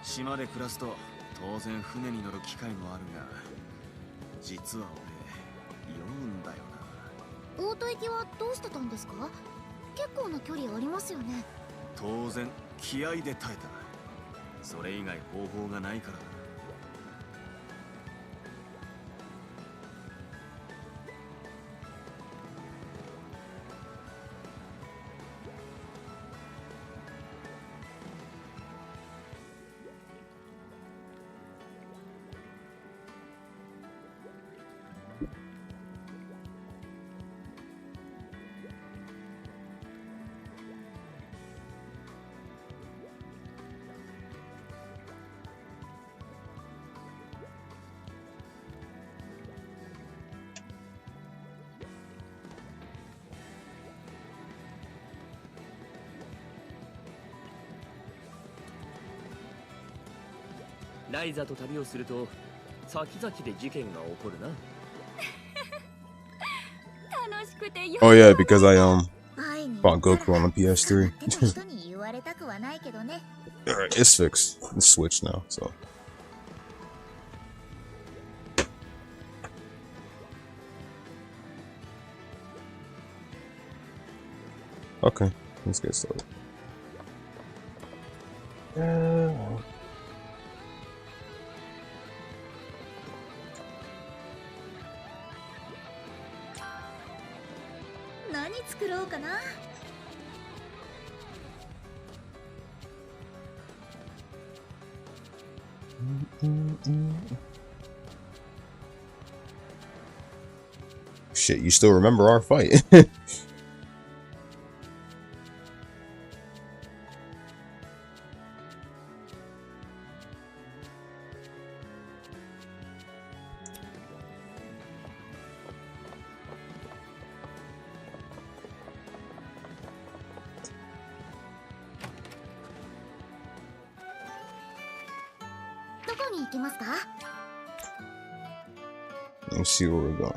島で暮らすと当然船に乗る機会もあるが、実は俺酔うんだよな。大戸行きはどうしてたんですか？結構な距離ありますよね。当然気合で耐えた。それ以外方法がないからだ。ライザと旅をすると先々で事件が起こるな。楽しくてよ。 Oh yeah, because I 会いに bought 行った Goku ら on the だ PS3. けの人に言われたくはないけどね。Alright, it's fixed. It's switched now, so. Okay, let's get started. 何作ろうかな。Shit, you still remember our fight? Let's see where we're going.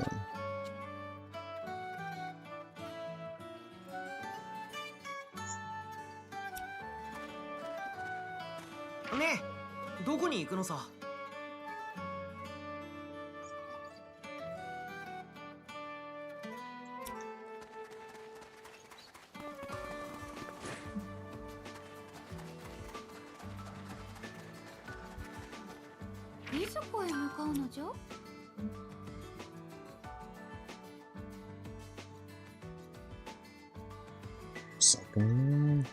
ねえ、どこに行くのさ。いずこへ向かうのじゃ。Second.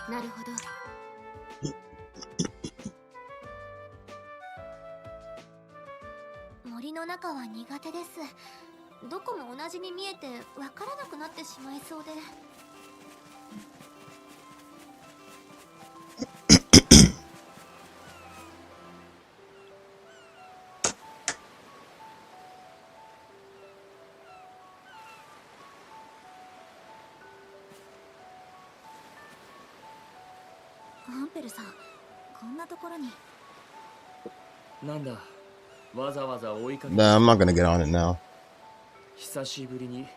なるほど。森の中は苦手です。どこも同じに見えてわからなくなってしまいそうで。アンペルさん、こんなところに。なんだ、わざわざ追いかけ。 Nah, I'm not gonna get on it now. 久しぶりに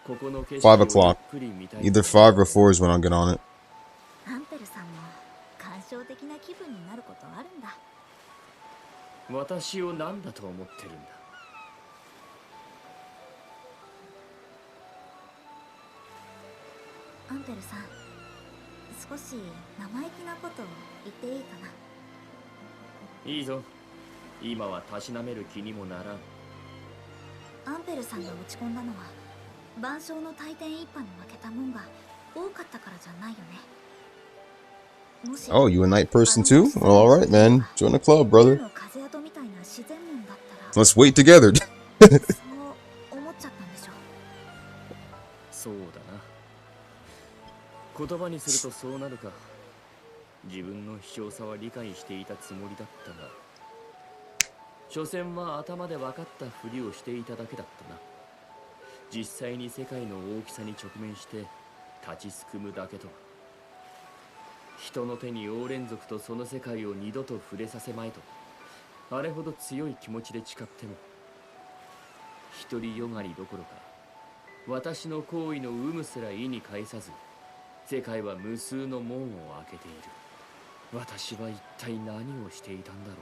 ここの景5色をゆ o'clock. っくり見たい。 Either 5 or 4 is when I'll get on it. アンペルさんも感傷的な気分になることあるんだ。私を何だと思ってるんだ。アンペルさん、少し生意気なことを言っていいかな。いいぞ、今はたしなめる気にもならん。アンペルさんが落ち込んだのは万象の大天一派に負けた門が多かったからじゃないよね。もし Oh, you a night person too? Well, alright, man. Join the club, brother. の風跡みたいな自然門だったら Let's wait together. そう思っちゃったんでしょ。そうだな。言葉にするとそうなるか。自分の卑怯さは理解していたつもりだったが、所詮は頭で分かったふりをしていただけだったな。実際に世界の大きさに直面して立ちすくむだけとは。人の手に王連族とその世界を二度と触れさせまいと、あれほど強い気持ちで誓っても、独りよがりどころか私の行為の有無すら意に介さず、世界は無数の門を開けている。私は一体何をしていたんだろ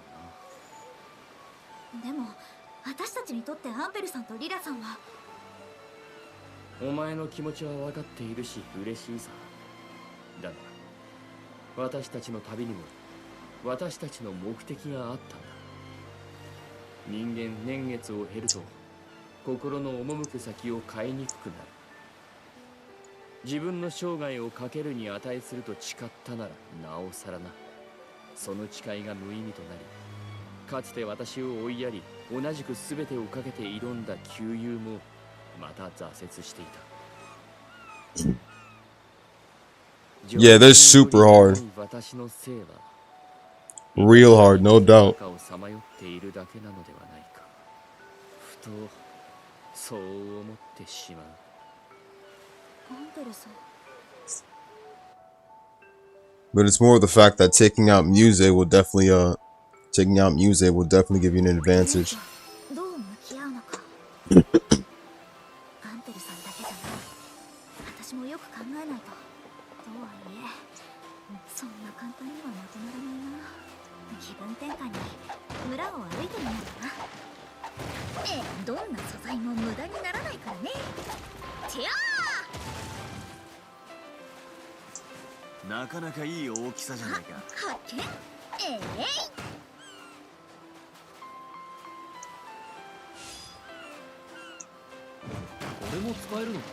うな。でも私たちにとってアンペルさんとリラさんは。お前の気持ちは分かっているし嬉しいさ。だが私たちの旅にも私たちの目的があったんだ。人間年月を経ると心の赴く先を変えにくくなる。自分の生涯をかけるに値すると誓ったならなおさらな。その誓いが無意味となり、かつて私を追いやり同じく全てをかけて挑んだ旧友もまた挫折していた。Yeah, that's super hard. 私のせいは Real hard, no doubt. をさまよっているだけなのではないか。ふとそう思ってしまう。アンペルさん。 But it's more of the fact that taking out music will definitely give you an advantage. どう向き合うのか。アンペルさんだけじゃない。私もよく考えないと。とはいえ、そんな簡単にはまとまらないな。気分転換に村を歩いてみようかな。どんな素材も無駄にならないからね。てやなかなかいい大きさじゃないか。発見。これも使えるのか？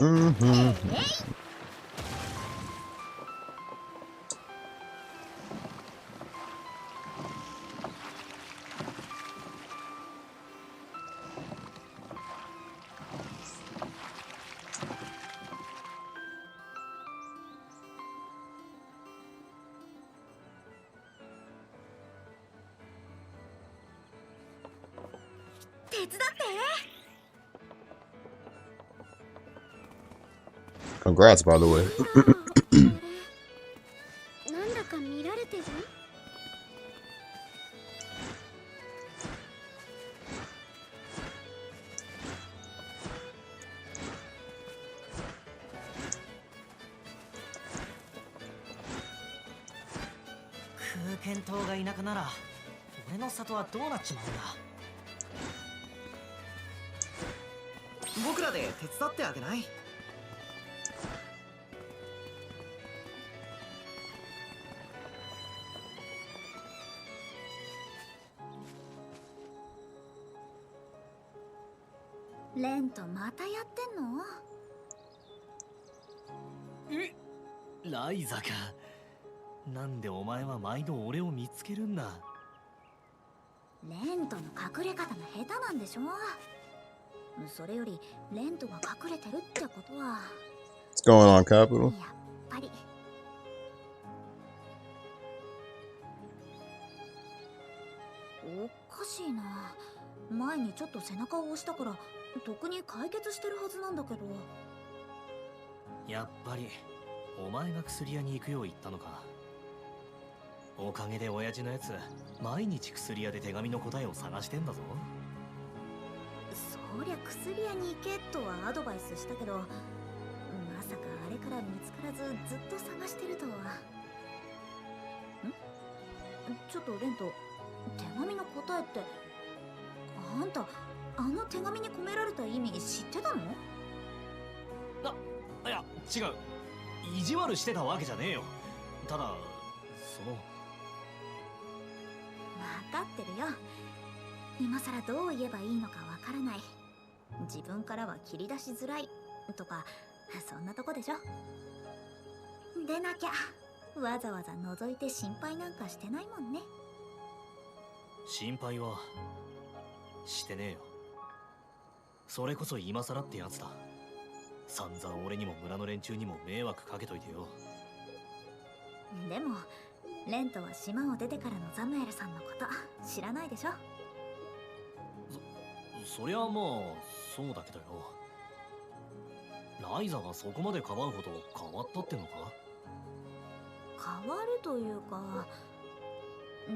Mm-hmm. 手伝って。 Congrats, by the way. なんだか見られてる？空間島がいなくなら俺の里はどうなっちまうんだ。僕らで手伝ってあげない？レントまたやってんの？ライザか。なんでお前は毎度俺を見つけるんだ。レントの隠れ方が下手なんでしょ。それよりレントが隠れてるってことは。 What's going on, Capital? やっぱり。おかしいな。前にちょっと背中を押したから特に解決してるはずなんだけど。やっぱりお前が薬屋に行くよう言ったのか。おかげで親父のやつ毎日薬屋で手紙の答えを探してんだぞ。そりゃ薬屋に行けとはアドバイスしたけど、まさかあれから見つからずずっと探してるとは。ちょっとレント、手紙の答えってあんたあの手紙に込められた意味知ってたの？いや違う、意地悪してたわけじゃねえよ。ただその分かってるよ。今さらどう言えばいいのかわからない、自分からは切り出しづらいとかそんなとこでしょ。でなきゃわざわざ覗いて心配なんかしてないもんね。心配はしてねえよ。それこそ今さらってやつだ。散々俺にも村の連中にも迷惑かけといてよ。でもレントは島を出てからのザムエルさんのこと知らないでしょ。そりゃまあそうだけどよ。ライザがそこまでかばうほど変わったってのか？変わるというか、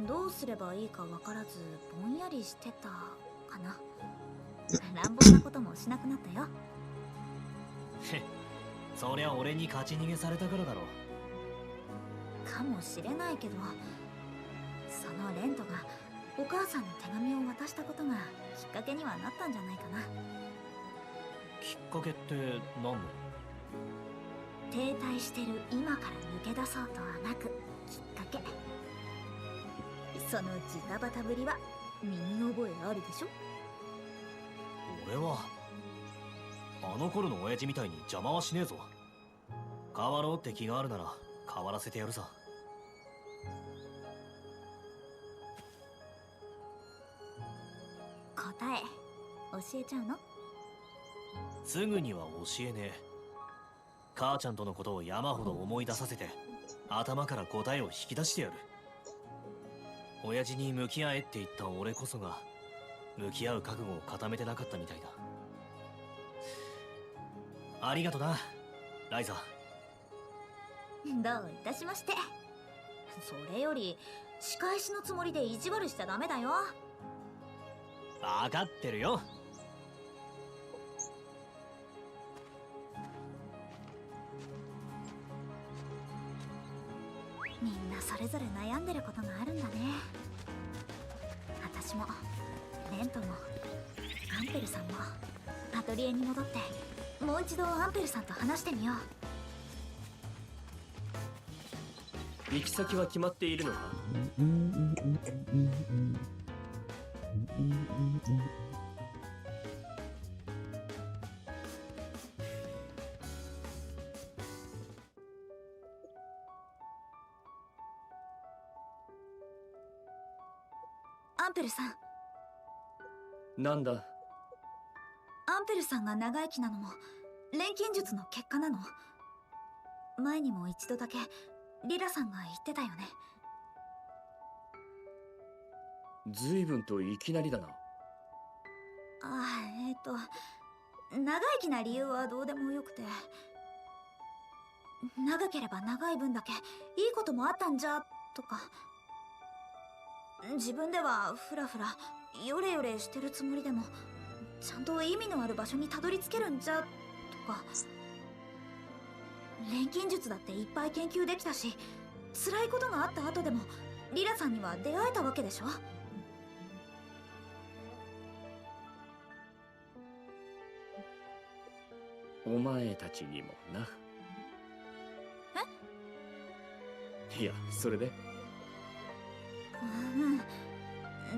どうすればいいかわからずぼんやりしてたかな。乱暴なこともしなくなったよ。へっ、そりゃ俺に勝ち逃げされたからだろ。かもしれないけど、そのレントがお母さんの手紙を渡したことがきっかけにはなったんじゃないかな。きっかけって何の？停滞してる今から抜け出そうとはなくきっかけ。そのジタバタぶりは身に覚えあるでしょ。俺はあの頃の親父みたいに邪魔はしねえぞ。変わろうって気があるなら変わらせてやるさ。答え教えちゃうの？すぐには教えねえ。母ちゃんとのことを山ほど思い出させて頭から答えを引き出してやる。親父に向き合えって言った俺こそが向き合う覚悟を固めてなかったみたいだ。ありがとな、ライザ。どういたしまして。それより仕返しのつもりで意地悪しちゃダメだよ。分かってるよ。みんなそれぞれ悩んでることがあるんだね。私もレントもアンペルさんもアトリエに戻ってもう一度アンペルさんと話してみよう。行き先は決まっているのか？アンペルさん、なんだ？アンペルさんが長生きなのも錬金術の結果なの？前にも一度だけリラさんが言ってたよね。随分といきなりだな。長生きな理由はどうでもよくて、長ければ長い分だけいいこともあったんじゃとか、自分ではフラフラヨレヨレしてるつもりでもちゃんと意味のある場所にたどり着けるんじゃとか、錬金術だっていっぱい研究できたし、辛いことがあった後でもリラさんには出会えたわけでしょ。お前たちにもな。いや、それで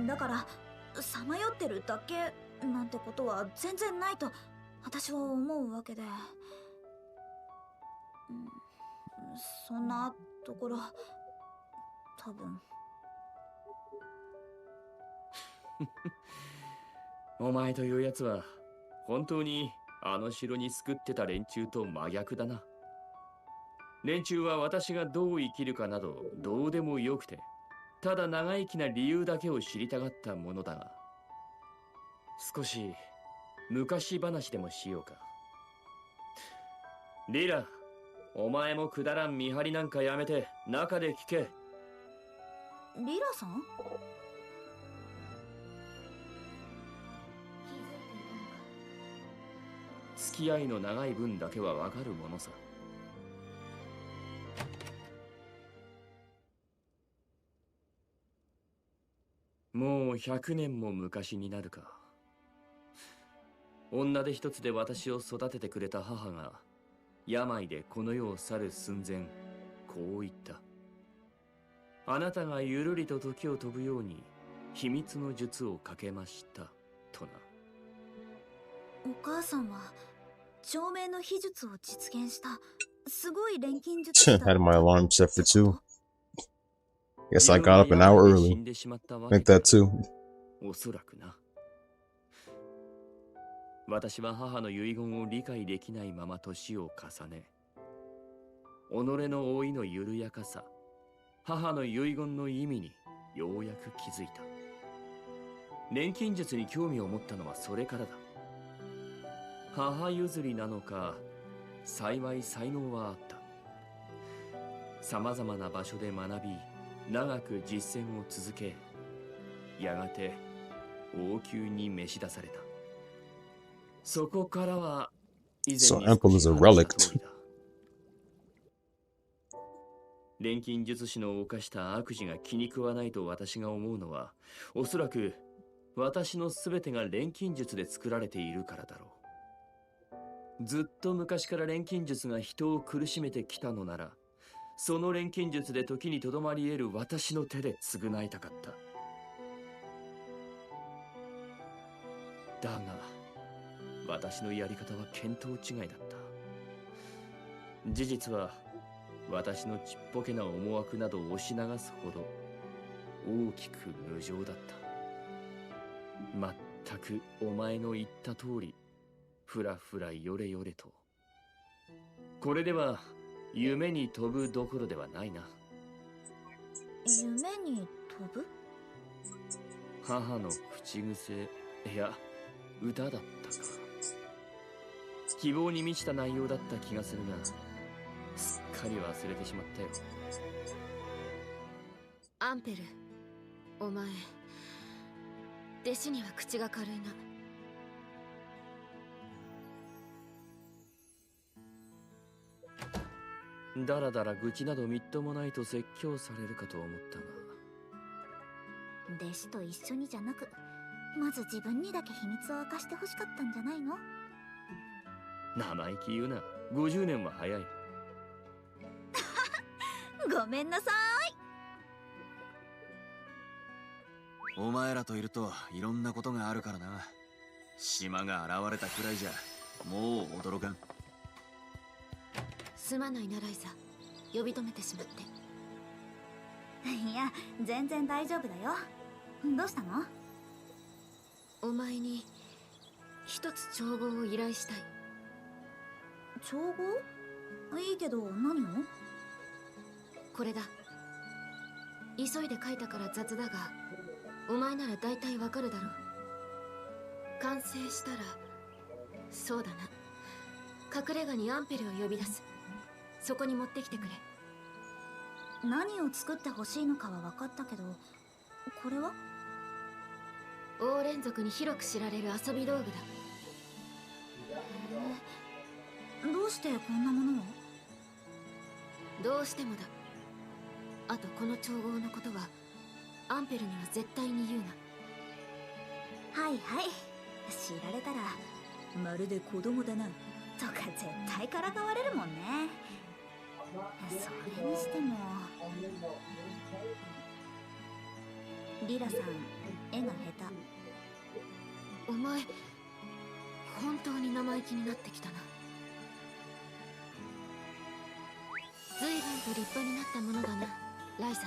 だからさまよってるだけなんてことは全然ないと私は思うわけで、そんなところ多分お前というやつは本当にあの城に救ってた連中と真逆だな。連中は私がどう生きるかなどどうでもよくて、ただ長生きな理由だけを知りたがったものだが、少し昔話でもしようか。リラ、お前もくだらん見張りなんかやめて中で聞け。リラさん？付き合いの長い分だけはわかるものさ。もう100年も昔になるか。女手一つで私を育ててくれた母が病でこの世を去る寸前、こう言った。あなたがゆるりと時を飛ぶように秘密の術をかけましたとな。お母さんは長命の秘術を実現したすごい錬金術師だ Had my alarm set for 2. Guess I got up an hour early. Like that too. おそらくな。私は母の遺言を理解できないまま年を重ね、己の老いの緩やかさ、母の遺言の意味にようやく気づいた。錬金術に興味を持ったのはそれからだ。母譲りなのか、幸い才能はあった。さまざまな場所で学び、長く実践を続け、やがて王宮に召し出された。そこからは以前 So に Ample 少 is し a 話した relic. 通りだ。錬金術師の犯した悪事が気に食わないと私が思うのは、おそらく私の全てが錬金術で作られているからだろう。ずっと昔から錬金術が人を苦しめてきたのなら、その錬金術で時にとどまり得る私の手で償いたかった。だが私のやり方は見当違いだった。事実は私のちっぽけな思惑などを押し流すほど大きく無情だった。全くお前の言った通り、ふらふらよれよれと。これでは夢に飛ぶどころではないな。夢に飛ぶ？母の口癖、いや歌だったか。希望に満ちた内容だった気がするが、すっかり忘れてしまったよ。アンペル、お前弟子には口が軽いな。だらだら愚痴などみっともないと説教されるかと思ったが。弟子と一緒にじゃなく、まず自分にだけ秘密を明かしてほしかったんじゃないの？生意気言うな。50年は早い。ごめんなさい。お前らといるといろんなことがあるからな。島が現れたくらいじゃもう驚かん。すまないなライザ、呼び止めてしまって。いや、全然大丈夫だよ。どうしたの？お前に一つ調合を依頼したい。調合？いいけど何を？これだ。急いで書いたから雑だが、お前なら大体わかるだろう。完成したら、そうだな、隠れ家にアンペルを呼び出す。そこに持ってきてくれ。何を作ってほしいのかは分かったけど、これは？王連族に広く知られる遊び道具だ。どうしてこんなものを？どうしてもだ。あとこの調合のことはアンペルには絶対に言うな。はいはい、知られたらまるで子供だなとか絶対からかわれるもんね。それにしてもリラさん、絵が下お前本当に生意気になってきたな。随分と立派になったものだなライザ。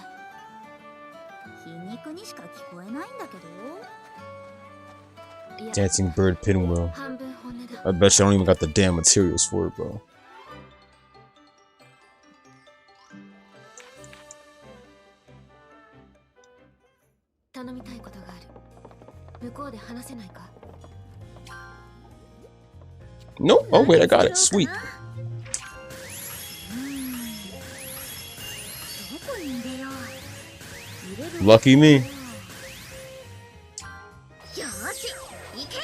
手。皮肉にしか聞こえないんだけど。いや、 Dancing bird pinwheel. 半分本音だ。 I bet you don't even got the damn materials for it, bro. 頼みたいことがある。向こうで話せないか？ Nope. Oh wait, I got it. Sweet. どこに入れよう。入れる。 Lucky me. よーし、行け。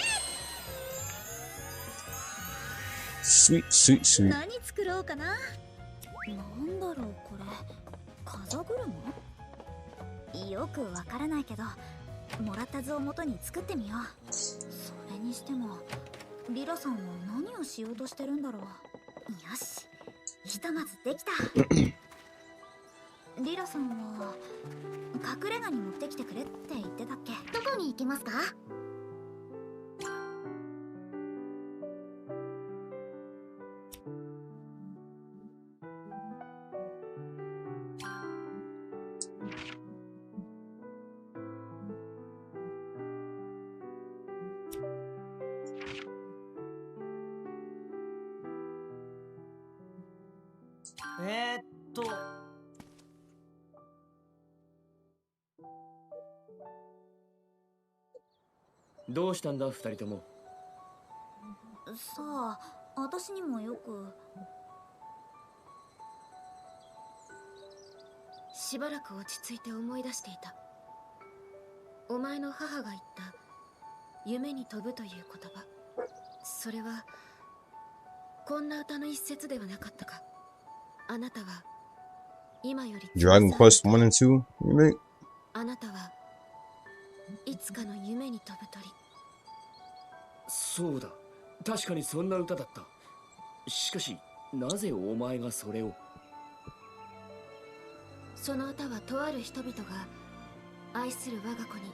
Sweet, sweet, sweet. 何作ろうかな。なんだろうこれ。風車？よくわからないけど、もらった図を元に作ってみよう。それにしてもリラさんは何をしようとしてるんだろう。よし、ひとまずできた。リラさんは隠れ家に持ってきてくれって言ってたっけ？どこに行きますか？どうしたんだ二人とも。さあ、私にもよく。しばらく落ち着いて思い出していた。お前の母が言った夢に飛ぶという言葉、それはこんな歌の一節ではなかったか。あなたは今より Dragon Quest 1 and 2 remake? あなたはいつかの夢に飛ぶ鳥。そうだ、確かにそんな歌だった。しかしなぜお前がそれを。その歌はとある人々が愛する我が子に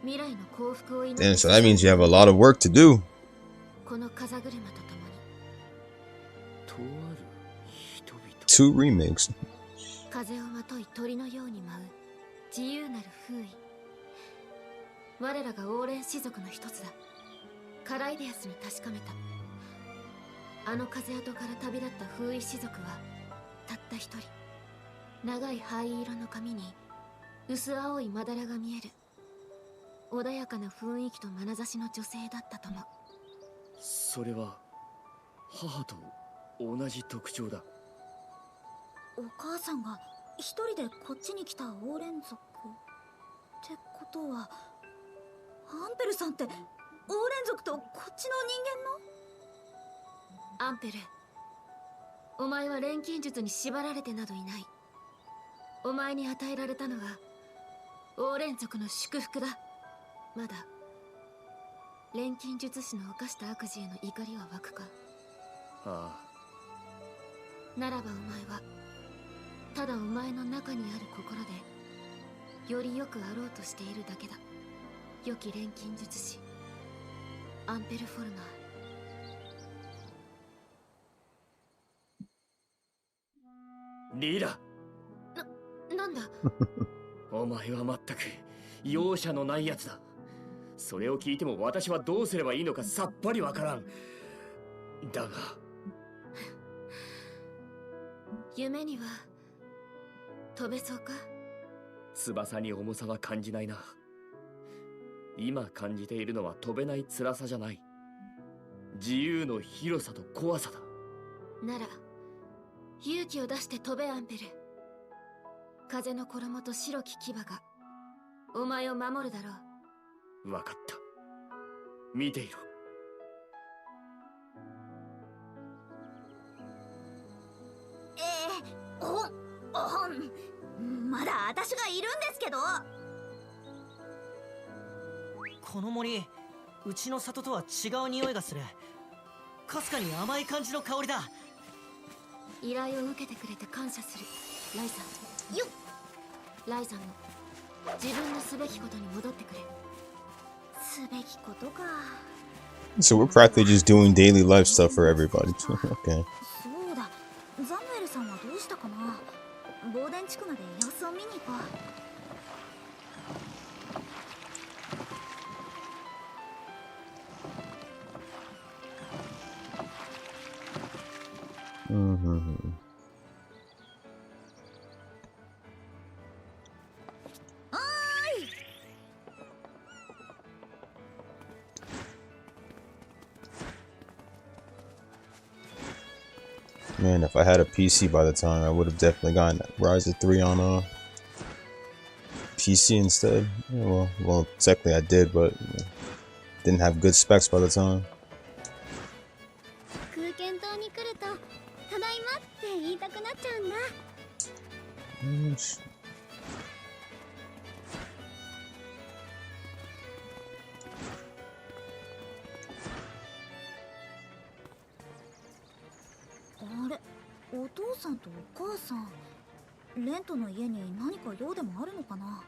未来の幸福を祈る。 And so that means you have a lot of work to do. この風車とともにとある人々。 2 remakes. 風をまとい鳥のように舞う自由なる風意。我らがオーレン氏族の一つだ。カライデアスに確かめた。あの風跡から旅立った風意氏族はたった一人。長い灰色の髪に薄青いまだらが見える穏やかな雰囲気と眼差しの女性だったとも。それは母と同じ特徴だ。お母さんが一人でこっちに来たオーレン族ってことは、アンペルさんってオーレン族とこっちの人間の。アンペル、お前は錬金術に縛られてなどいない。お前に与えられたのはオーレン族の祝福だ。まだ錬金術師の犯した悪事への怒りは湧くか。ああ、ならばお前はただお前の中にある心でよりよくあろうとしているだけだ。良き錬金術師アンペル・フォルナー。リーダ。なんだお前はまったく容赦のないやつだ。それを聞いても私はどうすればいいのかさっぱりわからん。だが夢には飛べそうか。翼に重さは感じないな。今感じているのは飛べない辛さじゃない。自由の広さと怖さだ。なら勇気を出して飛べ、アンペル。風の衣と白き牙がお前を守るだろう。わかった。見ていろ。まだ私がいるんですけど。この森、うちの里とは違う匂いがする。かすかに甘い感じの香りだ。依頼を受けてくれて感謝する、ライさん。よっ、ライさんも自分のすべきことに戻ってくれ。すべきことか。 So we're practically just doing daily life stuff for everybody. Okay. そうだ、ザムエルさんはどうしたかな。ボーデン地区まで様子を見に行こう。Mm-hmm. Man, if I had a PC by the time, I would have definitely gotten Ryzen 3 on PC instead. Yeah, well, technically I did, but didn't have good specs by the time. 空間島に来るとただいまって言いたくなっちゃうんだ。あれ、お父さんとお母さん、レントの家に何か用でもあるのかな。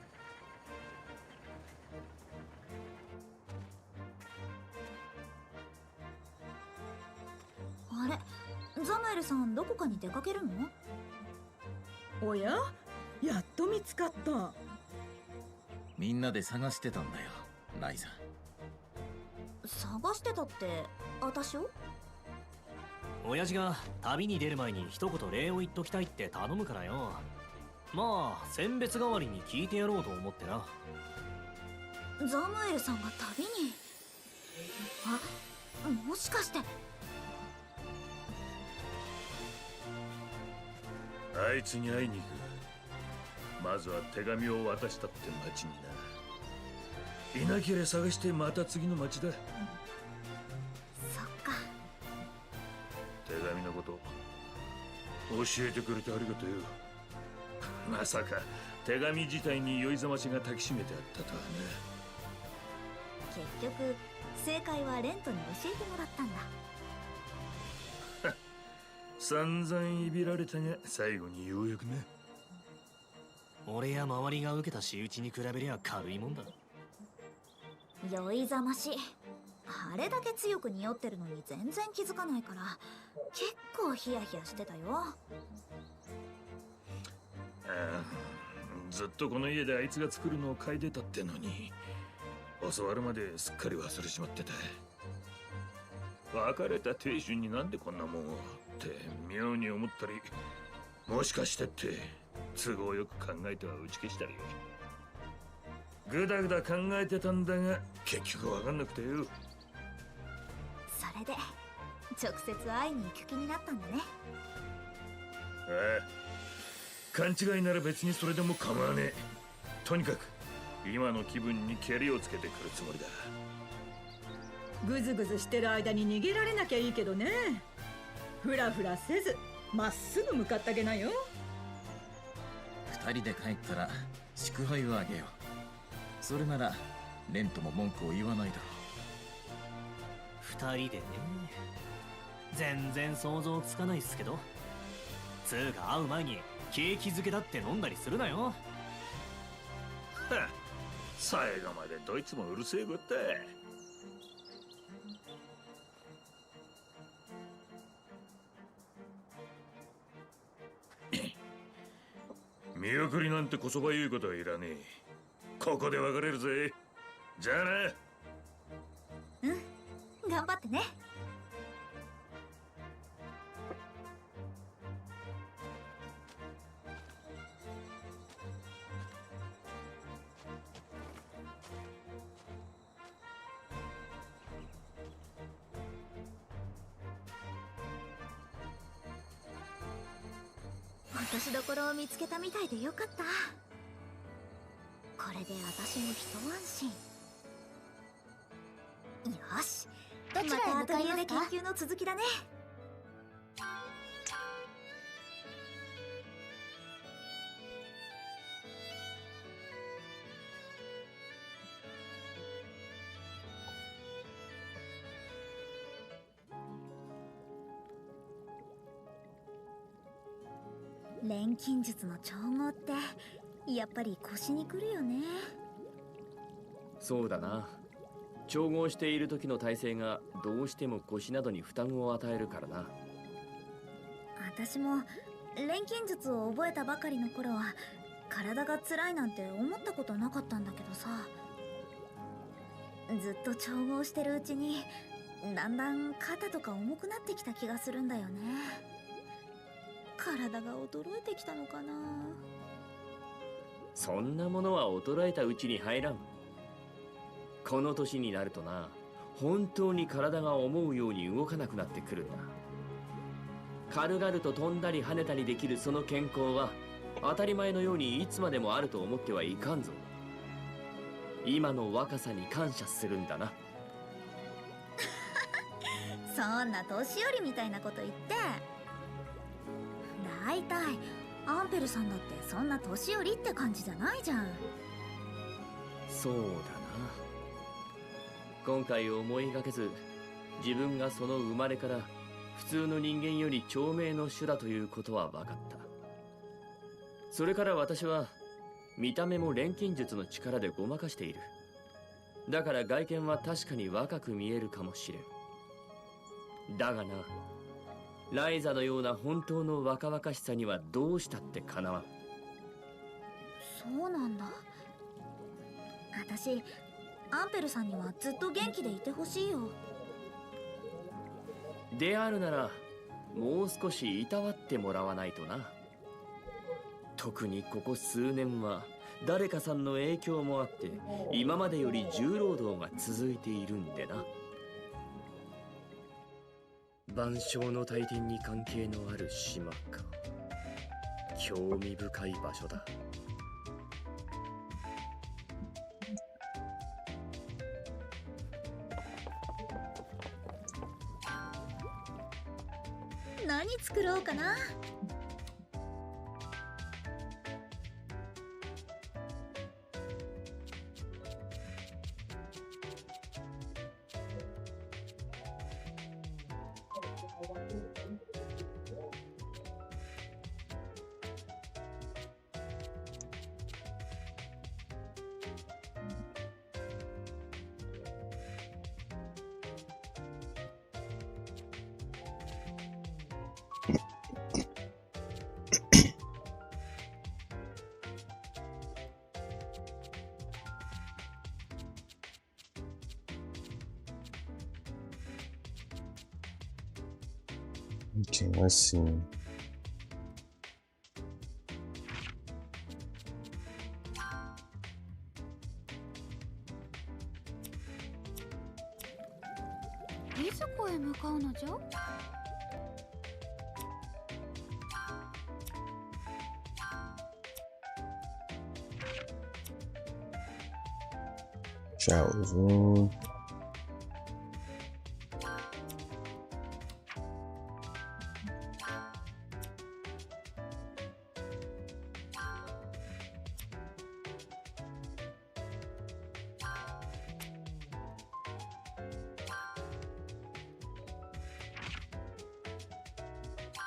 あれ、ザムエルさんどこかに出かけるの？おや、やっと見つかった。みんなで探してたんだよ、ライザ。探してたって私を？親父が旅に出る前に一言礼を言っときたいって頼むからよ。まあ選別代わりに聞いてやろうと思ってな。ザムエルさんが旅に。あ、もしかして。あいつに会いに行く。まずは手紙を渡したって町にな。いなければ探してまた次の町だ。そっか。手紙のこと教えてくれてありがとうよ。まさか手紙自体に酔いざましが抱きしめてあったとは結局正解はレントに教えてもらったんだ。な。散々いびられたが最後にようやくね。俺や周りが受けた仕打ちに比べりゃ軽いもんだ。酔いざまし。あれだけ強く匂ってるのに全然気づかないから結構ヒヤヒヤしてたよ。ずっとこの家であいつが作るのを嗅いでたってのに教わるまですっかり忘れちまってた。別れた亭主になんでこんなもんをって妙に思ったり、もしかしてって都合よく考えては打ち消したりぐだぐだ考えてたんだが結局わかんなくてよ。それで直接会いに行く気になったんだね。ああ、勘違いなら別にそれでも構わねえ。とにかく今の気分にケリをつけてくるつもりだ。ぐずぐずしてる間に逃げられなきゃいいけどね。ふらふらせずまっすぐ向かってあげなよ。二人で帰ったら祝杯をあげよう。それならレントも文句を言わないだろ二人でね。全然想像つかないっすけど。つーが会う前にケーキ漬けだって飲んだりするなよ。はっ、最後までどいつもうるせえこった。見送りなんてこそばゆいことはいらねえ。ここで別れるぜ。じゃあな。うん、頑張ってね。落としどころを見つけたみたいでよかった。これで私も一安心。よし、どちらへま向かいたアトリエでますか？研究の続きだね。錬金術の調合ってやっぱり腰にくるよね。そうだな。調合している時の体勢がどうしても腰などに負担を与えるからな。私も錬金術を覚えたばかりの頃は体が辛いなんて思ったことなかったんだけどさ、ずっと調合してるうちにだんだん肩とか重くなってきた気がするんだよね。体が衰えてきたのかな。そんなものは衰えたうちに入らん。この年になるとな、本当に体が思うように動かなくなってくるんだ。軽々と飛んだり跳ねたりできるその健康は当たり前のようにいつまでもあると思ってはいかんぞ。今の若さに感謝するんだな。そんな年寄りみたいなこと言って。だいたいアンペルさんだってそんな年寄りって感じじゃないじゃん。そうだな。今回思いがけず自分がその生まれから普通の人間より長命の種だということは分かった。それから私は見た目も錬金術の力でごまかしている。だから外見は確かに若く見えるかもしれん。だがな、ライザのような本当の若々しさにはどうしたってかなわん。そうなんだ。私アンペルさんにはずっと元気でいてほしいよ。であるならもう少しいたわってもらわないとな。特にここ数年は誰かさんの影響もあって今までより重労働が続いているんでな。万象の大天に関係のある島か。興味深い場所だ。何作ろうかな。Okay, let's see. Showers room.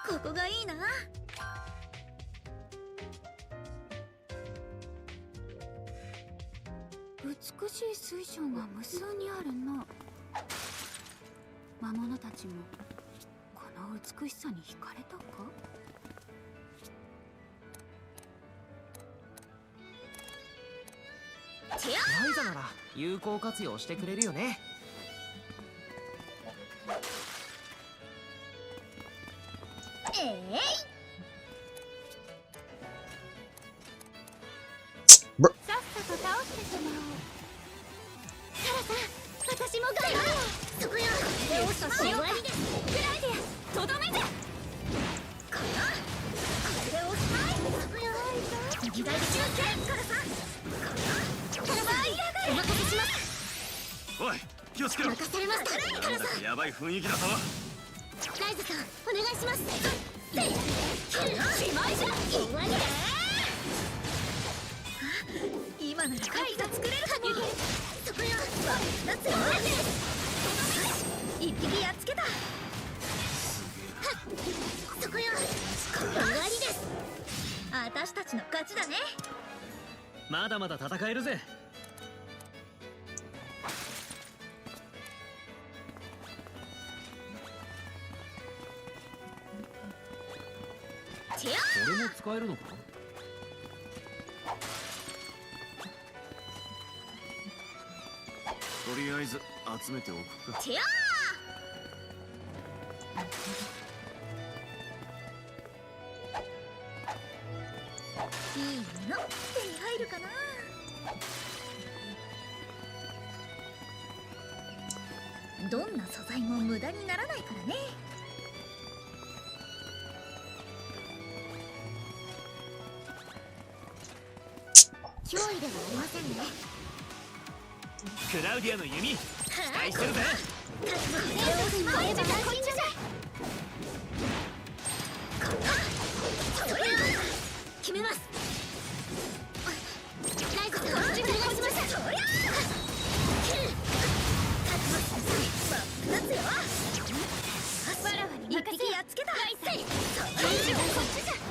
ここがいいな。美しい水晶が無数にあるな。魔物たちもこの美しさに惹かれたか。ライザなら有効活用してくれるよね。さっさと倒してしまおう。サラさん、私も頑張ろう。そこよ。これを終わりです。グライディア、とどめて。これをそこよ。時代で中継からさ。お任せします。おい、気をつけろ。任されました。なんだかやばい雰囲気だぞ。ライズさん、お願いします。しまいじゃ。終わりです。今なら貝が作れるかも。そこよ。夏が待ってる。一匹やっつけた。そこよ。終わりです。私たちの勝ちだね。まだまだ戦えるぜ。これも使えるのか。とりあえず集めておくか。チェアー。いいの手に入るかな。どんな素材も無駄にならないからね。脅威ではありませんね。クラウディアの弓期待してるぜ。決めます。ライズさん、お願いします。そりゃ一匹やっつけた。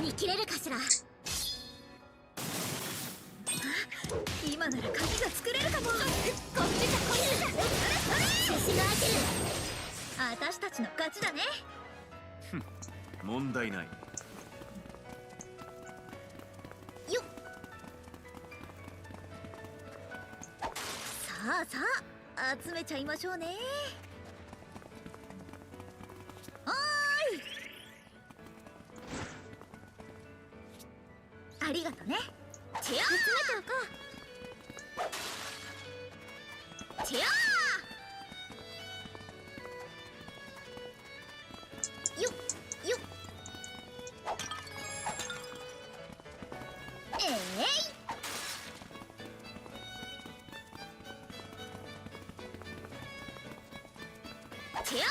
見切れるかしら。今なら鍵が作れるかも。こっちだ、こっちだ。獅子のアキル。私たちの勝ちだね。問題ない。よっ。さあさあ、集めちゃいましょうね。おーい。ありがとね。チェアー。集めておこう。チェアー。よっよっ。チェアー。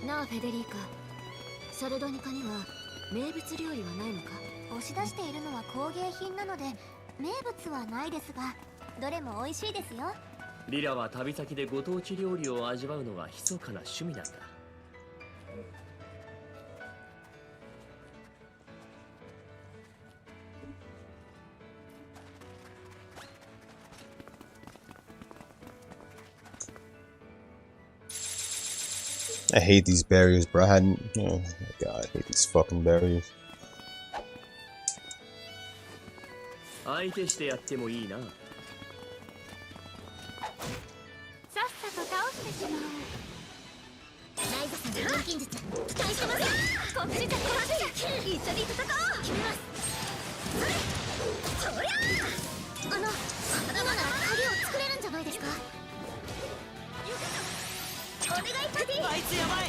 なあフェデリーカ、サルドニカには名物料理はないのか？押し出しているのは工芸品なので名物はないですが、どれも美味しいですよ。リラは旅先でご当地料理を味わうのが密かな趣味なんだ。I hate these barriers, bro. I hadn't. Oh my god, I hate these fucking barriers. 相手してやってもいいな。さっさと倒してしまおう。ライザさんの錬金術期待してます。こっちで一緒に戦おう。決めます。そりゃあ、今なら鍵を作れるんじゃないですか。お願いパディ。あいつやばい。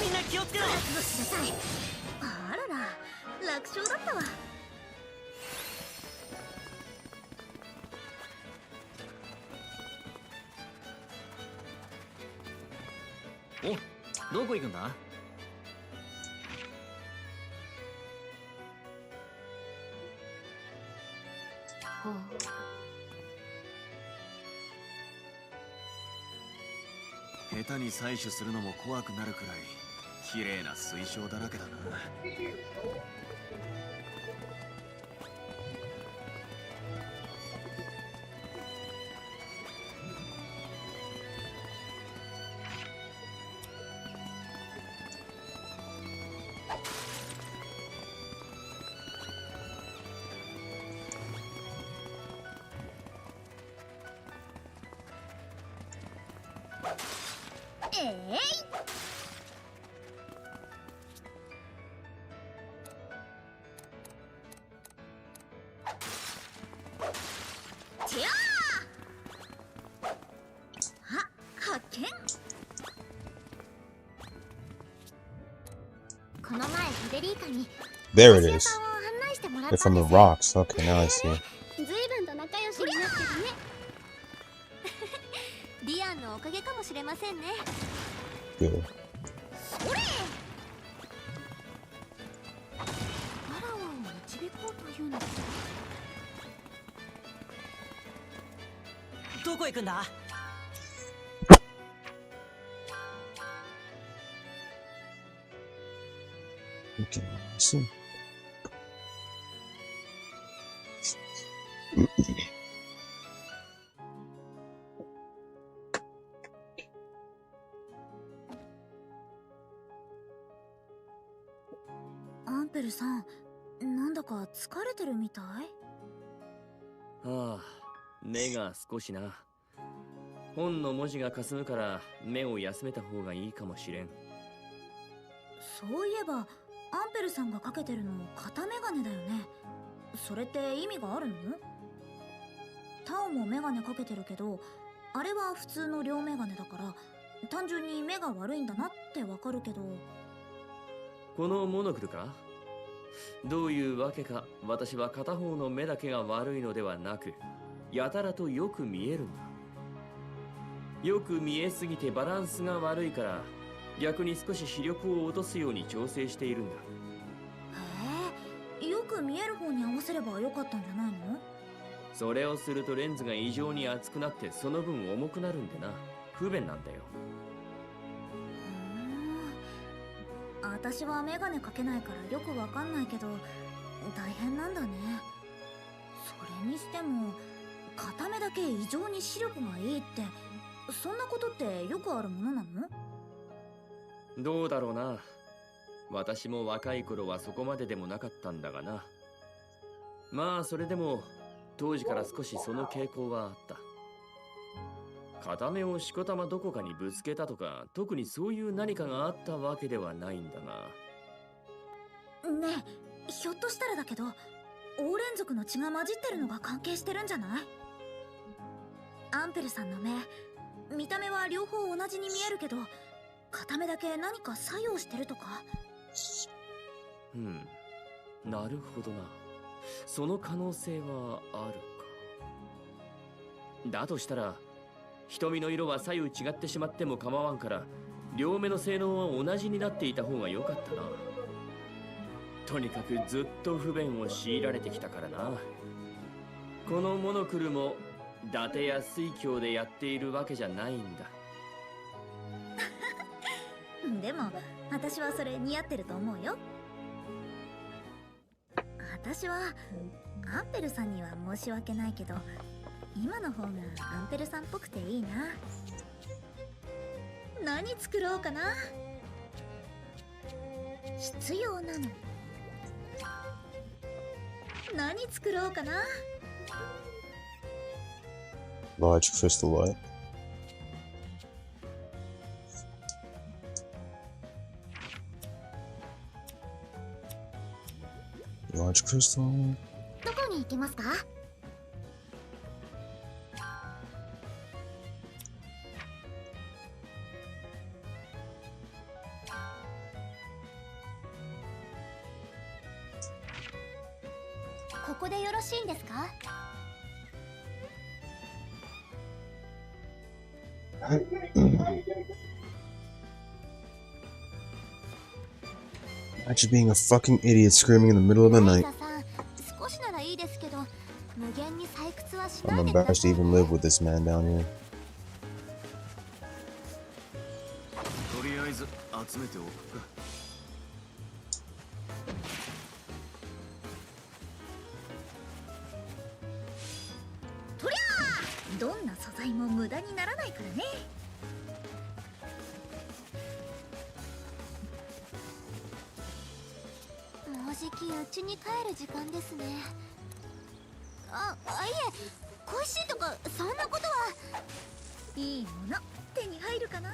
みんな気をつけろ。覚悟しなさい。あらら、楽勝だったわ。お、どこ行くんだ？ほう。下手に採取するのも怖くなるくらい綺麗な水晶だらけだな。There it is. They're from the rocks. Okay, now I see. 随分と仲良しになってるね。ディアンのおかげかもしれませんね。Good. それ。アラワを導こうというの。どこ行くんだ？Okay, see. Ampelさん、なんだか疲れてるみたい？ああ、目が少しな。本の文字が霞むから目を休めた方がいいかもしれん。そういえば、アンペルさんがかけてるの片メガネだよね。それって意味があるの？タオもメガネかけてるけど、あれは普通の両メガネだから単純に目が悪いんだなってわかるけど。このモノクルか？どういうわけか私は片方の目だけが悪いのではなく、やたらとよく見えるんだ。よく見えすぎてバランスが悪いから逆に少し視力を落とすように調整しているんだ。へえ、よく見える方に合わせればよかったんじゃないの？それをするとレンズが異常に厚くなってその分重くなるんでな。不便なんだよ。私はメガネかけないからよくわかんないけど大変なんだね。それにしても片目だけ異常に視力がいいってそんなことってよくあるものなの？どうだろうな。私も若い頃はそこまででもなかったんだがな。まあそれでも当時から少しその傾向はあった。片目をしこたまどこかにぶつけたとか特にそういう何かがあったわけではないんだが。ねえ、ひょっとしたらだけどオーレン族の血が混じってるのが関係してるんじゃない？アンペルさんの目、見た目は両方同じに見えるけど片目だけ何か作用してるとか。なるほどな。その可能性はあるか。だとしたら瞳の色は左右違ってしまっても構わんから両目の性能は同じになっていた方が良かったな。とにかくずっと不便を強いられてきたからな。このモノクルも伊達や水郷でやっているわけじゃないんだ。でも私はそれ似合ってると思うよ。私はアンペルさんには申し訳ないけど、今の方がアンペルさんっぽくていいな。何作ろうかな。必要なの。何作ろうかな。Large crystal what? Large crystal. どこに行きますか？ここでよろしいんですか？ Imagine being a fucking idiot screaming in the middle of the night. 少しならいいですけど、無限に採掘はしな I'm いでくだ embarrassed さ to い。 even live with this man down here. とりあえず集めておくか。とりゃあ、どんな素材も無駄にならないからね。もうじきうちに帰る時間ですね。いえ、恋しいとかそんなことは。いいもの手に入るかな。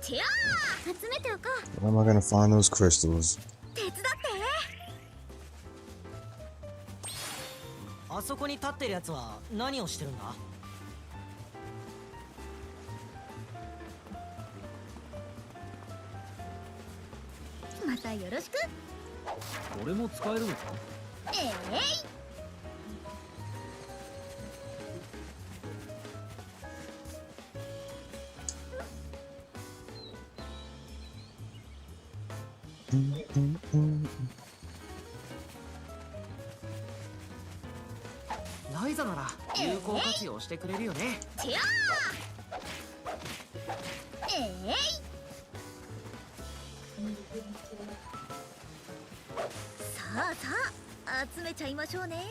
てやー、集めておこう。 Where am I gonna find those crystals? 手伝って。あそこに立ってるやつは何をしてるんだ？またよろしく。俺も使えるのか？えい、ライザなら有効活用してくれるよね。てやー、えい、さあさあ集めちゃいましょうね。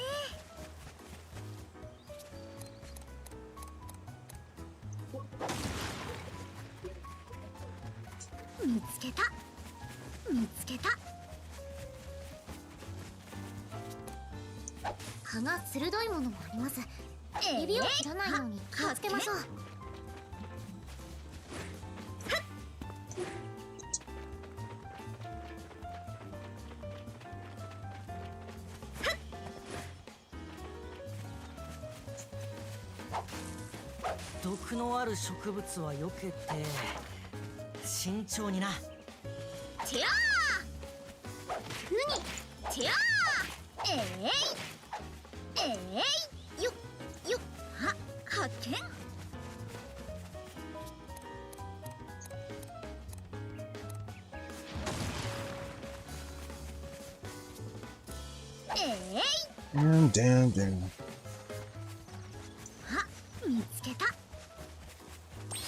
見つけた、見つけた。葉が鋭いものもあります。指を切らないように気をつけましょう。毒のある植物は避けて慎重にな。てやー、ふに、てやー、よっよっ、発見。Damn, damn, damn. 見つけた。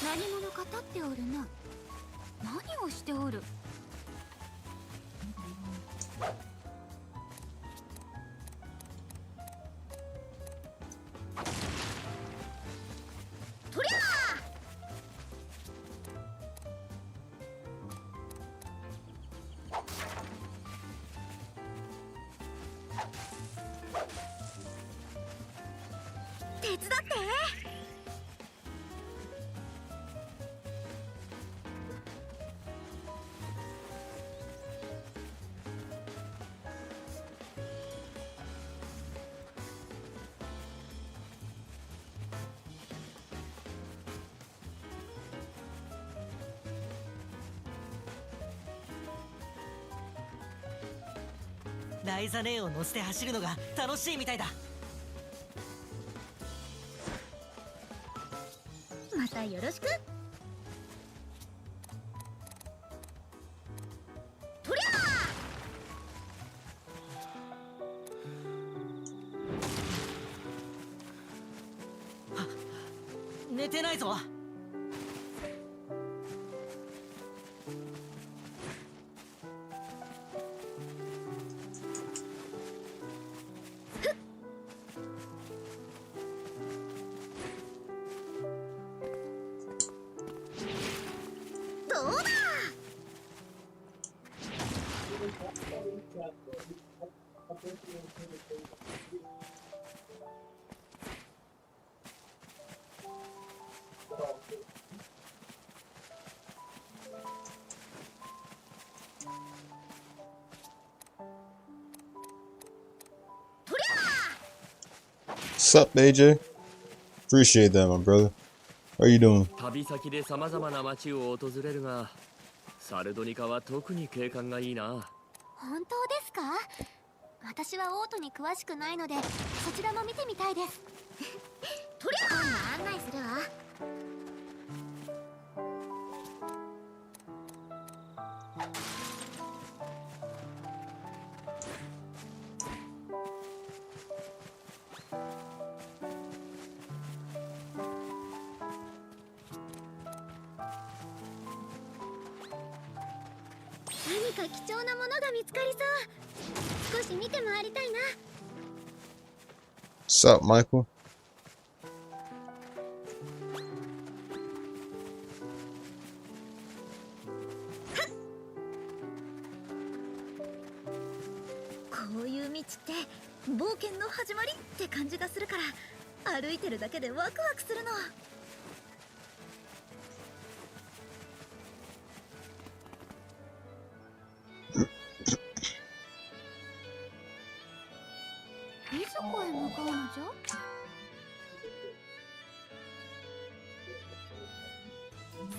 何者か立っておるな。何をしておる。とりゃー、手伝って。ライザ姉を乗せて走るのが楽しいみたいだ。またよろしく。とりゃ寝てないぞ。どうだ。What's up, AJ? Appreciate that, my brother. How are you doing? 旅先で様々な街を訪れるが、サルドニカは特に景観がいいな。本当ですか？私はオートに詳しくないのでそちらも見てみたいです。とりゃ今度案内するわ。何か貴重なものが見つかりそう。少し見て回りたいな。 What's up, Michael? こういう道って冒険の始まりって感じがするから歩いてるだけでワクワクするの。いずこへ向かうのじゃ？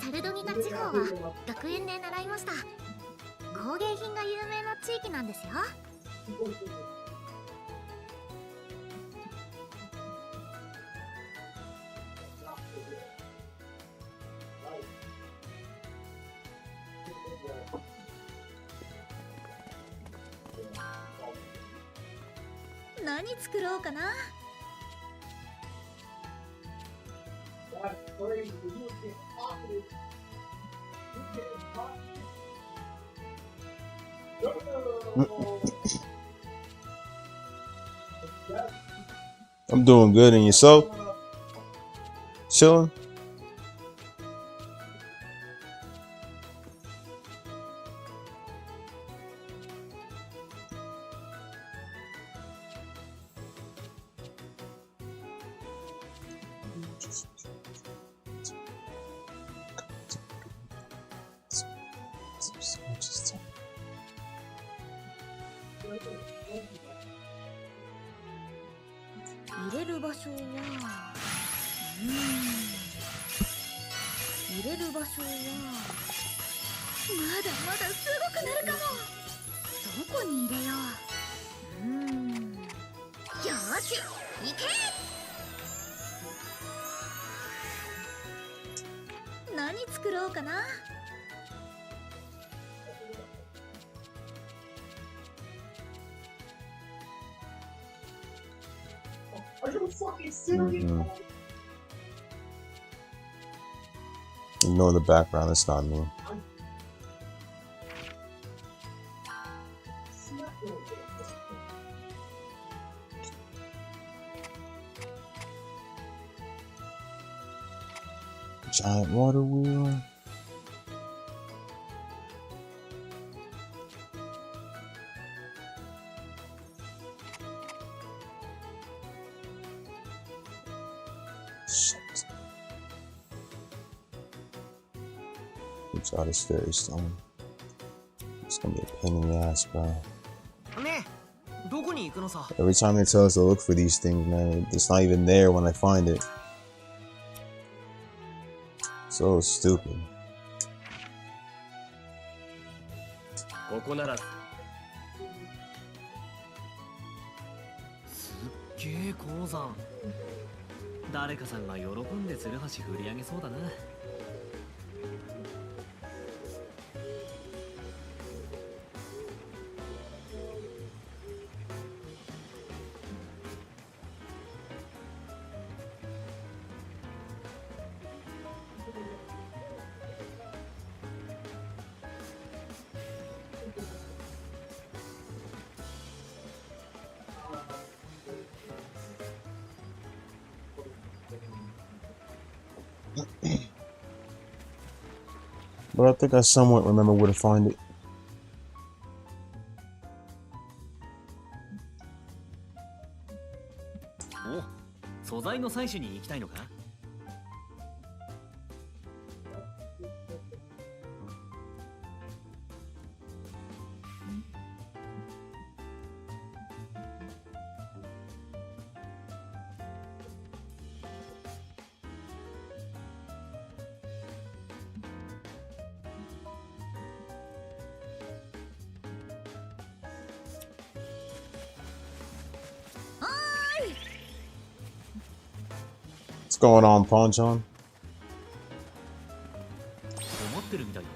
サルドニカ地方は学園で習いました。工芸品が有名な地域なんですよ。何作ろうかな。I'm doing good, and yourself? Chilling?入れる場所は入れる場所はまだまだすごくなるかも。どこに入れよう。よーし行け。何作ろうかな。Mm-hmm. Ignore the background, it's not me. Giant water wheel. Shit. It's out of stone. It's gonna be a pain in the ass, bro. ねえ、どこに行くのさ。 Every time they tell us to look for these things, man, it's not even there when I find it. So stupid. ここなら。すっげえ鉱山。誰かさんが喜んでツルハシ振り上げそうだな。But I think I somewhat remember where to find it. お、素材の採取に行きたいのか。What's going on, Ponchon? 思ってるみたいだな。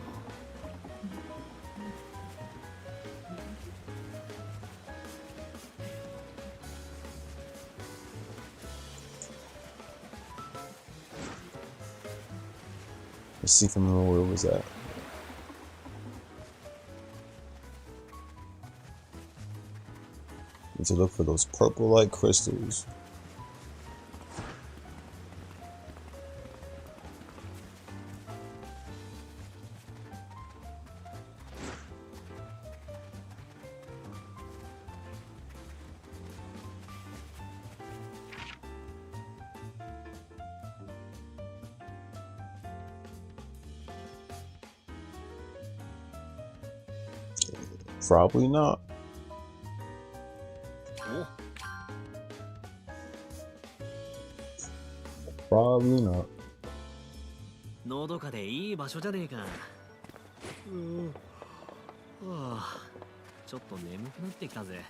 Let's see if I remember where it was at. Need to look for those purple light crystals. Probably not. お、 Probably not. のどかでいい場所じゃねえか。はあ、ちょっと眠くなってきたぜ。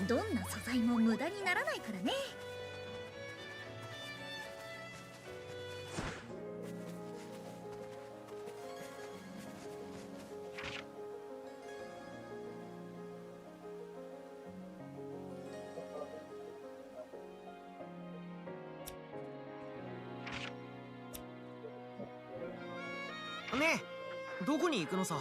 どんな素材も無駄にならないからね。ねえ、どこに行くのさ。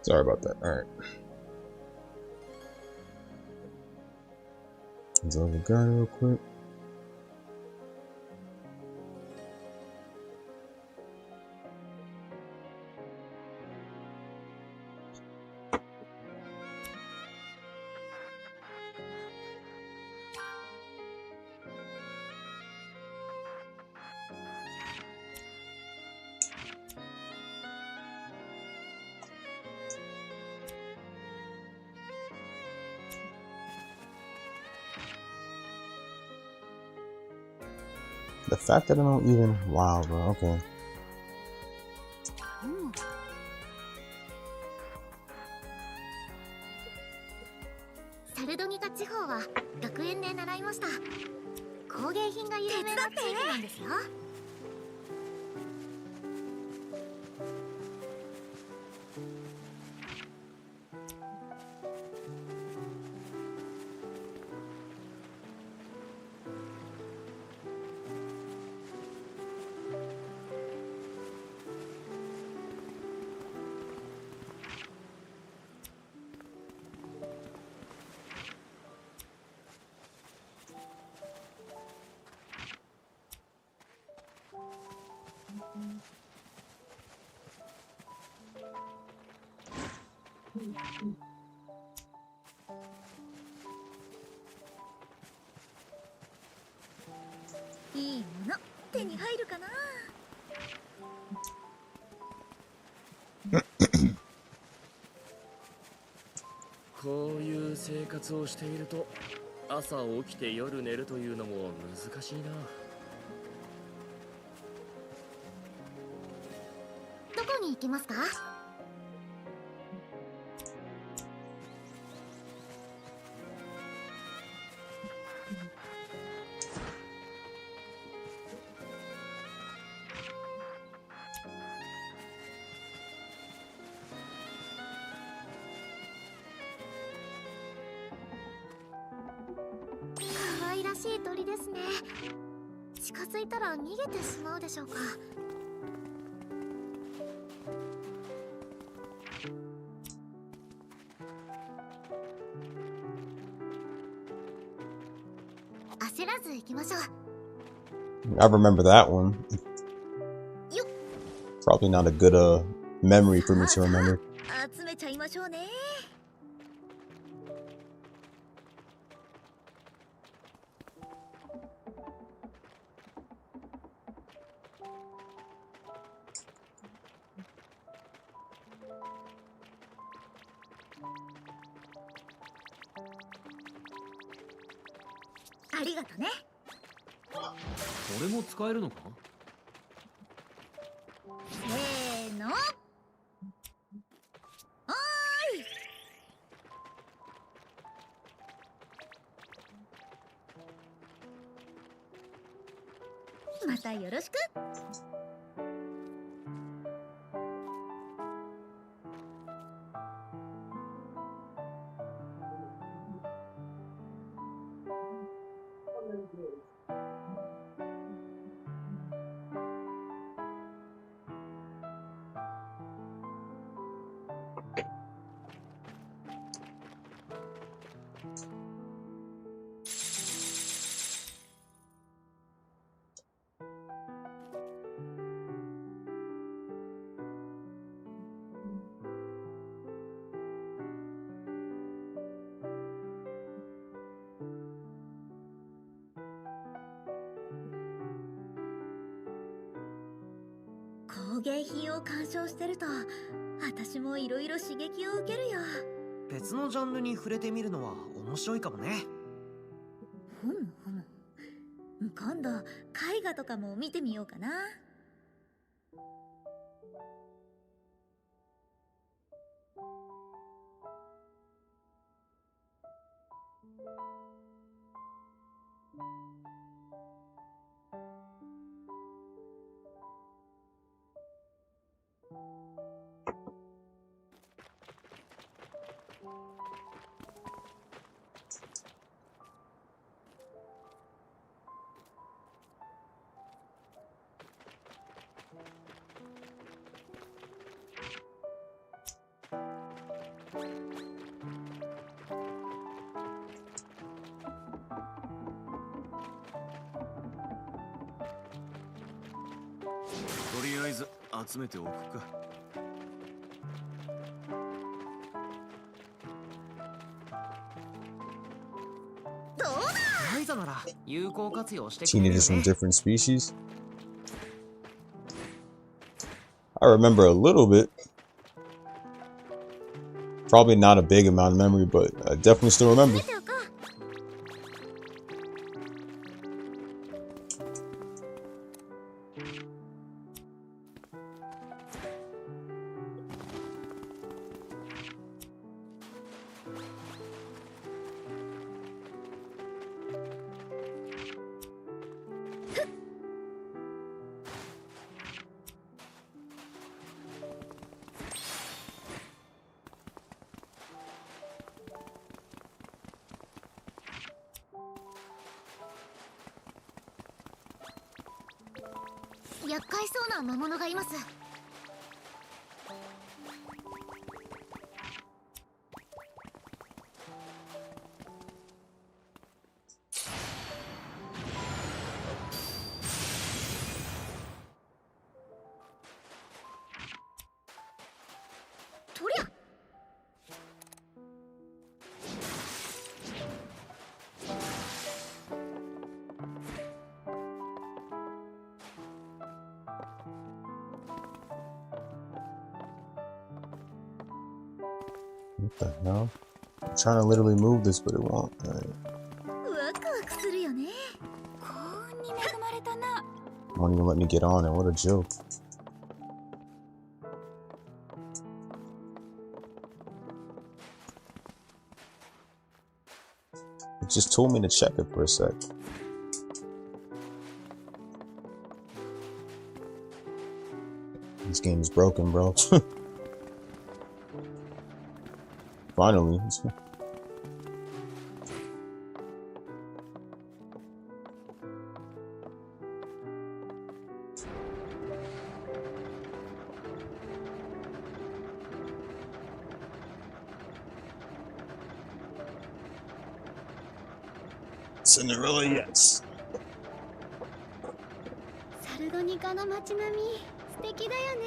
Sorry about that. All right. Let's over the guy real quick. The fact that I don't even... Wow, bro. Okay. サルドニカ地方は学園で習いました。工芸品が有名な地域なんですよ。いいもの手に入るかな。こういう生活をしていると朝起きて夜寝るというのも難しいな。どこに行きますか？可愛らしい鳥ですね。近づいたら逃げてしまうでしょうか。焦らず行きましょう。I remember that one. Probably not a good memory for me to remember. 集めちゃいましょうね。ありがとね。れも使えるのか？せーの。おーい。またよろしく。工芸品を鑑賞してると私もいろいろ刺激を受けるよ。別のジャンルに触れてみるのは面白いかもね。ふむふむ。今度絵画とかも見てみようかな。とりあえず集めておくか。ライザなら有効活用してく She れる needed よ some ね。 different species. I remember a little bit. Probably not a big amount of memory, but I definitely still remember. 厄介そうな魔物がいます。とりゃ。What the hell? I'm trying to literally move this, but it won't. Alright. ワクワクするよね。幸運に恵まれたな。 Won't even let me get on it. What a joke. It just told me to check it for a sec. This game is broken, bro. Finally. Cinderella, yes. サルドニカの街並み素敵だよね。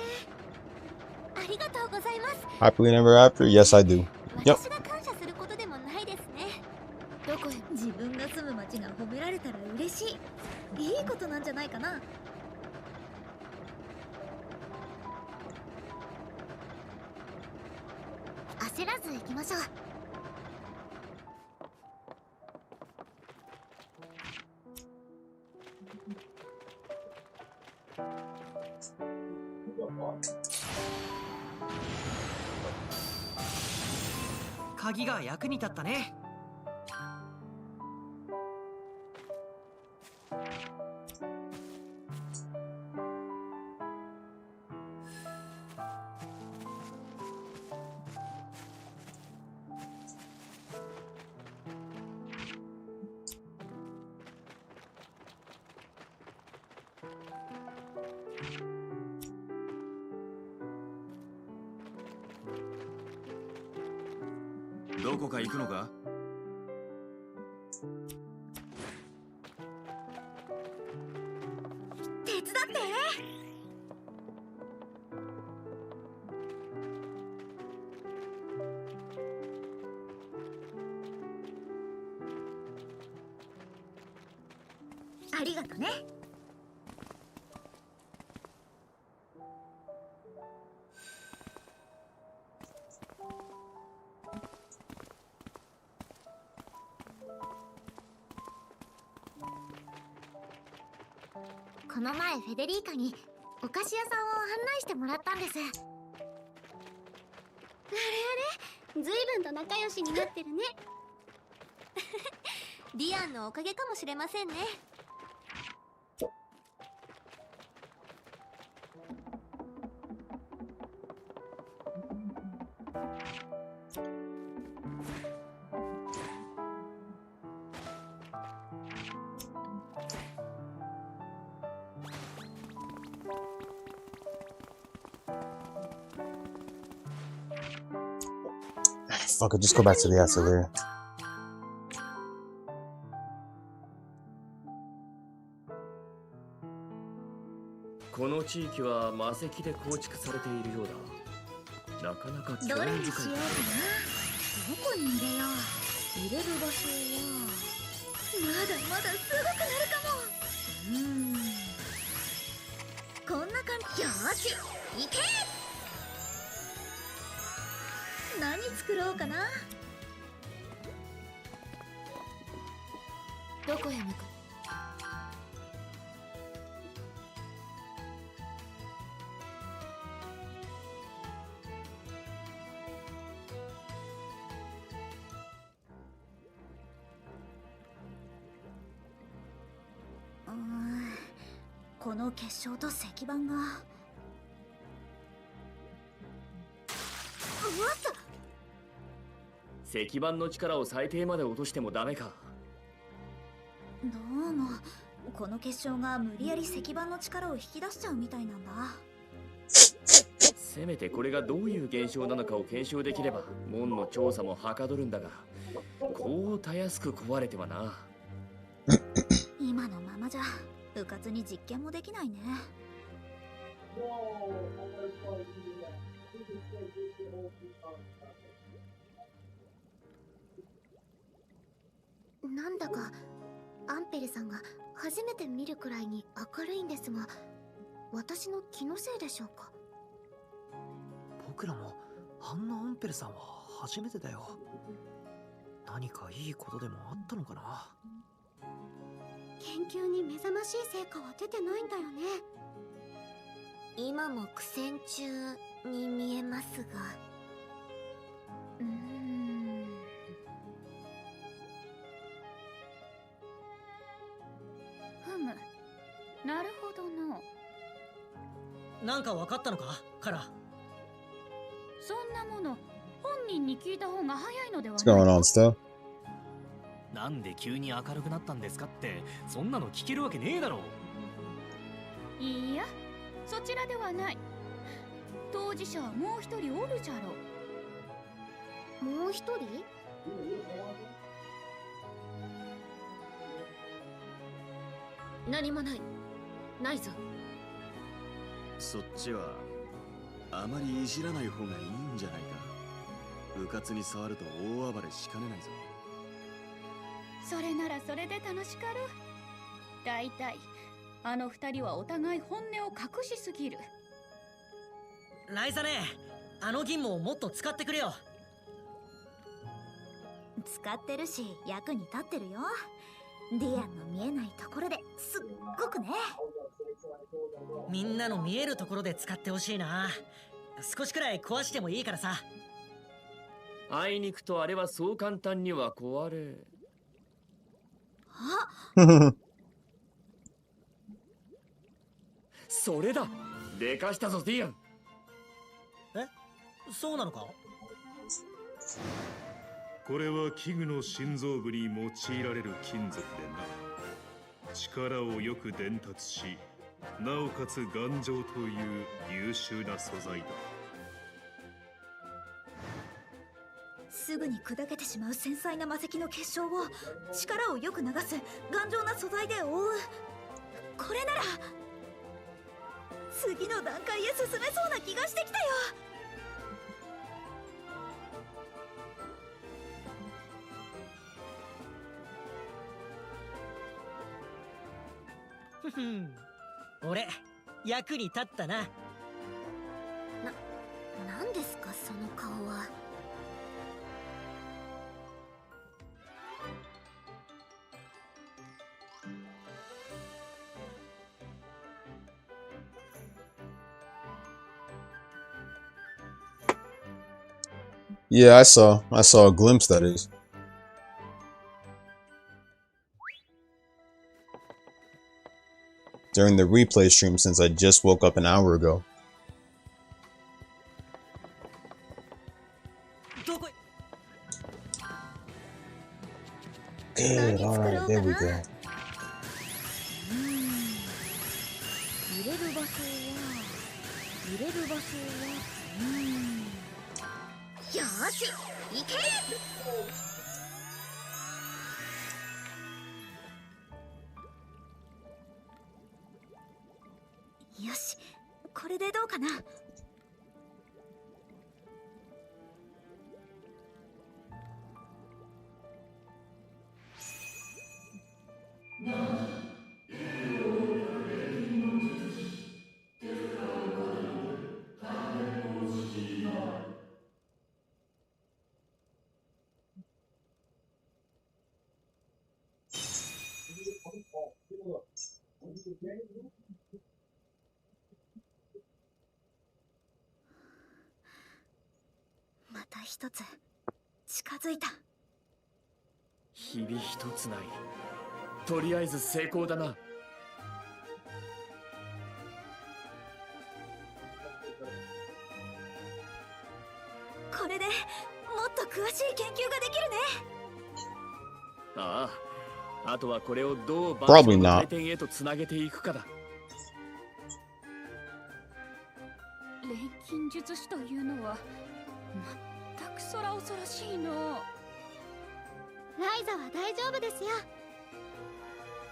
ありがとうございます。 Happily never after? Yes, I do. Yep. 私が感謝することでもないですね。どこへ自分が住む街が褒められたら嬉しい。いいことなんじゃないかな。焦らず行きましょう。鍵が役に立ったね。どこか行くのか？手伝って。ありがとね。この前フェデリーカにお菓子屋さんを案内してもらったんです。あれあれ、ずいぶんと仲良しになってるね。ディアンのおかげかもしれませんね。Fuck it, just go back to the Atelier. この地域は魔石で構築されているようだ。なかなか興味深い。どれにしようかな。どこに入れよう。入れる場所はまだまだすごくなるかも。こんな感じ。よーし、行け。何作ろうかな。どこへ向かこの結晶と石板が。うわっと。石板の力を最低まで落としてもダメか。どうもこの結晶が無理やり石板の力を引き出しちゃうみたいなんだ。せめてこれがどういう現象なのかを検証できれば門の調査もはかどるんだが、こうたやすく壊れてはな。今のままじゃうかつに実験もできないね。なんだかアンペルさんが初めて見るくらいに明るいんですが、私の気のせいでしょうか。僕らもあんなアンペルさんは初めてだよ。何かいいことでもあったのかな。研究に目覚ましい成果は出てないんだよね。今も苦戦中に見えますが。ふむ、なるほどの。なんか分かったのか、カラ。そんなもの本人に聞いた方が早いのではない What's going on, still? なんで急に明るくなったんですかって、そんなの聞けるわけねえだろう。いいや、そちらではない。当事者はもう一人おるじゃろ。もう一人？何もない。ないぞ。そっちはあまりいじらない方がいいんじゃないか。うかつに触ると大暴れしかねないぞ。それならそれで楽しかろう。だいたいあの二人はお互い本音を隠しすぎる。ライザネ、あの銀ももっと使ってくれよ。使ってるし役に立ってるよ。ディアンの見えないところですっごくね。みんなの見えるところで使ってほしいな。少しくらい壊してもいいからさ。あいにくとあれはそう簡単には壊れ。あそれだ。でかしたぞディアン。え、そうなのか？これは器具の心臓部に用いられる金属でな。力をよく伝達し、なおかつ頑丈という優秀な素材だ。すぐに砕けてしまう繊細な魔石の結晶を力をよく流す頑丈な素材で覆う。これなら次の段階へ進めそうな気がしてきたよ。ふふん、俺役に立ったな。何ですかその顔は。Yeah, I saw a glimpse, that is. During the replay stream, since I just woke up an hour ago. Good, alright, there we go. 入れる場所はよーし行け。よし、これでどうかな。また一つ近づいた。日々一つない。とりあえず成功だな。これでもっと詳しい研究ができるね。ああ、あとはこれをどうバ Probably の not. 回転へとつなげていくかだ。錬金術師というのは全く空恐ろしいの。ライザは大丈夫ですよ。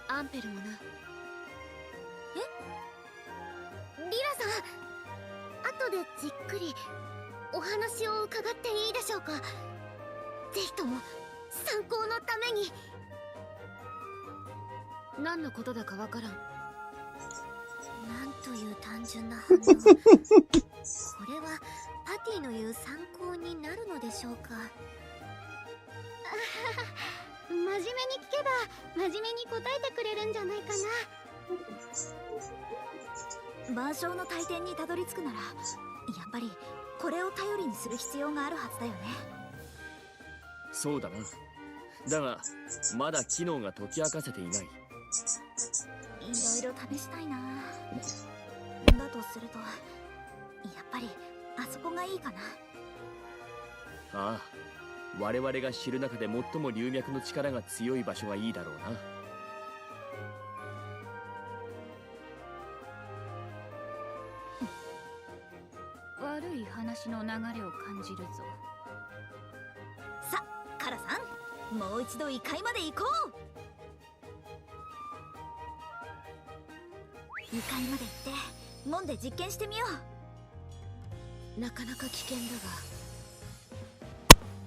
アンペルもな。リラさん、後でじっくりお話を伺っていいでしょうか。ぜひとも参考のために。何のことだかわからん。なんという単純な反応。これはパティの言う参考になるのでしょうか。真面目に聞けば真面目に答えてくれるんじゃないかな。万象の大点にたどり着くならやっぱりこれを頼りにする必要があるはずだよね。そうだな。だがまだ機能が解き明かせていない。いろいろ試したいな。だとするとやっぱりあそこがいいかな。ああ、我々が知る中で最も龍脈の力が強い場所がいいだろうな。悪い話の流れを感じるぞ。さ、カラさん、もう一度異界まで行こう。異界まで行って門で実験してみよう。なかなか危険だ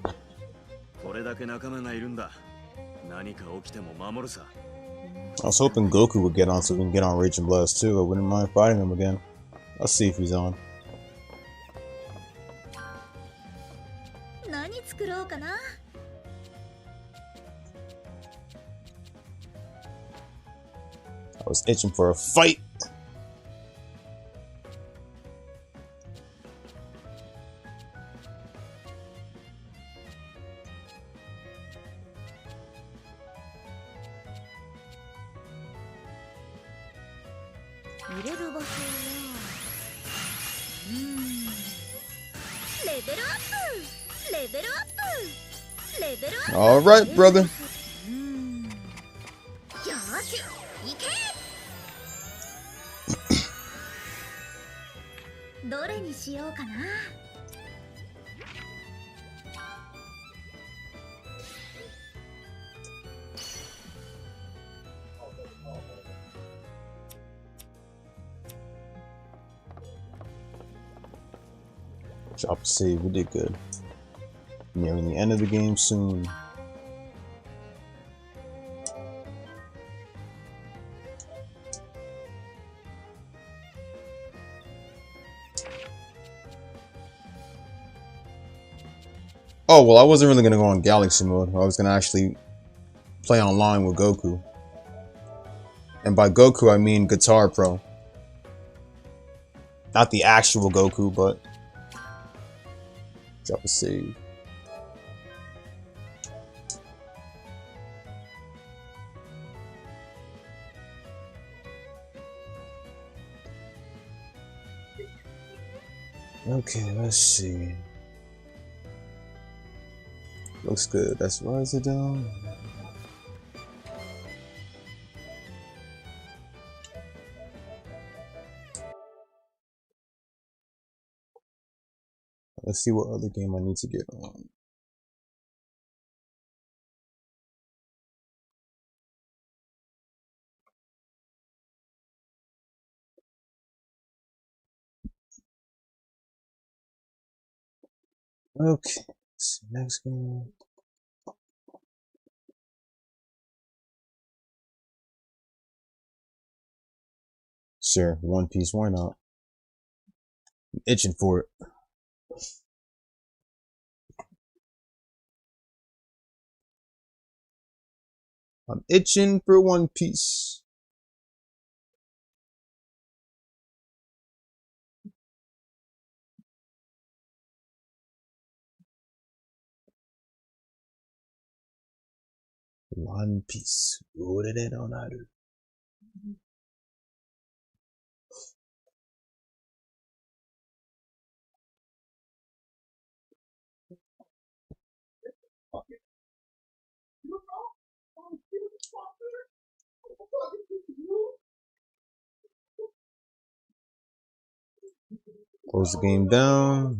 が。これだけ仲間がいるんだ。何か起きても守るさ。I was hoping Goku would get on so we can get on Raging Blast too. I wouldn't mind fighting him again. Let's see if he's on. 何作ろうかな。I was itching for a fight. 入れる場所はレベルアップレベルアップレベルアップ All right, brother. よーし行けどれにしようかな。Drop a save. We did good. Nearing the end of the game soon. Oh, well, I wasn't really going to go on Galaxy mode. I was going to actually play online with Goku. And by Goku, I mean Guitar Pro. Not the actual Goku, but... Drop a save. Okay, let's see. Looks good. That's Rise of Dawn. Let's see what other game I need to get on. Okay, let's see, next game. Sure, One Piece, why not? I'm itching for it. I'm itching for One Piece. One Piece. Close the game down.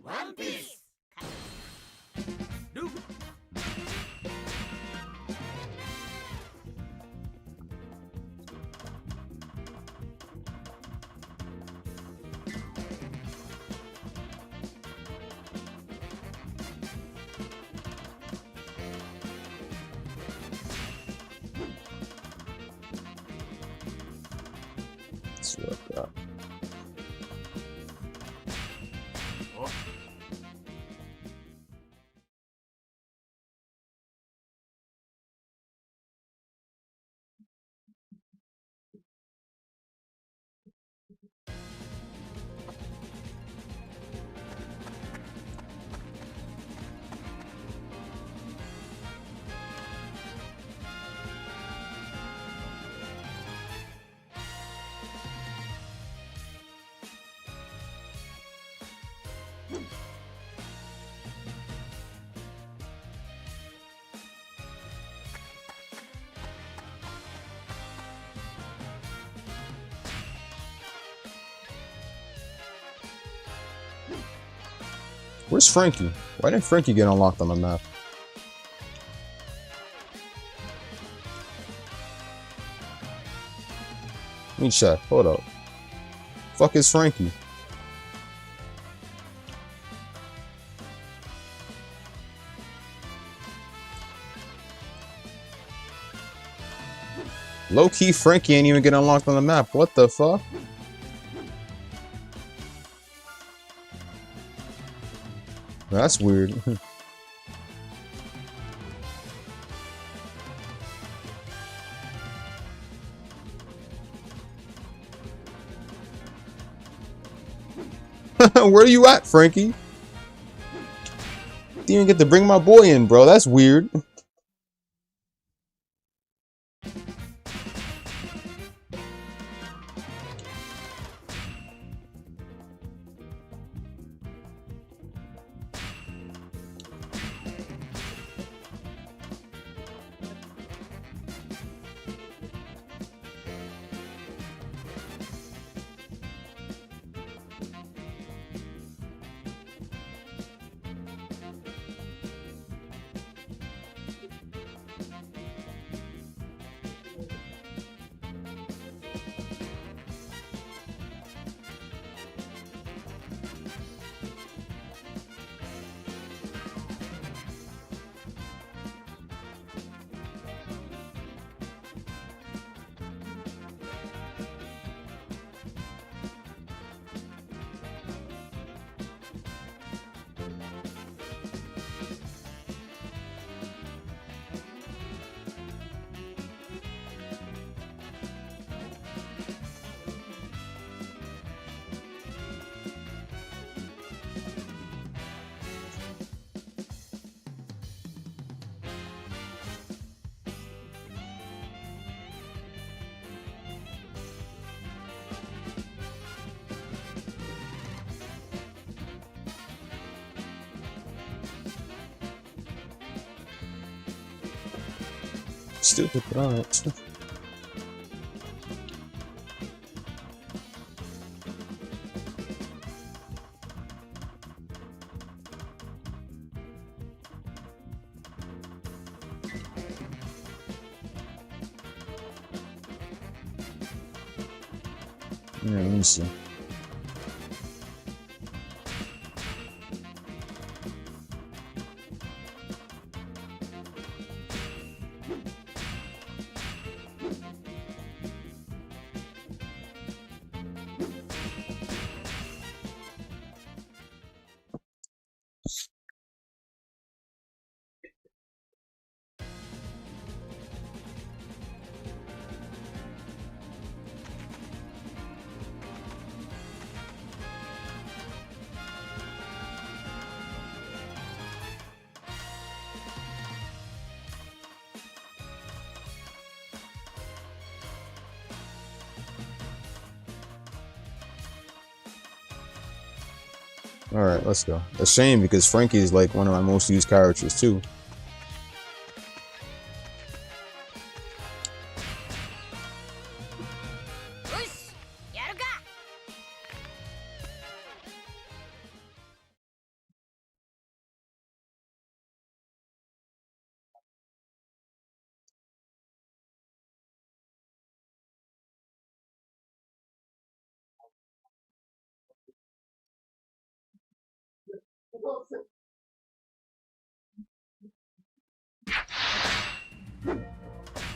One Piece! Let's see what I've got. Where's Frankie? Why didn't Frankie get unlocked on the map? me check. Hold up. Fuck is Frankie? Low-key, Frankie ain't even getting unlocked on the map. What the fuck? That's weird. Where are you at, Frankie? Didn't even get to bring my boy in, bro. That's weird. Stupid, but alright. Yeah, let me see. Alright, let's go. A shame because Frankie is like one of my most used characters too.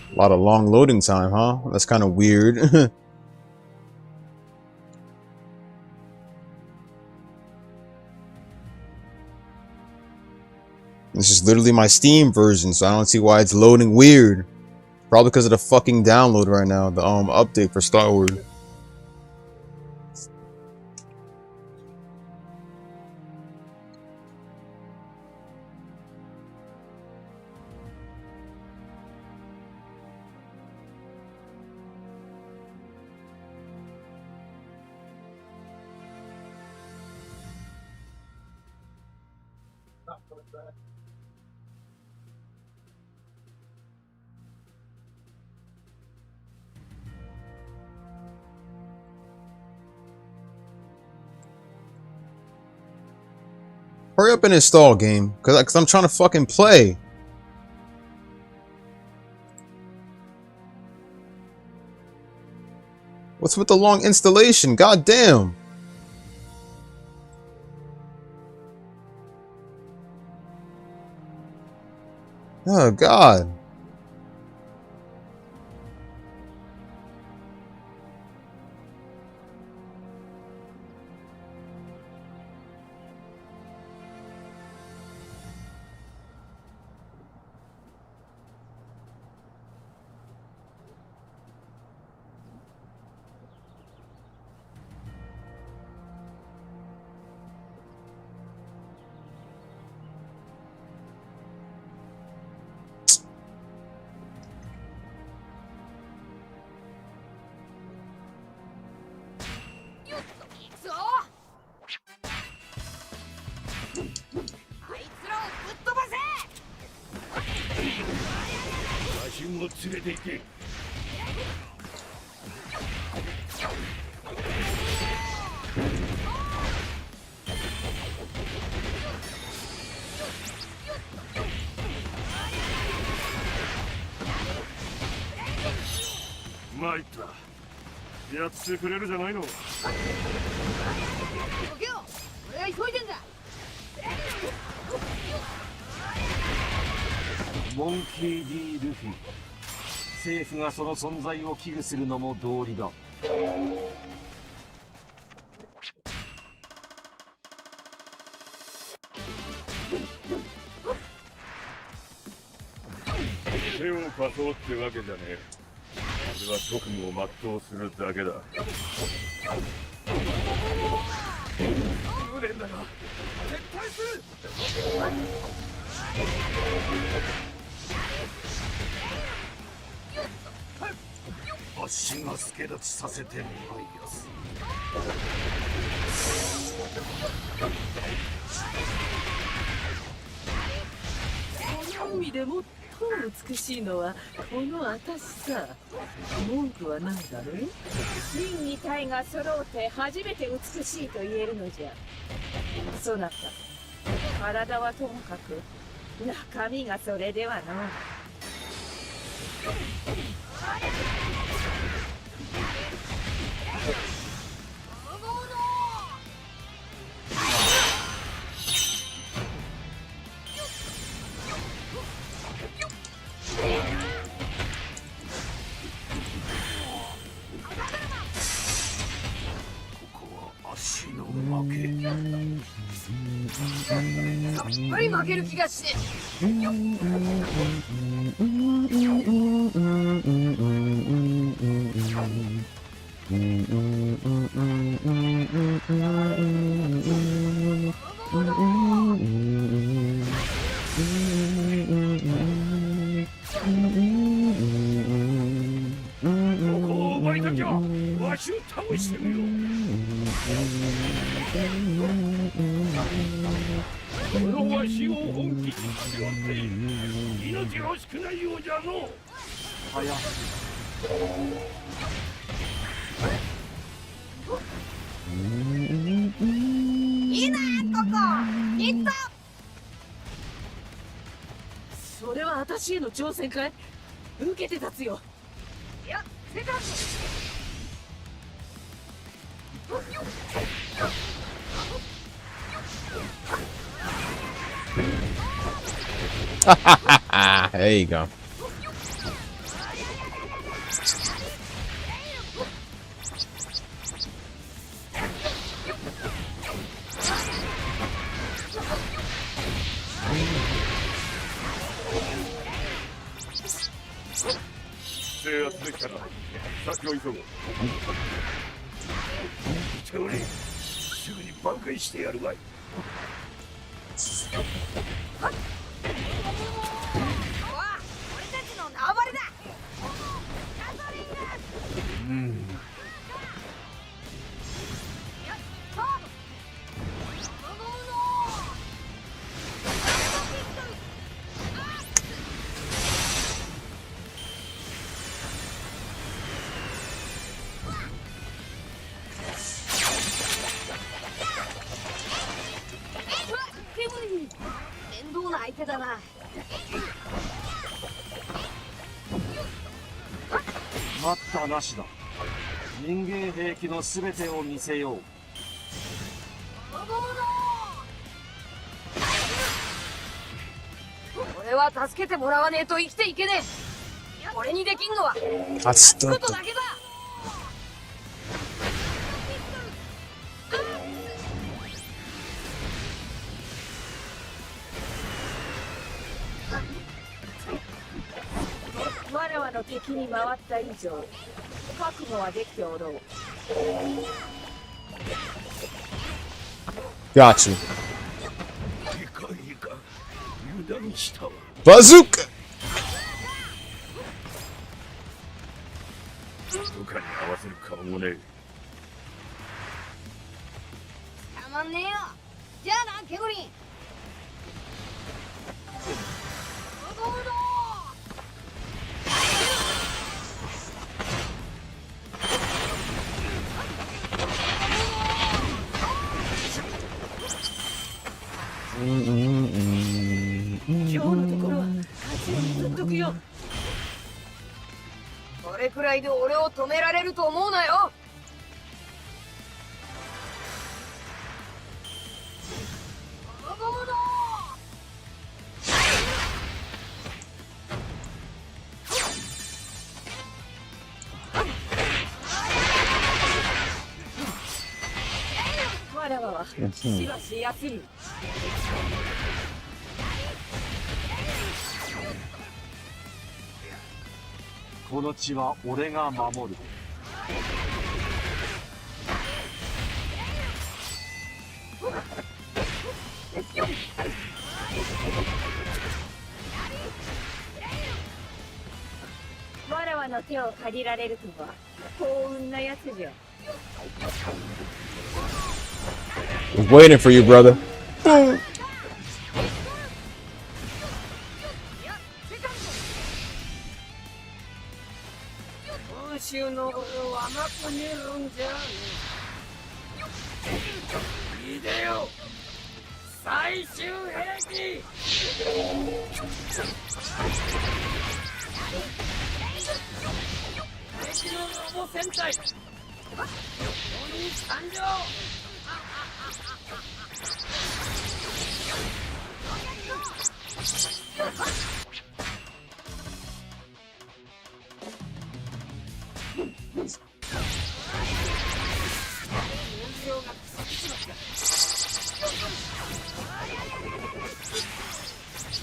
A lot of long loading time, huh? That's kind of weird. This is literally my Steam version, so I don't see why it's loading weird. Probably because of the fucking download right now, the update for Star Wars. Hurry up and install, game, cause I'm trying to fucking play. What's with the long installation? God damn. Oh, God.参ったやってくれるじゃないの。俺は急いでんだ。モンキー D ルフィ、政府がその存在を危惧するのも道理だ。手を貸そうってわけじゃねえ。俺は職務を全うするだけだ。無念だが撤退する。足が助立ちさせてもらいやす。この海で最も美しいのはこの私さ。文句は何だろう。真に体が揃うて初めて美しいと言えるのじゃ。そなた、体はともかく中身がそれではの。足の負け。さっぱり負ける気がして。お前だけはわしを倒してみろ。このわしを本気にしておって命が惜しくないようじゃの。早っ。いいなここ。いった。それは私への挑戦かい。受けて立つよ。やってたぞ。There you go.待ったなしだ。人間兵器の全てを見せよう。俺は助けてもらわねえと生きていけねえ。俺にできんのは熱ことだけだ。わらわの敵に回った以上覚悟はできておろう。 Got you. いかいか油断したわ。 Bazooka! 部下に合わせる顔もね。たまんねえよ。じゃあな、ケゴリン。今日のところは勝ちに譲っとくよ。これくらいで俺を止められると思うなよ。わらわはしばし休む。この地は俺が守る。わらわの手を借りられるとは幸運なやつじゃ。 Was waiting for you, brother. Boom. 今週の俺を甘く見るんじゃねえ。いでよ、最終兵器。敵のロボ戦隊。ここに参上。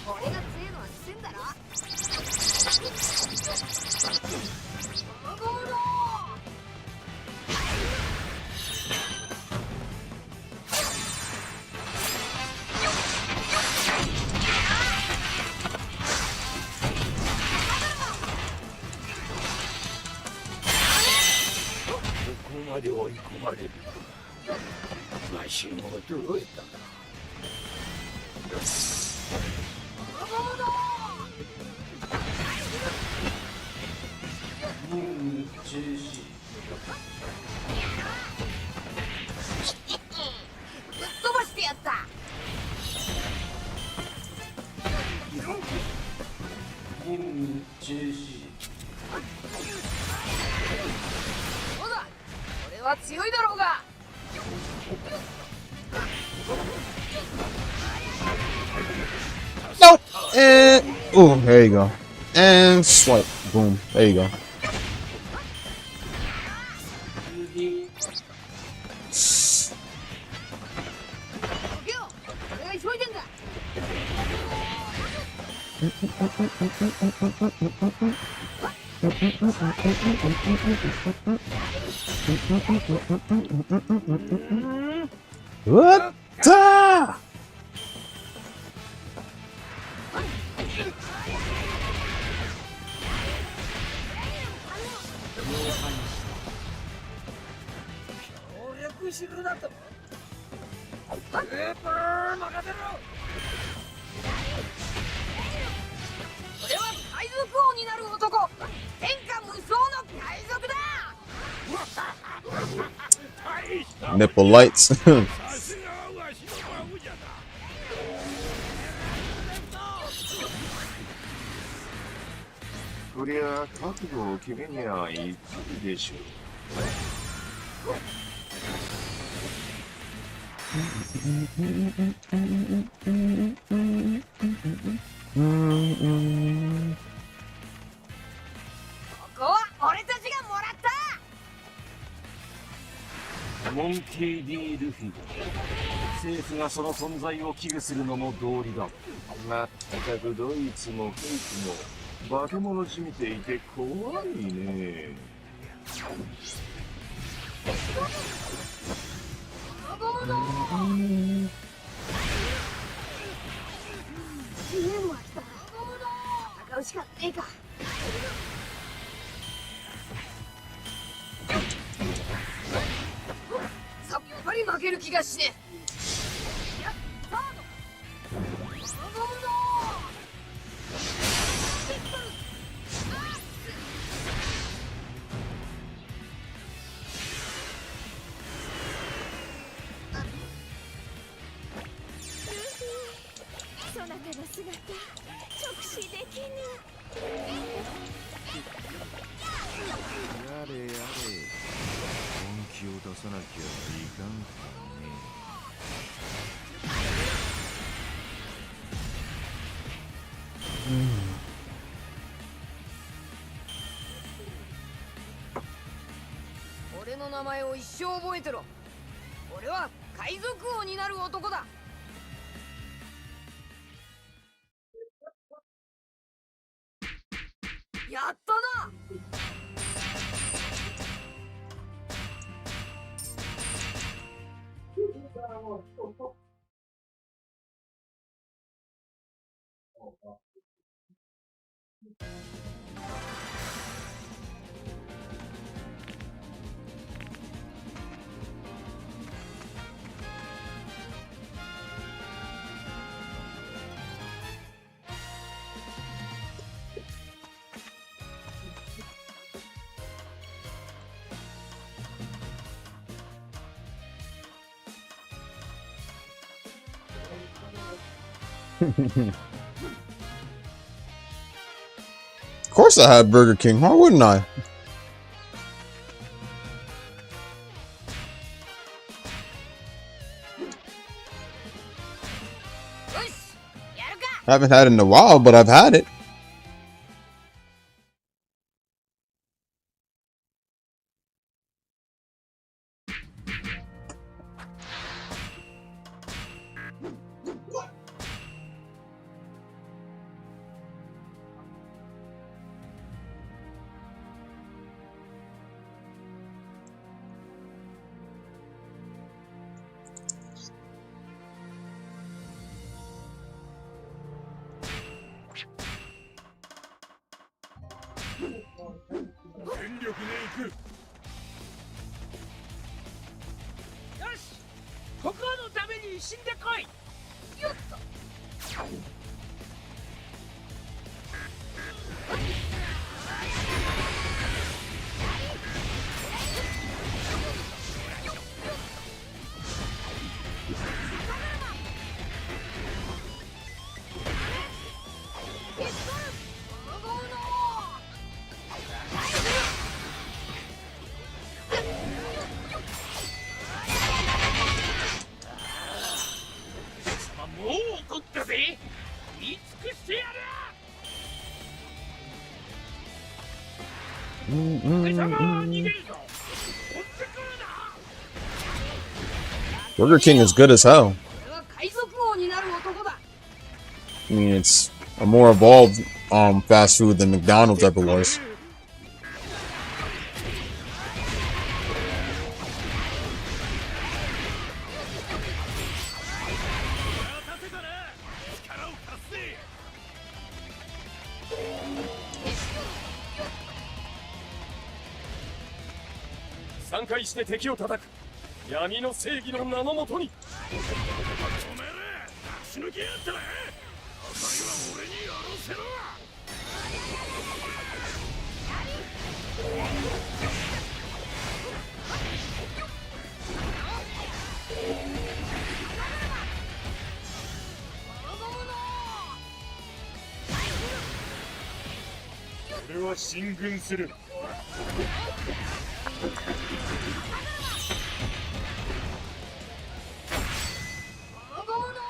俺が強いのは知ってんだろ。ここまで追い込まれる。わしも驚いたな。 飛ばしてやった。そうだ、俺は強いだろうが。 Nope. And ooh, there you go. And swipe. Boom. There you go. What the? 協力しろだと。スーパー任せろ。俺は海賊王になる男。天下無双の海賊だ。 Nipple lights. そりゃ覚悟を決めにゃいいでしょう。こは俺たちがもらった。モンキー D ルフィ、政府がその存在を危惧するのも道理だ。まったくどいつもこいつも化け物じみていて怖いね。戦うしかねえか。さっぱり負ける気がしねえ。そなたの姿直視できぬ。やれやれ、本気を出さなきゃいかんかね。俺の名前を一生覚えてろ。俺は海賊王になる男だ。やったな。Of course I had Burger King. Why wouldn't I? I haven't had it in a while, but I've had it. Burger King is good as hell. I mean, it's a more evolved fast food than McDonald's ever was.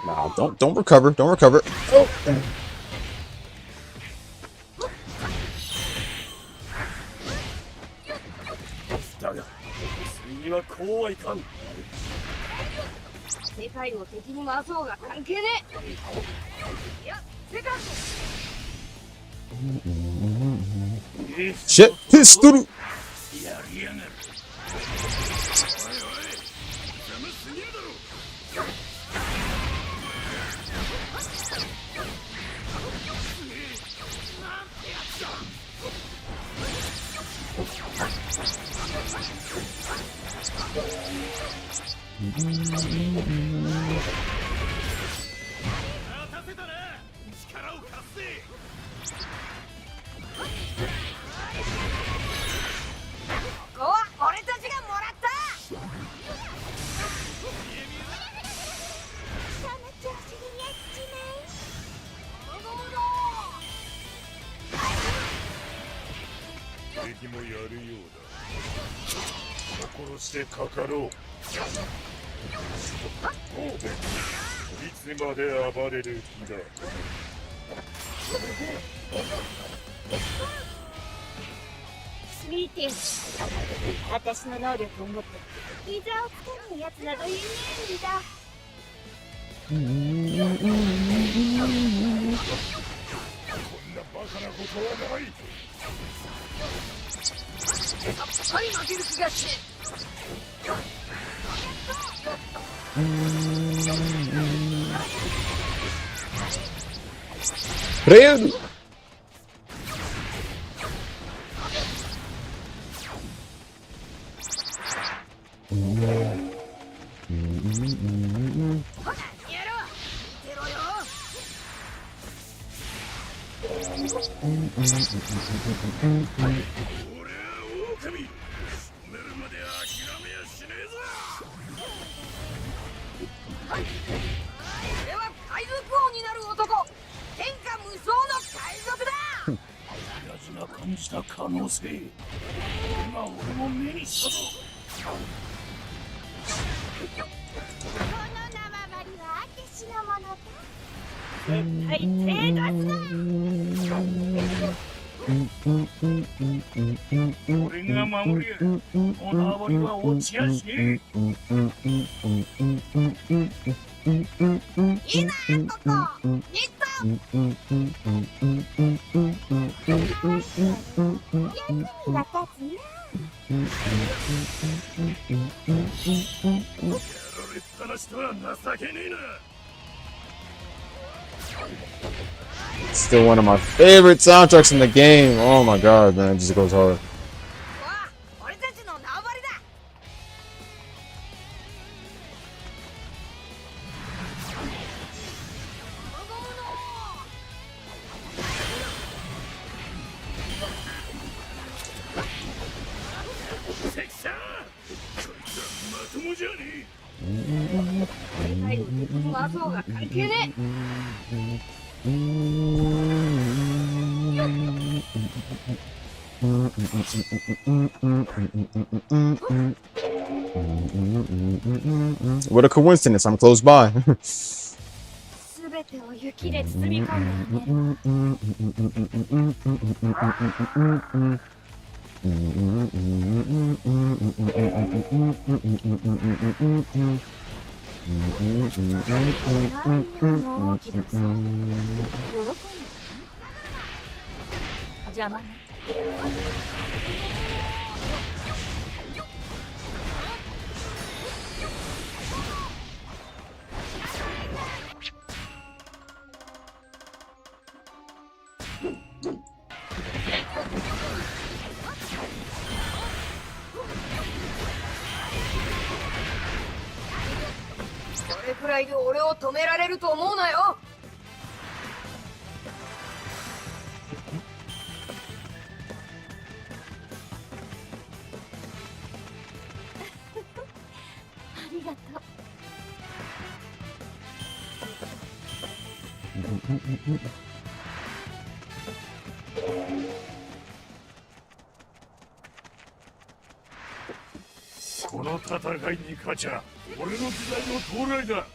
Nah, don't recover. Don't recover. Oh. だが次はこうはいかん。世界を敵に回そうが関係ねえ。いや、セカンド。 Shit, pistol. やりやがる。おいおい、邪魔すぎるだろ。なんてやつだ。待たせたな。力を貸すぜ。ここは俺たちがもらった。その調子でやっち敵もやるようだ。心してかかろう。おう、いつまで暴れる気だ。見て、私の能力を持って膝をつかむやつなどいねえんだ。こんなバカなことはない。やっぱり負ける気がして。Real.感じた可能性、今俺も目にしたぞ。この縄張りは私のものだ。絶対手出すな。俺が守るや。この縄張りは落ちやしねえ。いいな、ここ。ニット。Still one of my favorite soundtracks in the game. Oh my god, man, it just goes hard. What a coincidence, I'm close by. 全てを雪で包み込ん邪魔ね。これくらいで俺を止められると思うなよ。ありがとう。この戦いに勝ちゃ俺の時代の到来だ。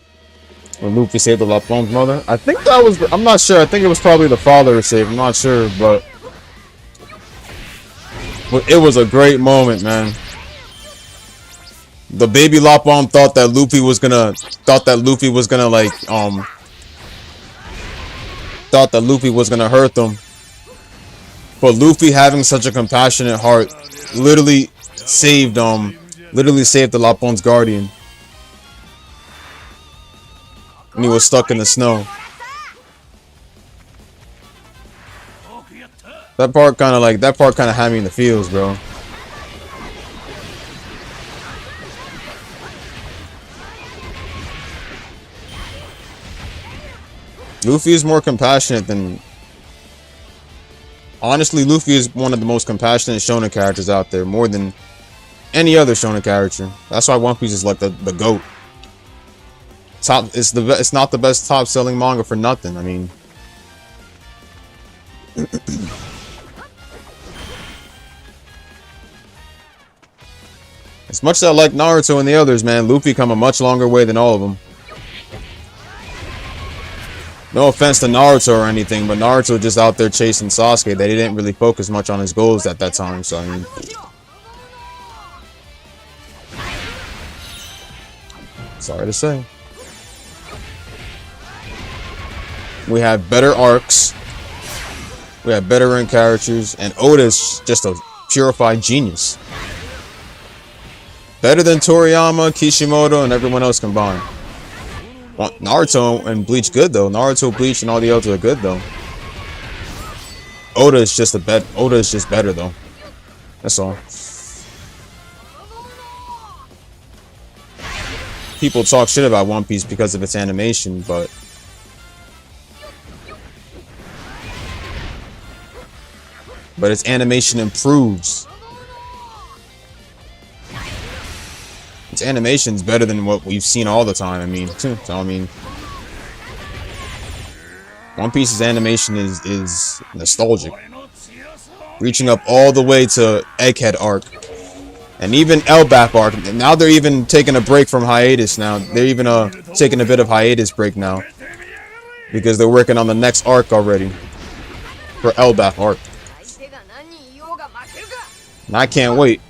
When Luffy saved the Lapon's mother. I think that was. I'm not sure. I think it was probably the father who saved. I'm not sure, but it was a great moment, man. The baby Lapon thought that Luffy was gonna hurt them. But Luffy, having such a compassionate heart, literally saved the Lapon's guardian. And he was stuck in the snow. That part kind of had me in the feels, bro. Luffy is more compassionate than... Honestly, Luffy is one of the most compassionate shonen characters out there, more than any other shonen character. That's why One Piece is like the GOAT. It's not the best top-selling manga for nothing. I mean, as much as I like Naruto and the others, man, Luffy come a much longer way than all of them. No offense to Naruto or anything, but Naruto just out there chasing Sasuke. That he didn't really focus much on his goals at that time. So I mean, sorry to say. We have better arcs. We have better end characters, and Oda's just a purified genius. Better than Toriyama, Kishimoto, and everyone else combined. Well, Naruto and Bleach good though. Naruto, Bleach, and all the others are good though. Oda is just better though. That's all. People talk shit about One Piece because of its animation, but its animation improves. Its animation's better than what we've seen all the time. I mean, One Piece's animation is nostalgic, reaching up all the way to Egghead arc, and even Elbap arc. And now they're even taking a break from hiatus. Now they're even taking a bit of hiatus break now, because they're working on the next arc already for Elbap arc. And I can't wait.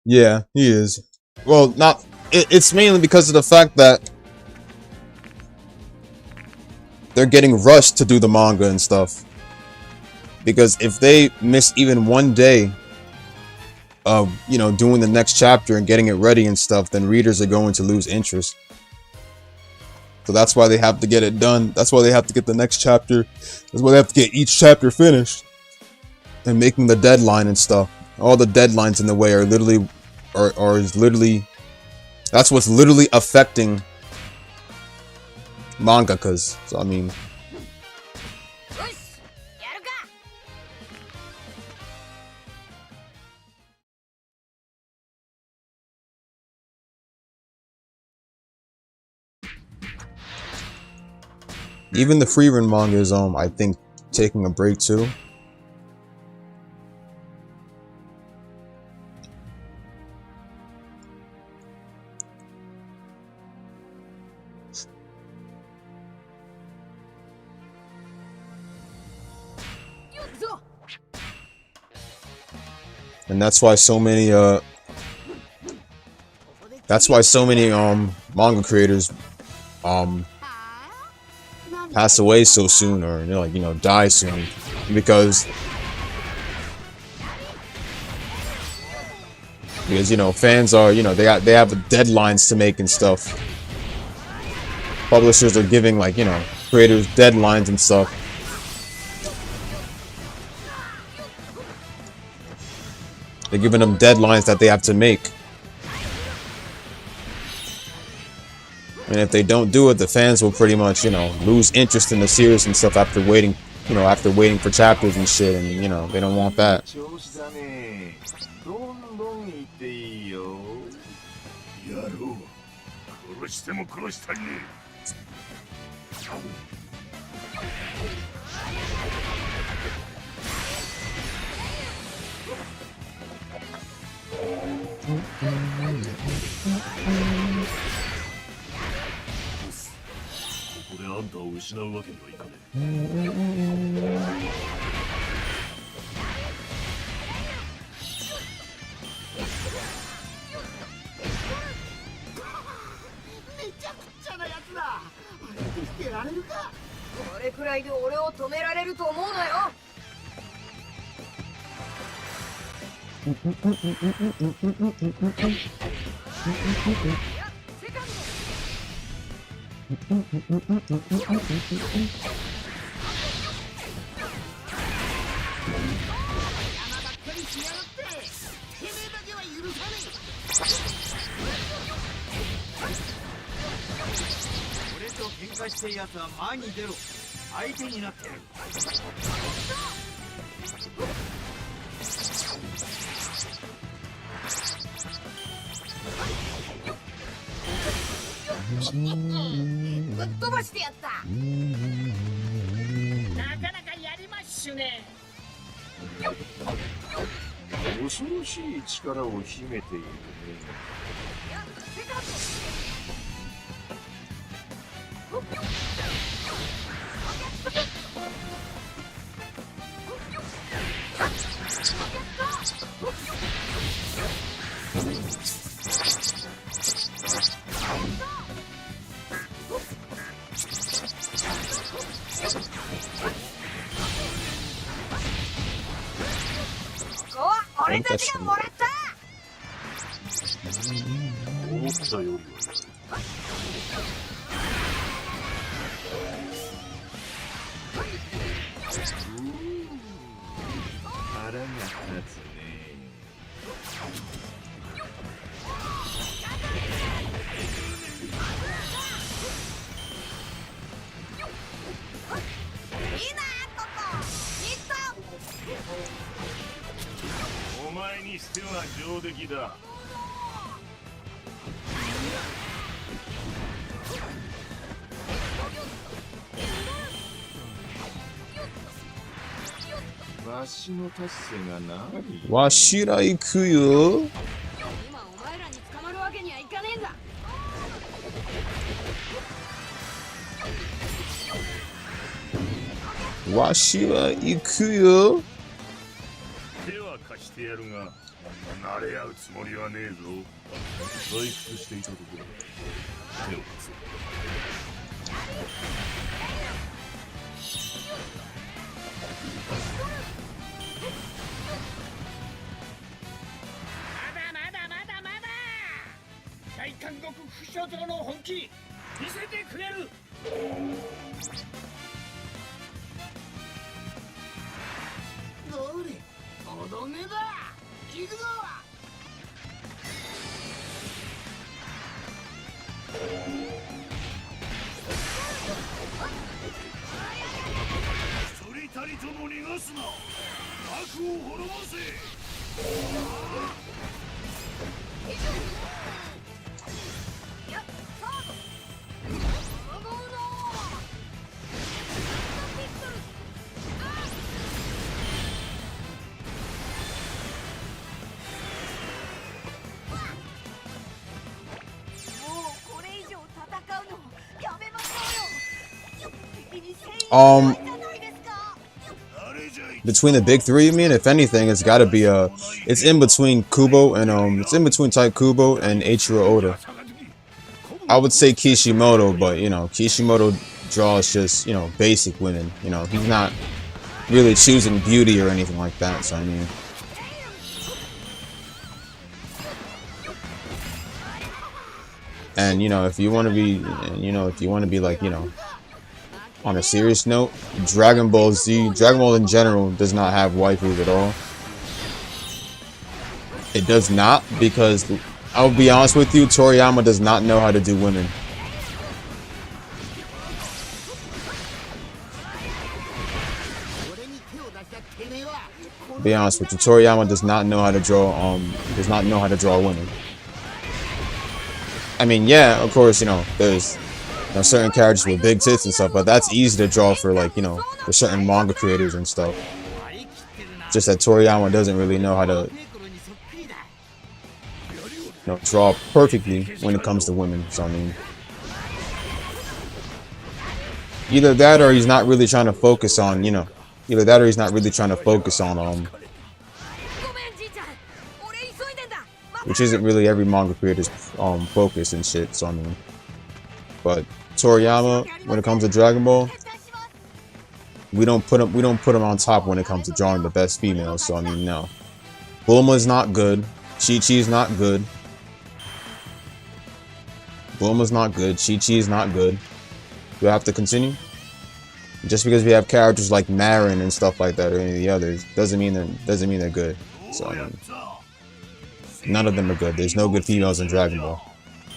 Yeah, he is. Well, it's mainly because of the fact that they're getting rushed to do the manga and stuff. Because if they miss even one day of, doing the next chapter and getting it ready and stuff, then readers are going to lose interest. So that's why they have to get it done. That's why they have to get the next chapter. That's why they have to get each chapter finished. And making the deadline and stuff. All the deadlines in the way are literally, that's what's literally affecting mangakas. So I mean, even the Freerun manga is I think taking a break too. And that's why so many manga creators pass away so soon, or die soon, because fans are they have deadlines to make and stuff. Publishers are giving creators deadlines and stuff. They're giving them deadlines that they have to make. And if they don't do it, the fans will pretty much, you know, lose interest in the series and stuff after waiting, you know, after waiting for chapters and shit. And, you know, they don't want that. 調子だね。どんどん言っていいよ。やろう。殺しても殺したりねここであんたを失うわけにはいかねめちゃくちゃなやつだ。あれで捨てられるか。これくらいで俺を止められると思うなよ。俺と喧嘩してるやつは前に出ろ。相手になってやる。ぶっ飛ばしてやった。なかなかやりまっしゅね。恐ろしい力を秘めているね。ここは俺たちがもらった。思ったよりは腹が立つね。お前にしては上出来だ。わしの達成が何？わしら行くよ。今お前らに捕まるわけにはいかねえんだ。わしは行くよ。手は貸してやるが、慣れ合うつもりはねえぞ。退屈していたところだ。手を貸せ。大韓国副所長の本気見せてくれる。どれ、とどめだ。行くぞ。一人たりとも逃がすな。悪を滅ぼせ。Between the big three, you mean? If anything, it's gotta be it's in between Kubo and it's in between Type Kubo and Eiichiro Oda. I would say Kishimoto, but you know, Kishimoto draws just, you know, basic women. You know, he's not really choosing beauty or anything like that, so I mean. And you know, if you want to be, like, you know, on a serious note, Dragon Ball Z, Dragon Ball in general does not have waifus at all. It does not, because I'll be honest with you, Toriyama does not know how to do women. Be honest with you, Toriyama does not know how to draw. Women. I mean, yeah, of course, you know, there's certain characters with big tits and stuff, but that's easy to draw for, like, you know, for certain manga creators and stuff. Just that Toriyama doesn't really know how to, you know, draw perfectly when it comes to women. So I mean, either that or he's not really trying to focus on, you know, which isn't really every manga creator's focus and shit. So I mean, but Toriyama, when it comes to Dragon Ball, we don't put him on top when it comes to drawing the best females. So I mean, no, Bulma's not good. Chi-Chi's not good. Bulma's not good. Chi-Chi is not good. Do I have to continue? Just because we have characters like Marin and stuff like that or any of the others doesn't mean they're good. So I mean, none of them are good. There's no good females in Dragon Ball.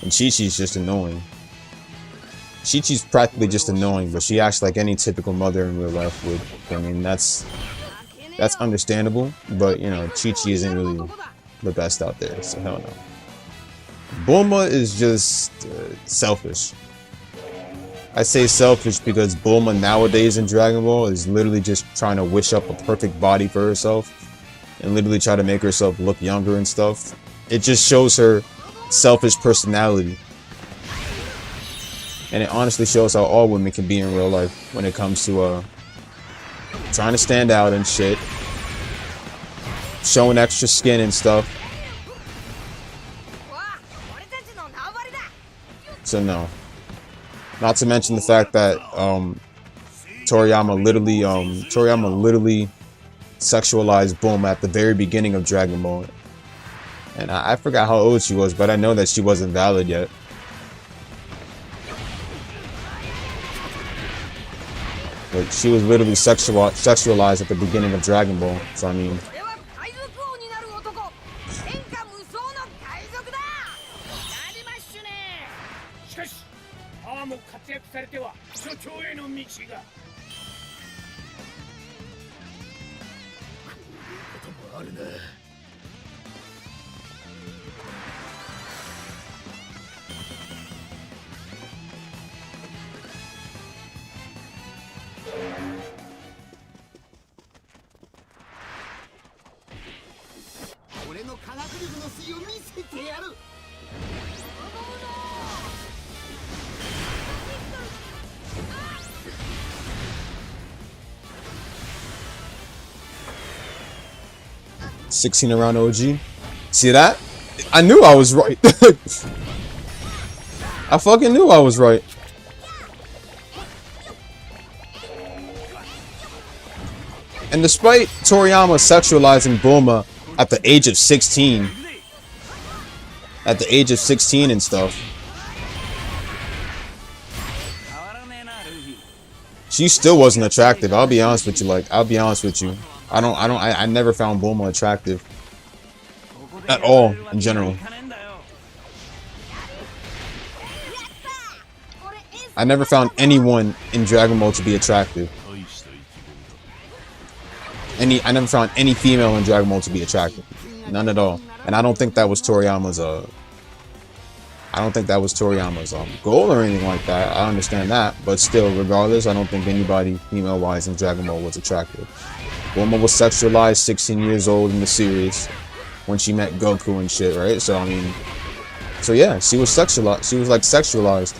And Chi-Chi's just annoying. Chi-Chi's practically just annoying, but she acts like any typical mother in real life would. I mean, that's understandable, but you know, Chi-Chi isn't really the best out there, so hell no. Bulma is just selfish. I say selfish because Bulma nowadays in Dragon Ball is literally just trying to wish up a perfect body for herself and literally try to make herself look younger and stuff. It just shows her selfish personality. And it honestly shows how all women can be in real life when it comes to trying to stand out and shit, showing extra skin and stuff. So no. Not to mention the fact that Toriyama literally sexualized Bulma at the very beginning of Dragon Ball. And I forgot how old she was, but I know that she wasn't valid yet. But she was literally sexualized at the beginning of Dragon Ball. So I mean, "16 around OG." See that? I knew I was right. I fucking knew I was right. And despite Toriyama sexualizing Bulma at the age of 16, and stuff, she still wasn't attractive. I'll be honest with you. I never found Bulma attractive at all in general. I never found anyone in Dragon Ball to be attractive. I never found any female in Dragon Ball to be attractive. None at all. And I don't think that was Toriyama's goal or anything like that. I understand that, but still, regardless, I don't think anybody female-wise in Dragon Ball was attractive. Bulma was sexualized 16 years old in the series when she met Goku and shit, right? So I mean, so yeah, she was sexualized. She was like sexualized.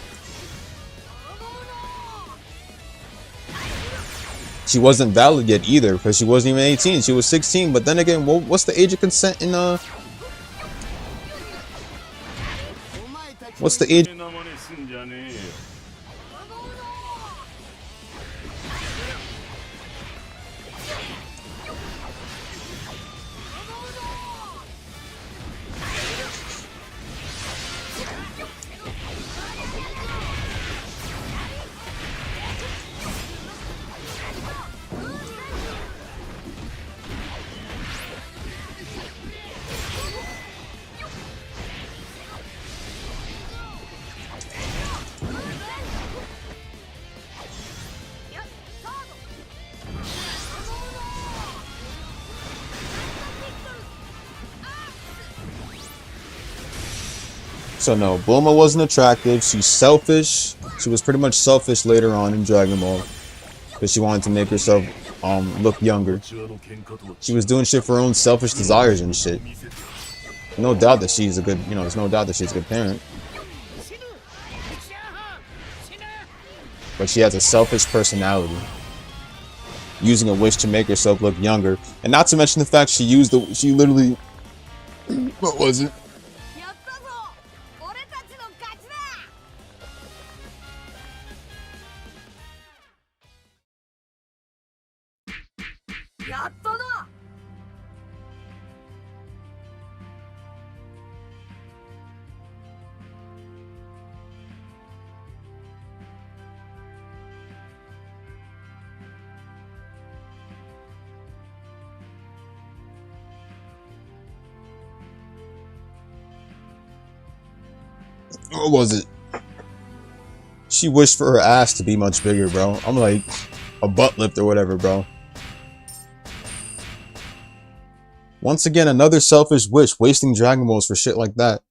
She wasn't valid yet either because she wasn't even 18. She was 16. But then again, what's the age of consent in What's the age? So no, Bulma wasn't attractive. She's selfish. She was pretty much selfish later on in Dragon Ball because she wanted to make herself look younger. She was doing shit for her own selfish desires and shit. No doubt that she's a good, there's no doubt that she's a good parent. But she has a selfish personality, using a wish to make herself look younger, and not to mention the fact she literally, what was it? What was it? She wished for her ass to be much bigger, bro. I'm like, a butt lift or whatever, bro. Once again, another selfish wish, wasting Dragon Balls for shit like that.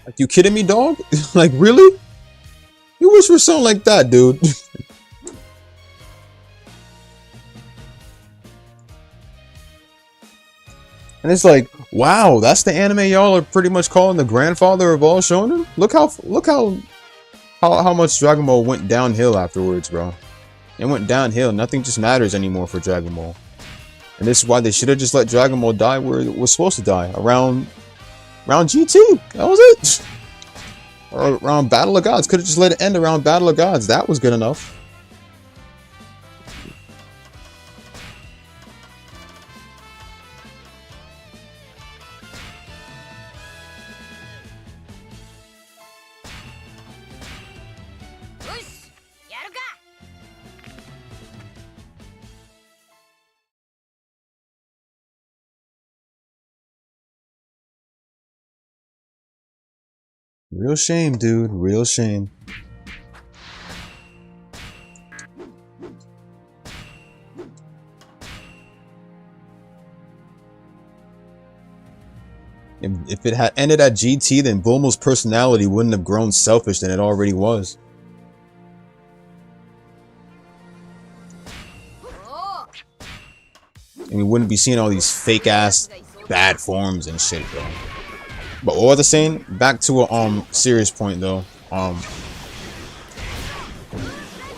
Like, you kidding me, dog? Like, really? You wish for something like that, dude. And it's like, wow, that's the anime y'all are pretty much calling the grandfather of all shonen? Look how much Dragon Ball went downhill afterwards, bro. It went downhill. Nothing just matters anymore for Dragon Ball. And this is why they should have just let Dragon Ball die where it was supposed to die. Around GT. That was it. Or around Battle of Gods. Could have just let it end around Battle of Gods. That was good enough. Real shame, dude. Real shame. If it had ended at GT, then Bulma's personality wouldn't have grown selfish than it already was. And we wouldn't be seeing all these fake ass bad forms and shit, bro. But what was I saying? Back to a serious point though. I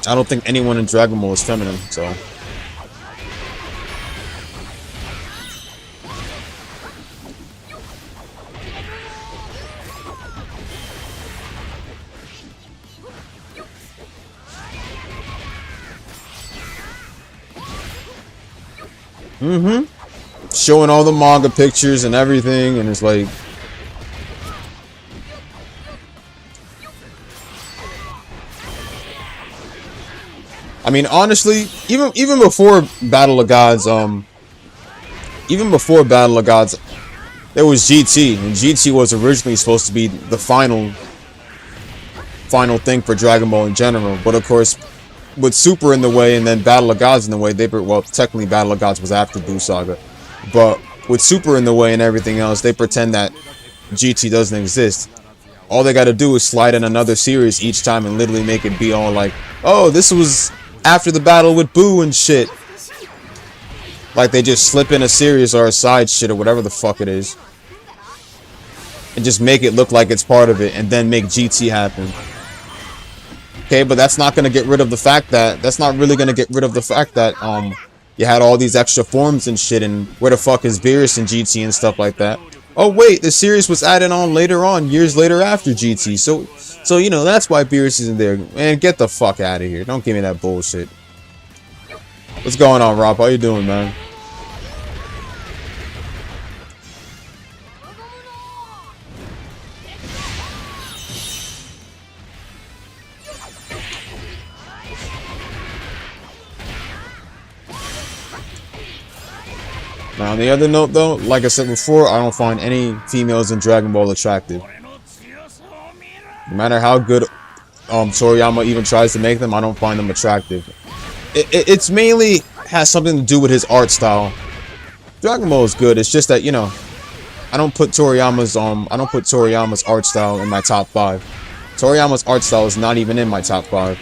don't think anyone in Dragon Ball is feminine, so. Showing all the manga pictures and everything, and it's like, I mean, honestly, even before Battle of Gods, there was GT, and GT was originally supposed to be the final thing for Dragon Ball in general. But of course, with Super in the way and then Battle of Gods in the way, well, technically Battle of Gods was after Buu Saga, but with Super in the way and everything else, they pretend that GT doesn't exist. All they got to do is slide in another series each time and literally make it be all like, oh, this was after the battle with Buu and shit. Like they just slip in a series or a side shit or whatever the fuck it is, and just make it look like it's part of it, and then make GT happen. Okay, but that's not gonna get rid of the fact that you had all these extra forms and shit, and where the fuck is Beerus and GT and stuff like that. Oh wait, the series was added on later on, years later after GT, so you know, that's why Beerus isn't there. Man, get the fuck out of here. Don't give me that bullshit. What's going on, Rob? How you doing, man? Now, on the other note, though, like I said before, I don't find any females in Dragon Ball attractive. No matter how good Toriyama even tries to make them, I don't find them attractive. It's mainly has something to do with his art style. Dragon Ball is good. It's just that, you know, I don't put Toriyama's art style in my top 5. Toriyama's art style is not even in my top 5.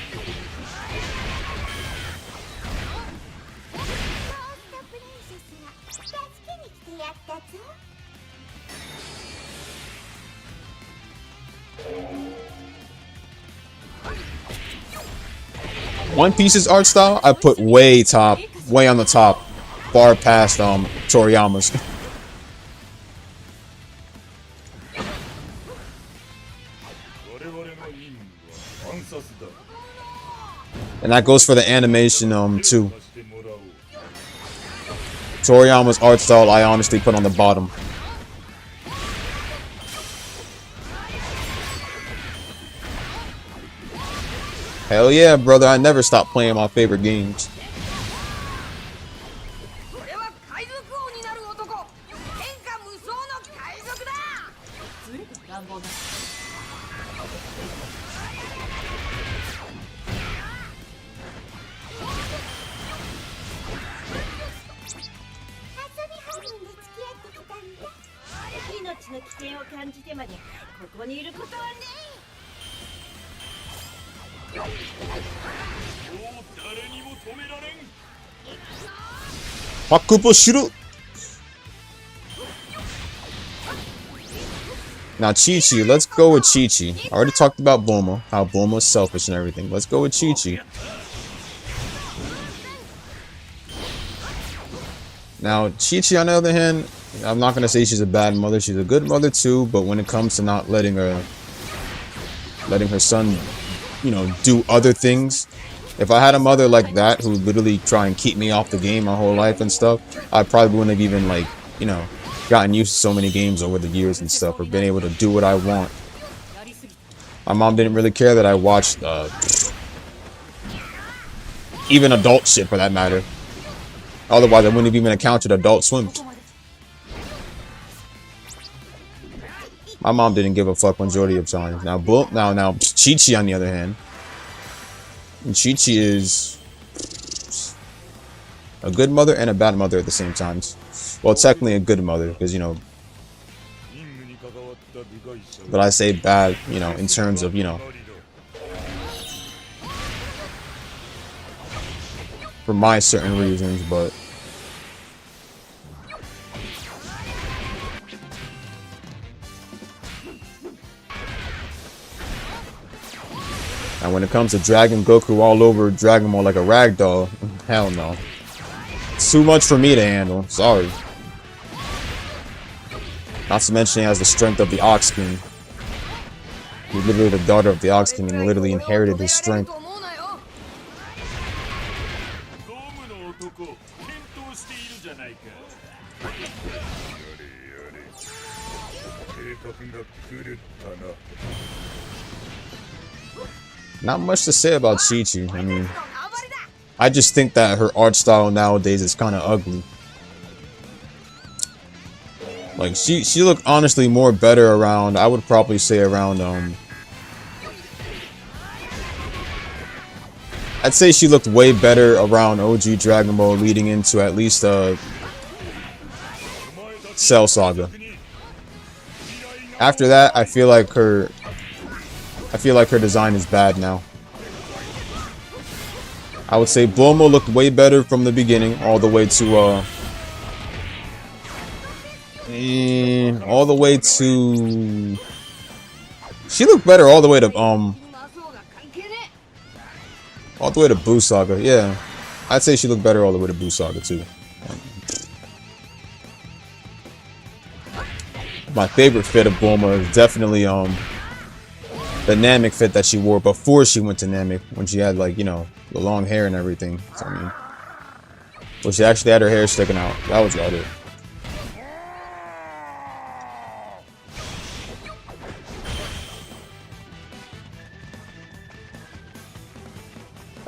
One Piece's art style, I put way on the top, far past Toriyama's. And that goes for the animation too. Toriyama's art style, I honestly put on the bottom. Hell yeah, brother, I never stop playing my favorite games. Hakupo Shiru. Now Chi-Chi, let's go with Chi-Chi. I already talked about Bulma, how Bulma's selfish and everything. Let's go with Chi-Chi. Now Chi-Chi, on the other hand, I'm not gonna say she's a bad mother. She's a good mother too, but when it comes to not letting her son, you know, do other things. If I had a mother like that who would literally try and keep me off the game my whole life and stuff, I probably wouldn't have even, like, you know, gotten used to so many games over the years and stuff, or been able to do what I want. My mom didn't really care that I watched even adult shit for that matter. Otherwise I wouldn't have even encountered Adult Swim. My mom didn't give a fuck majority of times. Now Chi-Chi on the other hand. Chi-Chi is a good mother and a bad mother at the same time. Well, technically a good mother, because, you know, but I say bad, you know, in terms of, you know, for my certain reasons, but and when it comes to Dragon Goku all over Dragon Ball like a ragdoll, hell no. It's too much for me to handle. Sorry. Not to mention he has the strength of the Ox King. He's literally the daughter of the Ox King and literally inherited his strength. Not much to say about Chi-Chi. I mean, I just think that her art style nowadays is kind of ugly. Like, she looked honestly more better around, I would probably say around, I'd say she looked way better around OG Dragon Ball leading into at least, Cell Saga. After that, I feel like her design is bad now. I would say Bulma looked way better from the beginning, all the way to she looked better all the way to Buu Saga. Yeah, I'd say she looked better all the way to Buu Saga too. My favorite fit of Bulma is definitely the Namek fit that she wore before she went to Namek, when she had, like, you know, the long hair and everything. So, I mean, well, she actually had her hair sticking out. That was about it.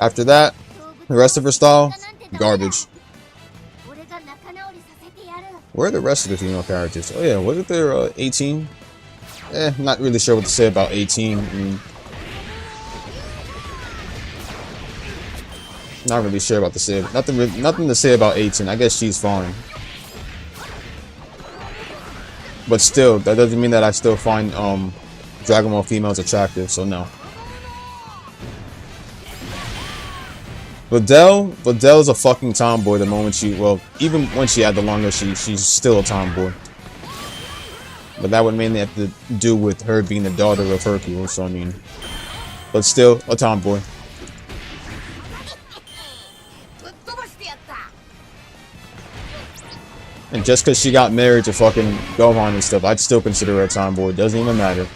After that, the rest of her style, garbage. Where are the rest of the female characters? Oh yeah, wasn't there 18? Not really sure what to say about 18. I mean, not really sure about the say. Nothing to say about 18. I guess she's fine. But still, that doesn't mean that I still find Dragon Ball females attractive, so no. Videl is a fucking tomboy the moment she, well, even when she had the longer, she's still a tomboy. But that would mainly have to do with her being the daughter of Hercule, so I mean, but still a tomboy. And just because she got married to fucking Gohan and stuff, I'd still consider her a tomboy. It doesn't even matter.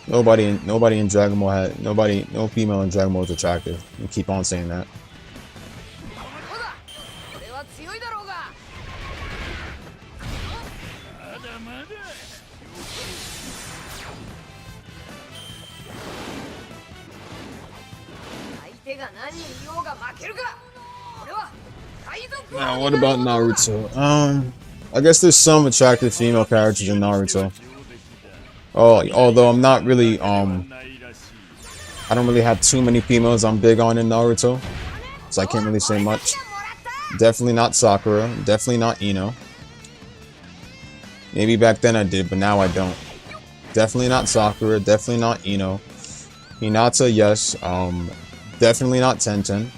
Nobody in Dragon Ball had no female in Dragon Ball was attractive. You keep on saying that. Now, what about Naruto? I guess there's some attractive female characters in Naruto. Oh, although I'm not really, I don't really have too many females I'm big on in Naruto, so I can't really say much. Definitely not Sakura, definitely not Ino. Maybe back then I did, but now I don't. Definitely not Sakura, definitely not Ino. Hinata, yes. Definitely not Tenten.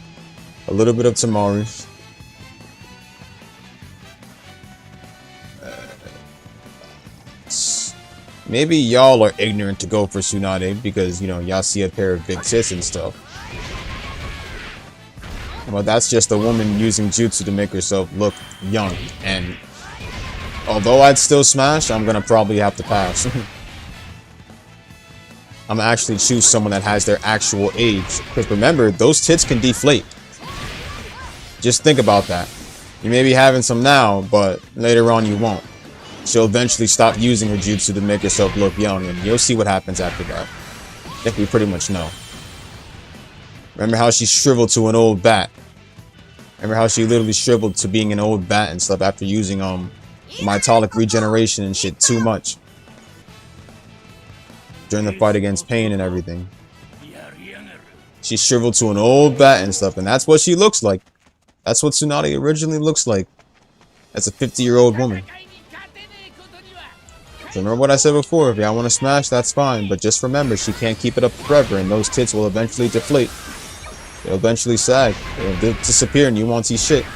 A little bit of Tamari. Maybe y'all are ignorant to go for Tsunade because, you know, y'all see a pair of big tits and stuff. Well, that's just a woman using jutsu to make herself look young. And although I'd still smash, I'm gonna probably have to pass. I'm gonna actually choose someone that has their actual age. Because remember, those tits can deflate. Just think about that. You may be having some now, but later on you won't. She'll eventually stop using her jutsu to make herself look young, and you'll see what happens after that. I think we pretty much know. Remember how she shriveled to an old bat? Remember how she literally shriveled to being an old bat and stuff after using Mytolic regeneration and shit too much during the fight against Pain and everything. She shriveled to an old bat and stuff, and that's what she looks like. That's what Tsunade originally looks like. As a 50-year-old woman. So remember what I said before, if y'all want to smash, that's fine, but just remember, she can't keep it up forever, and those tits will eventually deflate. They'll eventually sag. They'll disappear, and you won't see shit.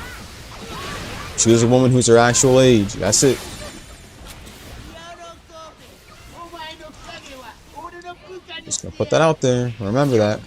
Choose a woman who's her actual age. That's it. Just gonna put that out there. Remember that.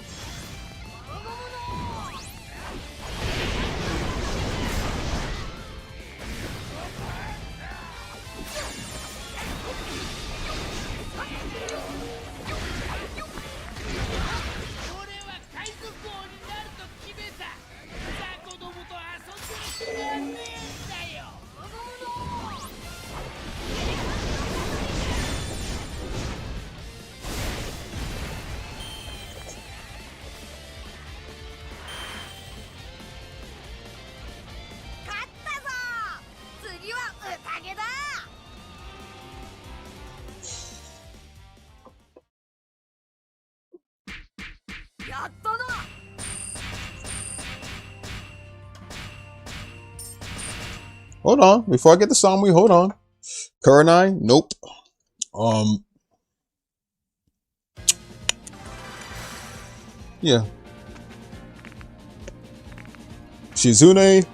Hold on, before I get the Samui, hold on. Kurenai, nope. Yeah. Shizune,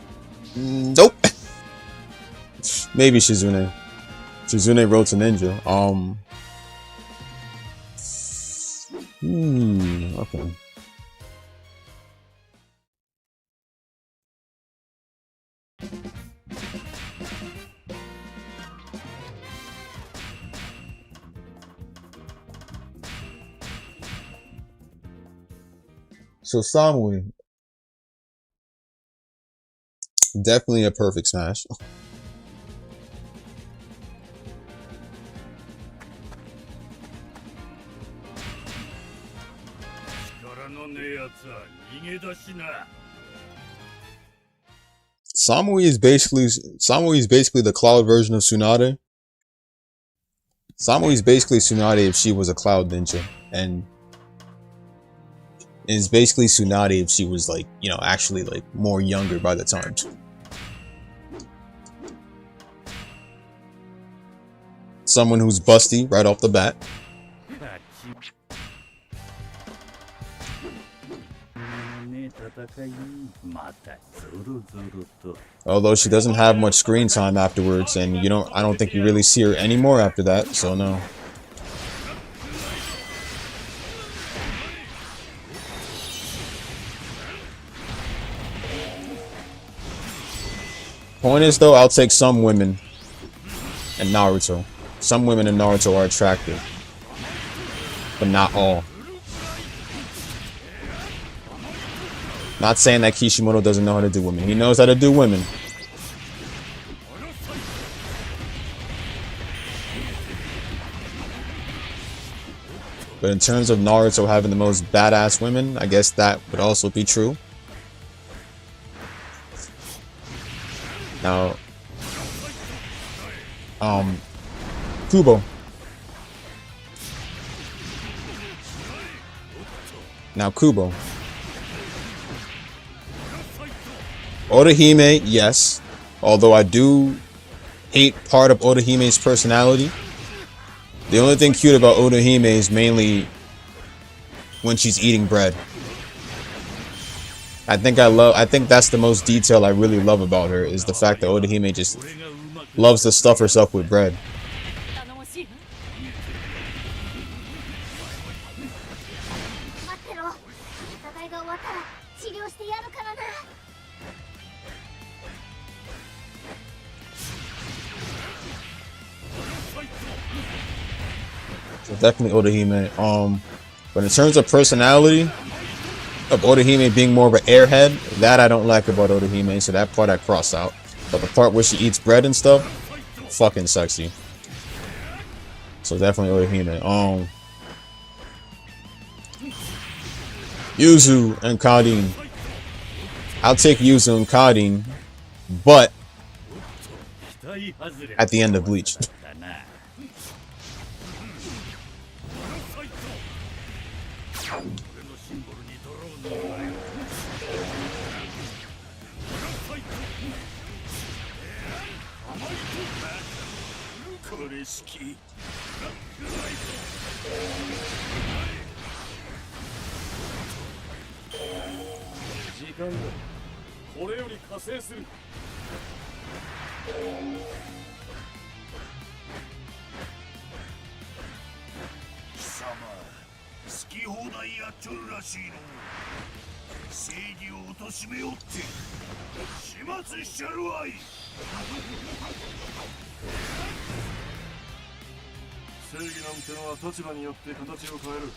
nope. Maybe Shizune. Shizune wrote to Ninja. Okay. So Samui, definitely a perfect smash. のねえやつは逃げ出しな。Samui is basically the Cloud version of Tsunade. Samui is basically Tsunade if she was a Cloud ninja, and is basically Tsunade if she was like, you know, actually like more younger by the time too. Someone who's busty right off the bat. Although she doesn't have much screen time afterwards, and I don't think you really see her anymore after that, so no. Point is though, I'll take some women in Naruto. Some women in Naruto are attractive, but not all. Not saying that Kishimoto doesn't know how to do women. He knows how to do women. But in terms of Naruto having the most badass women, I guess that would also be true. Now, Kubo. Now, Kubo. Orihime, yes. Although I do hate part of Orihime's personality. The only thing cute about Orihime is mainly when she's eating bread. I think that's the most detail I really love about her, is the fact that Orihime just loves to stuff herself with bread. So definitely Orihime. But in terms of personality, of Orihime being more of an airhead, that I don't like about Orihime, so that part I cross out. But the part where she eats bread and stuff, fucking sexy. So definitely Orihime. Yuzu and Kadin. I'll take Yuzu and Kadin, but at the end of Bleach.正義なんてのは立場によって形を変える。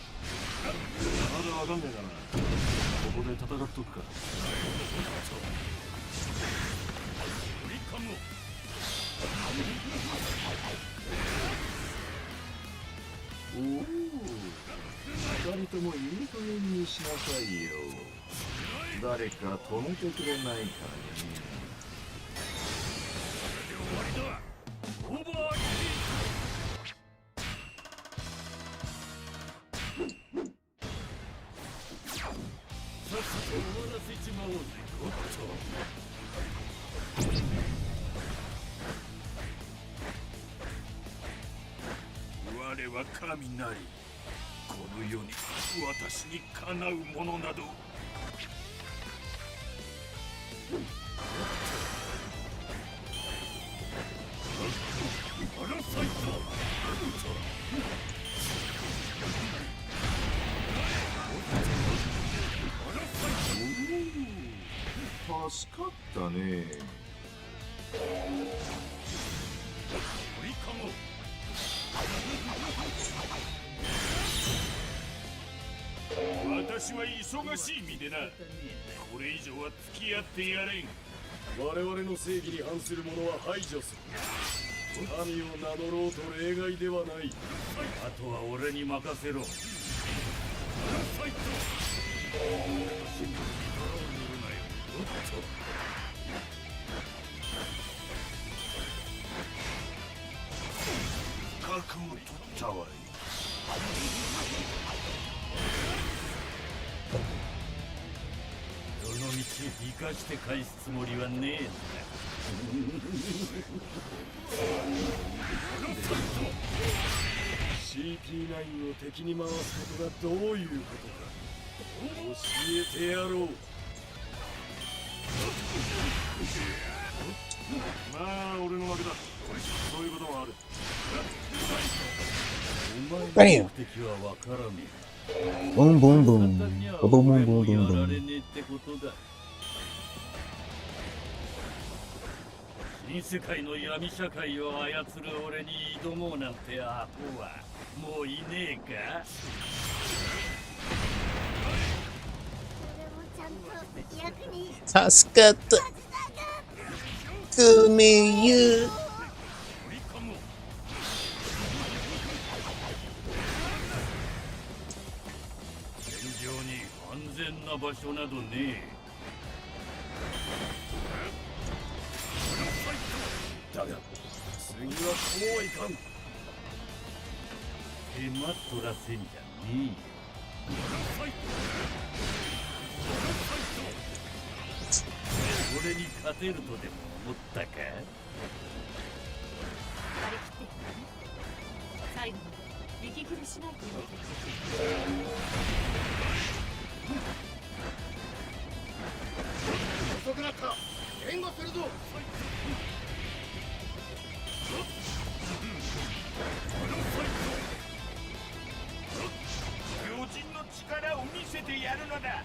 まだわかんねえかな。ここで戦っとくか。おお、二人ともいい加減にしなさいよ。誰か止めてくれないかね。オーバー我は神なり、この世に私にかなうものなど助かったね。私は忙しい身でな。これ以上は付き合ってやれん。我々の正義に反する者は排除する。神を名乗ろうと例外ではない。あとは俺に任せろ。覚悟取ったわい。どの道生かして返すつもりはねえんだ。CP9 を敵に回すことがどういうことか教えてやろう。まあ俺の負けだ。そういうこともある。お前の目的はわからねえ。Boom, boom, boom. Boom, boom, boom, boom, やら boom. れねえってことだ。新世界の闇社会を操る俺に挑もうなんてアホはもういねえか。助かった。組ゆ。戦場に安全な場所などねえ。だが次はこうはいかん。手間取らせんじゃねえよ。俺に勝てるとでも思ったか。最後まで息切れしないとい遅くなった。援護するぞ。巨人の力を見せてやるのだ。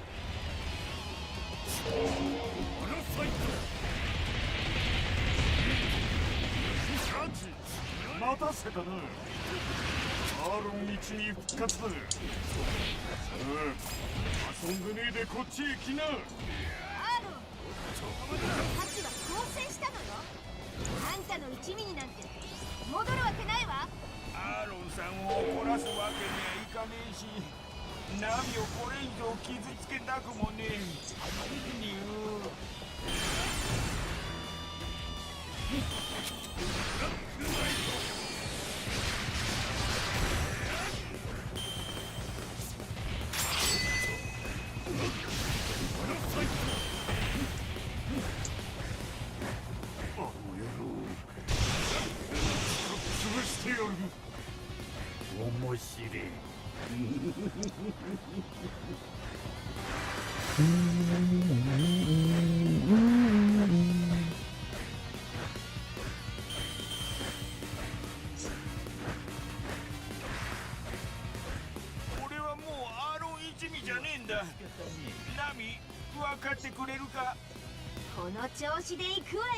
待たせたな。アーロン一に復活だ。遊んでねえでこっちへ来な。アーロン、ハチは更生したのよ。あんたの一味になんて戻るわけないわ。アーロンさんを怒らすわけにはいかねえし、ナミをこれ以上傷つけたくもねえ。ニュー潰してやる。面白い。俺はもうアーロン一味じゃねえんだ。ナミ、分かってくれるか。この調子で行くわよ。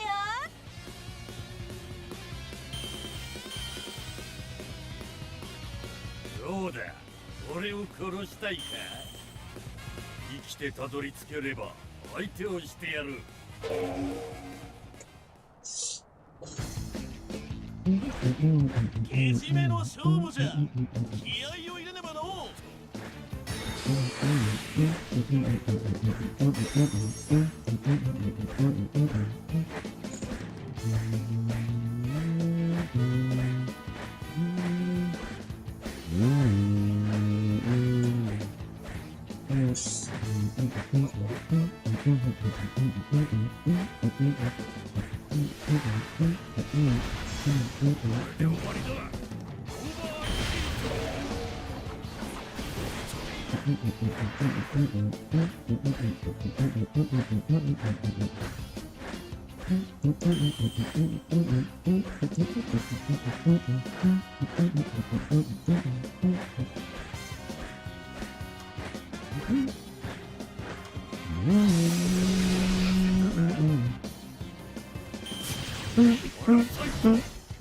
どうだ、俺を殺したいか。生きてたどり着ければ相手をしてやる。けじめの勝負じゃ。気合を入れねばの。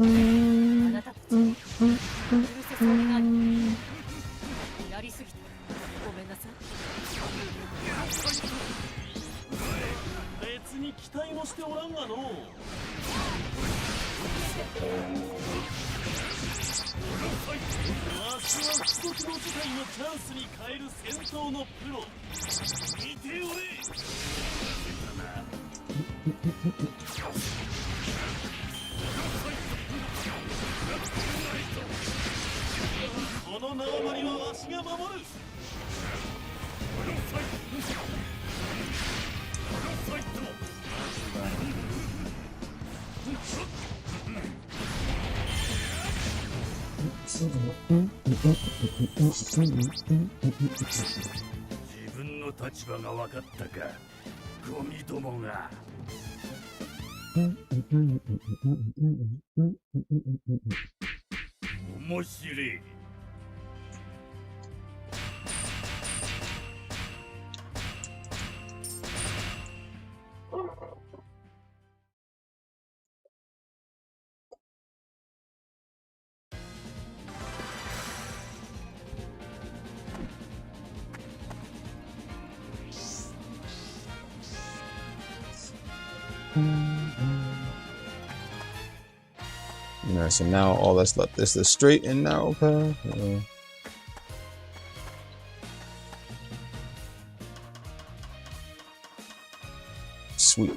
あなたたち許せそうにない。やりすぎた。ごめんなさい。別に期待もしておらんがの。わしは不測の事態のチャンスに変える戦闘のプロ。見ておれ。この縄張りはわしが守る。自分の立場が分かったか、ゴミどもが。面白い。Alright, so now all that's left is the straight and narrow path. Sweet.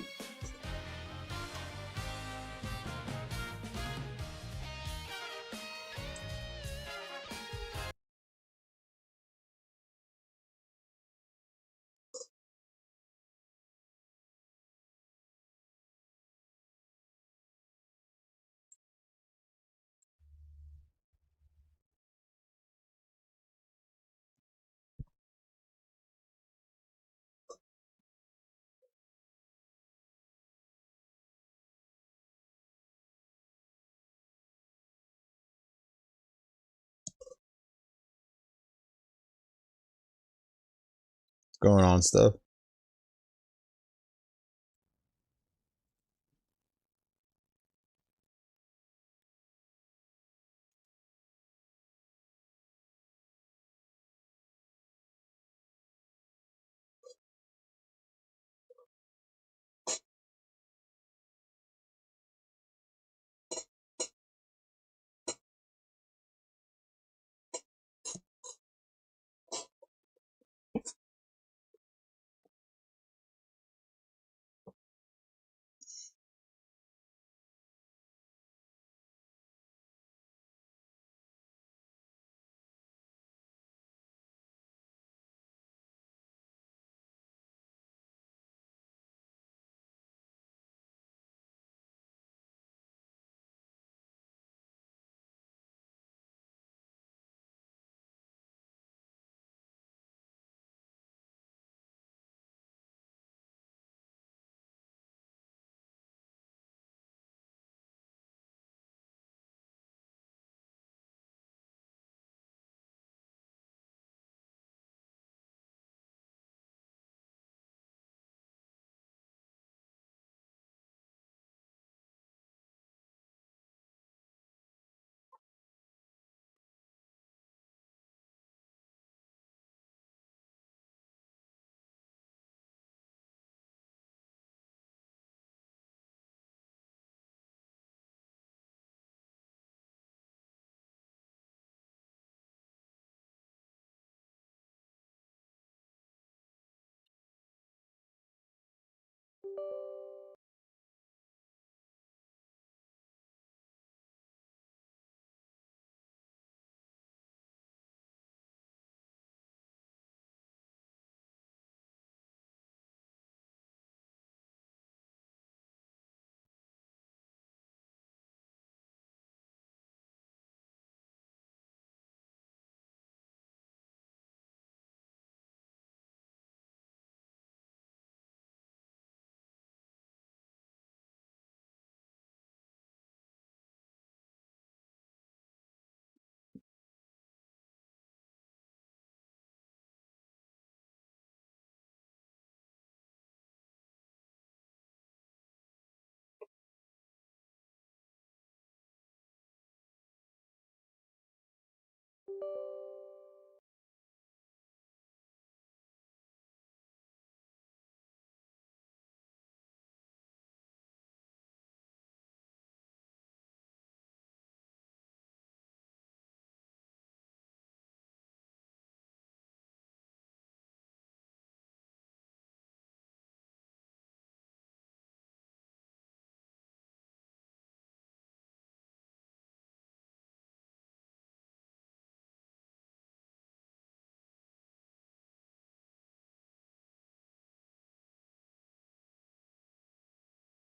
Going on stuff.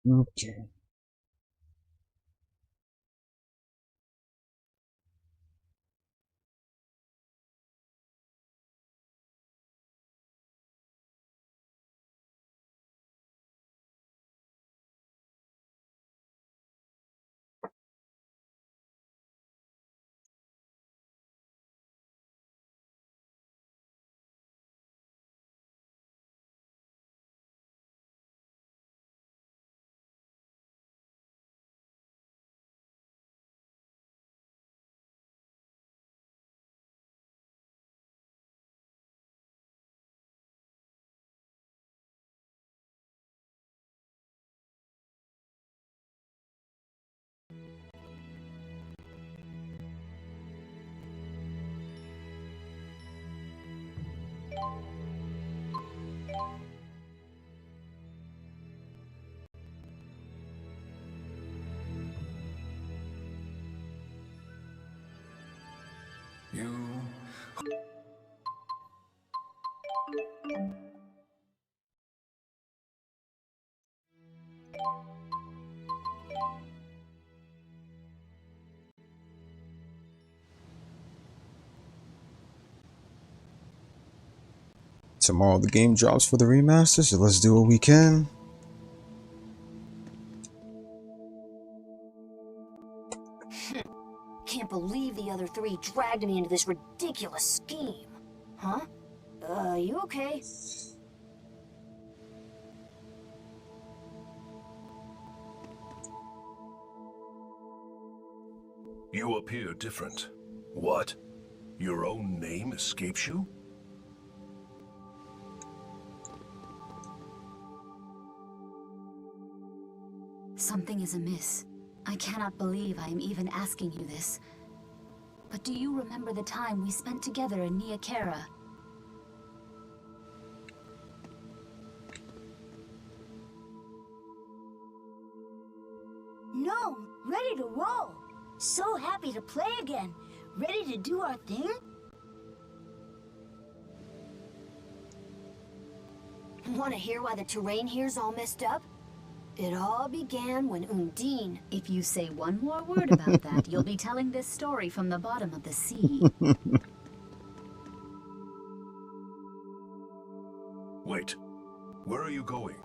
Okay. You. Tomorrow the game drops for the remaster, so let's do what we can. Can't believe the other three dragged me into this ridiculous scheme. Huh? You okay? You appear different. What? Your own name escapes you? Something is amiss. I cannot believe I am even asking you this. But do you remember the time we spent together in Nia Khera? No, ready to roll. So happy to play again. Ready to do our thing? Want to hear why the terrain here's all messed up? It all began when Undine... If you say one more word about that, you'll be telling this story from the bottom of the sea. Wait. Where are you going?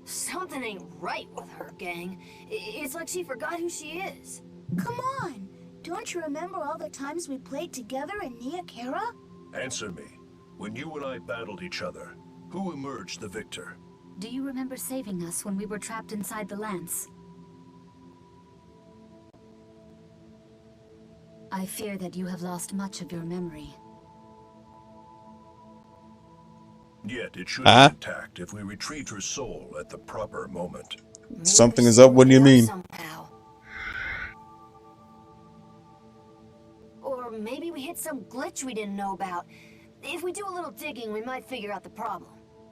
Something ain't right with her, gang. It's like she forgot who she is. Come on. Don't you remember all the times we played together in Nia Khera? Answer me. When you and I battled each other, who emerged the victor? Do you remember saving us when we were trapped inside the lance? I fear that you have lost much of your memory. Yet it should be intact if we retrieve her soul at the proper moment. Something is up, what do you mean? Somehow. Or maybe we hit some glitch we didn't know about. If we do a little digging, we might figure out the problem.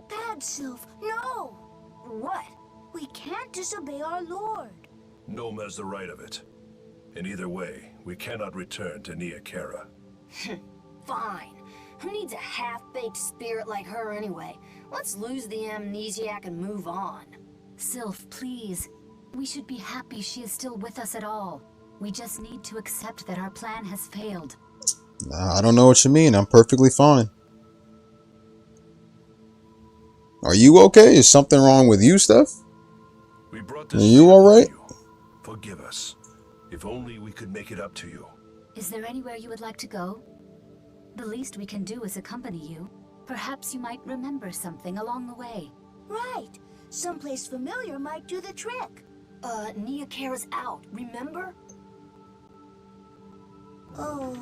Bad Sylph, no! What? We can't disobey our lord. Gnome has the right of it. In either way, we cannot return to Nia Khera. Fine. Who needs a half-baked spirit like her anyway? Let's lose the amnesiac and move on. Sylph, please. We should be happy she is still with us at all. We just need to accept that our plan has failed. Nah, I don't know what you mean. I'm perfectly fine. Are you okay? Is something wrong with you, Steph? We brought Are this you alright? Forgive us. If only we could make it up to you. Is there anywhere you would like to go? The least we can do is accompany you. Perhaps you might remember something along the way. Right. Someplace familiar might do the trick. Nia Khera's out, remember? Oh.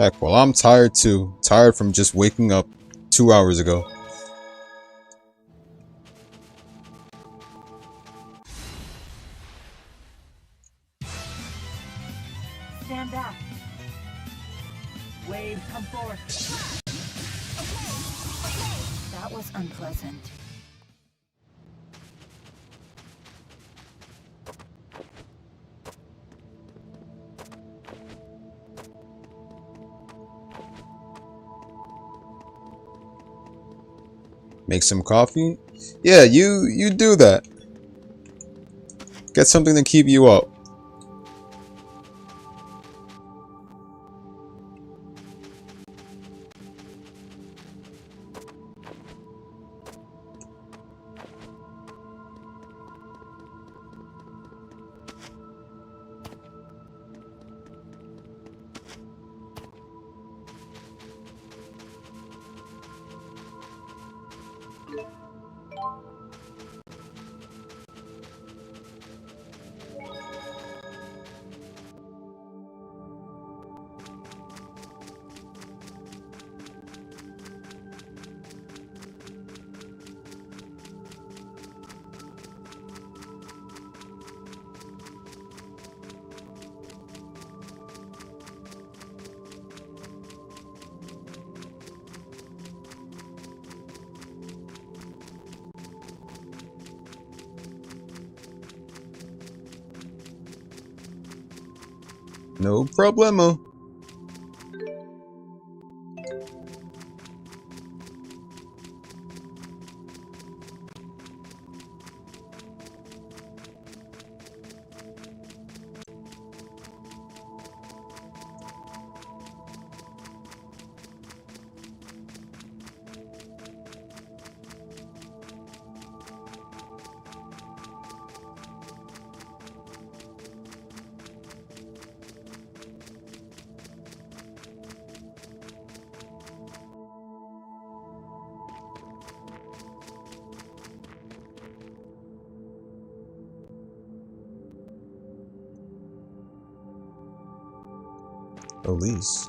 Heck, well, I'm tired too. Tired from just waking up 2 hours ago. Stand back. Wave, come forth. That was unpleasant. Make some coffee? Yeah, you do that. Get something to keep you up. No problemo. Elise.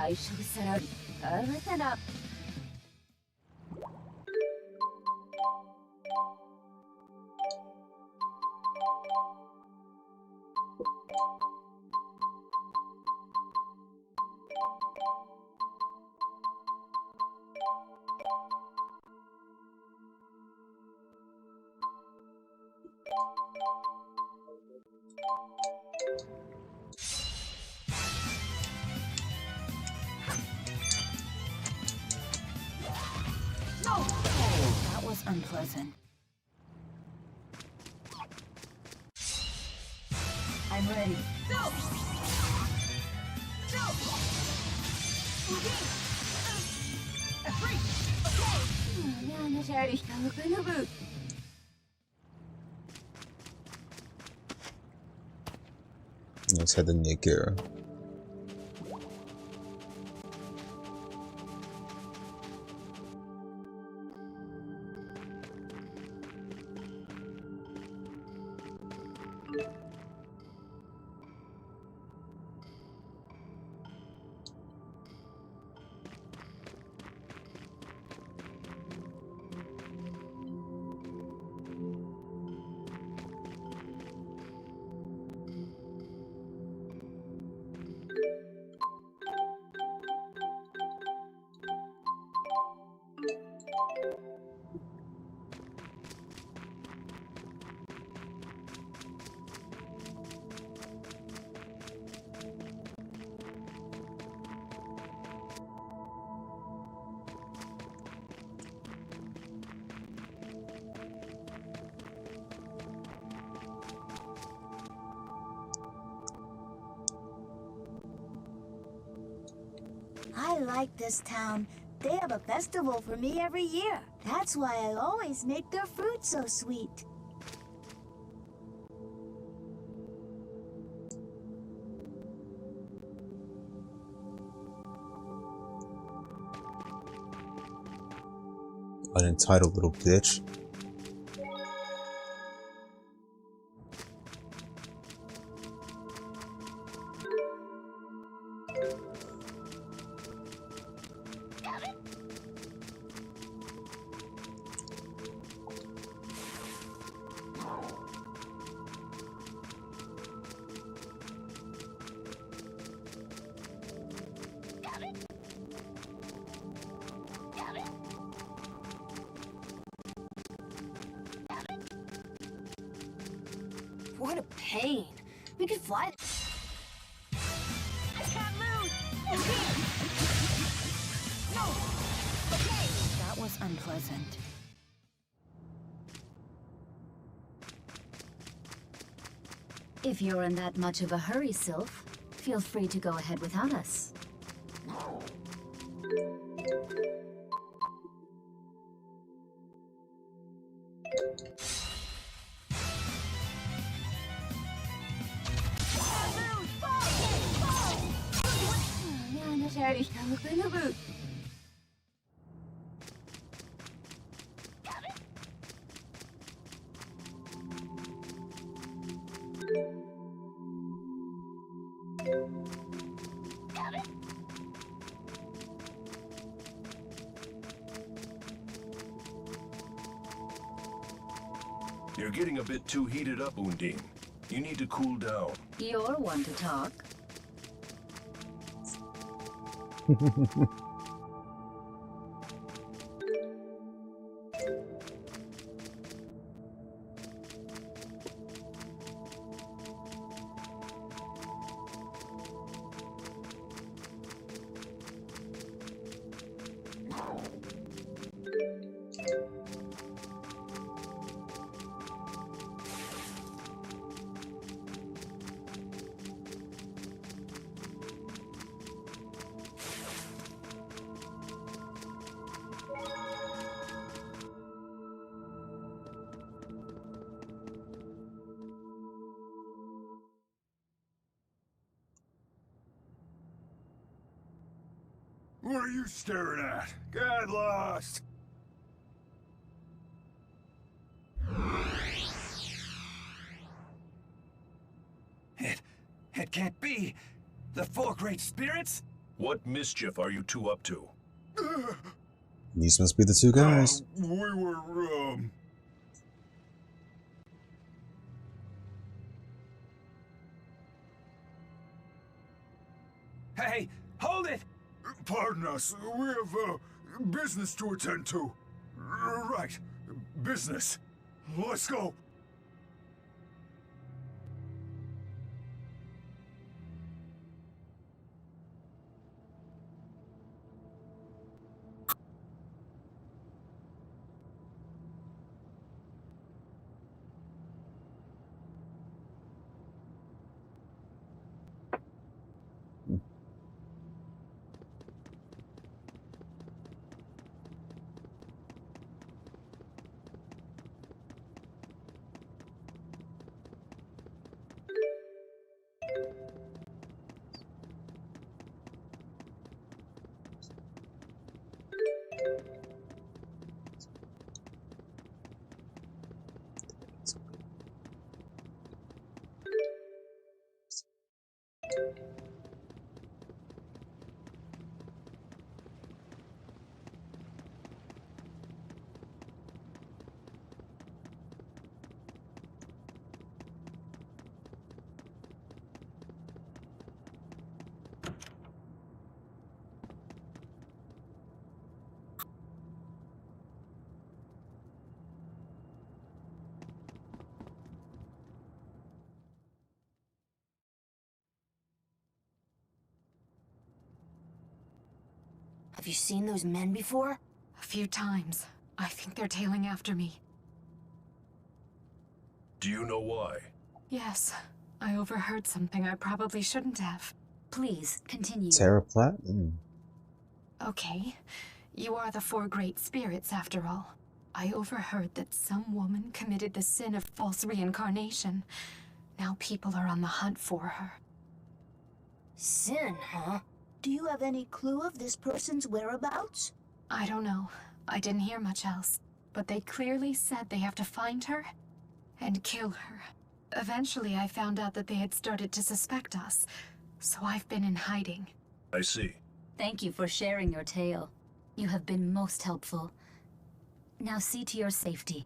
I should have said, that was unpleasant. I'm ready. Go! Go! Let's head to Nickera. I like this town. They have a festival for me every year. That's why I always make their fruit so sweet. An entitled little bitch. What a pain. We could fly. I can't move. No. Okay. That was unpleasant. If you're in that much of a hurry, Sylph, feel free to go ahead without us. You're getting a bit too heated up, Undine. You need to cool down. You're one to talk. What are you staring at? Get lost! It can't be! The four great spirits? What mischief are you two up to? These must be the two guys. We were, Hey, hold it! Pardon us, we have, business to attend to. Right, business. Let's go. Have you seen those men before? A few times. I think they're tailing after me. Do you know why? Yes, I overheard something I probably shouldn't have. Please, continue. Terra Platt? Okay, you are the four great spirits after all. I overheard that some woman committed the sin of false reincarnation. Now people are on the hunt for her. Sin, huh? Do you have any clue of this person's whereabouts? I don't know. I didn't hear much else. But they clearly said they have to find her and kill her. Eventually, I found out that they had started to suspect us, so I've been in hiding. I see. Thank you for sharing your tale. You have been most helpful. Now see to your safety.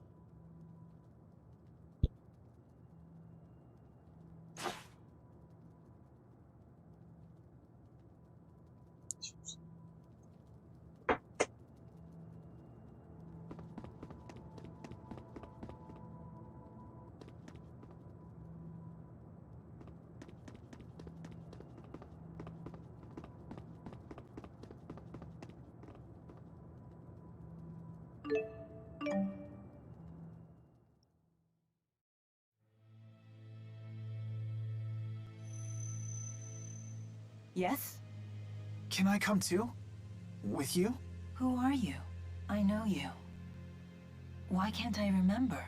Yes? Can I come too? With you? Who are you? I know you. Why can't I remember?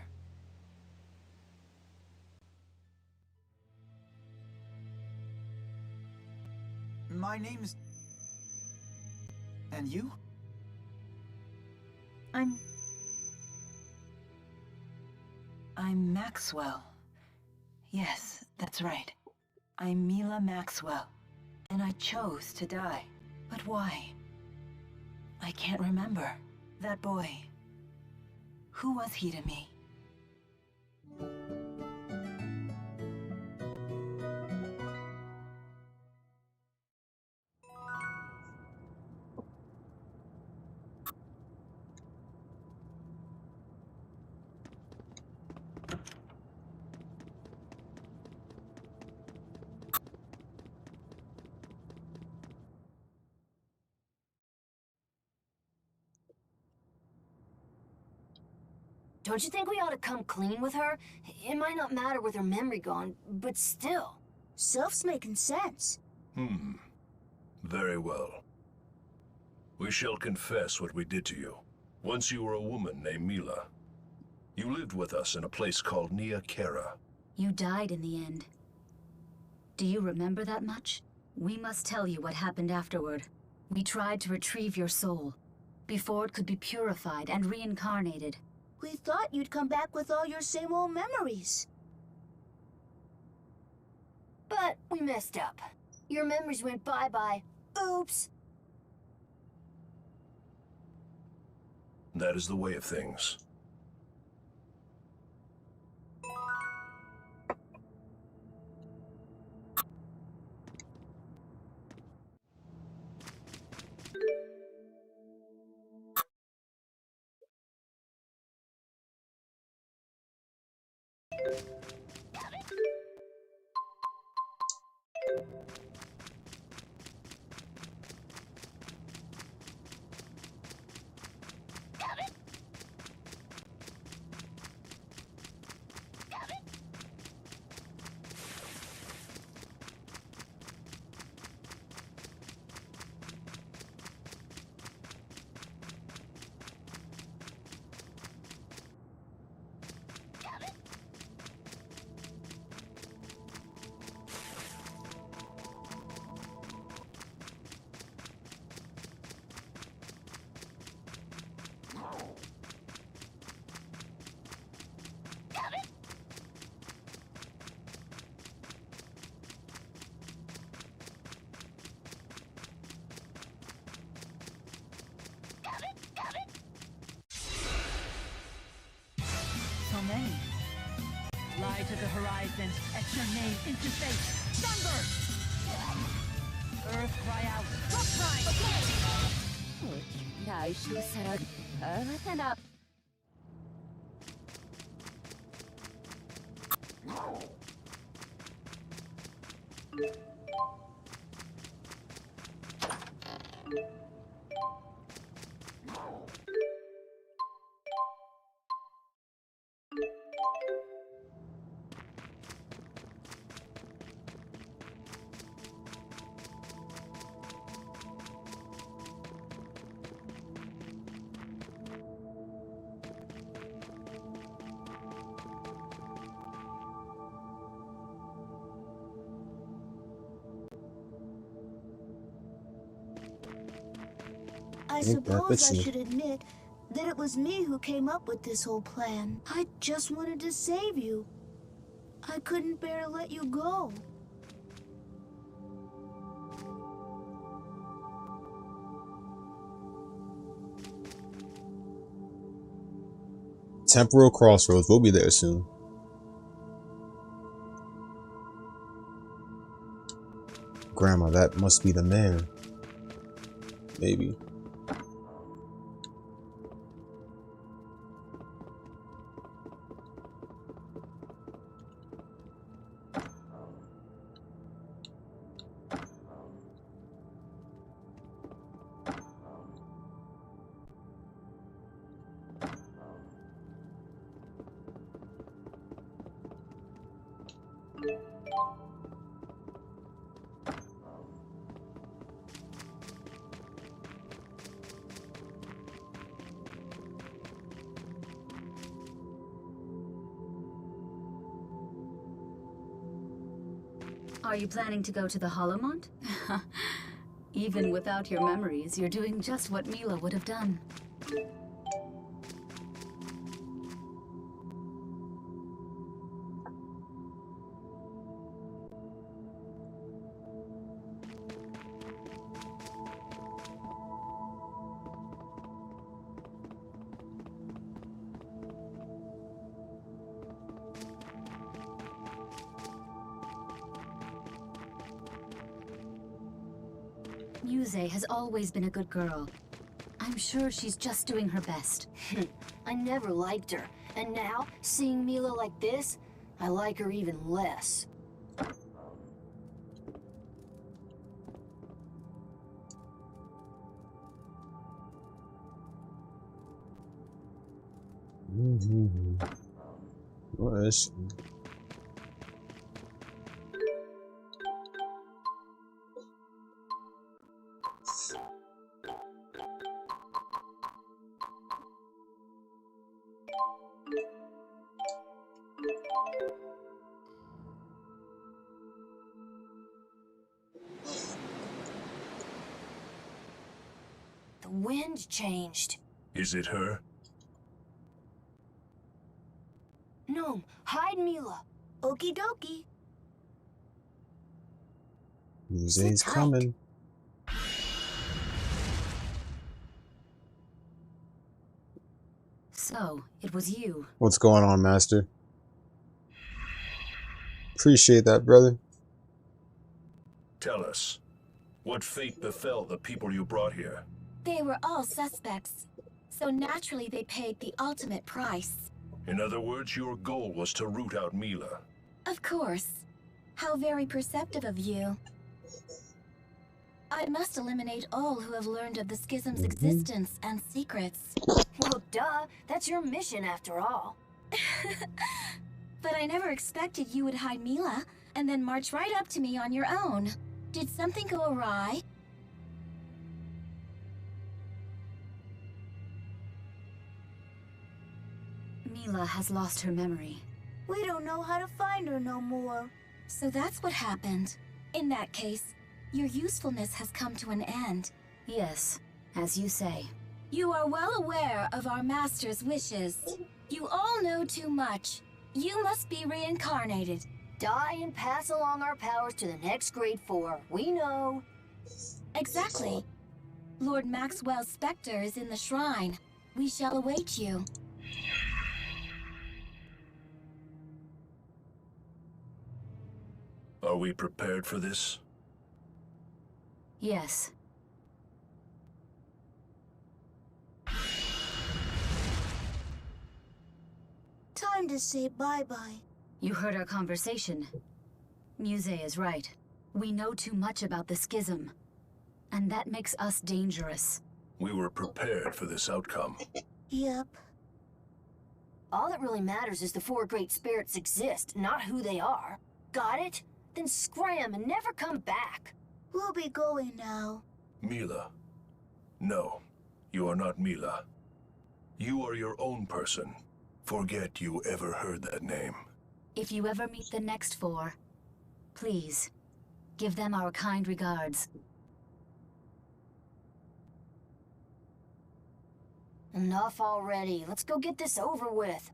My name's... And you? I'm Maxwell. Yes, that's right. I'm Mila Maxwell. And I chose to die. But why? I can't remember. That boy. Who was he to me? Don't you think we ought to come clean with her? It might not matter with her memory gone, but still. Sylph's making sense. Very well. We shall confess what we did to you. Once you were a woman named Mila. You lived with us in a place called Nia Khera. You died in the end. Do you remember that much? We must tell you what happened afterward. We tried to retrieve your soul, before it could be purified and reincarnated. We thought you'd come back with all your same old memories. But we messed up. Your memories went bye-bye. Oops. That is the way of things. So many. Fly to the horizon, etch your name into space. Sunburst! Earth cry out, rock time!来週さらまたな。I Ain't that suppose I bitchy. should admit that it was me who came up with this whole plan. I just wanted to save you. I couldn't bear to let you go. Temporal Crossroads. We'll be there soon. Grandma, that must be the man. Maybe. Are you planning to go to the Hollowmont? Even without your memories, you're doing just what Mila would have done. Yuze has always been a good girl. I'm sure she's just doing her best. I never liked her, and now, seeing Mila like this, I like her even less. What is she? The wind changed. Is it her? Gnome, hide Mila. Okie dokie. Musei's coming. So, it was you. What's going on, Master? Appreciate that, brother. Tell us, what fate befell the people you brought here? They were all suspects, so naturally they paid the ultimate price. In other words, your goal was to root out Mila. Of course. How very perceptive of you. I must eliminate all who have learned of the schism's existence and secrets. Well, duh. That's your mission after all. But I never expected you would hide Mila and then march right up to me on your own. Did something go awry? Mila has lost her memory. We don't know how to find her no more. So that's what happened. In that case, your usefulness has come to an end. Yes, as you say. You are well aware of our master's wishes. You all know too much. You must be reincarnated. Die and pass along our powers to the next grade 4. We know. Exactly. Lord Maxwell's specter is in the shrine. We shall await you. Are we prepared for this? Yes. Time to say bye-bye. You heard our conversation. Musée is right. We know too much about the schism. And that makes us dangerous. We were prepared for this outcome. Yep. All that really matters is the 4 great spirits exist, not who they are. Got it? Then scram and never come back. We'll be going now. Mila. No, you are not Mila. You are your own person. Forget you ever heard that name. If you ever meet the next 4, please, give them our kind regards. Enough already. Let's go get this over with.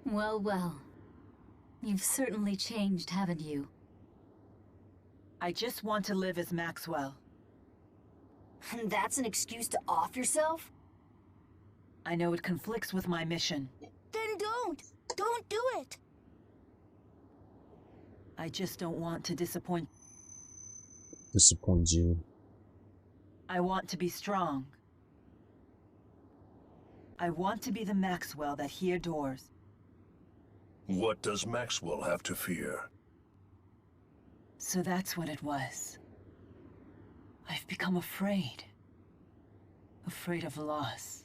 Well, well. You've certainly changed, haven't you? I just want to live as Maxwell. That's an excuse to off yourself? I know it conflicts with my mission. Then don't! Don't do it! I just don't want to disappoint. Disappoint you. I want to be strong. I want to be the Maxwell that he adores. What does Maxwell have to fear? So that's what it was. I've become afraid. Afraid of loss.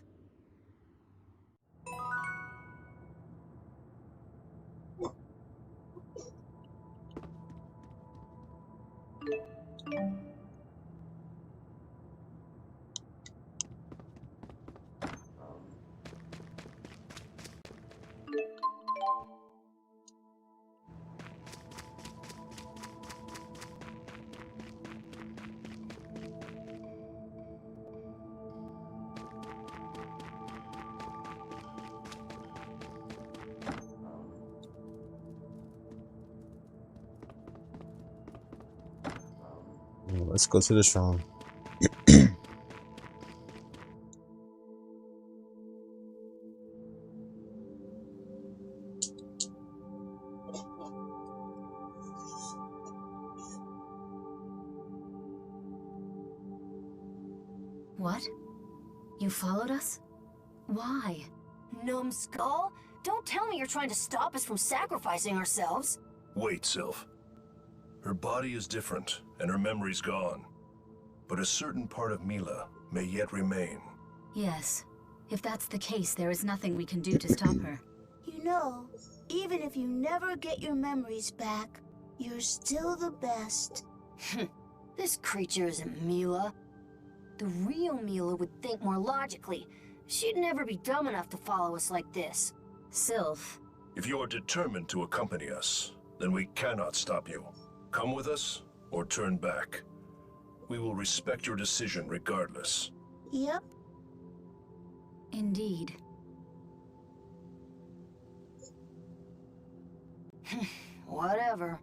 let's go to the shrine. What? You followed us? Why? Numbskull? Don't tell me you're trying to stop us from sacrificing ourselves. Wait, Sylph. Her body is different, and her memory's gone. But a certain part of Mila may yet remain. Yes. If that's the case, there is nothing we can do to stop her. You know, even if you never get your memories back, you're still the best. This creature isn't Mila. The real Mila would think more logically. She'd never be dumb enough to follow us like this. Sylph. If you are determined to accompany us, then we cannot stop you. Come with us, or turn back. We will respect your decision regardless. Yep. Indeed. Whatever.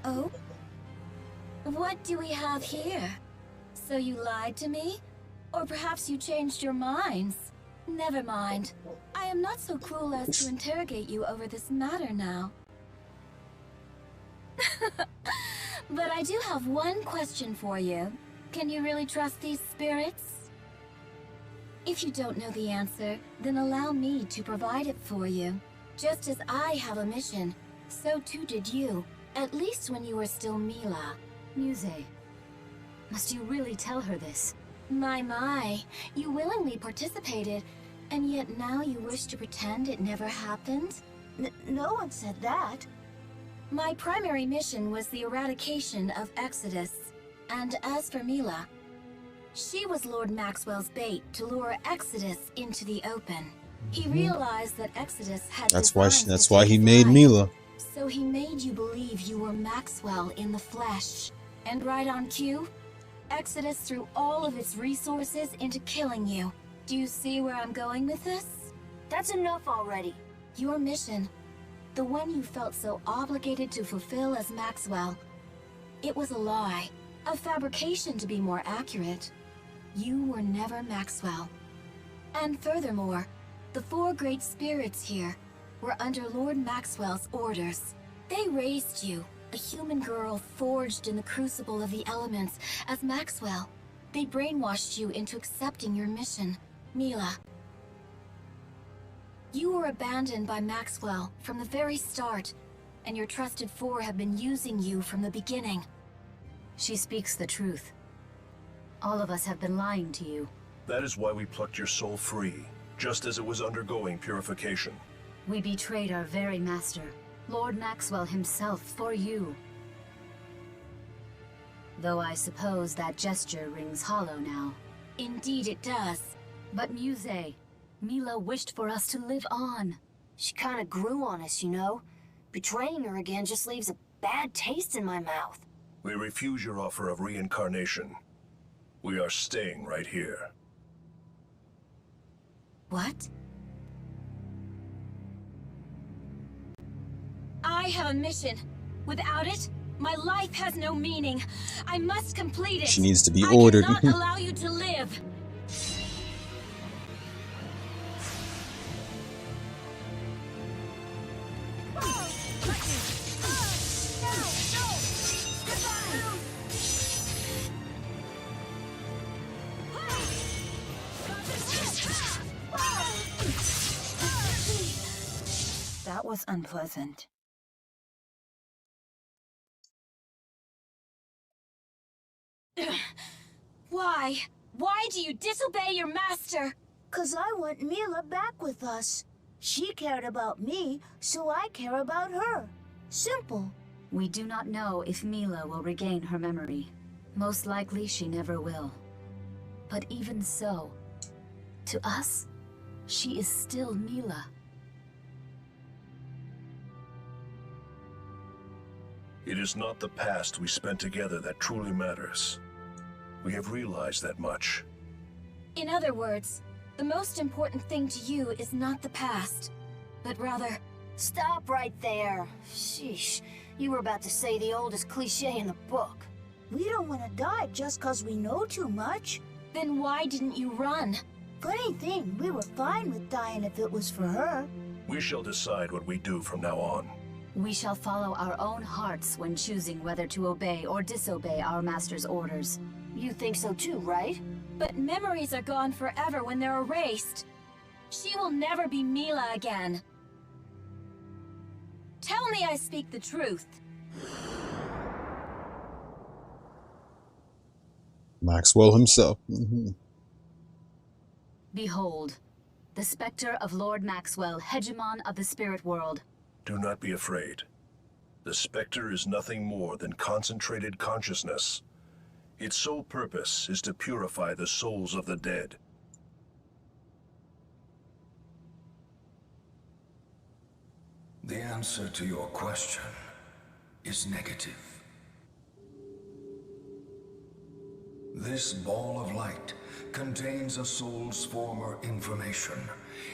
Oh? What do we have here? So you lied to me? Or perhaps you changed your minds? Never mind. I am not so cruel as to interrogate you over this matter now. But I do have one question for you. Can you really trust these spirits? If you don't know the answer, then allow me to provide it for you. Just as I have a mission, so too did you. At least when you were still Mila. Muse, must you really tell her this? My, you willingly participated, and yet now you wish to pretend it never happened? No one said that. My primary mission was the eradication of Exodus, and as for Mila, she was Lord Maxwell's bait to lure Exodus into the open. He realized that Exodus had That's designs why to he take made life. Mila. So he made you believe you were Maxwell in the flesh. And right on cue, Exodus threw all of its resources into killing you. Do you see where I'm going with this? That's enough already. Your mission, the one you felt so obligated to fulfill as Maxwell, it was a lie, a fabrication to be more accurate. You were never Maxwell. And furthermore, the four great spirits here were under Lord Maxwell's orders. They raised you, a human girl forged in the crucible of the elements, as Maxwell. They brainwashed you into accepting your mission, Mila. You were abandoned by Maxwell from the very start, and your trusted four have been using you from the beginning. She speaks the truth. All of us have been lying to you. That is why we plucked your soul free, just as it was undergoing purification. We betrayed our very master, Lord Maxwell himself, for you. Though I suppose that gesture rings hollow now. Indeed it does. But Muse, Mila wished for us to live on. She kinda grew on us, you know? Betraying her again just leaves a bad taste in my mouth. We refuse your offer of reincarnation. We are staying right here. What? I have a mission. Without it, my life has no meaning. I must complete it. She needs to be ordered. I cannot allow you to live. That was unpleasant. Why? Why do you disobey your master? 'Cause I want Mila back with us. She cared about me, so I care about her. Simple. We do not know if Mila will regain her memory. Most likely she never will. But even so, to us, she is still Mila. It is not the past we spent together that truly matters. We have realized that much. In other words, the most important thing to you is not the past, but rather... Stop right there. Sheesh. You were about to say the oldest cliche in the book. We don't want to die just 'cause we know too much. Then why didn't you run? Funny thing, we were fine with dying if it was for her. We shall decide what we do from now on. We shall follow our own hearts when choosing whether to obey or disobey our master's orders. You think so too, right? But memories are gone forever when they're erased. She will never be Mila again. Tell me I speak the truth. Maxwell himself. Behold, the specter of Lord Maxwell, hegemon of the spirit world. Do not be afraid. The Spectre is nothing more than concentrated consciousness. Its sole purpose is to purify the souls of the dead. The answer to your question is negative. This ball of light contains a soul's former information.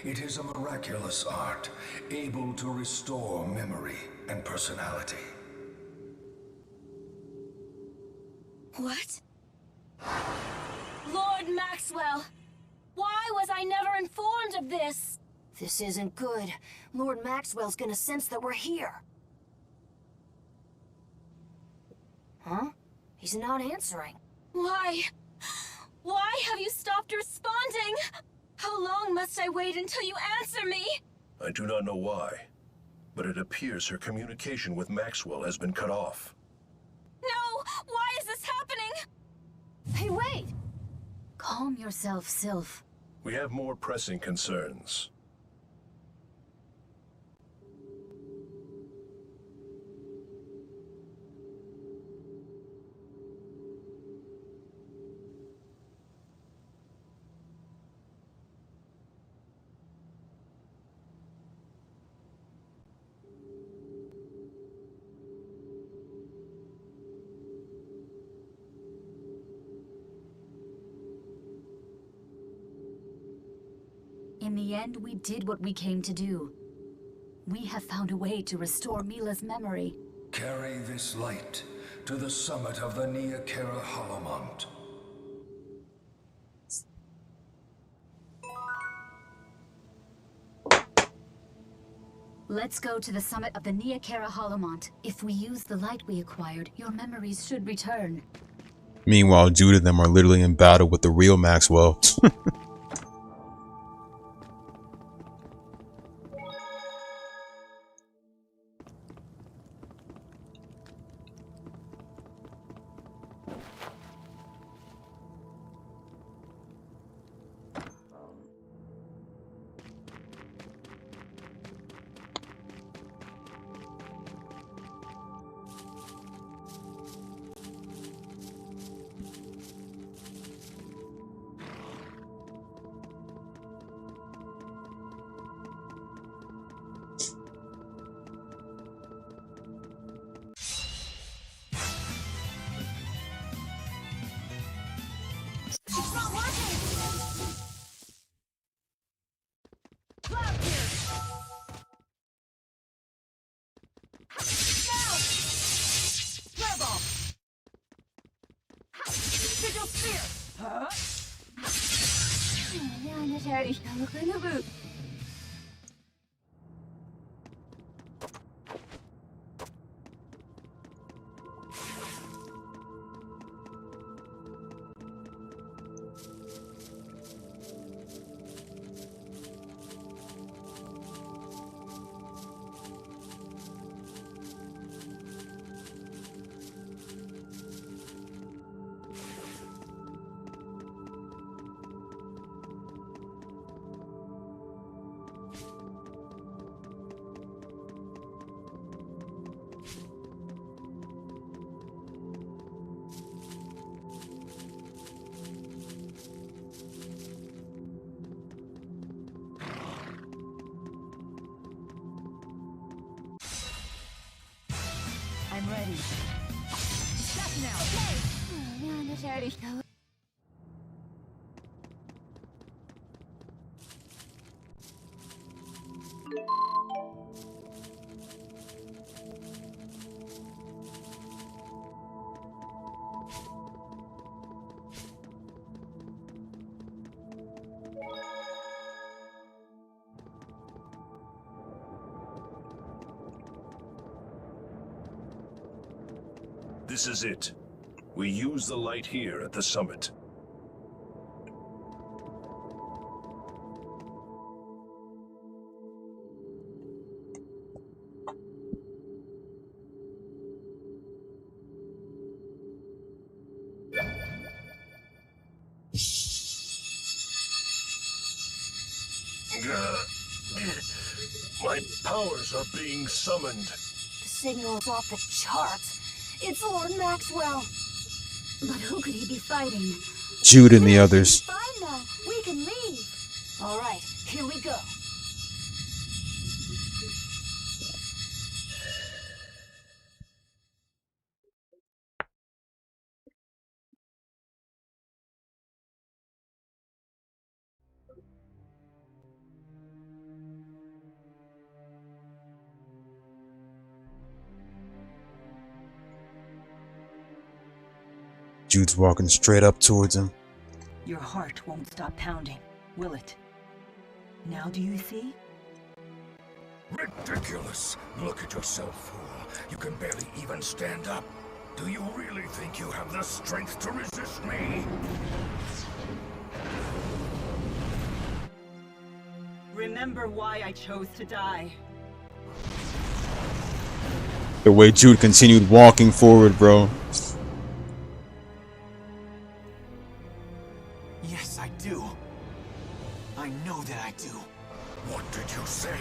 It is a miraculous art, able to restore memory and personality. What? Lord Maxwell! Why was I never informed of this? This isn't good. Lord Maxwell's gonna sense that we're here. Huh? He's not answering. Why? Why have you stopped responding? How long must I wait until you answer me? I do not know why, but it appears her communication with Maxwell has been cut off. No! Why is this happening? Hey, wait! Calm yourself, Sylph. We have more pressing concerns. In the end, we did what we came to do. We have found a way to restore Mila's memory. Carry this light to the summit of the Nia Khera Hollowmont. Let's go to the summit of the Nia Khera Hollowmont. If we use the light we acquired, your memories should return. Meanwhile, Jude and them are literally in battle with the real Maxwell. I'm ready. Stop now. This is it. We use the light here at the summit. My powers are being summoned. The signal's off the charts. It's Lord Maxwell. But who could he be fighting? Jude and the others. Fine now. We can leave. All right, here we go. Jude's walking straight up towards him. Your heart won't stop pounding, will it? Now do you see? Ridiculous! Look at yourself, fool. You can barely even stand up. Do you really think you have the strength to resist me? Remember why I chose to die. The way Jude continued walking forward, bro. Yes, I do. I know that I do. What did you say?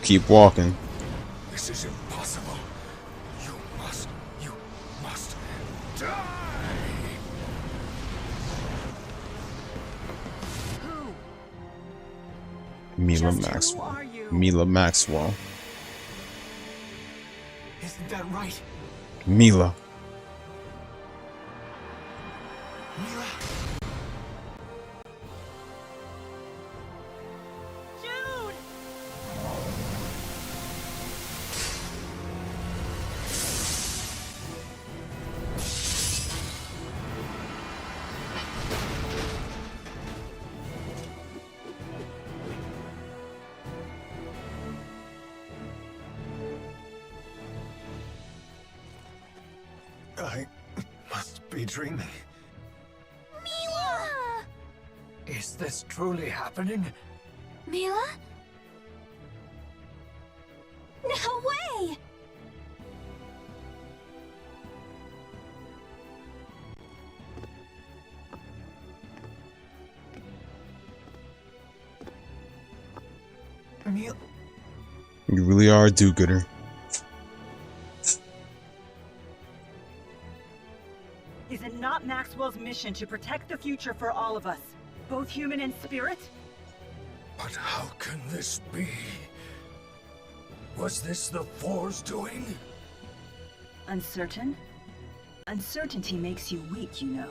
Keep walking. This is impossible. You must die! Mila Maxwell. Mila Maxwell. Isn't that right? Mila. Mila? Jude! I must be dreaming. Mila! Is this truly happening? Mila? No way! Mila? You really are a do-gooder. Is it not Maxwell's mission to protect the future for all of us, both human and spirit? But how can this be? Was this the Four's doing? Uncertain? Uncertainty makes you weak, you know.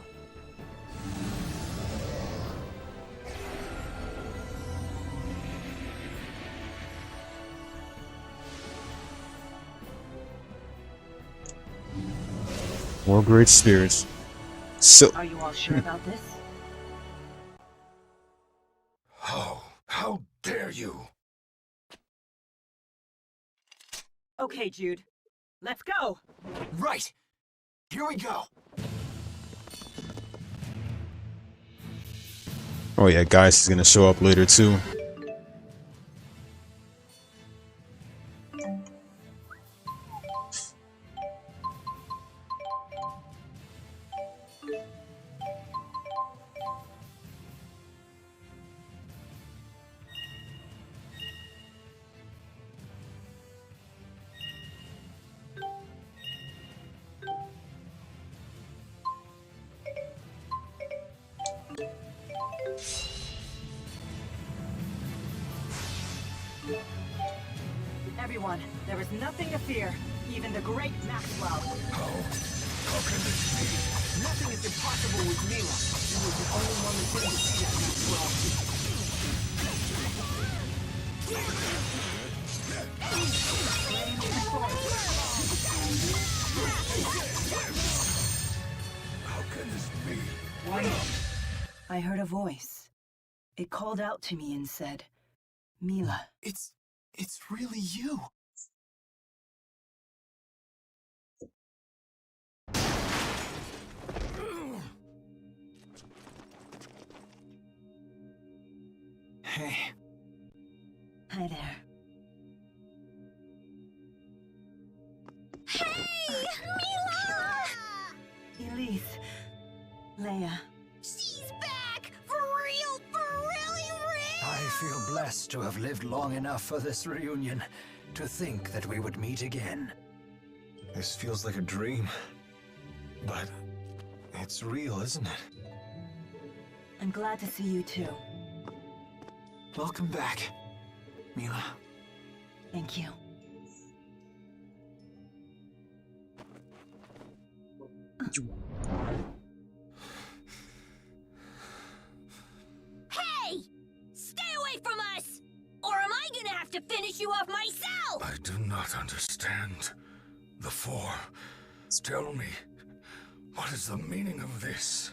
More great spirits. So Are you all sure about this? How dare you? Okay, Jude. Let's go! Right! Here we go! oh yeah, Gaius is gonna show up later too. Everyone, there is nothing to fear. Even the great Maxwell. How can this be? Nothing is impossible with Mila. She was the only one that didn't defeat Maxwell. How can this be? I heard a voice. It called out to me and said, Mila. It's really you. Hey. Hi there. Hey, Mila! Elise. Leia. She's back! For real, really real! I feel blessed to have lived long enough for this reunion. To think that we would meet again. This feels like a dream. But it's real, isn't it? I'm glad to see you too. Welcome back, Mila. Thank you. Hey! Stay away from us! Or am I gonna have to finish you off myself? I do not understand. The Four. Tell me, what is the meaning of this?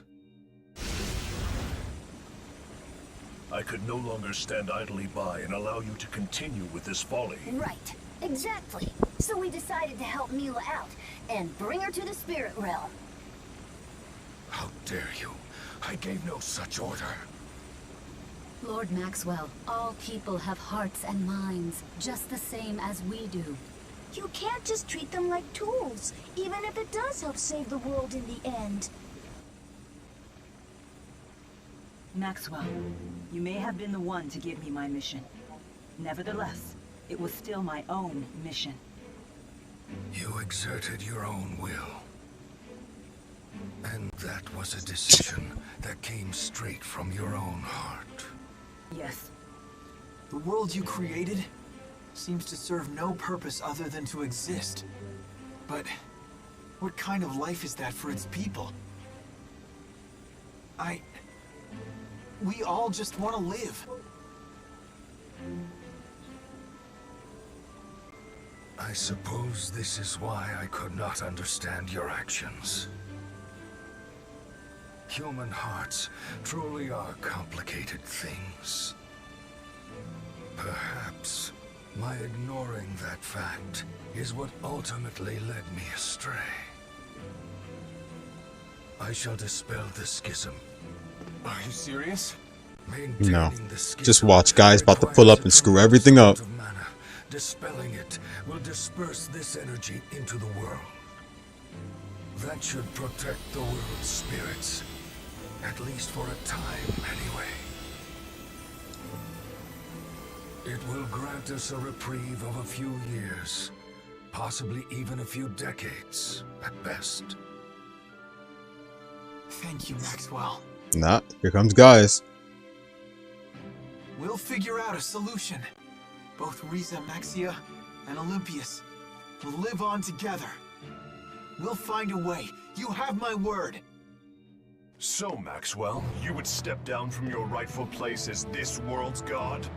I could no longer stand idly by and allow you to continue with this folly. Right. Exactly. So we decided to help Mila out and bring her to the spirit realm. How dare you? I gave no such order. Lord Maxwell, all people have hearts and minds, just the same as we do. You can't just treat them like tools, even if it does help save the world in the end. Maxwell, you may have been the one to give me my mission. Nevertheless, it was still my own mission. You exerted your own will. And that was a decision that came straight from your own heart. Yes. The world you created seems to serve no purpose other than to exist. But what kind of life is that for its people? We all just want to live. I suppose this is why I could not understand your actions. Human hearts truly are complicated things. Perhaps my ignoring that fact is what ultimately led me astray. I shall dispel the schism. Are you serious? No. Just watch, guys. About to pull up and screw everything up. Dispelling it will disperse this energy into the world. That should protect the world's spirits. At least for a time, anyway. It will grant us a reprieve of a few years. Possibly even a few decades, at best. Thank you, Maxwell. Nah, here comes Gaius. We'll figure out a solution. Both Riza Maxia and Olympius will live on together. We'll find a way. You have my word. So, Maxwell, you would step down from your rightful place as this world's god?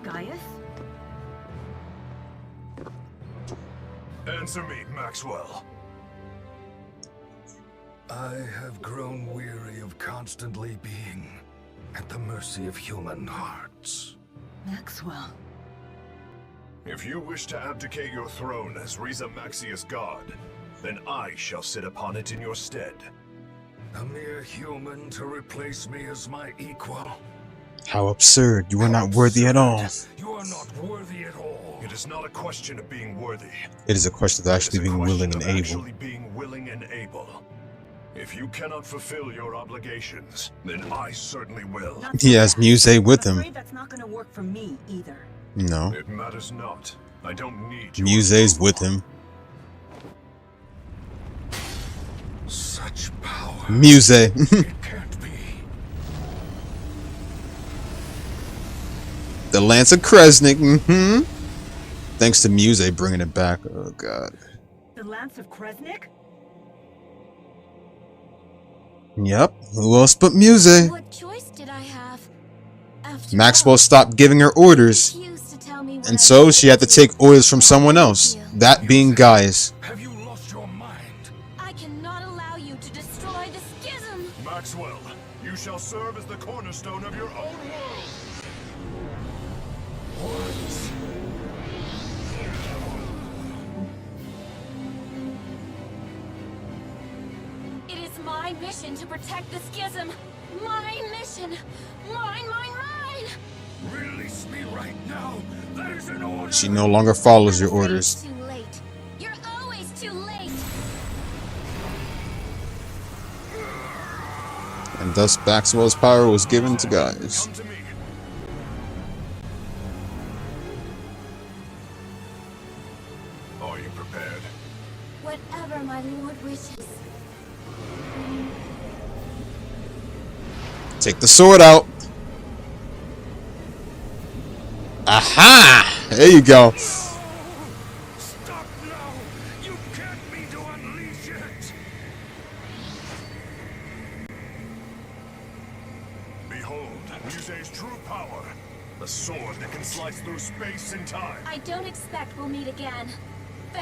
Gaius? Answer me, Maxwell. I have grown weary of constantly being at the mercy of human hearts. Maxwell. If you wish to abdicate your throne as Riza Maxia's god, then I shall sit upon it in your stead. A mere human to replace me as my equal? How absurd. You are not worthy at all. You are not worthy at all. It is not a question of being worthy. It is a question of actually being willing and able. Actually being willing and able. If you cannot fulfill your obligations, then I certainly will. He has Muse with him. That's not gonna work for me either. No. It matters not. I don't need Muse's with him. Such power. Muse. It can't be. The Lance of Kresnik. Thanks to Muse bringing it back. Oh god. The Lance of Kresnik? Yep. Who else but Muse? What choice did I have? After Maxwell stopped giving her orders. And so she had to take orders from someone else. That being Gaius. Have you lost your mind? I cannot allow you to destroy the schism. Maxwell, you shall serve as the cornerstone of your own world. It is my mission to protect the schism. My mission. Mine. Release me right now. That is an order. She no longer follows your orders. Too late. You're always too late. And thus Maxwell's power was given to Gaius. Come to me. Are you prepared? Whatever my lord wishes. Take the sword out. Aha! There you go. Stop now. You can't mean to unleash it. Behold, Muse's true power. The sword that can slice through space and time. I don't expect we'll meet again.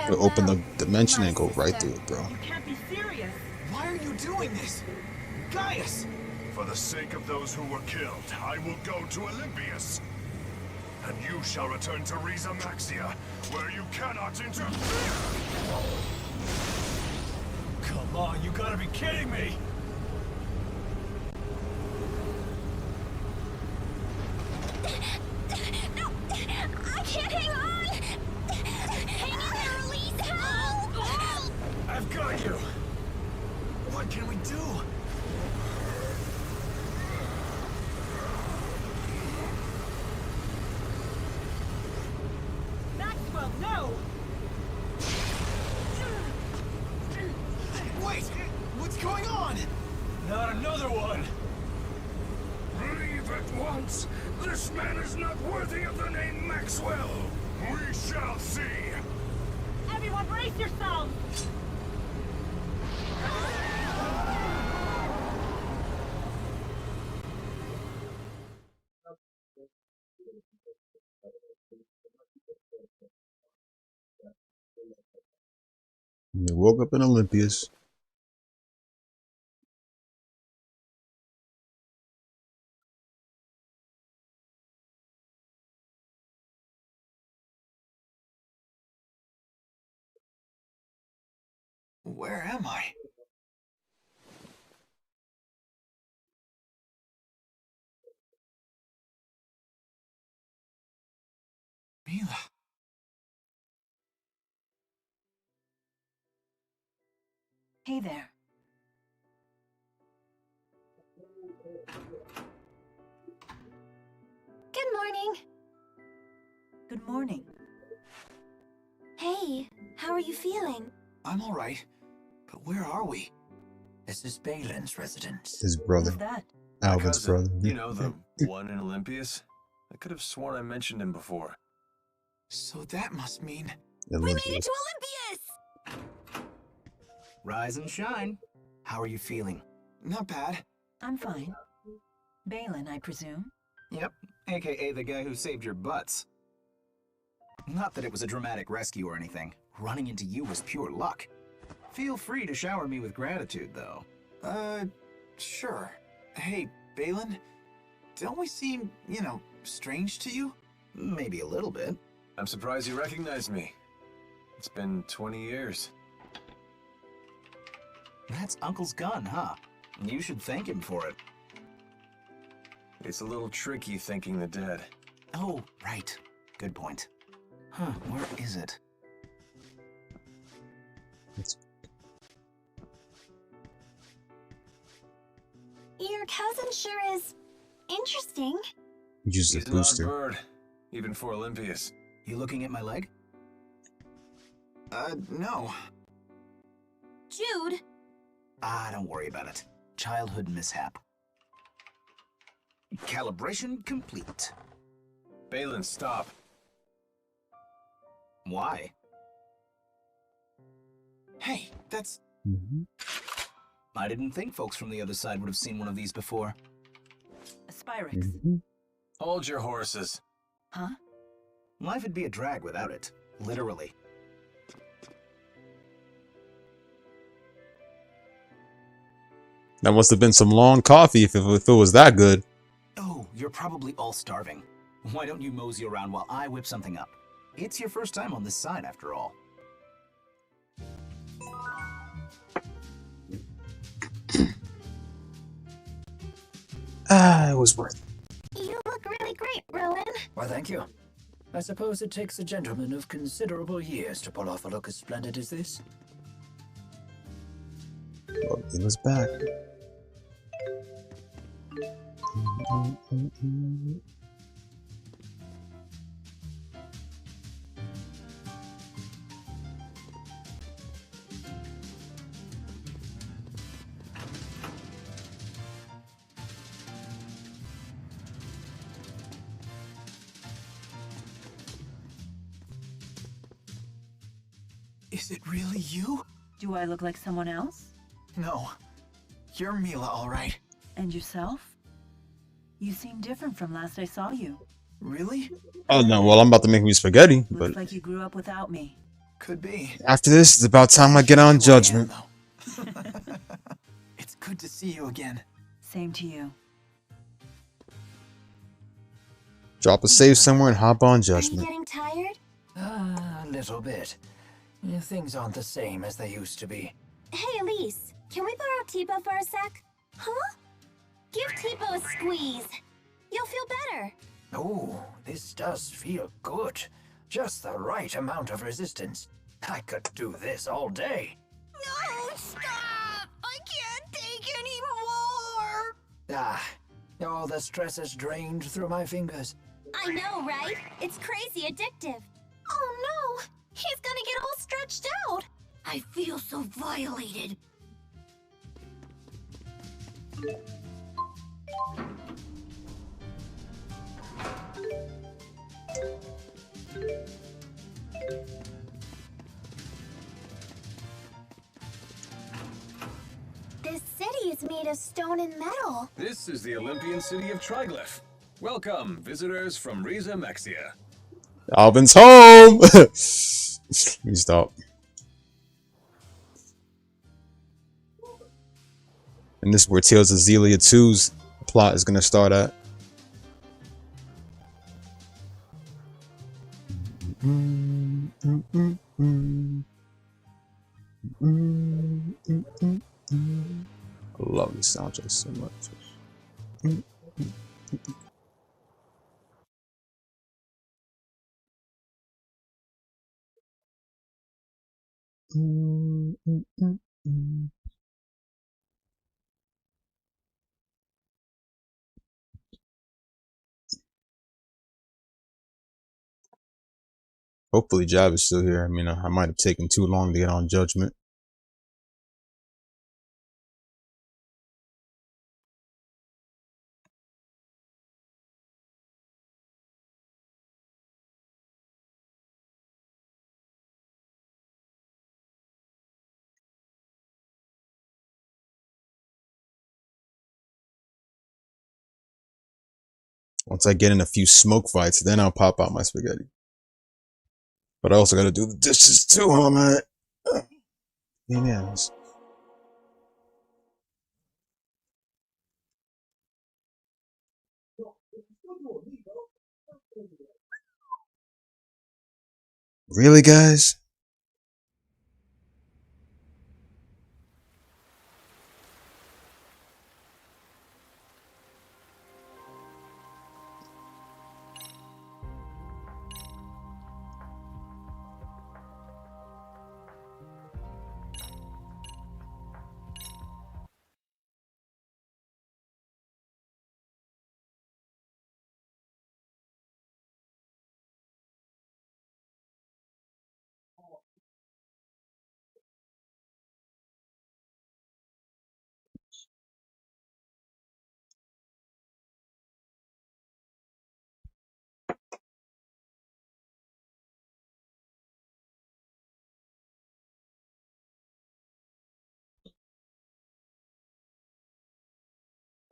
We'll open the dimension and go right through it, bro. You can't be serious. Why are you doing this? Gaius! For the sake of those who were killed, I will go to Olympias. And you shall return to Riza Maxia, where you cannot interfere! Come on, you gotta be kidding me! No! I can't hang on! Hang in there, Elise! Help! I've got you! What can we do? Maxwell, no! Wait! What's going on? Not another one! Leave at once. This man is not worthy of the name Maxwell. We shall see! Everyone brace yourselves! And they woke up in Olympias. Where am I? Mila. Hey there. Good morning. Good morning. Hey, how are you feeling? I'm alright. But where are we? This is Balin's residence. His brother. Who's that? Alvin's brother. You know, the one in Olympias? I could have sworn I mentioned him before. So that must mean... Olympias. We made it to Olympias! Rise and shine. How are you feeling? Not bad. I'm fine. Balin, I presume? Yep, aka the guy who saved your butts. Not that it was a dramatic rescue or anything. Running into you was pure luck. Feel free to shower me with gratitude, though. Sure. Hey, Balin, don't we seem, strange to you? Maybe a little bit. I'm surprised you recognized me. It's been 20 years. That's Uncle's gun, huh? You should thank him for it. It's a little tricky thanking the dead. Oh, right. Good point. Huh, where is it? Your cousin sure is interesting. Use the He's an odd booster. bird, even for Olympius. You looking at my leg? No. Jude! Don't worry about it. Childhood mishap. Calibration complete. Balin, stop. Why? Hey, that's... I didn't think folks from the other side would have seen one of these before. A Spyrix. Hold your horses. Huh? Life would be a drag without it. Literally. That must have been some long coffee if it was that good. Oh, you're probably all starving. Why don't you mosey around while I whip something up? It's your first time on this side, after all. It was worth it. You look really great, Rowan. Why, thank you. I suppose it takes a gentleman of considerable years to pull off a look as splendid as this. Well, he was back. Is it really you? Do I look like someone else? No. You're Mila, all right. And yourself? You seem different from last I saw you. Really? Oh no, well I'm about to make me spaghetti, but Looks like you grew up without me. Could be. after this, it's about time I get on Judgment. It's good to see you again. Same to you. Drop a save somewhere and hop on Are you Judgment. getting tired? A little bit. Things aren't the same as they used to be. Hey, Elise, can we borrow Tipo for a sec? Huh? Give Tipo a squeeze. You'll feel better. Oh, this does feel good. Just the right amount of resistance. I could do this all day. No, stop! I can't take any more! All the stress is drained through my fingers. I know, right? It's crazy addictive. Oh no! He's gonna get all stretched out! I feel so violated. This city is made of stone and metal. This is the Olympian city of Triglyph. Welcome, visitors from Riza Maxia. Alvin's home! Let me stop. And this is where Tales of Xillia 2's plot is gonna start at. I love this soundtrack so much. Hopefully Jav is still here. I mean, I might have taken too long to get on Judgment. Once I get in a few smoke fights, then I'll pop out my spaghetti. But I also gotta do the dishes too, huh, man? Yes. Really, guys?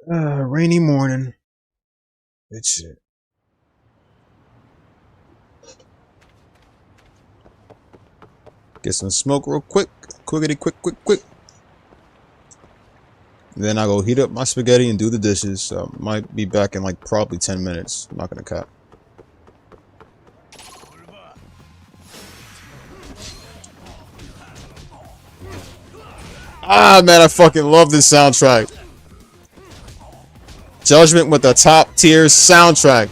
Rainy morning. Good shit. Get some smoke real quick. Quickity, quick. Then I go heat up my spaghetti and do the dishes. So might be back in like probably 10 minutes. I'm not gonna cap. Ah, man, I fucking love this soundtrack. Judgment with the top tier soundtrack.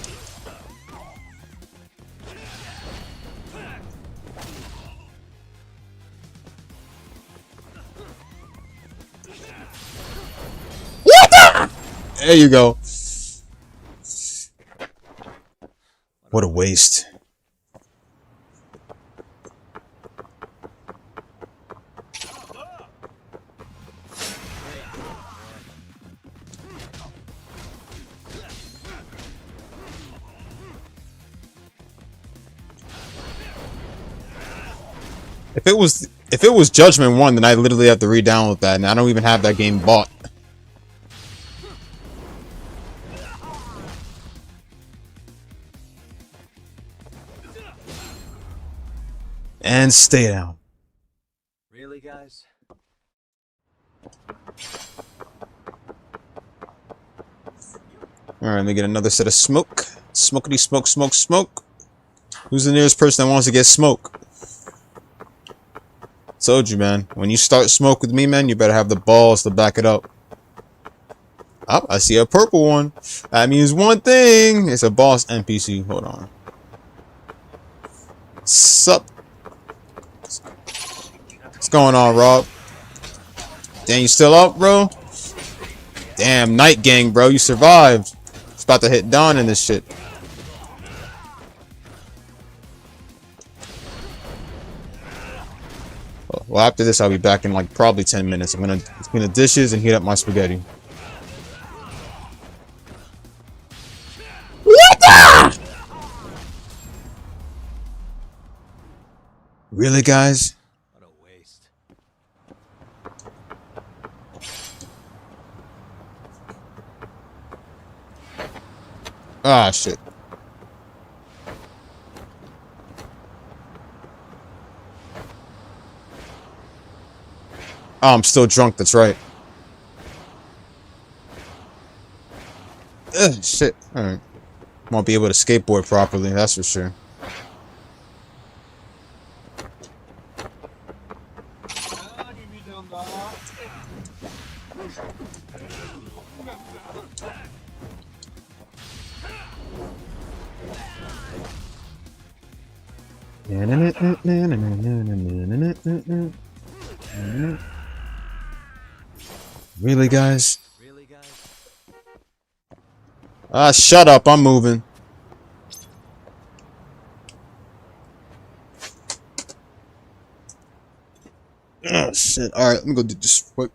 What the? There you go. What a waste. If it was Judgment 1, then I literally have to re-download that, and I don't even have that game bought. And stay down. Really, guys? Alright, let me get another set of smoke. Smokety smoke. Who's the nearest person that wants to get smoke? Told you, man. When you start smoke with me, man, you better have the balls to back it up. Oh, I see a purple one. That means one thing. It's a boss NPC. Hold on. Sup? What's going on, Rob? Damn, you still up, bro? Damn, Night Gang, bro. You survived. It's about to hit Dawn in this shit. Well, after this, I'll be back in like probably 10 minutes. I'm gonna clean the dishes and heat up my spaghetti. What the? Really, guys? What a waste. Ah, shit. Oh, I'm still drunk, that's right. Ugh, shit. Alright. Won't be able to skateboard properly, that's for sure. Really, guys? Ah, shut up, I'm moving. Oh, shit. Alright, let me go do this quick.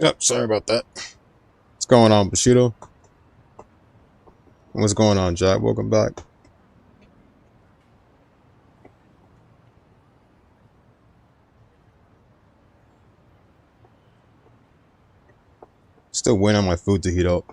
Yep, sorry about that. What's going on, Bushido? What's going on, Jack? Welcome back. Still waiting on my food to heat up.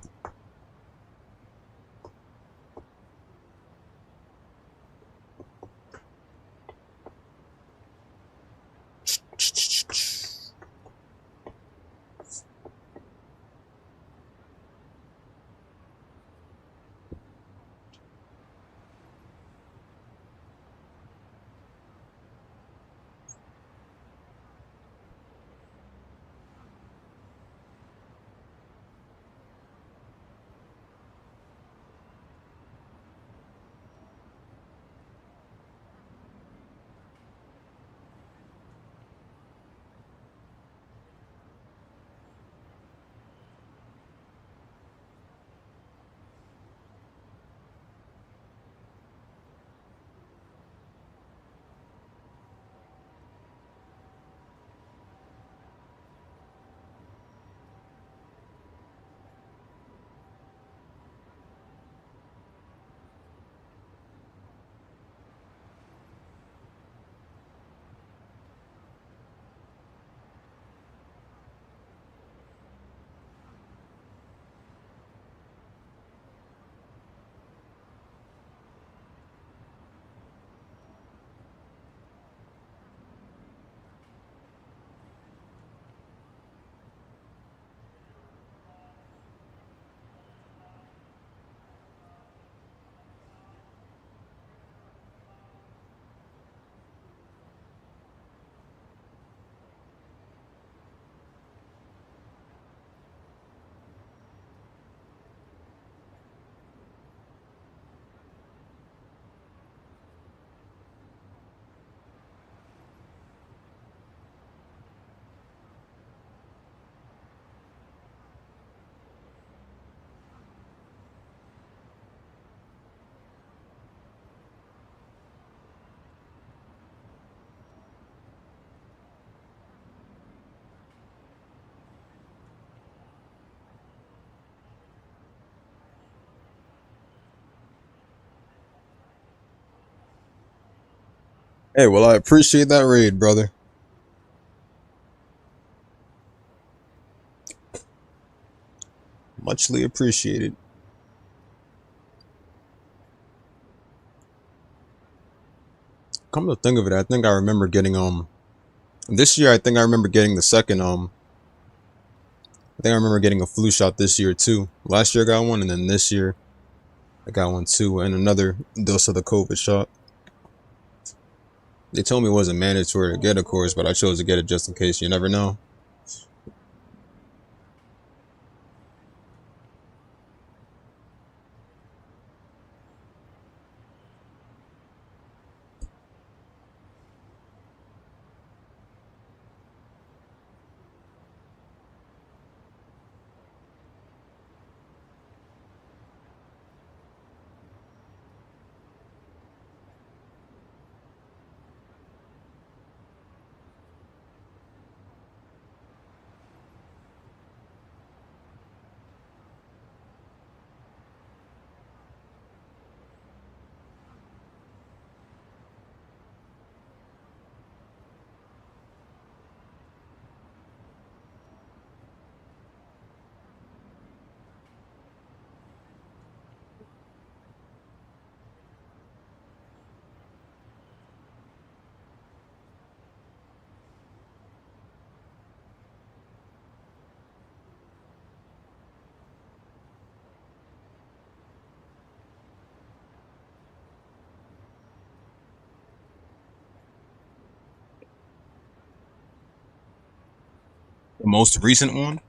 Hey, well, I appreciate that raid, brother. Muchly appreciated. Come to think of it, I think I remember getting this year. I think I remember getting the second I think I remember getting a flu shot this year too. Last year I got one, and then this year I got one too, and another dose of the COVID shot. They told me it wasn't mandatory to get, of course, but I chose to get it just in case. You never know. The most recent one?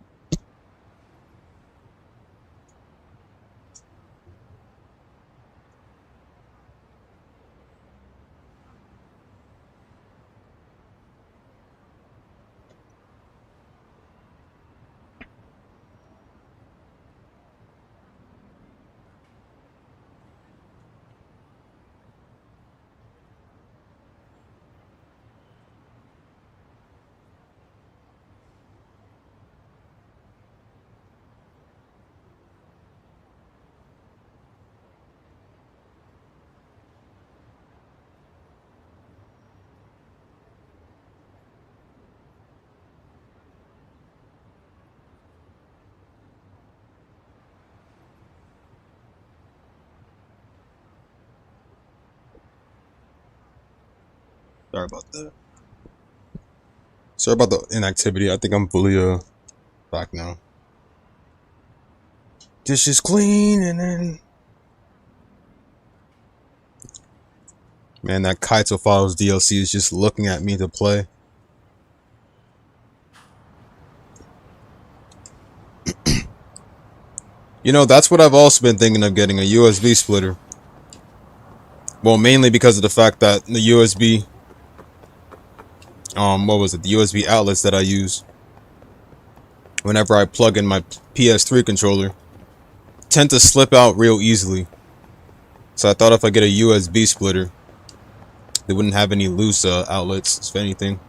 Sorry about that. Sorry about the inactivity. I think I'm fully back now. Dishes clean and then man, that Kaito Files DLC is just looking at me to play. You know, that's what I've also been thinking of getting, a USB splitter. Well, mainly because of the fact that the USB, what was it? The USB outlets that I use whenever I plug in my PS3 controller tend to slip out real easily. So I thought if I get a USB splitter, they wouldn't have any loose outlets, if anything.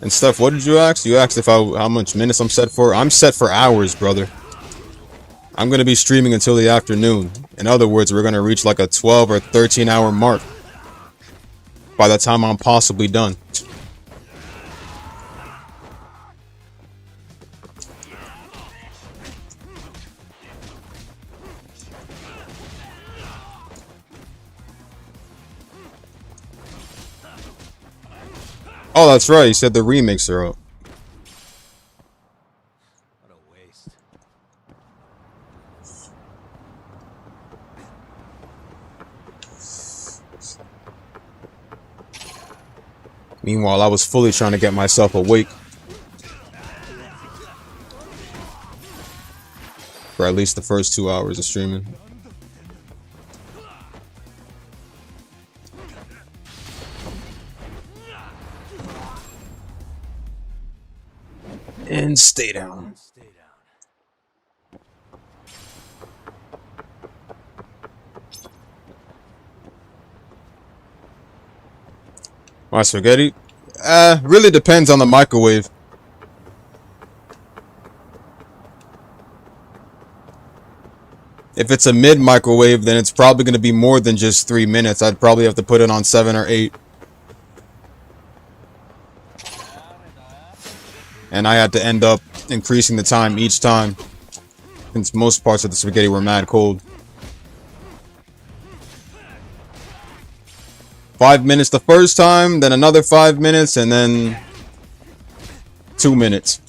And Steph, what did you ask? You asked if how much minutes I'm set for. I'm set for hours, brother. I'm going to be streaming until the afternoon. In other words, we're going to reach like a 12 or 13 hour mark by the time I'm possibly done. Oh, that's right. You said the remakes are out. What a waste. Meanwhile, I was fully trying to get myself awake for at least the first 2 hours of streaming. And stay down. My spaghetti? Really depends on the microwave. If it's a mid-microwave, then it's probably going to be more than just 3 minutes. I'd probably have to put it on 7 or 8. And I had to end up increasing the time each time, since most parts of the spaghetti were mad cold. 5 minutes the first time, then another 5 minutes, and then 2 minutes.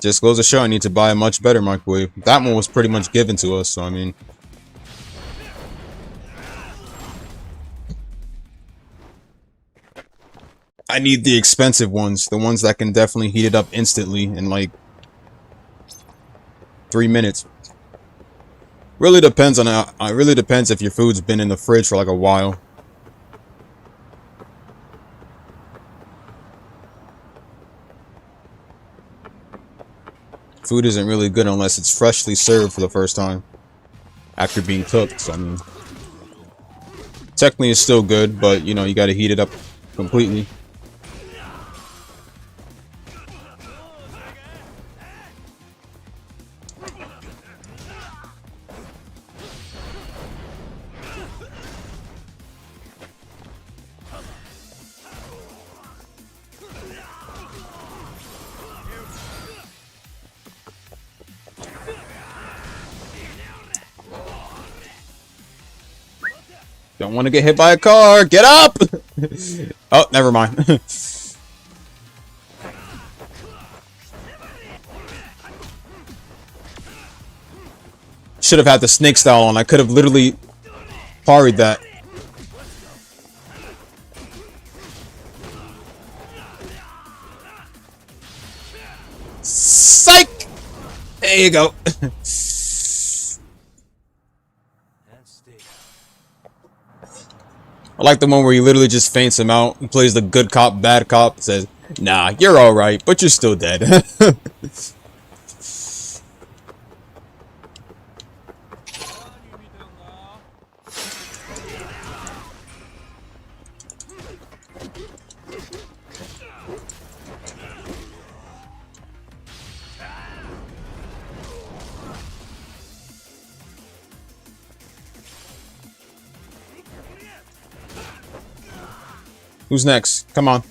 Just goes to show I need to buy a much better microwave. That one was pretty much given to us, so I mean. I need the expensive ones. The ones that can definitely heat it up instantly in like 3 minutes. Really depends on how, it really depends if your food's been in the fridge for like a while. Food isn't really good unless it's freshly served for the first time after being cooked. So, I mean, technically it's still good, but you know, you got to heat it up completely. Don't want to get hit by a car. Get up! Oh, never mind. Should have had the snake style on. I could have literally parried that. Psych! There you go. I like the one where he literally just faints him out. He plays the good cop, bad cop. Says, nah, you're alright, but you're still dead. Who's next? Come on.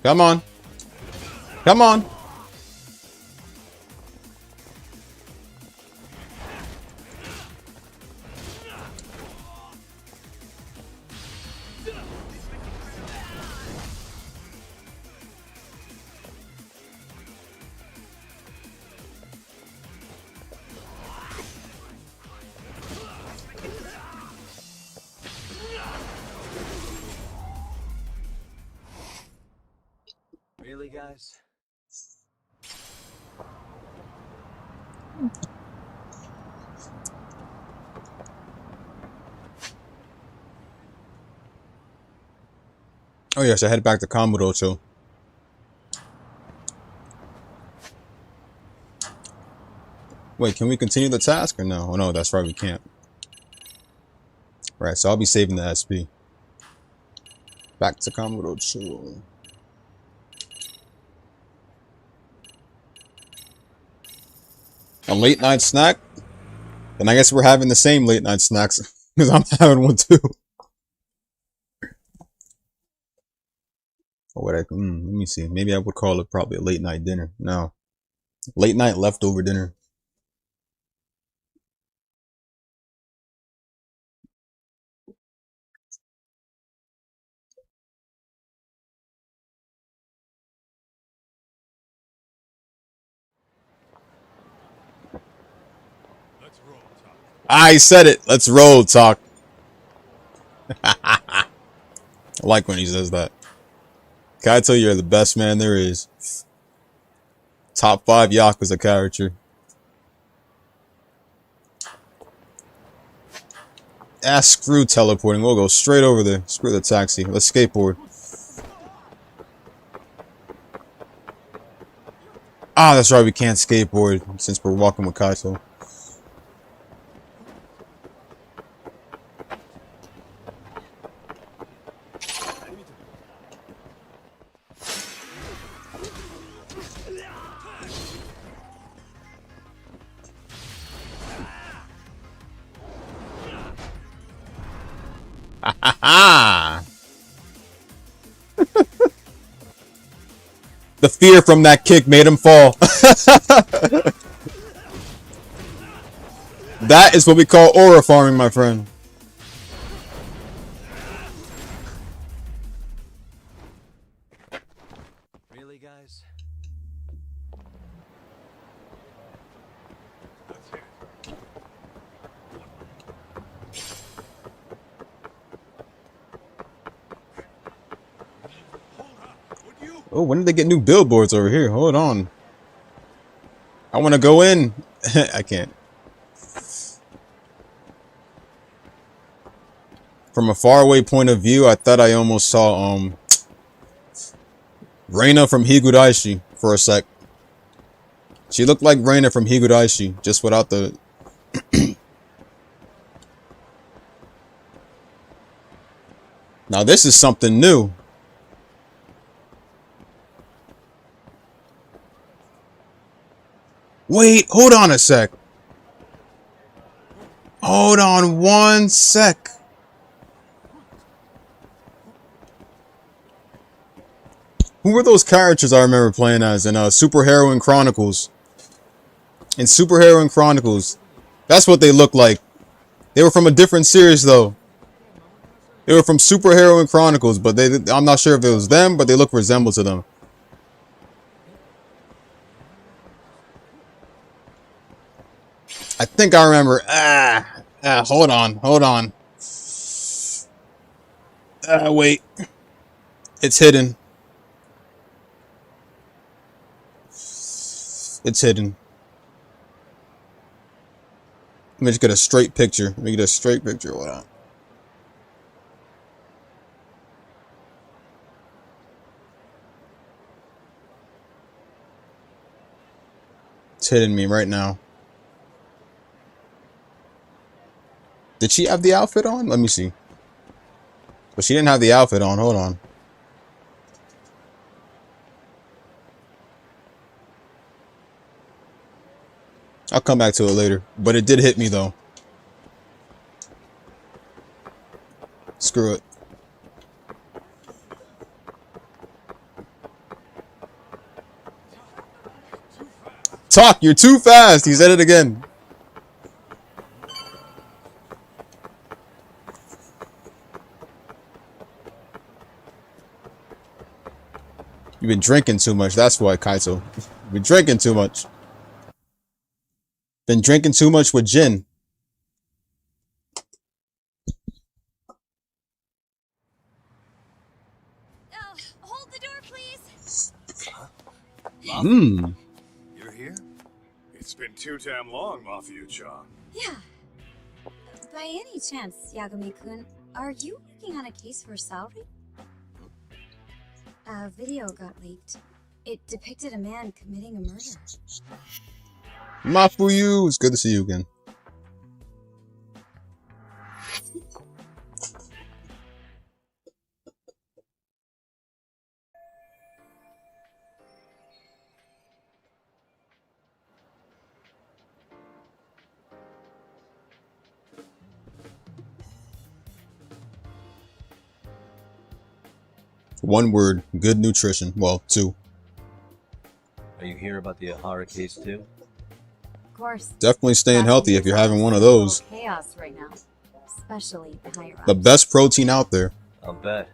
Come on. Come on. Really, guys? Oh yes, I head back to Kamurocho. Wait, can we continue the task or no? Oh no, that's right, we can't. Right, so I'll be saving the SP. Back to Kamurocho. A late night snack? Then I guess we're having the same late night snacks because I'm having one too. Or what let me see. Maybe I would call it probably a late night dinner. No. Late night leftover dinner. I said it. Let's roll talk. I like when he says that. Kaito, you're the best man there is. Top 5 Yakuza character. Ah, screw teleporting. We'll go straight over there. Screw the taxi. Let's skateboard. Ah, that's right. We can't skateboard since we're walking with Kaito. The fear from that kick made him fall. That is what we call aura farming, my friend. Really, guys? Oh, when did they get new billboards over here? Hold on. I want to go in. I can't. From a faraway point of view, I thought I almost saw Reina from Higuraishi for a sec. She looked like Reina from Higuraishi, just without the Now this is something new. Wait, hold on a sec. Hold on one sec. Who were those characters I remember playing as in Super Heroine Chronicles? In Super Heroine Chronicles. That's what they look like. They were from a different series though. They were from Super Heroine Chronicles, but I'm not sure if it was them, but they look resembled to them. I think I remember. Hold on. Wait. It's hidden. It's hidden. Let me just get a straight picture. Hold on. It's hitting me right now. Did she have the outfit on? Let me see. But she didn't have the outfit on. Hold on. I'll come back to it later. But it did hit me though. Screw it. Talk, you're too fast. He said it again. You've been drinking too much. That's why, Kaito. You've been drinking too much. Been drinking too much with gin. Hold the door, please. You're here? It's been too damn long, Mafia-chan. Yeah. By any chance, Yagami-kun, are you working on a case for Saori? A video got leaked. It depicted a man committing a murder. Mafuyu, it's good to see you again. One word, good nutrition. Well, two. Are you here about the Ahara case too? Of course. Definitely staying healthy if you're having one of those. Chaos right now, especially the higher The best protein out there. I'll bet.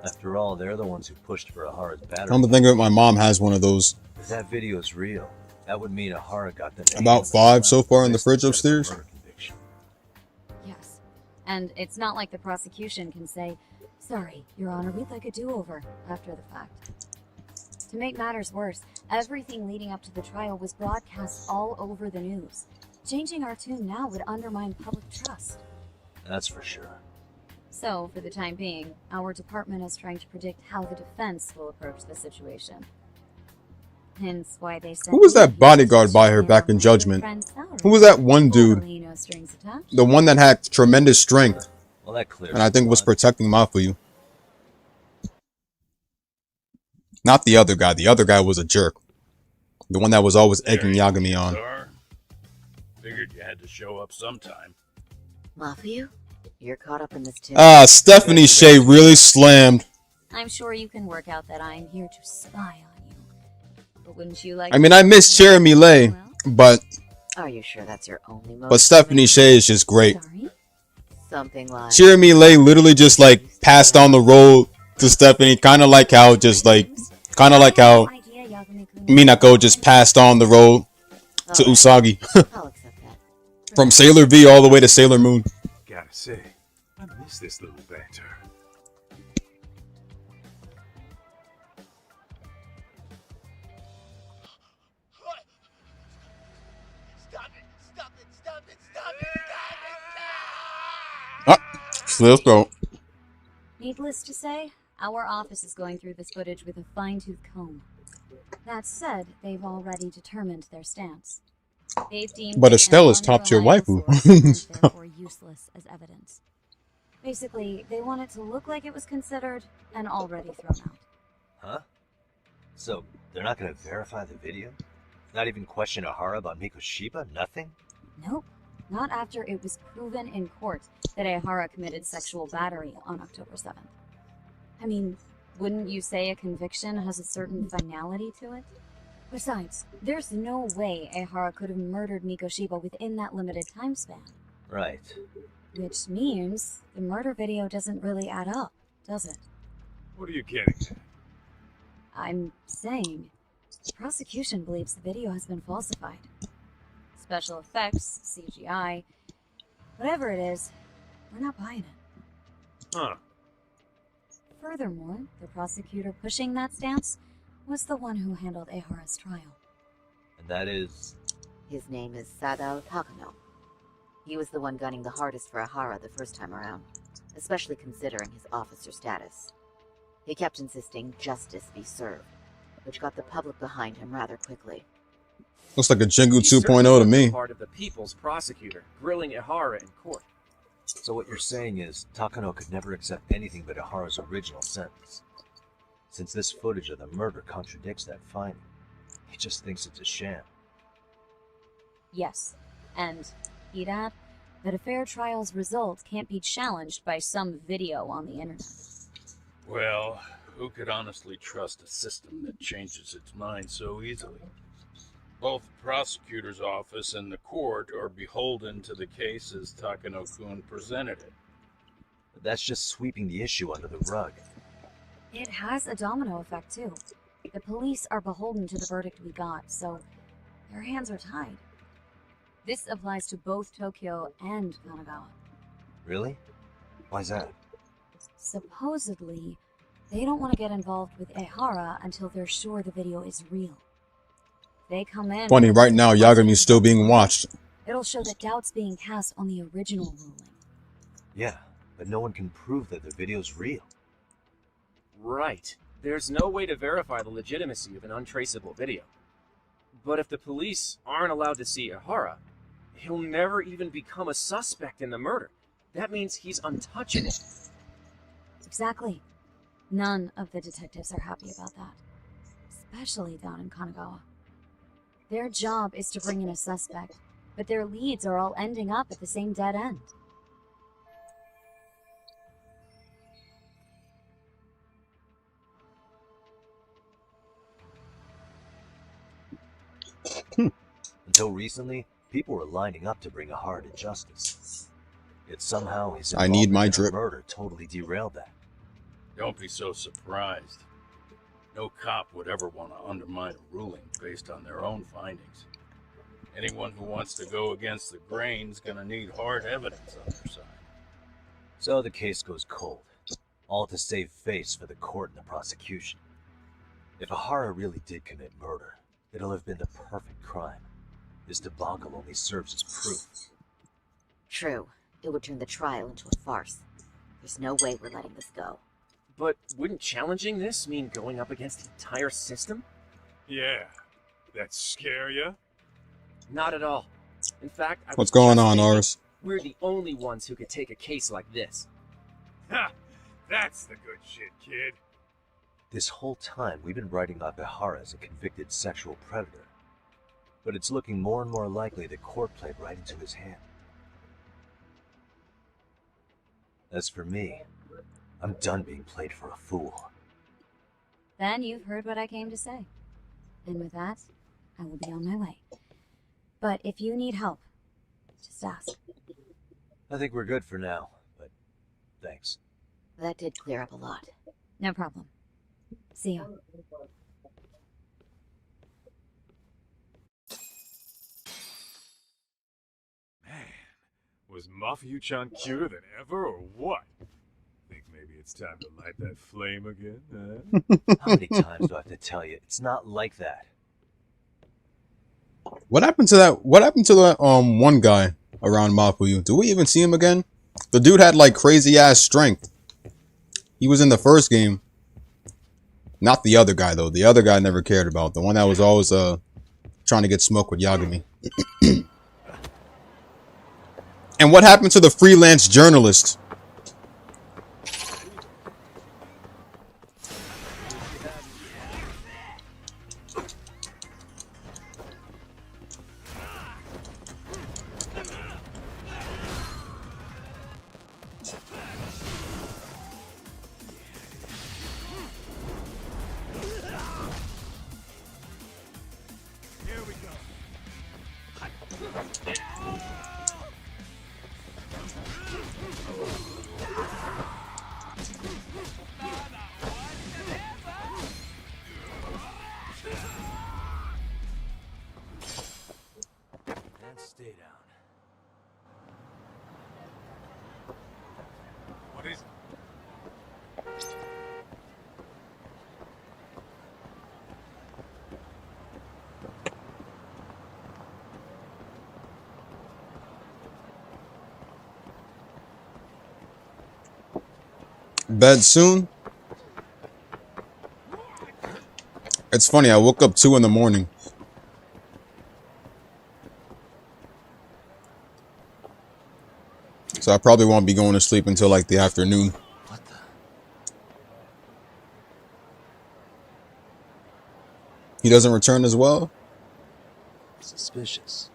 After all, they're the ones who pushed for Ahara's battery. Come to think of it, my mom has one of those. If that video's real, that would mean Ahara got the name About 5 so far in the fridge upstairs. Yes. And it's not like the prosecution can say, "Sorry, Your Honor, we'd like a do-over," after the fact. To make matters worse, everything leading up to the trial was broadcast all over the news. Changing our tune now would undermine public trust. That's for sure. So, for the time being, our department is trying to predict how the defense will approach the situation. Hence why they sent... Who was that bodyguard by her back in Judgment? Who was that one dude? No strings attached. The one that had tremendous strength. Well, that clears and I think was protecting Mafuyu. Not the other guy. The other guy was a jerk. The one that was always egging Yagami on. Figured you had to show up sometime. Mafuyu, you're caught up in this too. Stephanie Shea really slammed. I'm sure you can work out that I'm here to spy on you. But wouldn't you like... I mean, I miss Jeremy Lay, but... Are you sure that's your only motive? But Stephanie Shea is just great. Something like... Jeremy Lay literally just, like, passed on the role to Stephanie. Kind of like how Minako just passed on the role to Usagi. From Sailor V all the way to Sailor Moon. Gotta say, I miss this little banter. Let's go. Needless to say, our office is going through this footage with a fine-tooth comb. That said, they've already determined their stance. They've deemed But Estella's top-tier waifu. Therefore useless as evidence. Basically, they want it to look like it was considered and already thrown out. Huh? So, they're not going to verify the video? Not even question Ahara about Mikoshiba? Nothing? Nope. Not after it was proven in court that Ahara committed sexual battery on October 7th. I mean, wouldn't you say a conviction has a certain finality to it? Besides, there's no way Ahara could have murdered Mikoshiba within that limited time span. Right. Which means the murder video doesn't really add up, does it? What are you getting at? I'm saying, the prosecution believes the video has been falsified. Special effects, CGI, whatever it is, we're not buying it. Huh. Furthermore, the prosecutor pushing that stance was the one who handled Ahara's trial. And that is... His name is Sadao Takano. He was the one gunning the hardest for Ahara the first time around, especially considering his officer status. He kept insisting justice be served, which got the public behind him rather quickly. Looks like a Jingu 2.0 to me. Part of the people's prosecutor, grilling Ahara in court. So what you're saying is, Takano could never accept anything but Ahara's original sentence. Since this footage of the murder contradicts that finding, he just thinks it's a sham. Yes, and he'd add that a fair trial's result can't be challenged by some video on the internet. Well, who could honestly trust a system that changes its mind so easily? Both the prosecutor's office and the court are beholden to the case as Takano-kun presented it. But that's just sweeping the issue under the rug. It has a domino effect, too. The police are beholden to the verdict we got, so their hands are tied. This applies to both Tokyo and Kanagawa. Really? Why's that? Supposedly, they don't want to get involved with Ehara until they're sure the video is real. They come in. Funny, right now Yagami's still being watched. It'll show that doubt's being cast on the original ruling. Yeah, but no one can prove that the video's real. Right. There's no way to verify the legitimacy of an untraceable video. But if the police aren't allowed to see Ehara, he'll never even become a suspect in the murder. That means he's untouchable. Exactly. None of the detectives are happy about that. Especially down in Kanagawa. Their job is to bring in a suspect, but their leads are all ending up at the same dead end. Until recently, people were lining up to bring Ehara to justice. Yet somehow his I need my involvement in drip. the murder totally derailed that. Don't be so surprised. No cop would ever want to undermine a ruling based on their own findings. Anyone who wants to go against the grain's gonna need hard evidence on their side. So the case goes cold, all to save face for the court and the prosecution. If Ehara really did commit murder, it'll have been the perfect crime. This debacle only serves as proof. True. It would turn the trial into a farce. There's no way we're letting this go. But wouldn't challenging this mean going up against the entire system? Yeah. That scare ya? Not at all. In fact, I What's was going just on, thinking Ars? We're the only ones who could take a case like this. Ha! That's the good shit, kid. This whole time, we've been writing off Ehara as a convicted sexual predator. But it's looking more and more likely the court played right into his hand. As for me, I'm done being played for a fool. Then you've heard what I came to say. And with that, I will be on my way. But if you need help, just ask. I think we're good for now, but thanks. That did clear up a lot. No problem. See you. Was Mafuyu-chan cuter than ever, or what? Think maybe it's time to light that flame again, huh? How many times do I have to tell you? It's not like that. What happened to that? What happened to that one guy around Mafuyu? Do we even see him again? The dude had like crazy ass strength. He was in the first game. Not the other guy though. The other guy I never cared about. The one that was always trying to get smoke with Yagami. And what happened to the freelance journalist? Stay down. What is it? Bed soon? It's funny, I woke up 2 in the morning. So I probably won't be going to sleep until like the afternoon. What the? He doesn't return as well? Suspicious.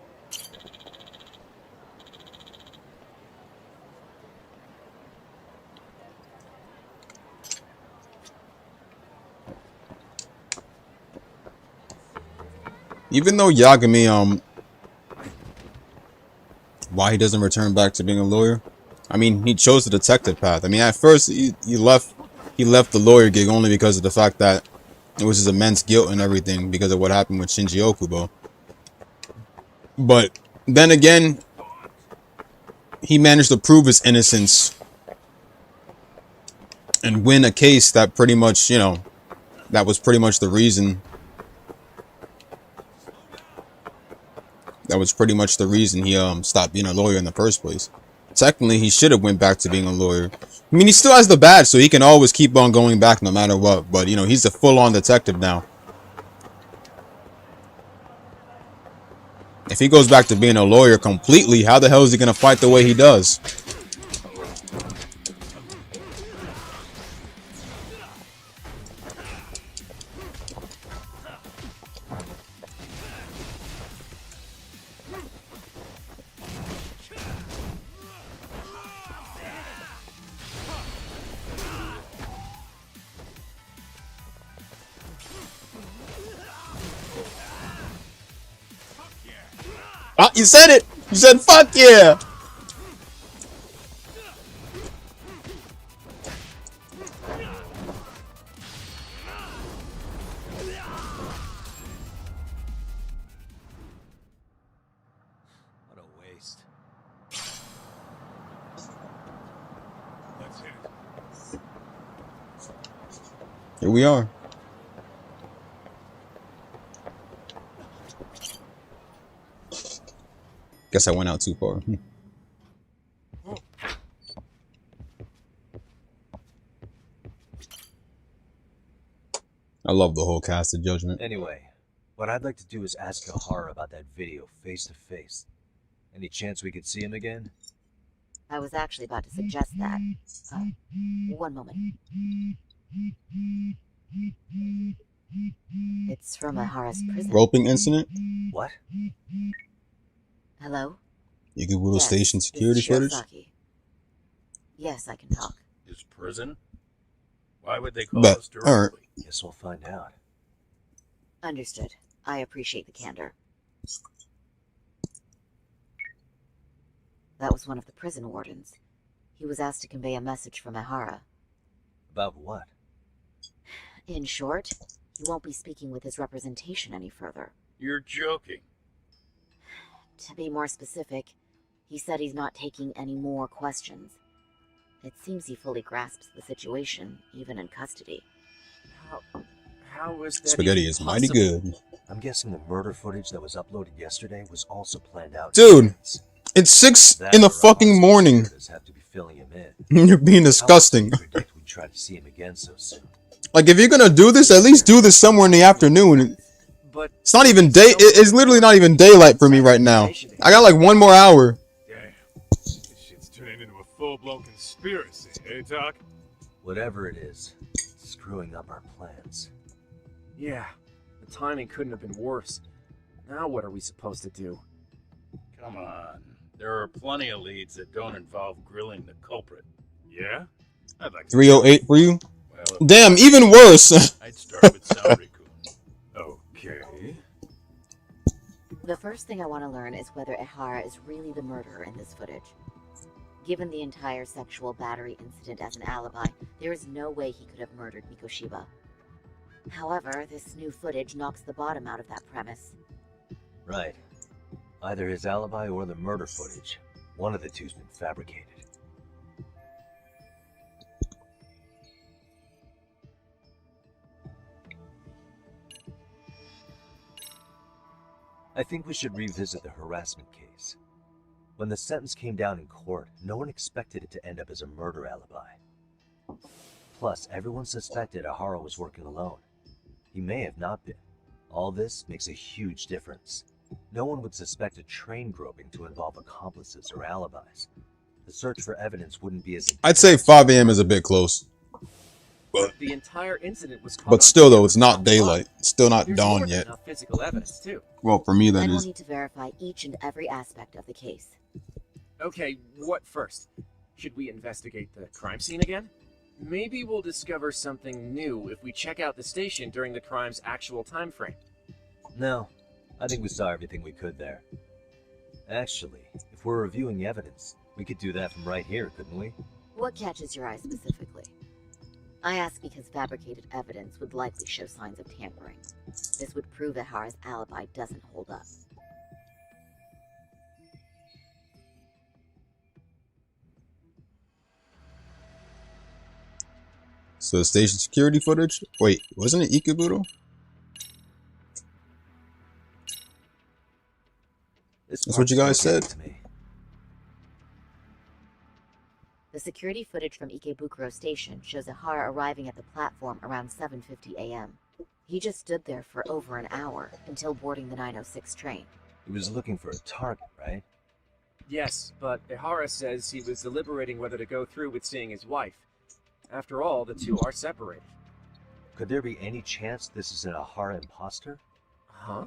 Even though Yagami, why he doesn't return back to being a lawyer? I mean, he chose the detective path. I mean, at first he left the lawyer gig only because of the fact that it was his immense guilt and everything because of what happened with Shinji Okubo. But then again, he managed to prove his innocence and win a case that pretty much, you know, that was pretty much the reason. That was pretty much the reason he stopped being a lawyer in the first place. Technically, he should have went back to being a lawyer. I mean, he still has the badge, so he can always keep on going back no matter what. But, you know, he's a full-on detective now. If he goes back to being a lawyer completely, how the hell is he going to fight the way he does? Ah, you said it! You said fuck yeah! What a waste. Let's hit it. Here we are. Guess I went out too far. I love the whole cast of Judgment. Anyway, what I'd like to do is ask Ahara about that video face to face. Any chance we could see him again? I was actually about to suggest that. One moment. It's from Ahara's prison. Roping incident? What? Hello? Igawuro Yes, Station this security is footage? Shirosaki. Yes, I can talk. His prison? Why would they call Bet. us directly? Alright. Guess we'll find out. Understood. I appreciate the candor. That was one of the prison wardens. He was asked to convey a message from Ahara. About what? In short, he won't be speaking with his representation any further. You're joking. To be more specific, he said he's not taking any more questions. It seems he fully grasps the situation, even in custody. How is that Spaghetti even is mighty possible? good. I'm guessing the murder footage that was uploaded yesterday was also planned out. Dude, it's 6 in the fucking morning. Have to be filling him in. You're being disgusting. How else do you predict we'd try to see him again so soon? Like, if you're gonna do this, at least do this somewhere in the afternoon. But it's not even day. It's literally not even daylight for me right now. I got like 1 more hour. Damn. This shit's turning into a full-blown conspiracy, hey, Doc? Whatever it is, it's screwing up our plans. Yeah, the timing couldn't have been worse. Now what are we supposed to do? Come on. There are plenty of leads that don't involve grilling the culprit. Yeah? I'd like to 308 for you? Well, Damn, even worse. I'd start with Saori-kun. Okay. The first thing I want to learn is whether Ehara is really the murderer in this footage. Given the entire sexual battery incident as an alibi, there is no way he could have murdered Mikoshiba. However, this new footage knocks the bottom out of that premise. Right. Either his alibi or the murder footage. One of the two's been fabricated. I think we should revisit the harassment case. When the sentence came down in court, no one expected it to end up as a murder alibi. Plus, everyone suspected Ahara was working alone. He may have not been. All this makes a huge difference. No one would suspect a train groping to involve accomplices or alibis. The search for evidence wouldn't be as... I'd say 5 a.m. is a bit close. The entire incident was caught But on still, though, camera. it's not daylight. It's still not There's dawn more than yet. enough physical evidence too. Well, for me, that Then we'll is. need to verify each and every aspect of the case. Okay, what first? Should we investigate the crime scene again? Maybe we'll discover something new if we check out the station during the crime's actual time frame. No. I think we saw everything we could there. Actually, if we're reviewing evidence, we could do that from right here, couldn't we? What catches your eye specifically? I ask because fabricated evidence would likely show signs of tampering. This would prove that Hara's alibi doesn't hold up. So the station security footage? Wait, wasn't it Ikeburo? That's what you guys said. The security footage from Ikebukuro Station shows Ihara arriving at the platform around 7:50 a.m. He just stood there for over an hour until boarding the 906 train. He was looking for a target, right? Yes, but Ihara says he was deliberating whether to go through with seeing his wife. After all, the two are separated. Could there be any chance this is an Ihara imposter? Huh?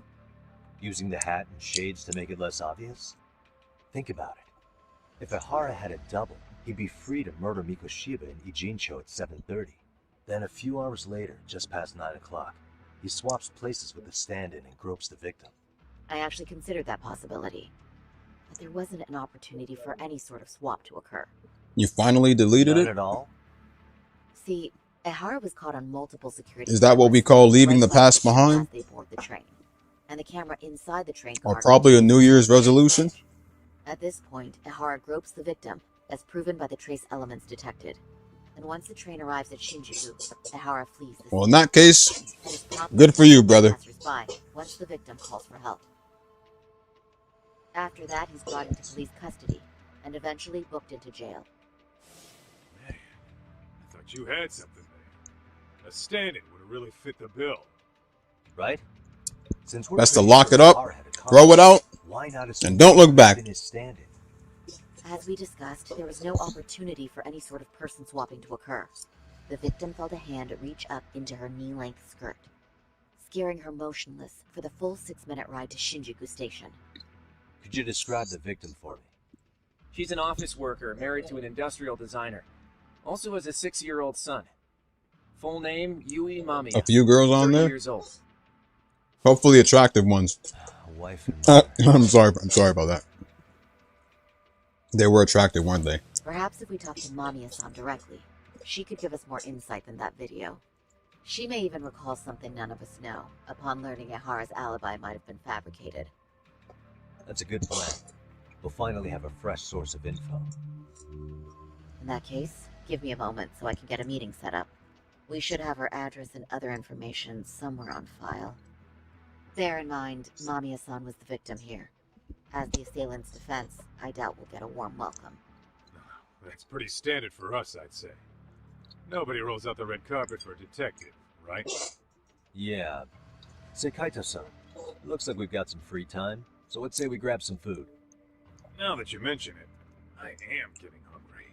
Using the hat and shades to make it less obvious? Think about it. If Ihara had a double, he'd be free to murder Mikoshiba in Ijincho at 7:30. Then a few hours later, just past 9 o'clock, he swaps places with the stand-in and gropes the victim. I actually considered that possibility. But there wasn't an opportunity for any sort of swap to occur. You finally deleted None it? at all? See, Ihara was caught on multiple security Is that what we call leaving the past behind? as they board the train. And the camera inside the train Or car probably a New Year's resolution? At this point, Ihara gropes the victim, as proven by the trace elements detected. And once the train arrives at Shinjuku, Ihara flees the Well, in scene. that case, And is promptly good for you, by brother. passers-by once the victim calls for help. After that, he's brought into police custody and eventually booked into jail. I thought you had something there. A stand-in would have really fit the bill. Right? Since we're Best to pretty lock sure it up, Ihara had a throw it out, why not and don't look back. in his stand-in? As we discussed, there was no opportunity for any sort of person swapping to occur. The victim felt a hand reach up into her knee-length skirt, scaring her motionless for the full 6-minute ride to Shinjuku Station. Could you describe the victim for me? She's an office worker married to an industrial designer. Also has a 6-year-old son. Full name, Yui Mamiya. A few girls on 30 there? years old. Hopefully attractive ones. A wife and I'm sorry about that. They were attractive, weren't they? Perhaps if we talk to Mamiya-san directly, she could give us more insight than that video. She may even recall something none of us know, upon learning Ihara's alibi might have been fabricated. That's a good plan. We'll finally have a fresh source of info. In that case, give me a moment so I can get a meeting set up. We should have her address and other information somewhere on file. Bear in mind, Mamiya-san was the victim here. As the assailant's defense, I doubt we'll get a warm welcome. That's pretty standard for us, I'd say. Nobody rolls out the red carpet for a detective, right? Yeah. Say, Kaito-san, looks like we've got some free time, so let's say we grab some food. Now that you mention it, I am getting hungry.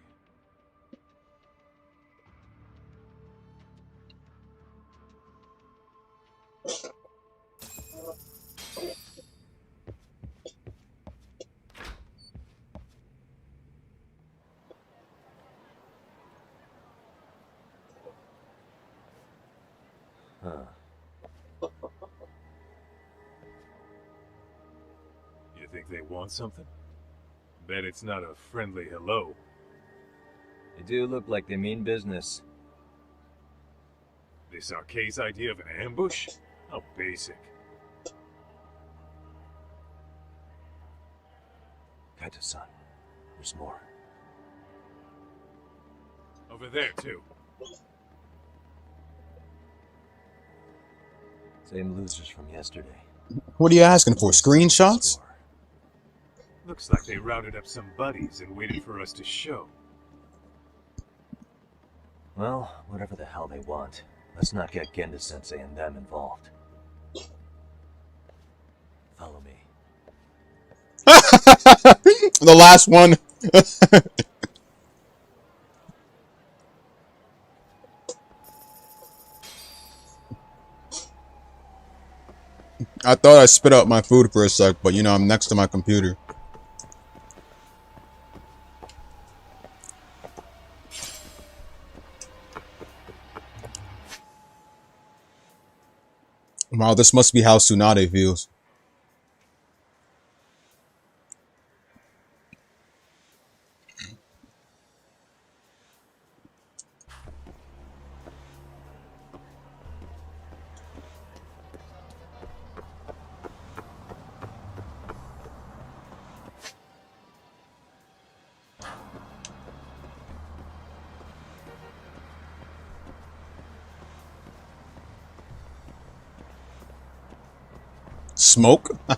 Huh. You think they want something? Bet it's not a friendly hello. They do look like they mean business. This Arcade's idea of an ambush? How basic. Kaito-san, there's more. Over there, too. Same losers from yesterday. What are you asking for? Screenshots? Looks like they routed up some buddies and waited for us to show. Well, whatever the hell they want, let's not get Genda-sensei and them involved. Follow me. The last one. I thought I spit out my food for a sec, but you know, I'm next to my computer. Wow, this must be how Tsunade feels. Smoke? Hey,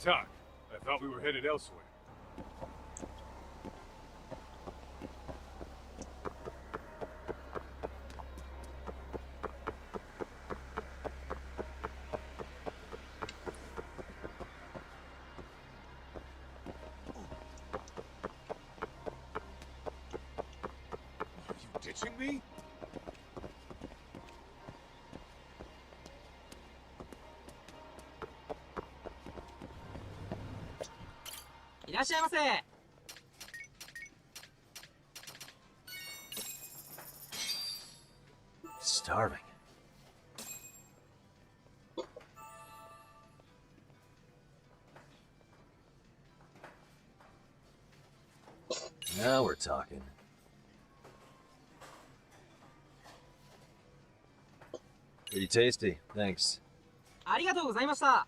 Doc, I thought we were headed elsewhere. Ditching me? Starving. Now we're talking. Pretty tasty, thanks. ありがとうございました。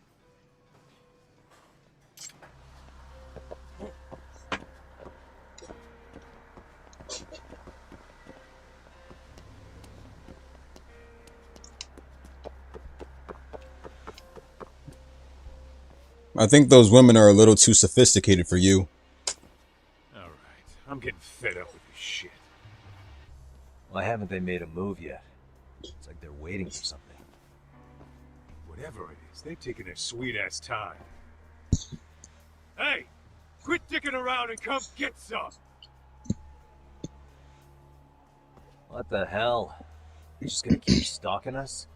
I think those women are a little too sophisticated for you. Alright, I'm getting fed up with this shit. Why haven't they made a move yet? It's like they're waiting for something. Whatever it is, they've taken their sweet-ass time. Hey! Quit dicking around and come get some! What the hell? You just gonna keep stalking us?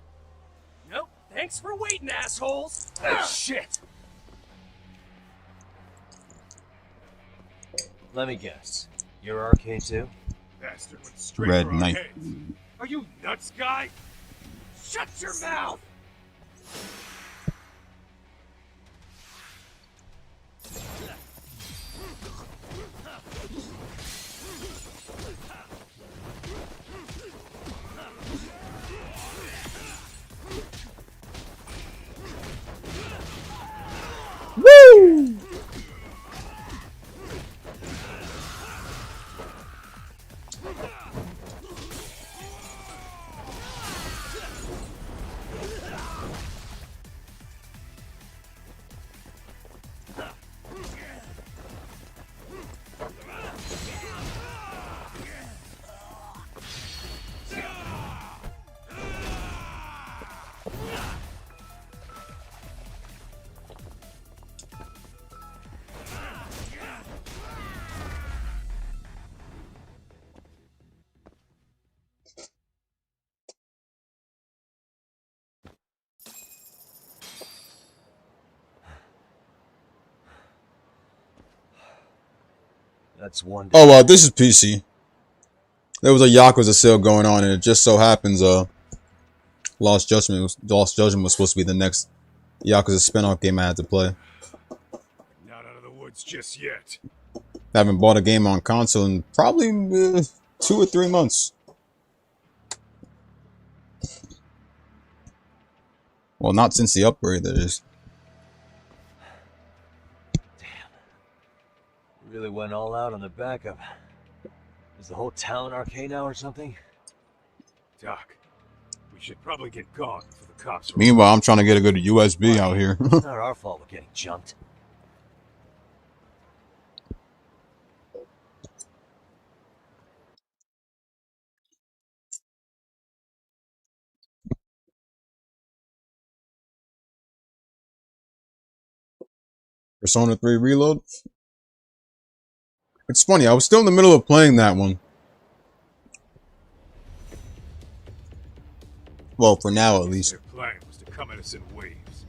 Nope. Thanks for waiting, assholes. Oh, shit! Let me guess. You're arcade too? Bastard went straight Red for our Knight. heads. Are you nuts, guy? Shut your mouth! Woo! That's one. Oh well, this is PC. There was a Yakuza sale going on, and it just so happens Lost Judgment was supposed to be the next Yakuza spin-off game I had to play. Not out of the woods just yet. I haven't bought a game on console in probably 2 or 3 months. Well, not since the upgrade, that is. Really went all out on the backup. Is the whole town arcade now or something? Doc, we should probably get gone before the cops. Meanwhile, I'm trying to get a good USB out here. It's not our fault we're getting jumped. Persona 3 Reload. It's funny, I was still in the middle of playing that one. Well, for now at least. Their plan was to come at us in waves.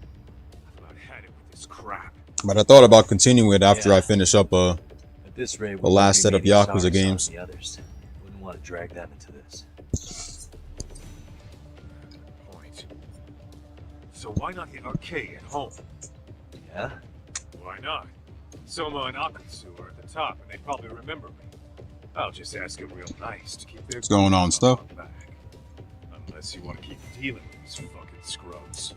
I've about had it with this crap. But I thought about continuing it after I finish up At this rate, the last set of Yakuza games. The others wouldn't want to drag them into this. Point. So why not hit arcade at home? Yeah? Why not? Soma and Akutsu are at the top, and they probably remember me. I'll just ask them real nice to keep their What's going on, stuff? back. Unless you want to keep dealing with these fucking scrubs.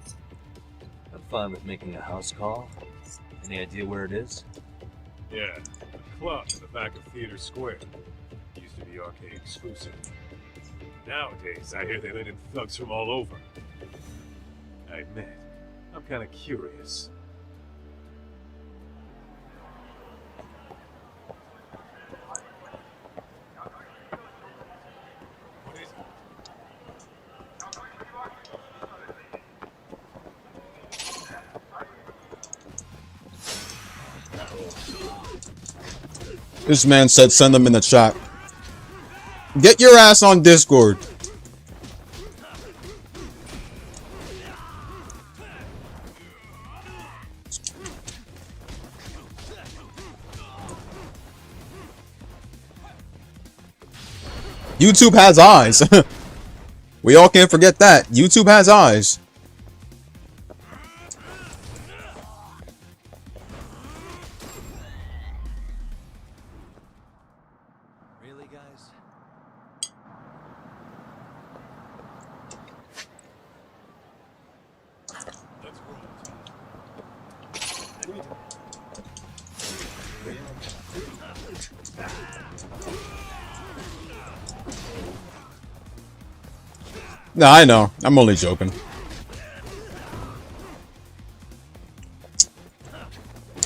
I'm fine with making a house call. Any idea where it is? Yeah, a club in the back of Theater Square. Used to be arcade exclusive. Nowadays, I hear they let in thugs from all over. I admit, I'm kind of curious. This man said send them in the chat. Get your ass on Discord. YouTube has eyes. We all can't forget that. YouTube has eyes. Really, guys? No, I know. I'm only joking.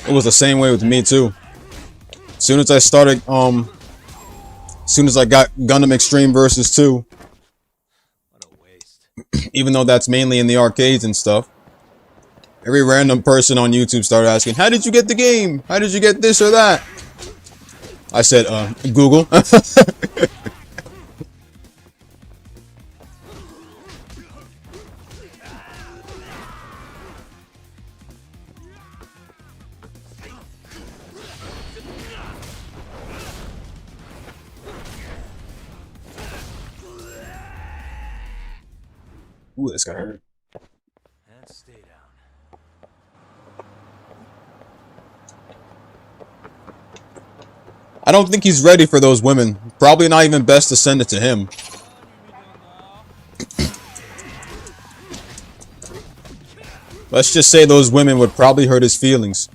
It was the same way with me too. As soon as I started, as soon as I got Gundam Extreme Versus 2, even though that's mainly in the arcades and stuff, every random person on YouTube started asking, "How did you get the game? How did you get this or that?" I said, Google. Ooh, this got hurt. And stay down. I don't think he's ready for those women. Probably not even best to send it to him. Let's just say those women would probably hurt his feelings.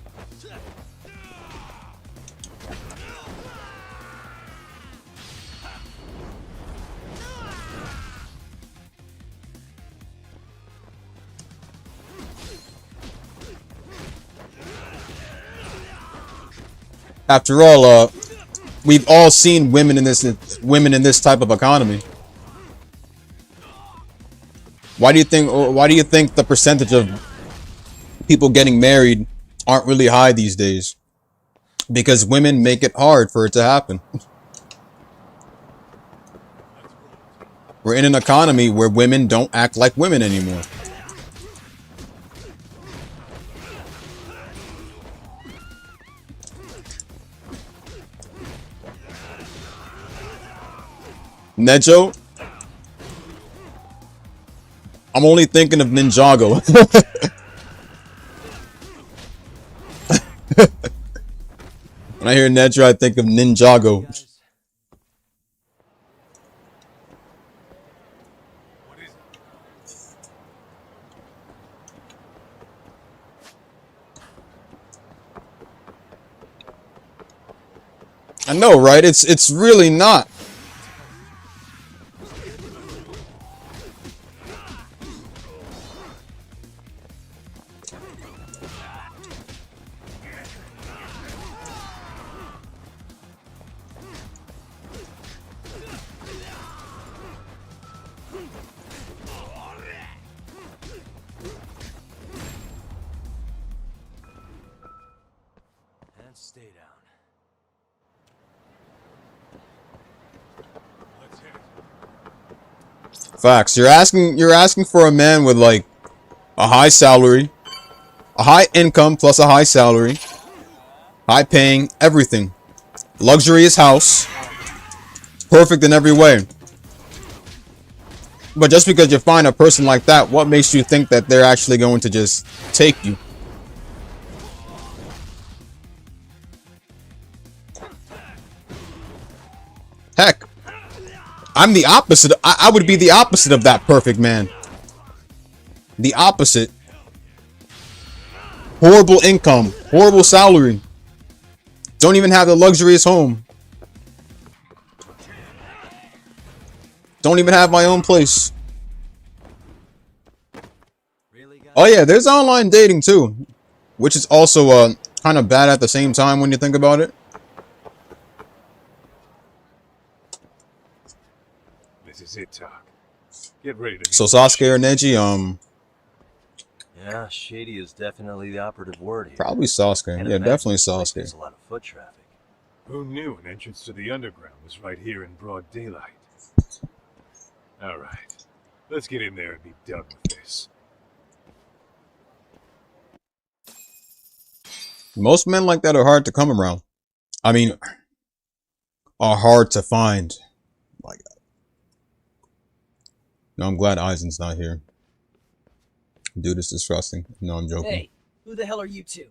After all, we've all seen women in this type of economy. Why do you think the percentage of people getting married aren't really high these days? Because women make it hard for it to happen. We're in an economy where women don't act like women anymore. Nejo? I'm only thinking of Ninjago. When I hear Nejo, I think of Ninjago. I know, right? It's really not. And stay down. Facts. You're asking for a man with like a high salary, a high income plus a high salary, high paying, everything. Luxurious house. Perfect in every way. But just because you find a person like that, what makes you think that they're actually going to just take you? Heck, I'm the opposite. I would be the opposite of that perfect man. The opposite. horrible income, horrible salary. Don't even have the luxurious home. Don't even have my own place. Oh yeah, there's online dating too, which is also kind of bad at the same time when you think about it. This is it, Tak. Get ready to. So Sasuke or Neji, Yeah, shady is definitely the operative word here. probably Sasuke. And Yeah, it definitely makes like Sasuke. There's a lot of foot traffic. Who knew an entrance to the underground was right here in broad daylight? All right, let's get in there and be done with this. Most men like that are hard to come around. I mean, are hard to find. My God. No, I'm glad Aizen's not here. Dude, it's disgusting. No, I'm joking. Hey, who the hell are you two?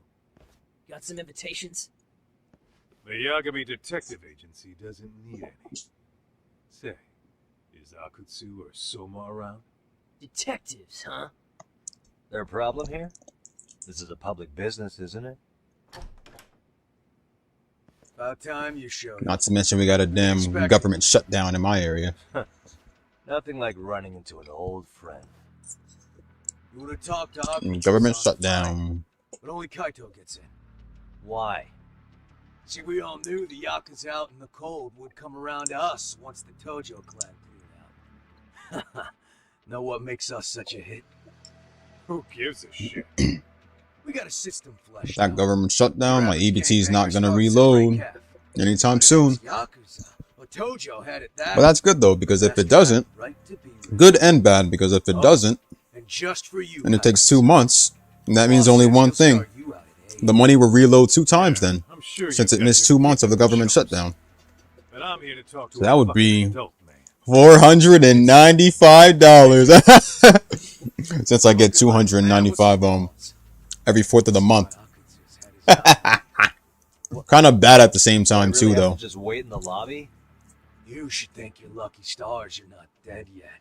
Got some invitations? The Yagami Detective Agency doesn't need any. Say, is Akutsu or Soma around? Detectives, huh? There a problem here? This is a public business, isn't it? About time you showed Not to mention we got a damn government shutdown in my area. Nothing like running into an old friend. You would have talked to Akutsu, Government shutdown. but only Kaito gets in. Why? See, we all knew the Yakuza out in the cold would come around to us once the Tojo clan cleared out. Know what makes us such a hit? Who gives a shit? We got a system fleshed That out. government shutdown, my EBT's not gonna reload anytime soon. Yakuza. Well, Tojo had it that But that's good though, because if it doesn't, good and bad, because if it doesn't, and just for you, and it takes 2 months, and that means only one thing. The money will reload 2 times then, since it missed 2 months of the government shutdown. But I'm here to talk to So that would be adult man. $495. Since I get 295 every 4th of the month. Kind of bad at the same time Really too have to though. just wait in the lobby? You should thank your lucky stars you're not dead yet.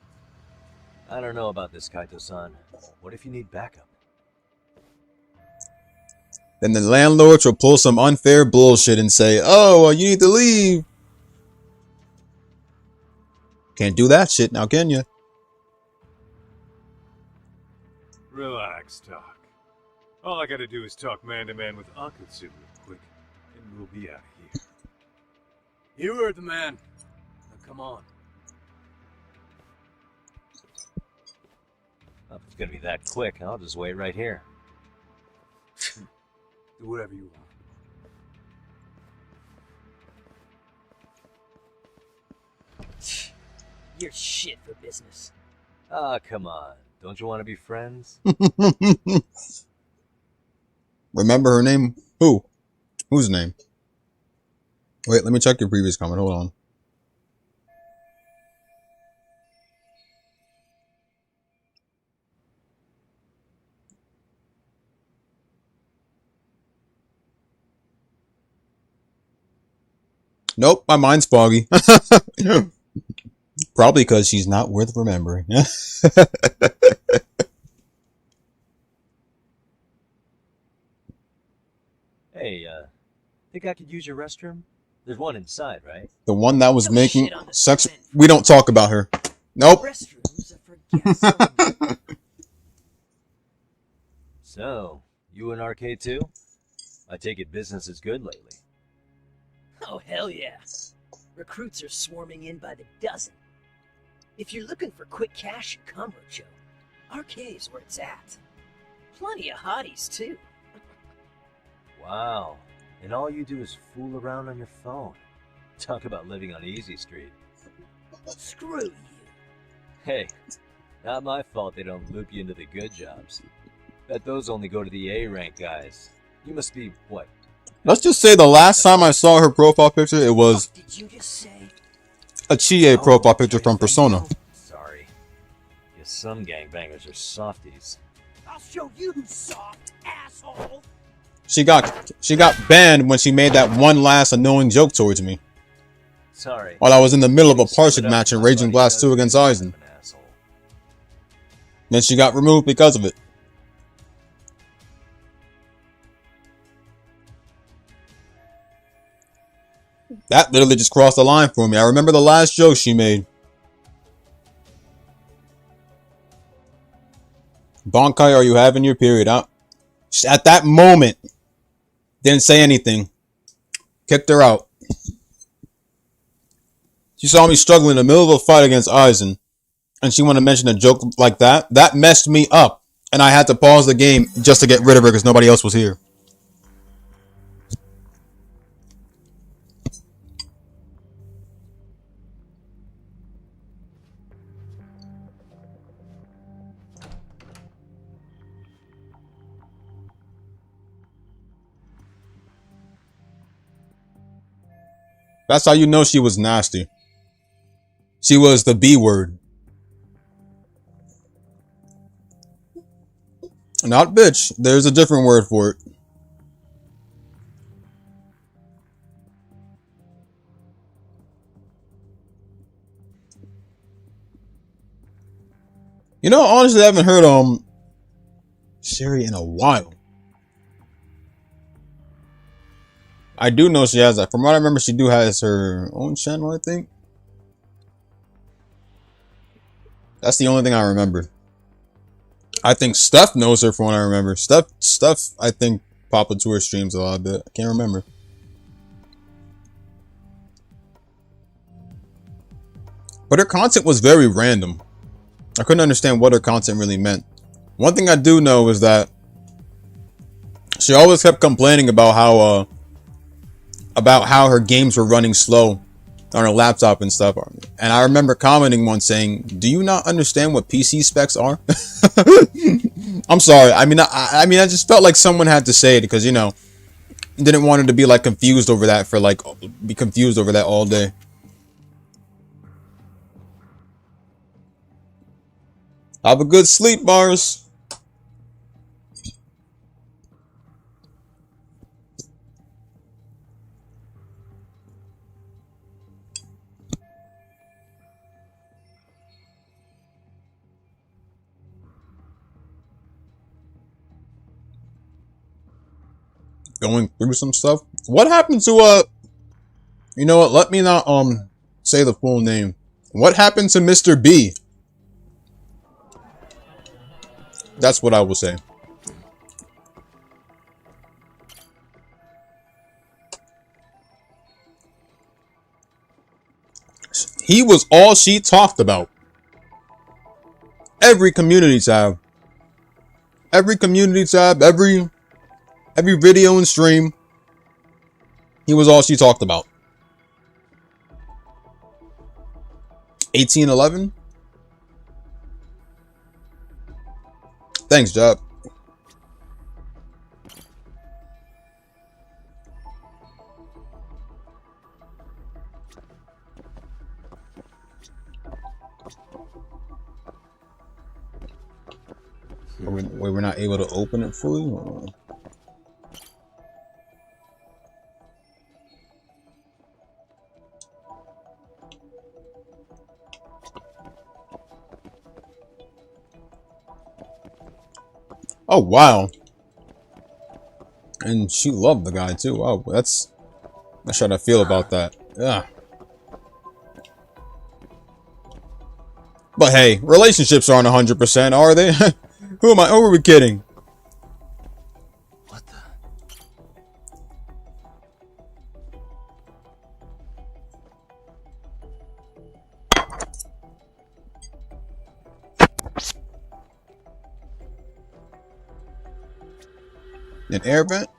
I don't know about this, Kaito-san. What if you need backup? Then the landlords will pull some unfair bullshit and say, oh, well, you need to leave. Can't do that shit now, can you? Relax, Doc. All I gotta do is talk man-to-man with Akutsu real quick, and we'll be out of here. You heard the man. Now come on. If it's gonna be that quick, I'll just wait right here. Do whatever you want. You're shit for business. Ah, come on. Don't you want to be friends? Remember her name? Who? Whose name? Wait, let me check your previous comment. Hold on. Nope, my mind's foggy. Probably because she's not worth remembering. Hey, think I could use your restroom? There's one inside, right? The one that was making sex. We don't talk about her. Nope. So, you in Arcade too? I take it business is good lately. Oh, hell yeah. Recruits are swarming in by the dozen. If you're looking for quick cash in Kamurocho, Arcade's where it's at. Plenty of hotties, too. Wow. And all you do is fool around on your phone. Talk about living on Easy Street. Screw you. Hey, not my fault they don't loop you into the good jobs. Bet those only go to the A-rank guys. You must be, what? Let's just say the last time I saw her profile picture, it was a Chie profile picture from Persona. Sorry. Guess some gangbangers are softies. I'll show you who's soft, asshole. She got banned when she made that one last annoying joke towards me. Sorry. While I was in the middle of a Parsec match in Raging Blast 2 against Aizen. Then she got removed because of it. That literally just crossed the line for me. I remember the last joke she made. Bankai, are you having your period? At that moment, didn't say anything. Kicked her out. She saw me struggling in the middle of a fight against Aizen, and she wanted to mention a joke like that. That messed me up, and I had to pause the game just to get rid of her because nobody else was here. That's how you know she was nasty. She was the B word. Not bitch. There's a different word for it. You know, honestly, I haven't heard Sherry in a while. I do know she has that. From what I remember, she has her own channel, I think. That's the only thing I remember. I think Steph knows her from what I remember. Steph, I think, pop into her streams a lot bit. I can't remember. But her content was very random. I couldn't understand what her content really meant. One thing I do know is that she always kept complaining about how her games were running slow on her laptop and stuff. And I remember commenting once saying, "Do you not understand what PC specs are?" I'm sorry. I mean, I just felt like someone had to say it because, you know, didn't want her to be like confused over that be confused over that all day. Have a good sleep, Mars. Going through some stuff. What happened to you know what? Let me not say the full name. What happened to Mr. B? That's what I will say. He was all she talked about. Every community tab. Every video and stream. He was all she talked about. 1811? Thanks, Job. We're not able to open it fully? Or? Oh, wow. And she loved the guy, too. Wow, that's how I feel about that. Yeah. But hey, relationships aren't 100%, are they? Who are we kidding? What the? An air vent?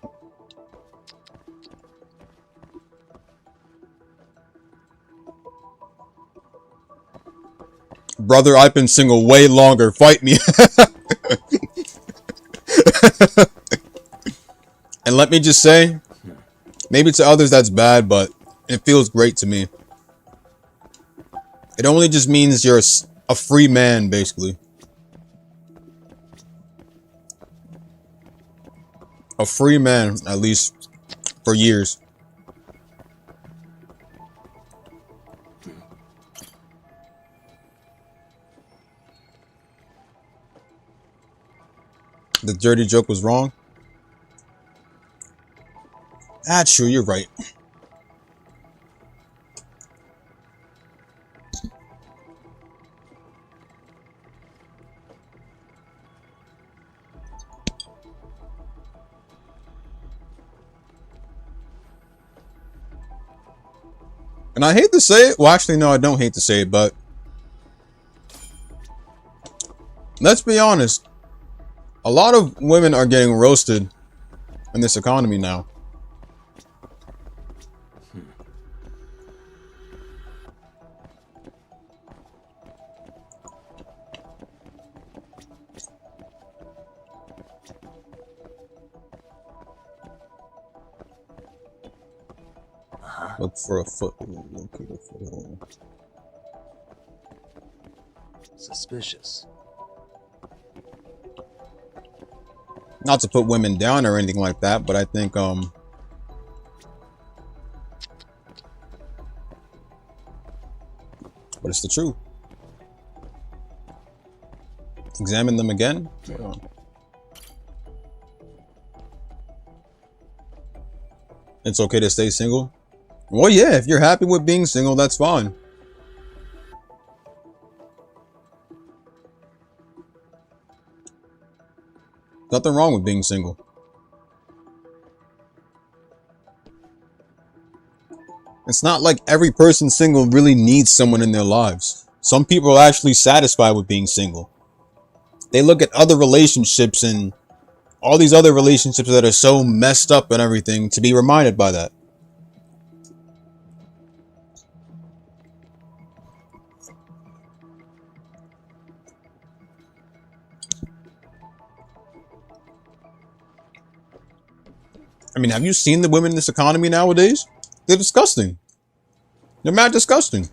Brother, I've been single way longer. Fight me. And let me just say, maybe to others that's bad, but it feels great to me. It only just means you're a free man, basically. A free man, at least for years. The dirty joke was wrong. That's true, you're right. And I hate to say it. Well, actually, no, I don't hate to say it, but let's be honest. A lot of women are getting roasted in this economy now. Look for a foothold. Locate a foothold. Suspicious. Not to put women down or anything like that, but I think but it's the truth. Examine them again. Hold on. It's okay to stay single. Well, yeah, if you're happy with being single, that's fine. Nothing wrong with being single. It's not like every person single really needs someone in their lives. Some people are actually satisfied with being single. They look at other relationships and all these other relationships that are so messed up and everything to be reminded by that. I mean, have you seen the women in this economy nowadays? They're disgusting. They're mad disgusting.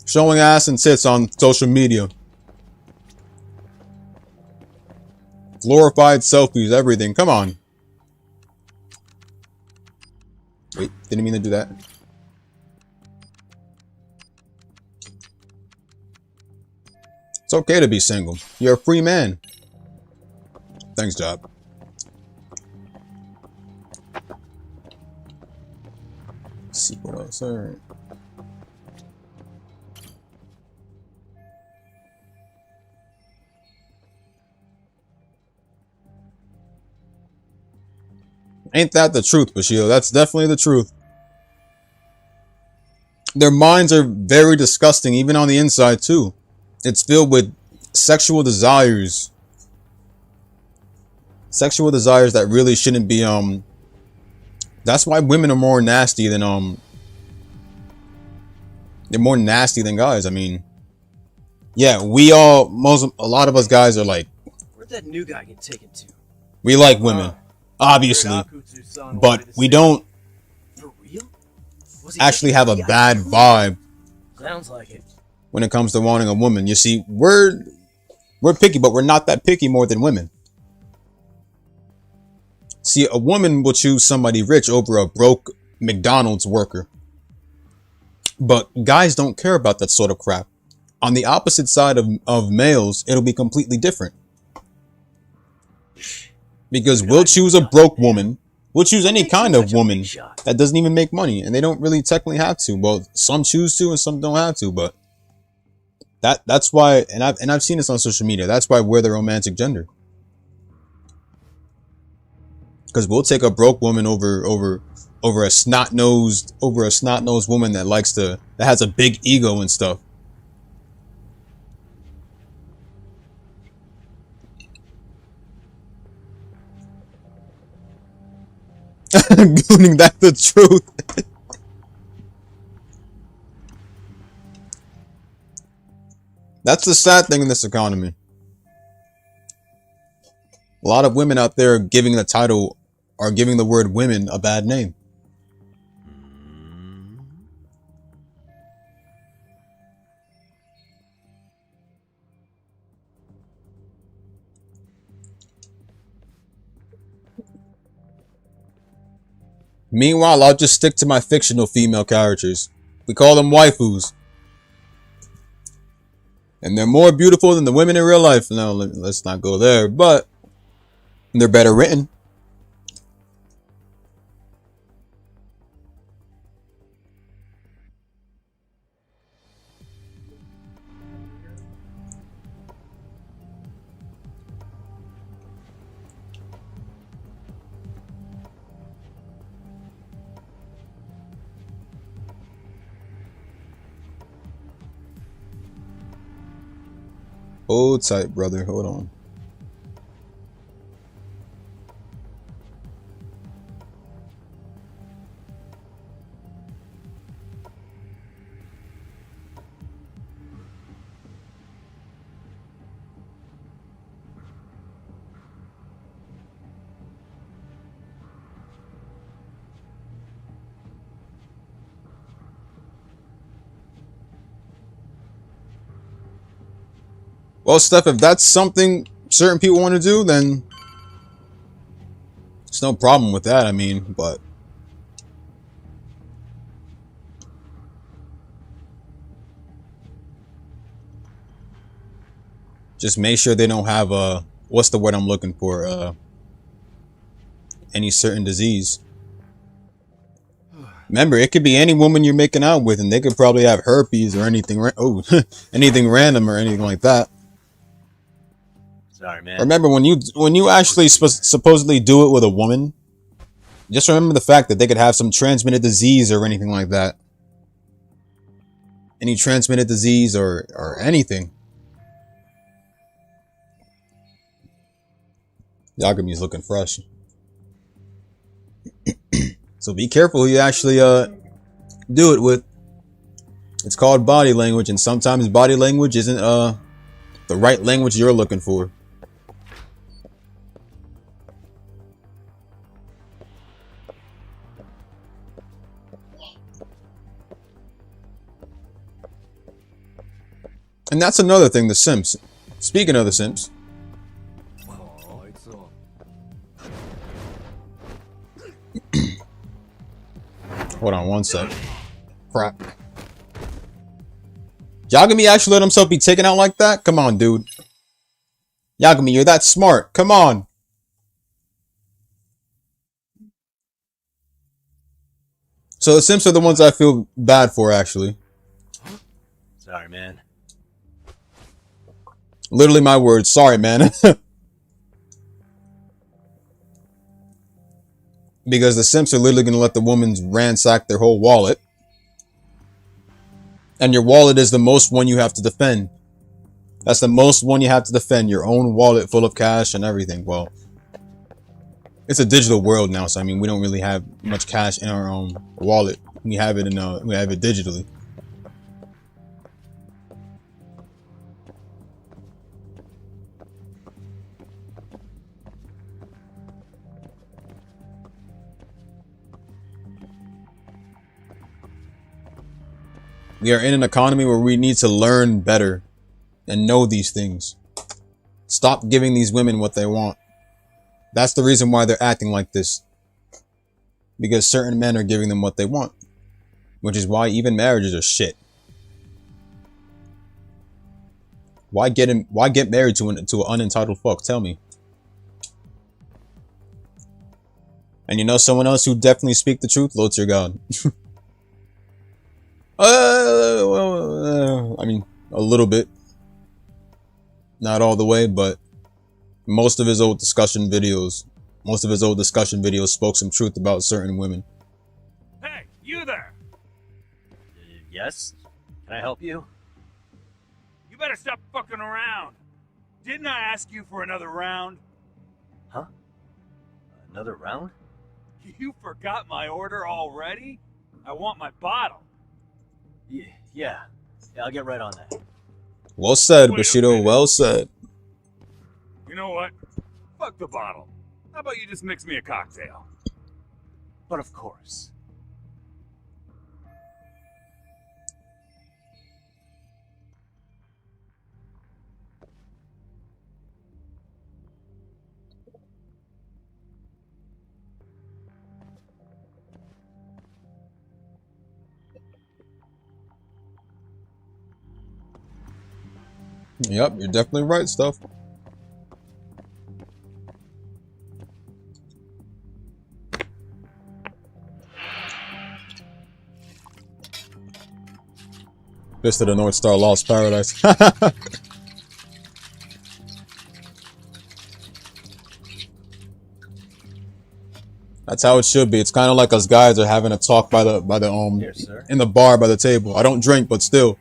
Showing ass and tits on social media. Glorified selfies, everything. Come on. Wait, didn't mean to do that. It's okay to be single. You're a free man. Thanks, Job. Let's see what else. All right. Ain't that the truth, Bashir? That's definitely the truth. Their minds are very disgusting, even on the inside, too. It's filled with sexual desires. Sexual desires that really shouldn't be, that's why women are more nasty than, they're more nasty than guys. I mean, yeah, a lot of us guys are like, Where'd that new guy get taken to? we like women, obviously, but we don't actually have a bad vibe Sounds like it. when it comes to wanting a woman. You see, we're picky, but we're not that picky more than women. See, a woman will choose somebody rich over a broke McDonald's worker. But guys don't care about that sort of crap. On the opposite side of males, it'll be completely different. Because we'll choose a broke woman. We'll choose any kind of woman that doesn't even make money. And they don't really technically have to. Well, some choose to and some don't have to. But that's why, and I've seen this on social media. That's why we're the romantic gender. Because we'll take a broke woman over a snot-nosed woman that has a big ego and stuff. Gooning, that's the truth. That's the sad thing in this economy. A lot of women out there giving the word women a bad name. Meanwhile, I'll just stick to my fictional female characters. We call them waifus. And they're more beautiful than the women in real life. No, let's not go there, but they're better written. Hold tight, brother. Hold on. Well, Steph, if that's something certain people want to do, then there's no problem with that. I mean, but just make sure they don't have what's the word I'm looking for? Any certain disease. Remember, it could be any woman you're making out with, and they could probably have herpes or anything. Anything random or anything like that. Sorry, man. Remember, when you actually supposedly do it with a woman, just remember the fact that they could have some transmitted disease or anything like that. Any transmitted disease or anything. Yagami's looking fresh. So be careful who you actually do it with. It's called body language, and sometimes body language isn't the right language you're looking for. And that's another thing, The Sims. Speaking of The Sims. Hold on one sec. Crap. Yagami actually let himself be taken out like that? Come on, dude. Yagami, you're that smart. Come on. So the Sims are the ones I feel bad for, actually. Sorry, man. Literally my words. Sorry, man. Because the Sims are literally going to let the woman ransack their whole wallet. And your wallet is the most one you have to defend. That's the most one you have to defend. Your own wallet full of cash and everything. Well, it's a digital world now, so I mean, we don't really have much cash in our own wallet. We have it digitally. We are in an economy where we need to learn better and know these things. Stop giving these women what they want. That's the reason why they're acting like this. Because certain men are giving them what they want. Which is why even marriages are shit. Why get married to an unentitled fuck? Tell me. And you know someone else who definitely speak the truth? Lord your God. I mean, a little bit. Not all the way, but most of his old discussion videos spoke some truth about certain women. Hey, you there! Yes? Can I help you? You better stop fucking around. Didn't I ask you for another round? Huh? Another round? You forgot my order already? I want my bottle. Yeah, I'll get right on that. Well said, Bushido. Well said. You know what? Fuck the bottle. How about you just mix me a cocktail? But of course. Yep, you're definitely right, Stuff. Fist of the North Star Lost Paradise. That's how it should be. It's kind of like us guys are having a talk by the Here, in the bar by the table. I don't drink, but still.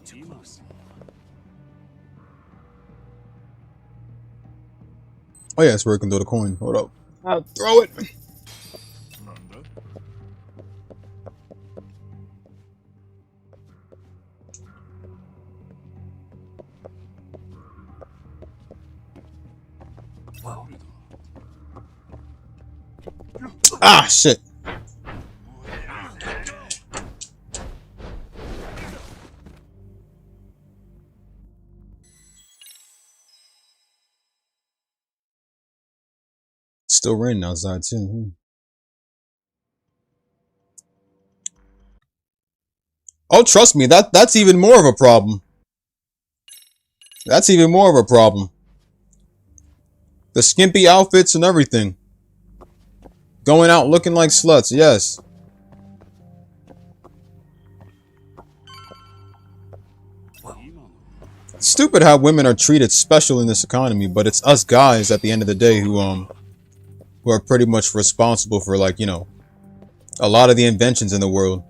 too close. Oh yeah, that's where you can throw the coin. Hold up. I'll throw it. Whoa. Ah, shit. Still raining outside too. Oh, trust me, that's even more of a problem. That's even more of a problem. The skimpy outfits and everything. Going out looking like sluts, yes. It's stupid how women are treated special in this economy, but it's us guys at the end of the day who are pretty much responsible for, like, you know, a lot of the inventions in the world.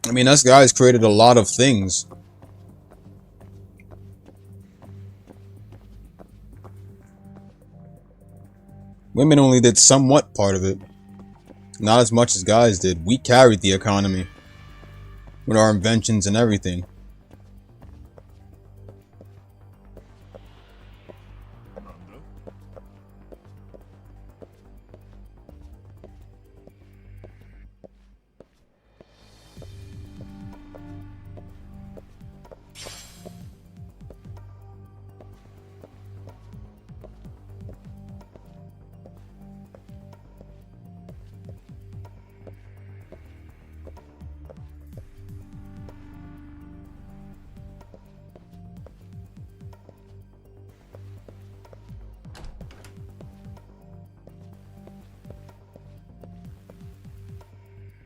I mean, us guys created a lot of things. Women only did somewhat part of it. Not as much as guys did. We carried the economy with our inventions and everything.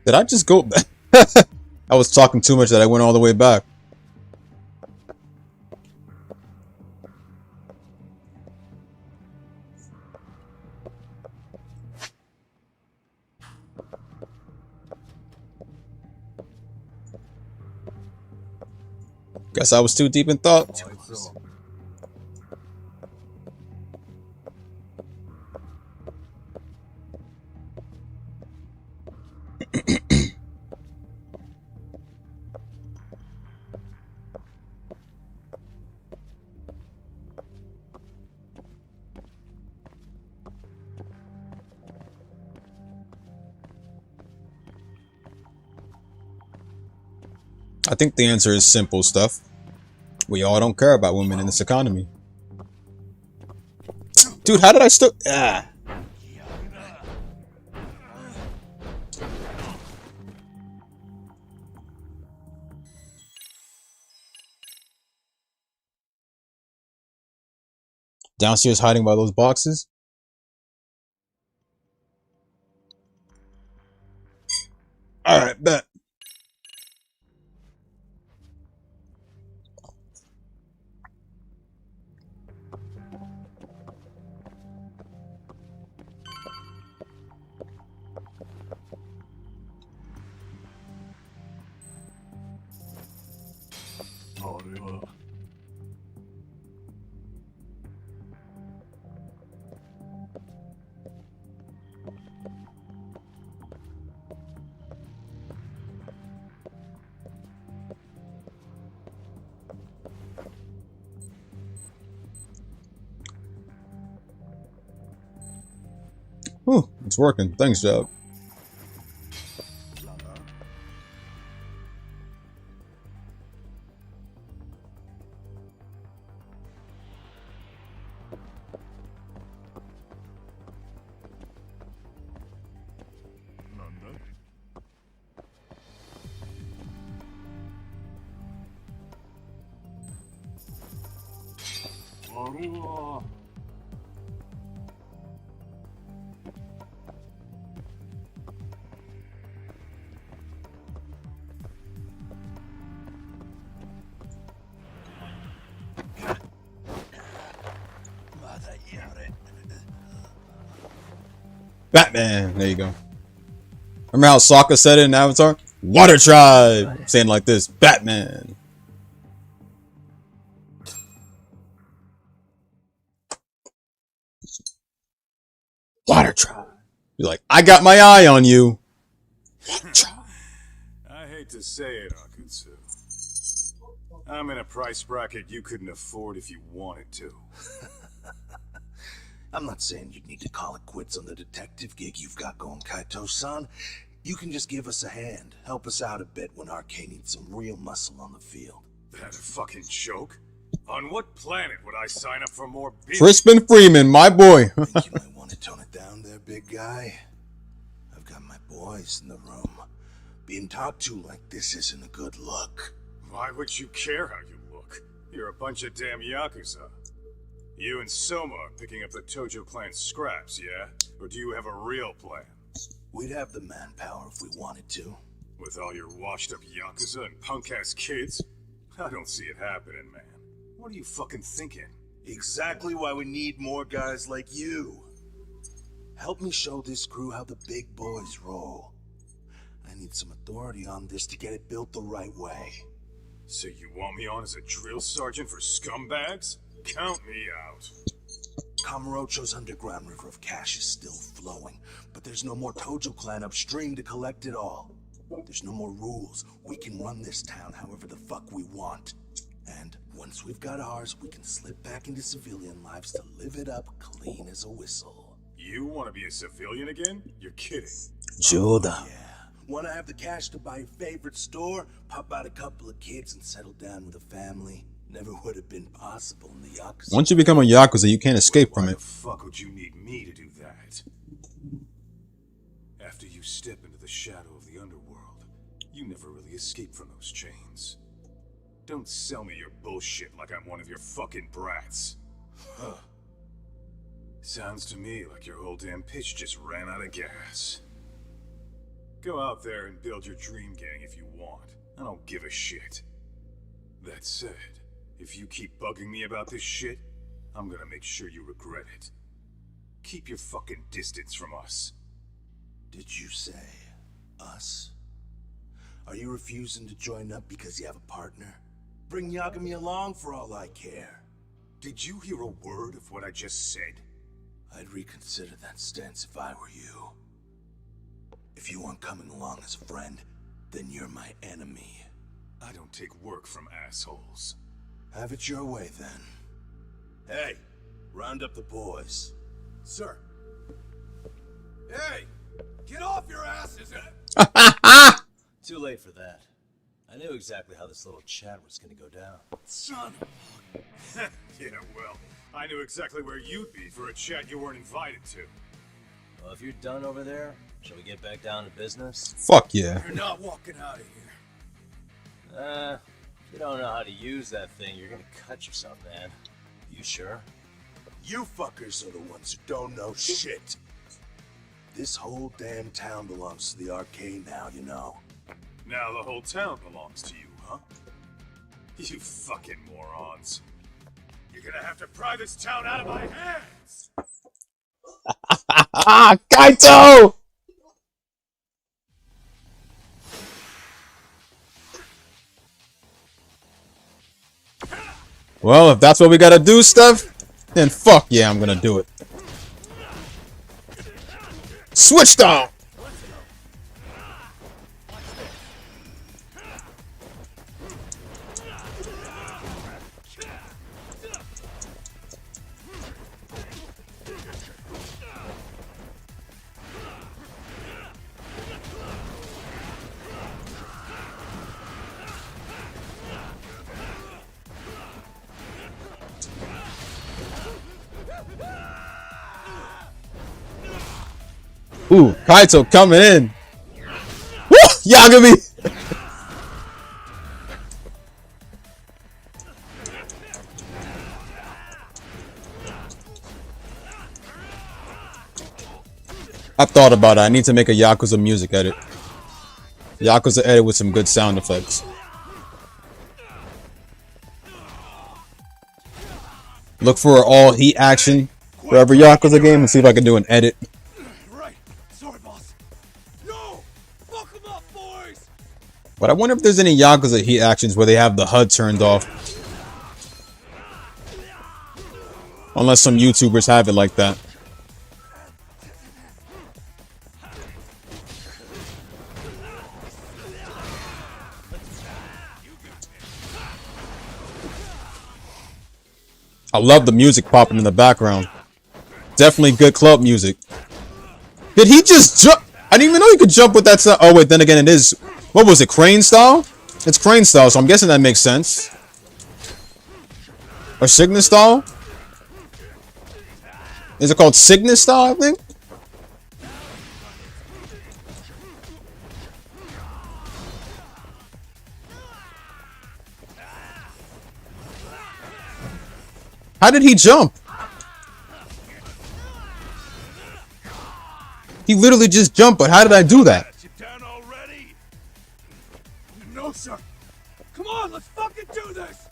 Did I just go back? I was talking too much that I went all the way back. Guess I was too deep in thought. I think the answer is simple stuff. We all don't care about women in this economy. Dude, how did I still... Ah. Downstairs hiding by those boxes? Alright, bet. Whew, it's working. Thanks, Job. Batman. There you go. Remember how Sokka said it in Avatar? Water Tribe! Saying like this, Batman. Water Tribe. You're like, I got my eye on you. I hate to say it, Akutsu. I'm in a price bracket you couldn't afford if you wanted to. I'm not saying you need to call it quits on the detective gig you've got going, Kaito-san. You can just give us a hand, help us out a bit when Arcane needs some real muscle on the field. That a fucking joke? On what planet would I sign up for more bitch? Crispin Freeman, my boy. Think you might want to tone it down there, big guy? I've got my boys in the room. Being talked to like this isn't a good look. Why would you care how you look? You're a bunch of damn Yakuza. You and Soma are picking up the Tojo clan scraps, yeah? Or do you have a real plan? We'd have the manpower if we wanted to. With all your washed-up Yakuza and punk-ass kids? I don't see it happening, man. What are you fucking thinking? Exactly why we need more guys like you. Help me show this crew how the big boys roll. I need some authority on this to get it built the right way. So you want me on as a drill sergeant for scumbags? Count me out. Kamurocho's underground river of cash is still flowing, but there's no more Tojo clan upstream to collect it all. There's no more rules. We can run this town however the fuck we want. And once we've got ours, we can slip back into civilian lives to live it up clean as a whistle. You want to be a civilian again? You're kidding. Joda. Yeah. Want to have the cash to buy your favorite store, pop out a couple of kids, and settle down with a family? Never would have been possible in the Yakuza. Once you become a Yakuza, you can't escape from it. Why the fuck would you need me to do that? After you step into the shadow of the underworld, you never really escape from those chains. Don't sell me your bullshit like I'm one of your fucking brats. Huh. Sounds to me like your whole damn pitch just ran out of gas. Go out there and build your dream gang if you want. I don't give a shit. That said, if you keep bugging me about this shit, I'm gonna make sure you regret it. Keep your fucking distance from us. Did you say us? Are you refusing to join up because you have a partner? Bring Yagami along for all I care. Did you hear a word of what I just said? I'd reconsider that stance if I were you. If you aren't coming along as a friend, then you're my enemy. I don't take work from assholes. Have it your way, then. Hey, round up the boys. Sir. Hey, get off your asses! Too late for that. I knew exactly how this little chat was gonna go down. Son of a... Yeah, well, I knew exactly where you'd be for a chat you weren't invited to. Well, if you're done over there, shall we get back down to business? Fuck yeah. You're not walking out of here. If you don't know how to use that thing, you're gonna cut yourself, man. You sure? You fuckers are the ones who don't know shit. This whole damn town belongs to the Arcane now, you know. Now the whole town belongs to you, huh? You fucking morons. You're gonna have to pry this town out of my hands! Kaito! Well, if that's what we gotta do, Steph, then fuck yeah, I'm gonna do it. Switch down! Ooh, Kaito coming in. Woo! Yagami! I thought about it. I need to make a Yakuza music edit. Yakuza edit with some good sound effects. Look for all heat action for every Yakuza game and see if I can do an edit. Right. Sorry, boss. No! But I wonder if there's any Yakuza Heat actions where they have the HUD turned off. Unless some YouTubers have it like that. I love the music popping in the background. Definitely good club music. Did he just jump? I didn't even know you could jump with that style. Oh wait, then again it is. What was it, crane style? It's crane style, so I'm guessing that makes sense. Or Cygnus style? Is it called Cygnus style, I think? How did he jump? He literally just jumped, but how did I do that? No, sir. Come on, let's fucking do this.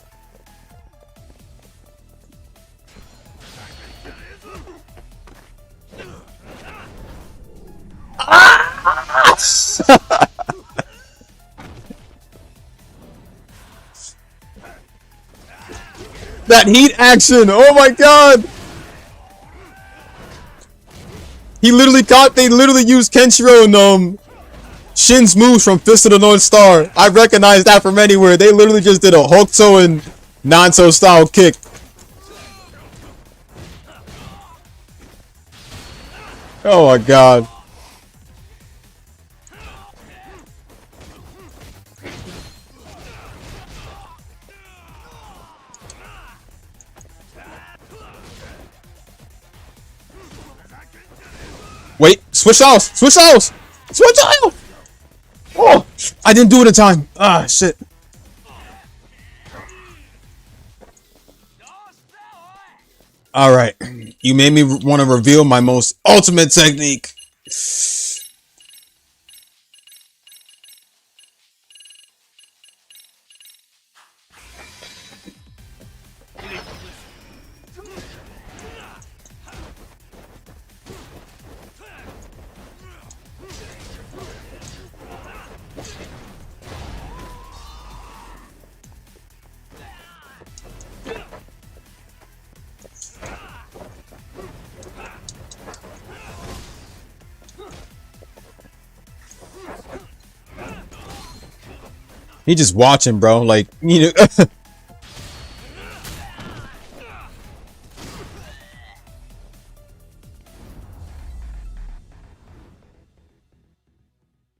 That heat action! Oh my god! He literally they literally used Kenshiro and Shin's moves from Fist of the North Star. I recognize that from anywhere. They literally just did a Hokuto and Nanto style kick. Oh my god. Wait, switch styles! Switch styles! Switch styles! Oh! I didn't do it in time. Ah, shit. Alright. You made me want to reveal my most ultimate technique. He just watching, bro. Like, you know.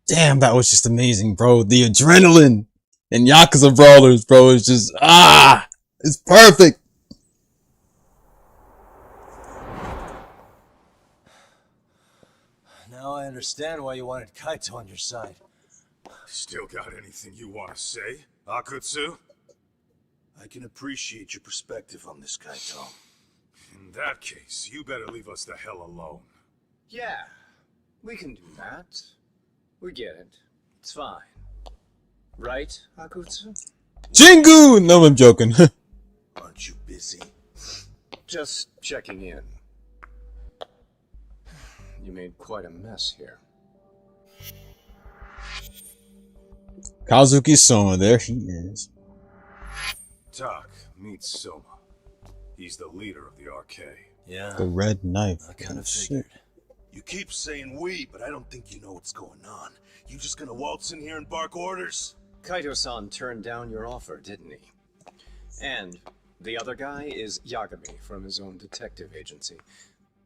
Damn, that was just amazing, bro. The adrenaline in Yakuza Brawlers, bro, is just, it's perfect. Now I understand why you wanted Kaito on your side. Still got anything you want to say, Akutsu? I can appreciate your perspective on this, Kaito. In that case, you better leave us the hell alone. Yeah, we can do that. We get it. It's fine. Right, Akutsu? Jingu! No, I'm joking. Aren't you busy? Just checking in. You made quite a mess here. Kazuki Soma, there he is. Tak, meet Soma. He's the leader of the RK. Yeah. The red knife. I kind of figured. You keep saying we, but I don't think you know what's going on. You just gonna waltz in here and bark orders? Kaito-san turned down your offer, didn't he? And the other guy is Yagami from his own detective agency.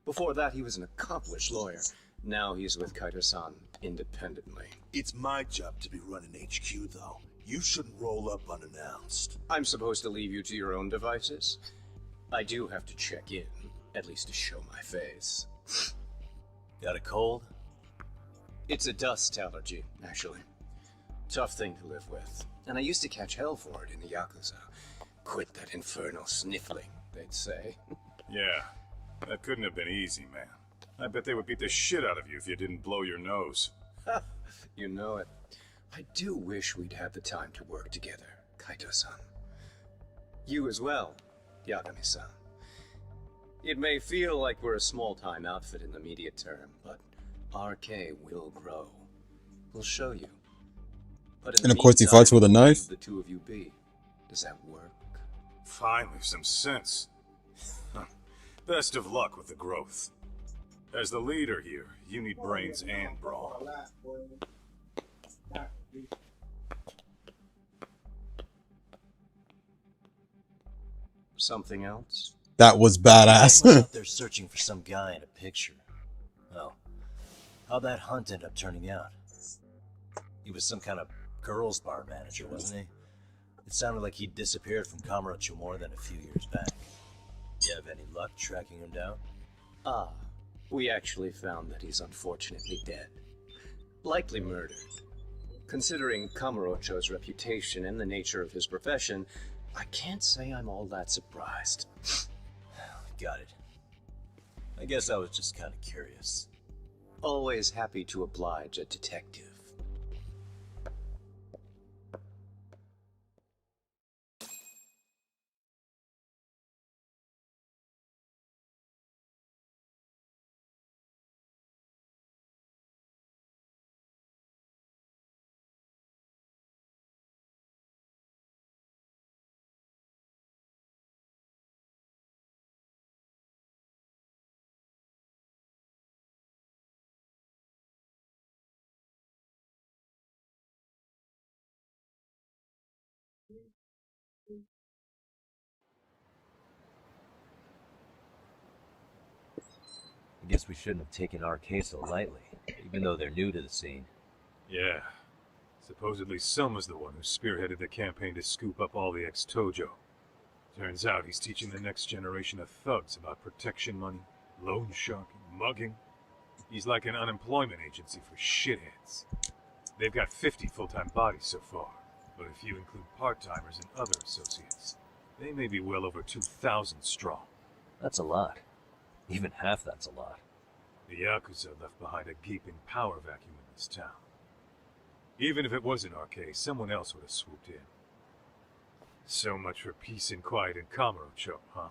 Before that, he was an accomplished lawyer. Now he's with Kaito-san independently. It's my job to be running HQ, though. You shouldn't roll up unannounced. I'm supposed to leave you to your own devices? I do have to check in, at least to show my face. Got a cold? It's a dust allergy, actually. Tough thing to live with. And I used to catch hell for it in the Yakuza. Quit that infernal sniffling, they'd say. Yeah, that couldn't have been easy, man. I bet they would beat the shit out of you if you didn't blow your nose. You know it. I do wish we'd had the time to work together, Kaito-san. You as well, Yagami-san. It may feel like we're a small-time outfit in the immediate term, but RK will grow. We'll show you. But in And the of course he meantime, fights with a who knife. should the two of you be? Does that work? Finally, some sense. Best of luck with the growth. As the leader here, you need brains and brawn. Something else? That was Gang badass. was out there searching for some guy in a picture. Oh, how'd that hunt end up turning out? He was some kind of girls' bar manager, wasn't he? It sounded like he'd disappeared from Kamurocho more than a few years back. You have any luck tracking him down? Ah, we actually found that he's unfortunately dead. Likely murdered. Considering Kamurocho's reputation and the nature of his profession, I can't say I'm all that surprised. Got it. I guess I was just kind of curious. Always happy to oblige a detective. I guess we shouldn't have taken RK so lightly, even though they're new to the scene. Yeah. Supposedly Selma's the one who spearheaded the campaign to scoop up all the ex-Tojo. Turns out he's teaching the next generation of thugs about protection money, loan sharking, mugging. He's like an unemployment agency for shitheads. They've got 50 full-time bodies so far, but if you include part-timers and other associates, they may be well over 2,000 strong. That's a lot. Even half that's a lot. The Yakuza left behind a gaping power vacuum in this town. Even if it wasn't RK, someone else would have swooped in. So much for peace and quiet in Kamurocho, huh?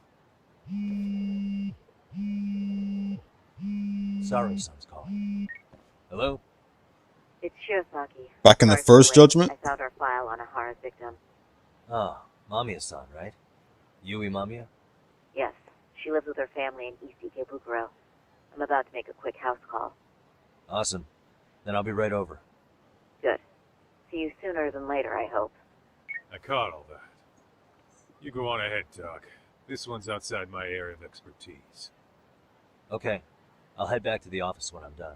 Saru-san's calling. Hello? It's Shirosaki. Back in the Sorry for first wait. Judgment? I found our file on Ahara's victim. Ah, Mamiya-san, right? Yui Mamiya? Yes, she lives with her family in East Ikebukuro. I'm about to make a quick house call. Awesome. Then I'll be right over. Good. See you sooner than later, I hope. I caught all that. You go on ahead, Doc. This one's outside my area of expertise. Okay. I'll head back to the office when I'm done.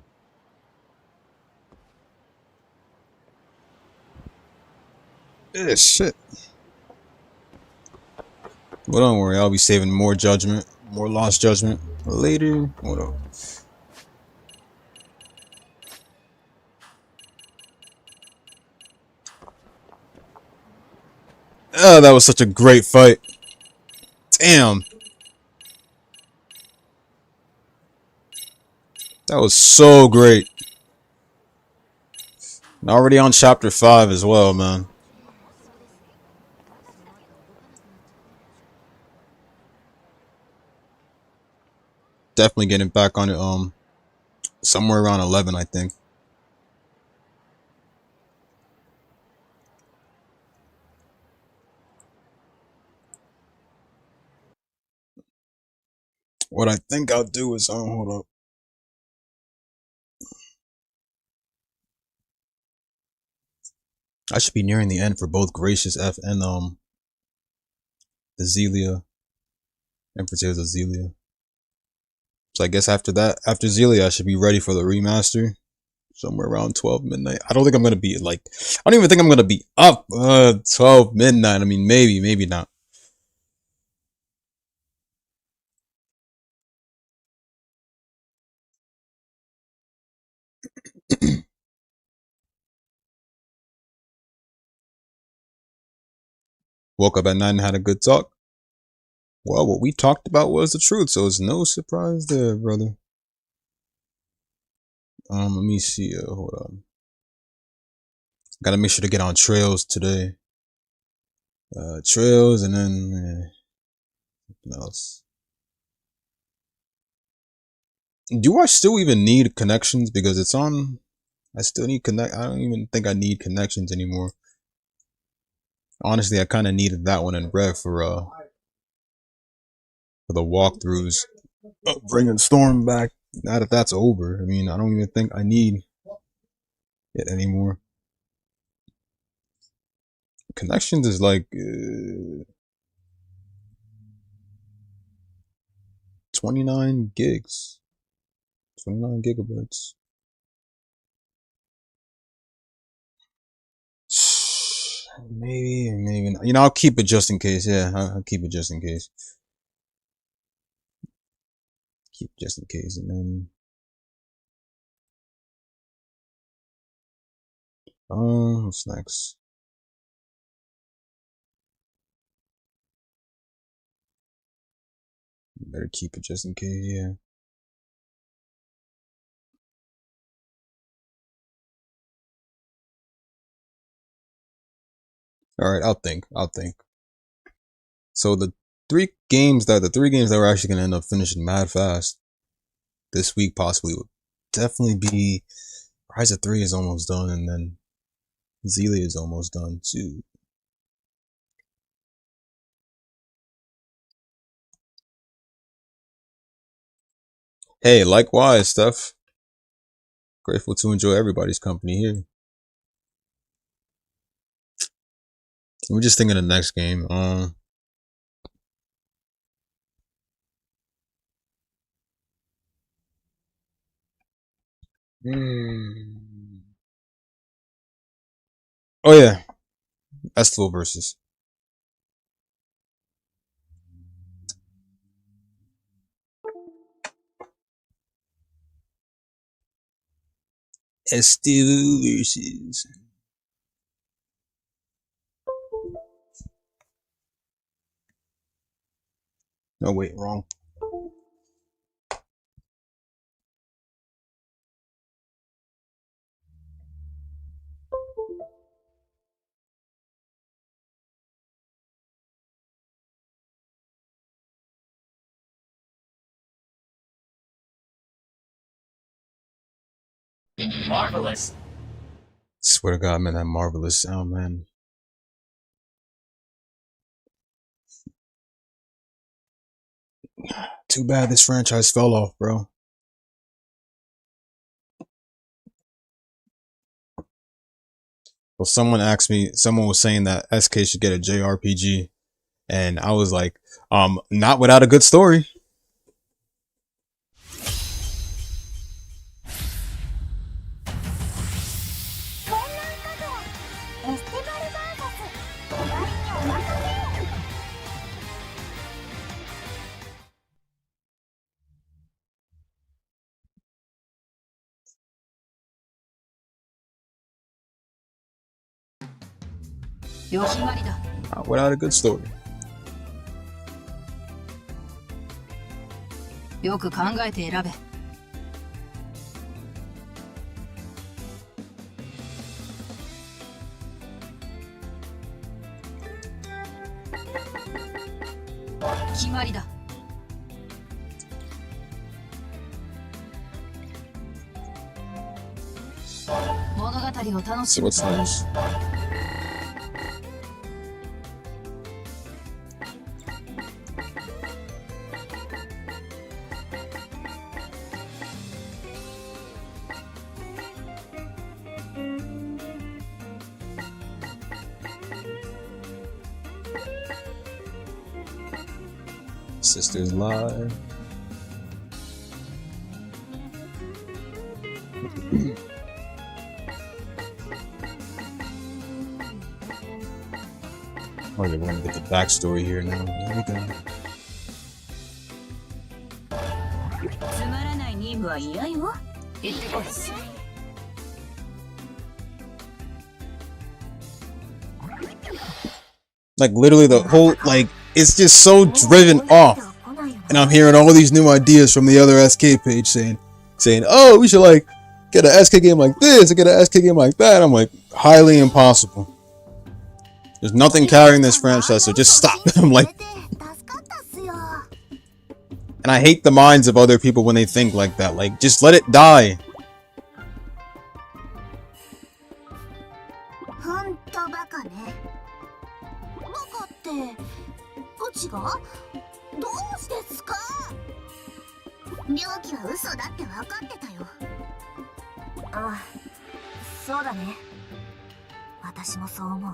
Yeah, shit. Well, don't worry. I'll be saving more Judgment, more Lost Judgment later. Hold up. Oh, that was such a great fight. Damn. That was so great. And already on chapter 5 as well, man. Definitely getting back on it, somewhere around 11, I think. What I think I'll do is, hold up. I should be nearing the end for both Gracious F and, the Zelia. Empress of Zelia. So I guess after that, after Zelia, I should be ready for the remaster. Somewhere around 12 midnight. I don't think I'm going to be, like, I don't even think I'm going to be up, 12 midnight. I mean, maybe not. Woke up at night and had a good talk. Well, what we talked about was the truth, so it's no surprise there, brother. Let me see. Hold on. Gotta make sure to get on Trails today. Trails, and then something else. Do I still even need connections? Because it's on I still need connect. I don't even think I need connections anymore. Honestly, I kind of needed that one in Rev for the walkthroughs. Bringing Storm back. Now that that's over, I mean, I don't even think I need it anymore. Connections is like 29 gigs, 29 gigabytes. Maybe not. You know, I'll keep it just in case. Yeah, I'll keep it just in case. Keep it just in case, and then what's next? Better keep it just in case. Yeah. All right, I'll think. So the three games that we're actually gonna end up finishing mad fast this week possibly would definitely be Ryza 3 is almost done, and then Xillia is almost done too. Hey, likewise, Steph. Grateful to enjoy everybody's company here. We're just thinking of the next game. Oh yeah, Estival versus. Estival versus. No, wait, wrong. Marvelous. Swear to God, man, that marvelous sound, man. Too bad this franchise fell off, bro. Well, someone was saying that SK should get a JRPG, and I was like, not without a good story. Not without a good story. よく考えて選べ。決まりだ。物語を楽しむ。So what's next? Sisters Live. Oh, you're going to get the backstory here now. There we go. つまらない任務は嫌よ。行ってこい。Like literally the whole, like, it's just so driven off. And I'm hearing all these new ideas from the other SK page saying, oh, we should like get an SK game like this and get an SK game like that. I'm like, highly impossible. There's nothing carrying this franchise, so just stop. I'm like, and I hate the minds of other people when they think like that. Like, just let it die. ほんとバカね。バカってうちが？どうしてですか？病気は嘘だって分かってたよ。ああ、そうだね。私もそう思う。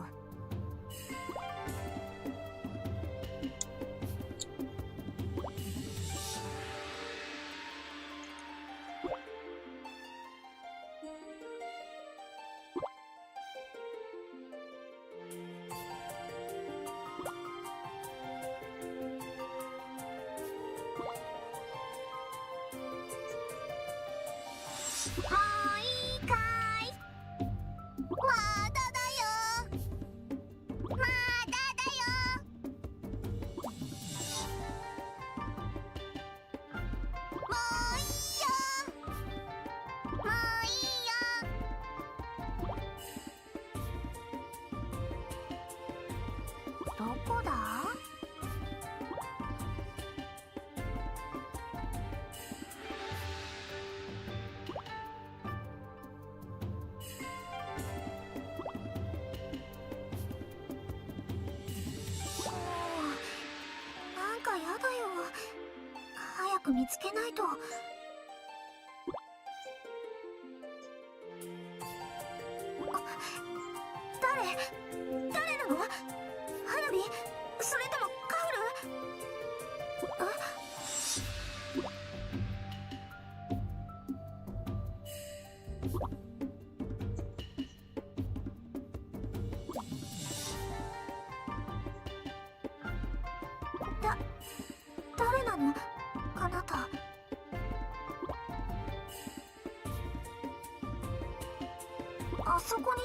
もういいかい？まだだよ。まだだよ。もういいよ。もういいよ。どこだ？なんかやだよ。早く見つけないと。誰なの？花火？それともカフル？誰なの？あなた。あそこに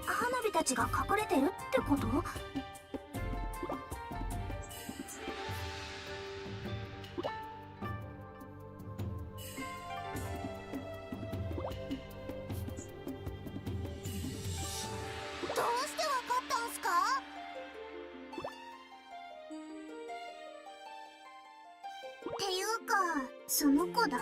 花火たちが隠れてるってこと？どうしてわかったんすか？っていうか、その子誰？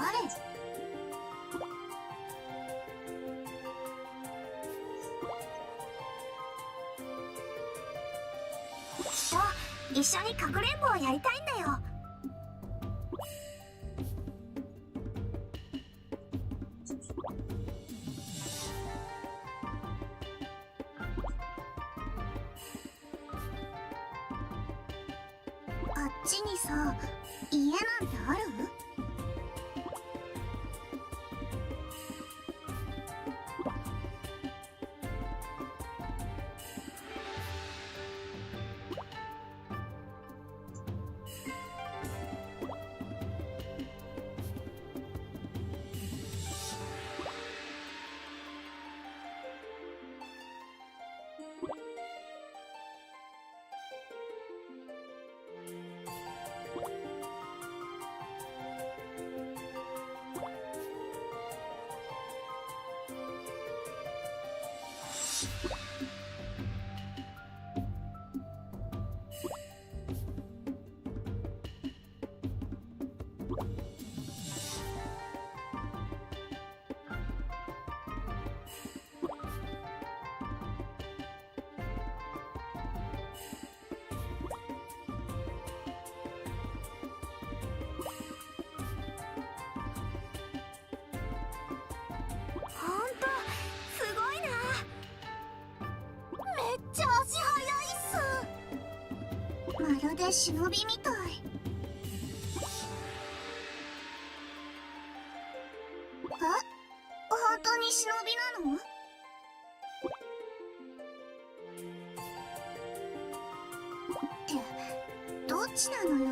きっと一緒にかくれんぼをやりたいんだよ。あっちにさ、家なんてある？ほんと、すごいな。めっちゃ足速いっす。まるで忍びみたい。本当に忍びなの？ってどっちなのよ。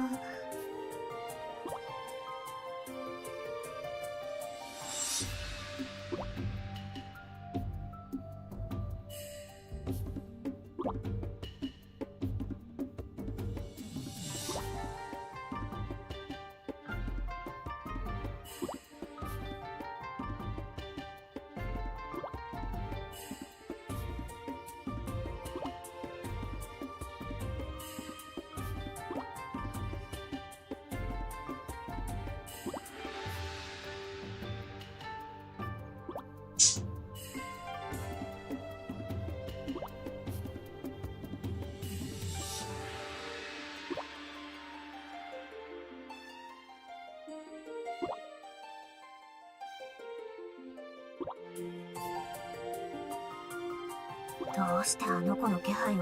うしてあの子の気配を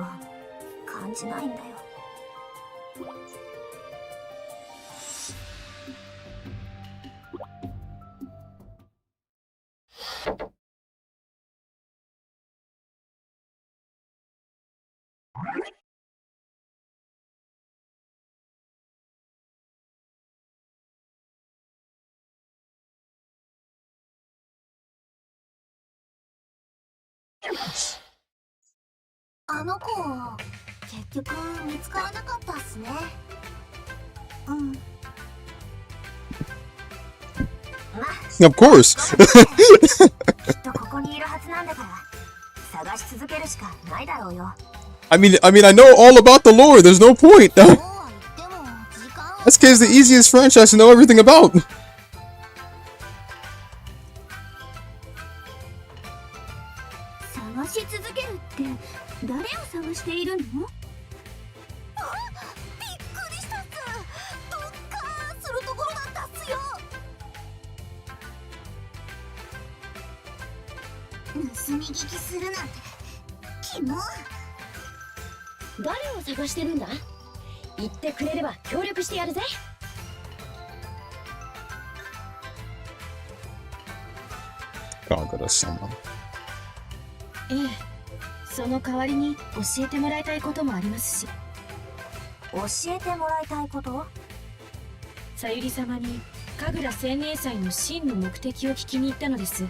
感じないんだよ。あの子、結局見つからなかったっすね。うん。Of course. きっとここにいるはずなんだから、探し続けるしかないだろうよ。I mean, I know all about the lore. There's no point. SK is the easiest franchise to know everything about. 探し続けるって誰を探しているの？あ、びっくりしたっす。どっかーするところだったっすよ。盗み聞きするなんてキモ。誰を探してるんだ？言ってくれれば協力してやるぜ。Conquer someone. ええ、その代わりに教えてもらいたいこともありますし。教えてもらいたいこと？さゆり様に神楽千年祭の真の目的を聞きに行ったのです。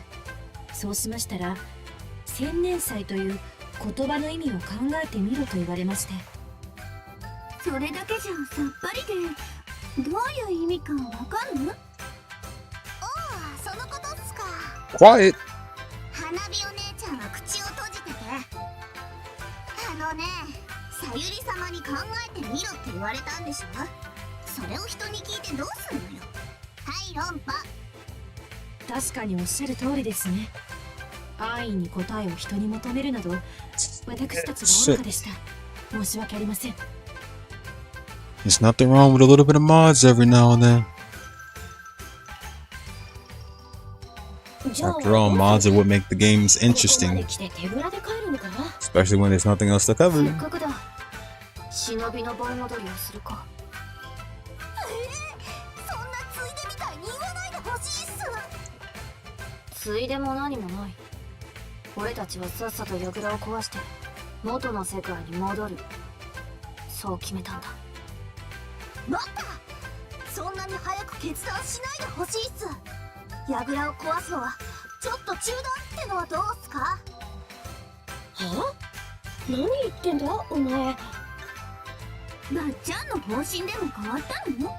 そうしましたら、千年祭という言葉の意味を考えてみろと言われまして。それだけじゃさっぱりで、どういう意味かわかる？おお、そのことっすか。Quiet. 花火お姉ちゃんは口を閉じてて。さゆり様に考えてみろって言われたんでしょ。それを人に聞いてどうすんのよ。はい、論破。確かにおっしゃる通りですね。安易に答えを人に求めるなど、私たちが愚かでした。申し訳ありません。There's nothing wrong with a little bit of mods every now and then. After all, mods are what make the games interesting. Especially when there's nothing else to cover. 忍びの盆踊りをするか。そんなついでみたいに言わないでほしいっす。ついでも何もない。俺たちはさっさと櫓を壊して元の世界に戻る。そう決めたんだ。待った！そんなに早く決断しないでほしいっす。櫓を壊すのはちょっと中断ってのはどうっすか？はあ？何言ってんだお前。ばっちゃんの方針でも変わったの？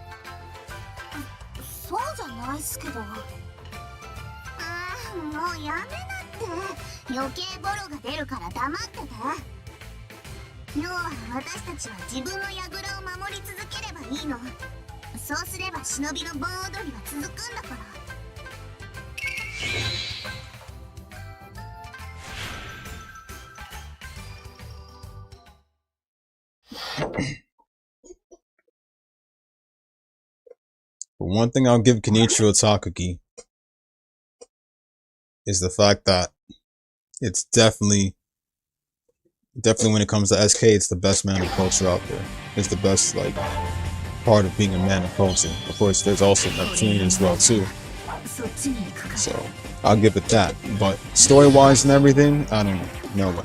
そうじゃないっすけど。もうやめなって。余計ボロが出るから黙ってて。要は私たちは自分の櫓を守り続ければいいの。そうすれば忍びの盆踊りは続くんだから。But one thing I'll give Kenichiro Takagi is the fact that it's definitely when it comes to SK, it's the best man of culture out there. It's the best part of being a man of culture. Of course, there's also Neptune as well too. So I'll give it that. But story-wise and everything, I don't know. No way.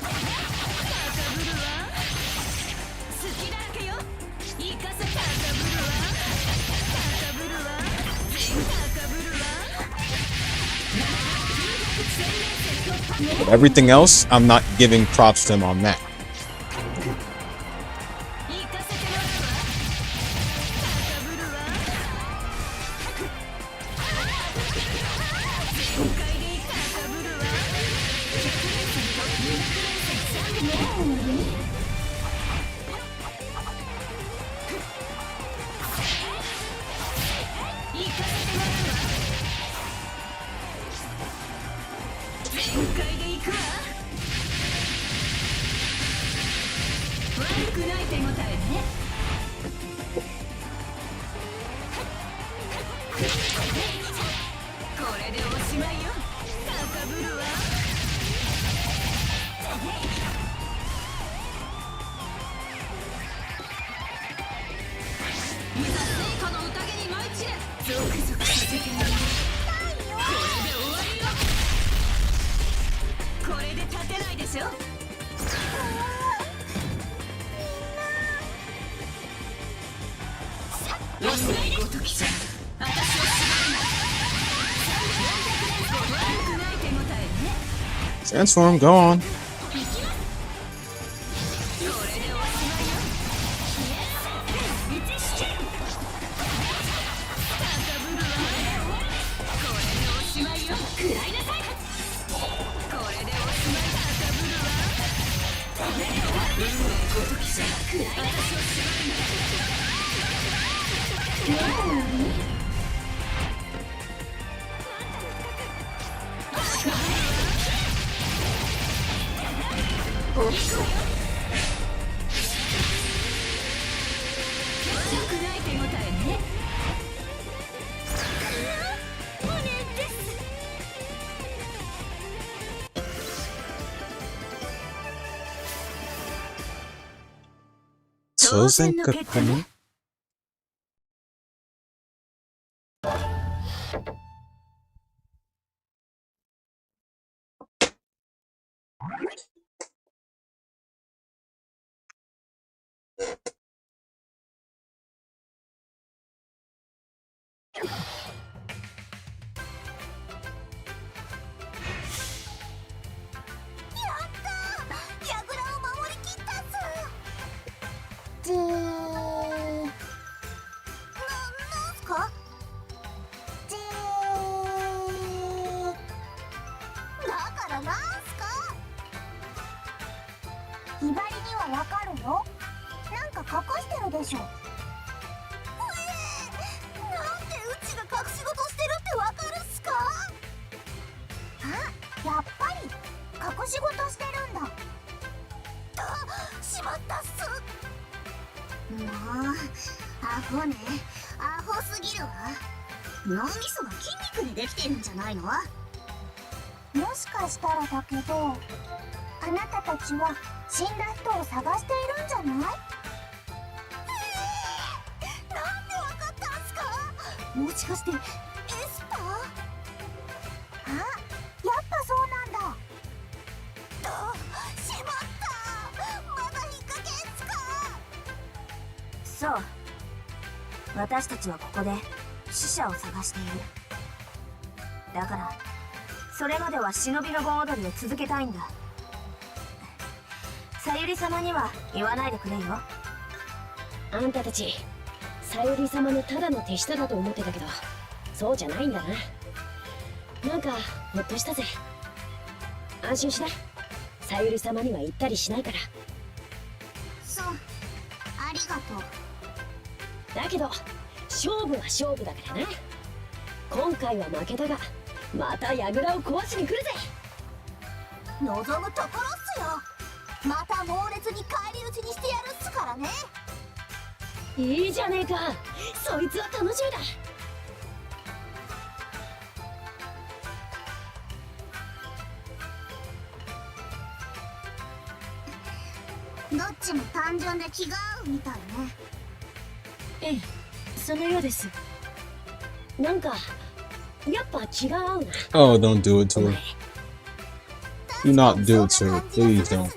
But everything else, I'm not giving props to him on that. しょう。よしごときじゃ私を悪くない手応えね。 Transform, go on. 当然の結果ね。ひばりにはわかるよ。なんか隠してるでしょ。なんでうちが隠し事してるってわかるっすか？あ、やっぱり隠し事してるんだ。しまったっす。もうアホね、アホすぎるわ。脳みそが筋肉でできてるんじゃないの？もしかしたらだけど、あなたたちは死んだ人を探しているんじゃない？なんでわかったんすか？もしかしてエスパー？あ、やっぱそうなんだ。しまった。まだ引っ掛けんすか？そう、私たちはここで死者を探している。だからそれまでは忍びの盆踊りを続けたいんだ。さゆり様には言わないでくれよ。あんたたちさゆり様のただの手下だと思ってたけど、そうじゃないんだな。なんかほっとしたぜ。安心しな、さゆり様には言ったりしないから。そう、ありがとう。だけど勝負は勝負だからな。今回は負けたが、また櫓を壊しに来るぜ。望むところっすよ。また猛烈に返り討ちにしてやるっすからね。いいじゃねえか、そいつは楽しみだ。どっちも単純で気が合うみたいね。ええ、そのようです。なんかやっぱ気が合うな。 Oh, don't do it to her. Do not do it to her. Please don't.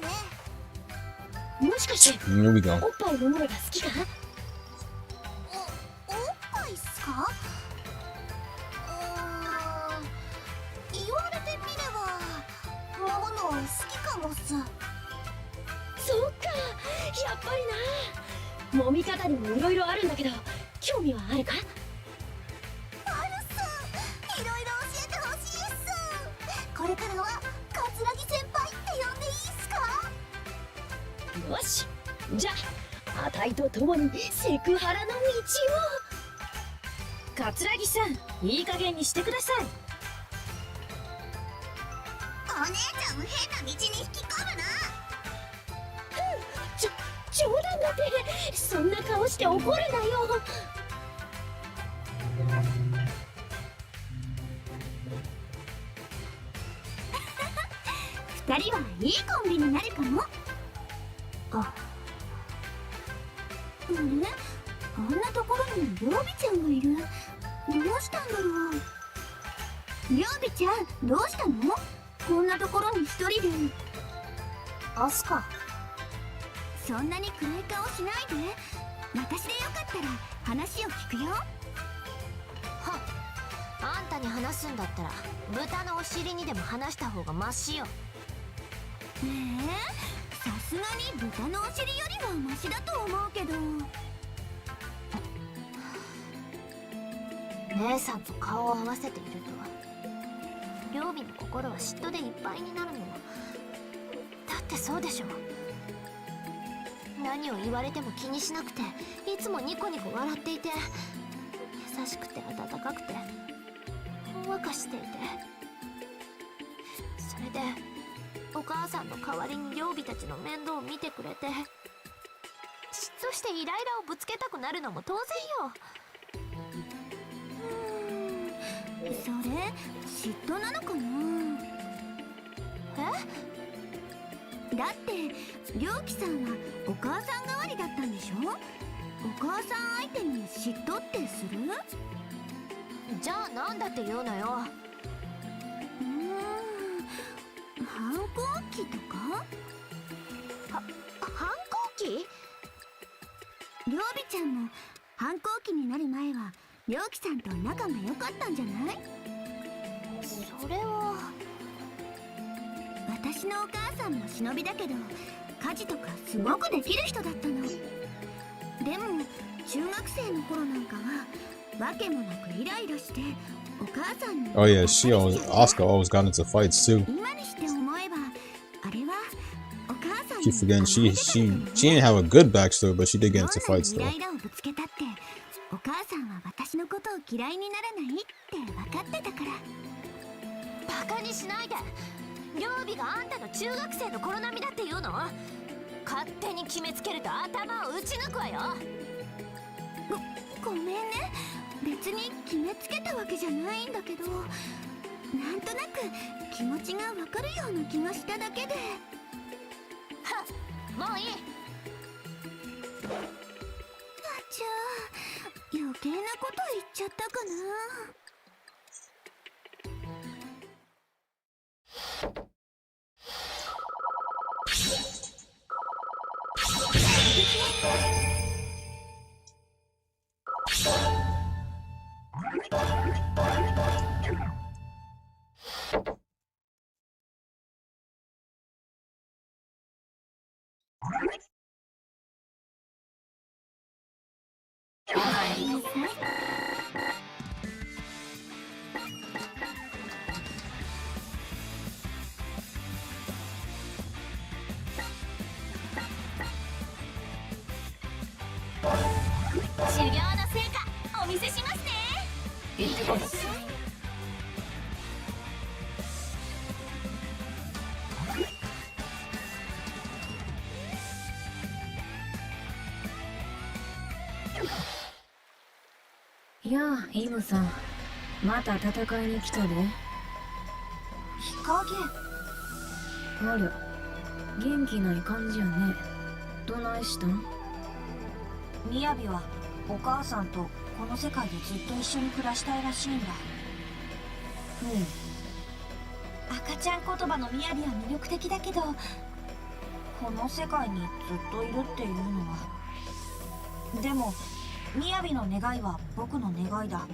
もしかして Here we go. おっぱい飲むのが好きか？おっぱいっすか？言われてみれば飲むの好きかもっす。そっか、やっぱりな。揉み方にもいろいろあるんだけど、興味はあるか？あるっす。いろいろ教えてほしいっす。これからは桂木先輩って呼んでいいっすか？よし、じゃああたいと共にセクハラの道を。桂木さん、いい加減にしてください。お姉ちゃんを変な道に引き込むな。冗談だって。そんな顔して怒るなよ。二人はいいコンビになるかも。あれ、あんなところにりょうびちゃんがいる。どうしたんだろう。りょうびちゃん、どうしたの？こんなところに一人で。アスカ。そんなに暗い顔しないで。私でよかったら話を聞くよ。はっ、あんたに話すんだったら豚のお尻にでも話した方がマシよ。ねえ、さすがに豚のお尻よりはマシだと思うけど。姉さんと顔を合わせていると両備の心は嫉妬でいっぱいになるの。だってそうでしょ。何を言われても気にしなくて、いつもニコニコ笑っていて、優しくて温かくてほんわかしていて、それでお母さんの代わりに両備たちの面倒を見てくれて、嫉妬してイライラをぶつけたくなるのも当然よ。それ嫉妬なのかな。だって良樹さんはお母さん代わりだったんでしょ。お母さん相手に嫉妬ってする？じゃあなんだって言うのよ。反抗期とか？反抗期？両備ちゃんも反抗期になる前は良樹さんと仲が良かったんじゃない？それは。私のお母さんも忍びだけど家事とかすごくできる人だったの。でも中学生の頃なんかはわけもなくイライラしてお母さんに。 Oh yeah, Asuka always got into fights too. 今にして思えばあれはお母さん Keep forgetting she didn't have a good backstory, but she did get into fights イ though. ライラをぶつけたってお母さんは私のことを嫌いにならないって分かってたから。バカにしないで。両備があんたの中学生の頃並みだって言うの？勝手に決めつけると頭を打ち抜くわよ。ごめんね。別に決めつけたわけじゃないんだけど、なんとなく気持ちがわかるような気がしただけで。はっ、もういい。じゃあ余計なこと言っちゃったかな。修行の成果お見せしますね。いってこい。いやあ、イムさん、また戦いに来たで。日陰。ありゃ、元気ない感じやね。どないしたん？雅はお母さんとこの世界でずっと一緒に暮らしたいらしいんだ。赤ちゃん言葉の雅は魅力的だけど、この世界にずっといるっていうのは。でも雅の願いは僕の願いだ。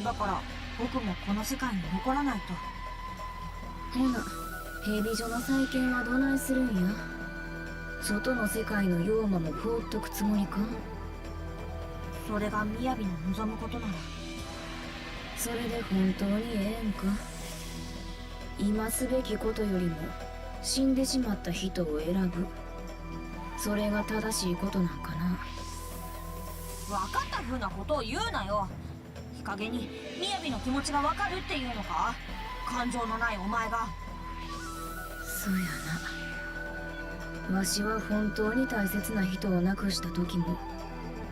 だから僕もこの世界に残らないと。ほな、ヘビ女の再建はどないするんや？外の世界の妖魔も放っとくつもりか？それが雅の望むことなら。それで本当にええんか？今すべきことよりも死んでしまった人を選ぶ、それが正しいことなんかな？分かった風なことを言うなよ。日陰に雅の気持ちが分かるっていうのか？感情のないお前が。そうやな。わしは本当に大切な人を亡くした時も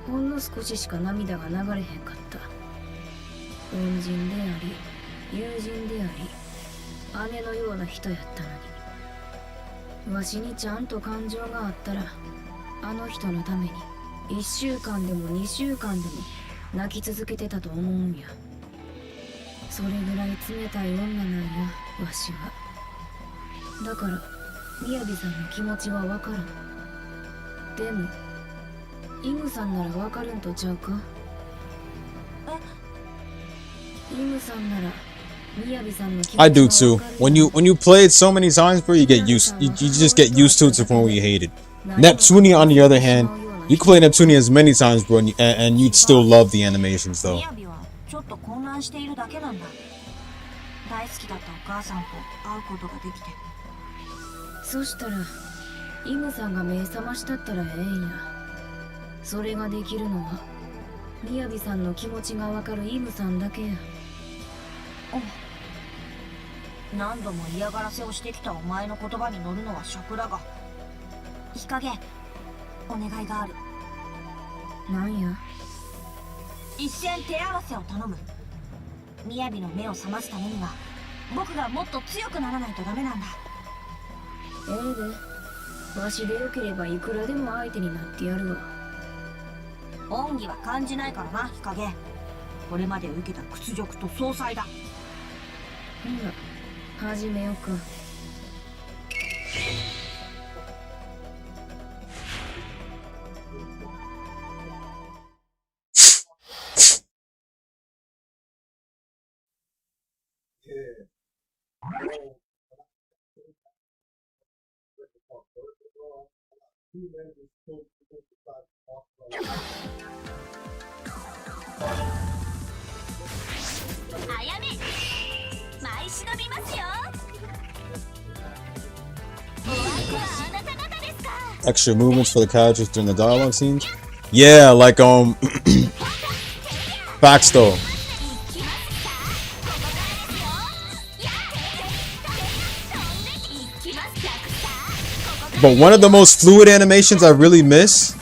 ほんの少ししか涙が流れへんかった。恩人であり友人であり姉のような人やったのに、わしにちゃんと感情があったらあの人のために1週間でも2週間でも泣き続けてたと思うんや。それぐらい冷たい女なんや、わしは。だからみやびさんの気持ちはわかる。でもイムさんならわかるんとちゃうか。イムさんならみやびさんの気持ちは I do too. When you play it so many times, bro, you just get used to it to the point where you hate it. Neptunia, on the other hand, you can play Neptunia as many times, bro, and you'd still love the animations though. ちょっと混乱しているだけなんだ。大好きだったお母さんと会うことができて。そしたらイムさんが目覚ましたったらええんや。それができるのはみやびさんの気持ちがわかるイムさんだけや。何度も嫌がらせをしてきたお前の言葉に乗るのは尺だが、日陰、お願いがある。なんや。一戦手合わせを頼む。みやびの目を覚ますためには僕がもっと強くならないとダメなんだ。ええで、わしでよければいくらでも相手になってやるわ。恩義は感じないからな、日陰。これまで受けた屈辱と総裁だ。ほら、始めようか。あやめ、舞い忍びますよ。お相手はあなた方ですか。 Extra movements for the characters during the dialogue scenes. Yeah, like Baxter. But one of the most fluid animations I really miss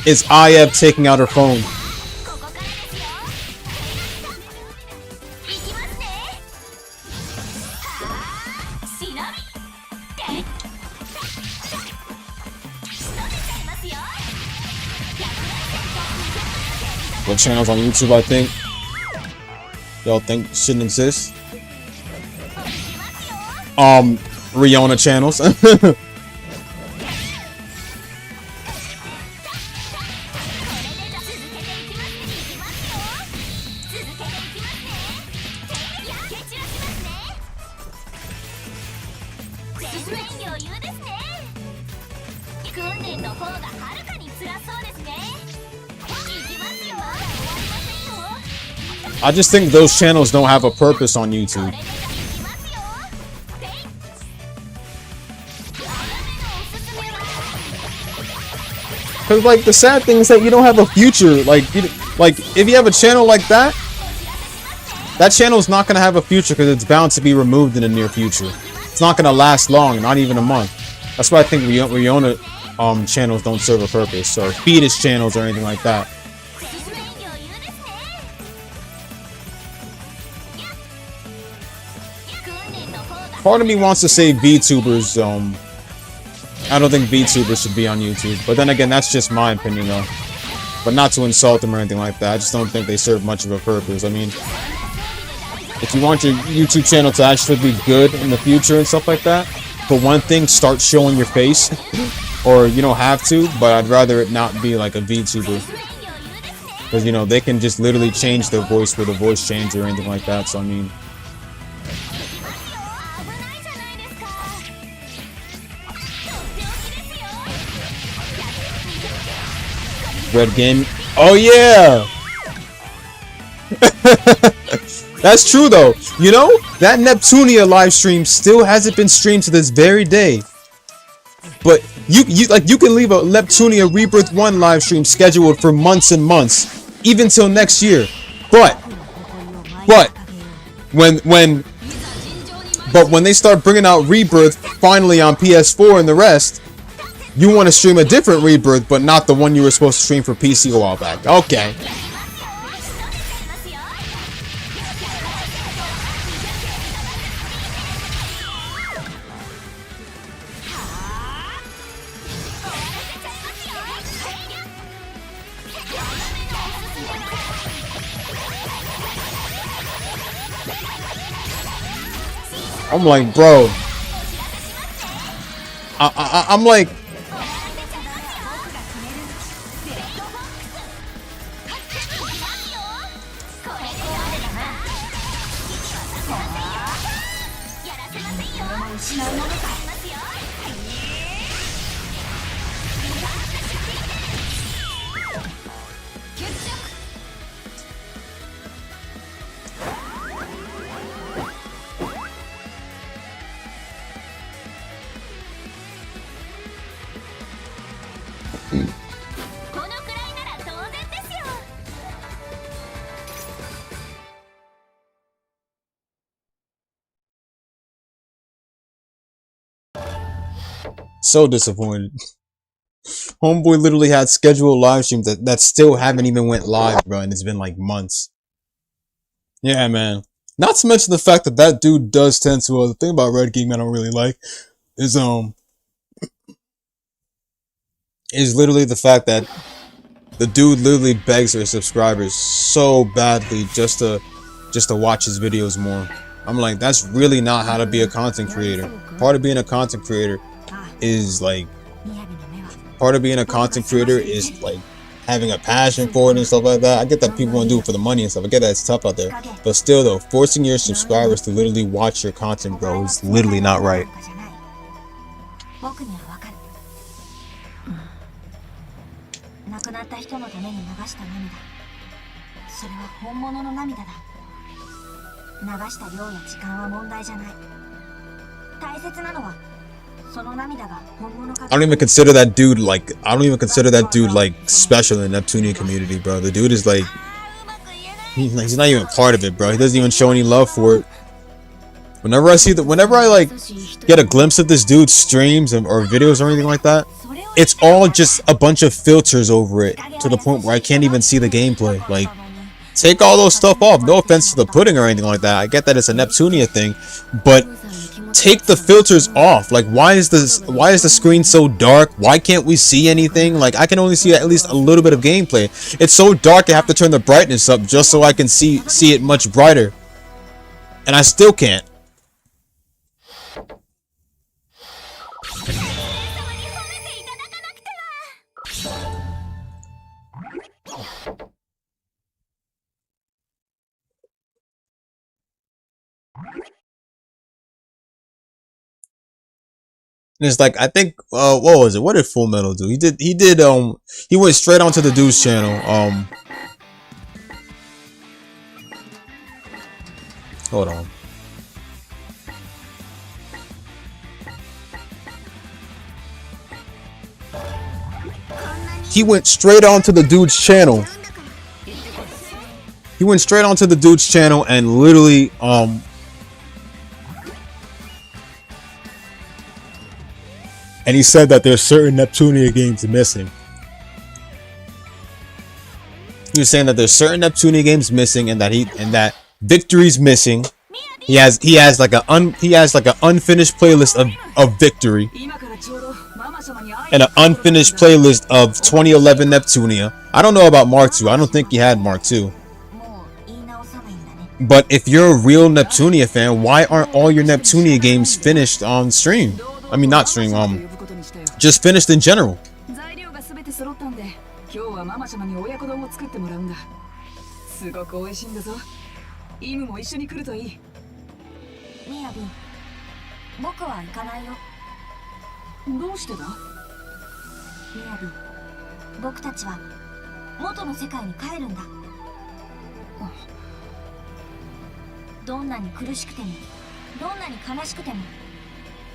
is Ayab taking out her phone. What channels on YouTube I think y'all think shouldn't exist? Riona channels. I just think those channels don't have a purpose on YouTube. Cause like the sad thing is that you don't have a future. Like if you have a channel like that, that channel is not gonna have a future because it's bound to be removed in the near future. It's not gonna last long, not even a month. That's why I think Riona channels don't serve a purpose, or fetus channels or anything like that. Part of me wants to say VTubers. I don't think VTubers should be on YouTube, but then again, that's just my opinion, though. But not to insult them or anything like that. I just don't think they serve much of a purpose. I mean, if you want your YouTube channel to actually be good in the future and stuff like that, for one thing, start showing your face, or you don't have to. But I'd rather it not be like a VTuber, because you know they can just literally change their voice with a voice changer or anything like that. So I mean. Red game. Oh yeah. That's true though. You know, that Neptunia live stream still hasn't been streamed to this very day. But you can leave a Neptunia Rebirth 1 live stream scheduled for months and months, even till next year. But when they start bringing out Rebirth finally on PS4 and the rest, you want to stream a different Rebirth, but not the one you were supposed to stream for PC a while back. Okay. I'm like, bro. I'm like, so disappointed. Homeboy literally had scheduled live streams that still haven't even went live, bro, and it's been like months. Yeah, man. Not to mention the fact that that dude does tend to, the thing about Red Game I don't really like is literally the fact that the dude literally begs their subscribers so badly just to watch his videos more. I'm like, that's really not how to be a content creator. Part of being a content creator is like having a passion for it and stuff like that. I get that people want to do it for the money and stuff. I get that it's tough out there. But still though, forcing your subscribers to literally watch your content, bro, is literally not right. 亡くなった人のために流した涙、それは本物の涙だ。流した量や時間は問題じゃない。大切なのはその涙が本物か。I don't even consider that dude like special in the Neptunia community, bro. The dude is like he's not even part of it, bro. He doesn't even show any love for it. Whenever I like get a glimpse of this dude's streams or videos or anything like that, it's all just a bunch of filters over it to the point where I can't even see the gameplay. Like, take all those stuff off. No offense to the pudding or anything like that. I get that it's a Neptunia thing, but take the filters off. Like, why is the screen so dark? Why can't we see anything? Like, I can only see at least a little bit of gameplay. It's so dark I have to turn the brightness up just so I can see it much brighter. And I still can't. And it's like, I think, what was it? What did Full Metal do? He went straight onto the dude's channel. Hold on. He went straight onto the dude's channel. He went straight onto the dude's channel and literally, and he said that there's certain Neptunia games missing. He was saying that there's certain Neptunia games missing, and that Victory's missing. He has like an unfinished playlist of Victory, and an unfinished playlist of 2011 Neptunia. I don't know about Mark II. I don't think he had Mark II. But if you're a real Neptunia fan, why aren't all your Neptunia games finished on stream? I mean, not stream, just finished in general. 材料がすべて揃ったんで、今日はママ様に親子丼を作ってもらうんだ。すごく美味しいんだぞ。イムも一緒に来るといい。みやび、僕は行かないよ。どうしてだ？みやび、僕たちは元の世界に帰るんだ。どんなに苦しくても、どんなに悲しくても、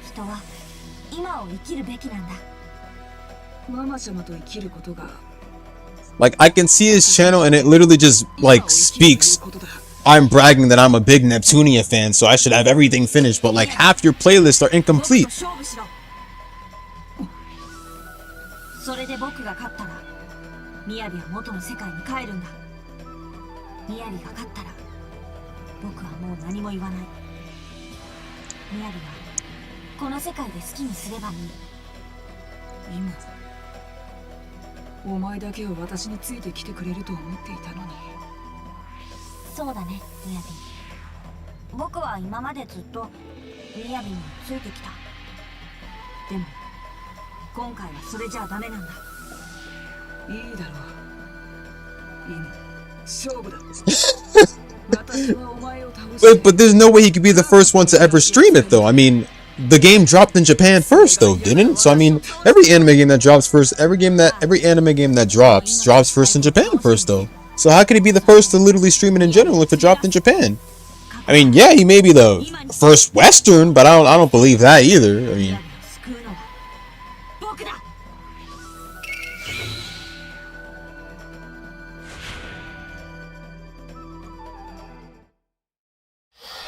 人は今を生きるべきなんだ。ママ様と生きることが。Like, I can see his channel and it literally just like speaks. I'm bragging that I'm a big Neptunia fan, so I should have everything finished, but like half your playlists are incomplete. それで僕が勝ったら、みやびは元の世界に帰るんだ。みやびが勝ったら、僕はもう何も言わない。みやびはこの世界で好きにすればいい。今、お前だけは私についてきてくれると思っていたのに。そうだね、みやび。僕は今までずっとみやびについてきた。でも今回はそれじゃダメなんだ。いいだろう。いいね。勝負だ。But there's no way he could be the first one to ever stream it, though. I mean, the game dropped in Japan first, though, didn't it? So I mean, every anime game that drops first, every anime game that drops first in Japan first, though. So how could he be the first to literally stream it in general if it dropped in Japan? I mean, yeah, he may be the first Western, but I don't believe that either. I mean.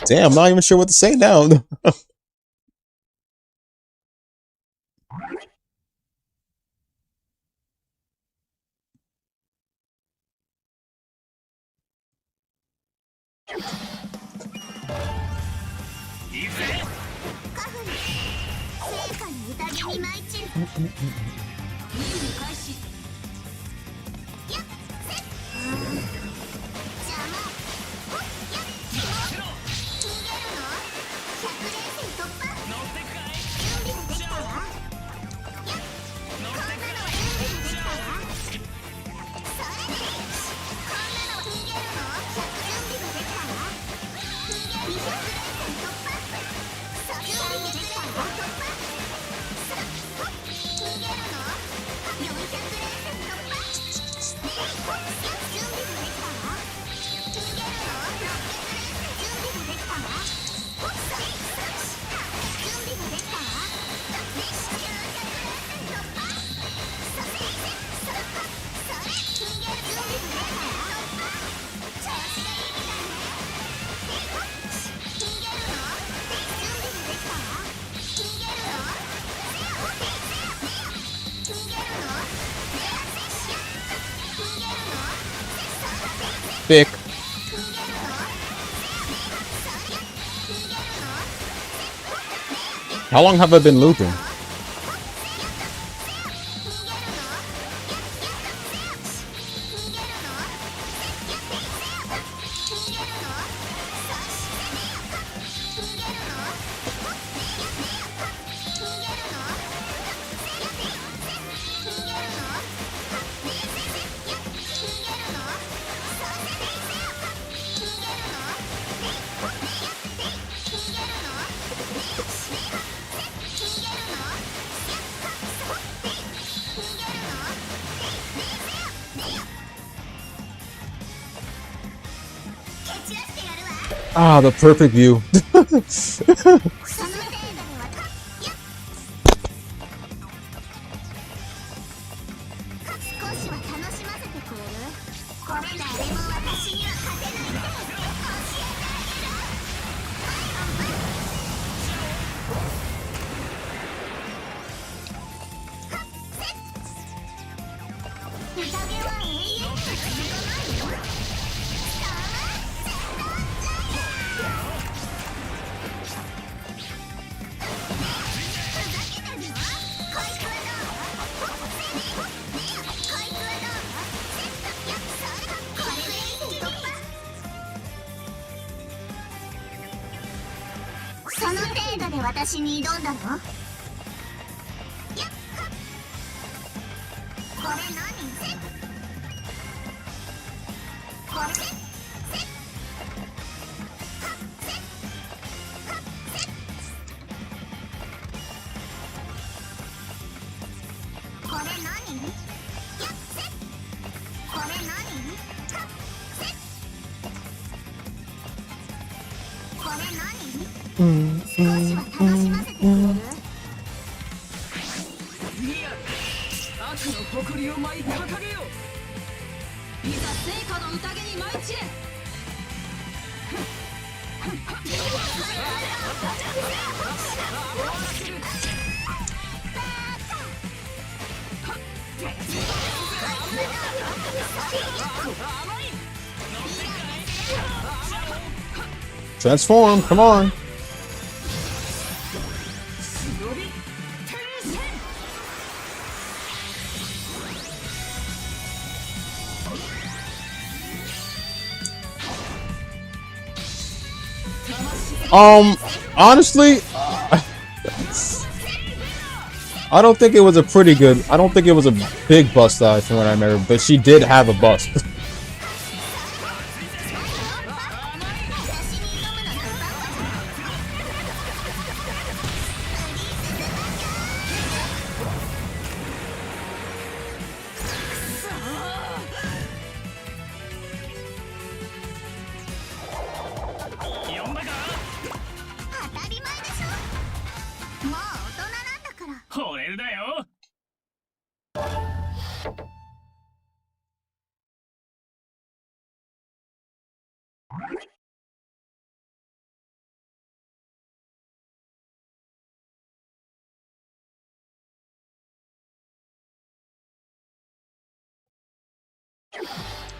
Damn, I'm not even sure what to say now. Thick. How long have I been looping? Ah, the perfect view. Transform, come on. Honestly, I don't think it was a pretty good. I don't think it was a big bust from what I remember, but she did have a bust.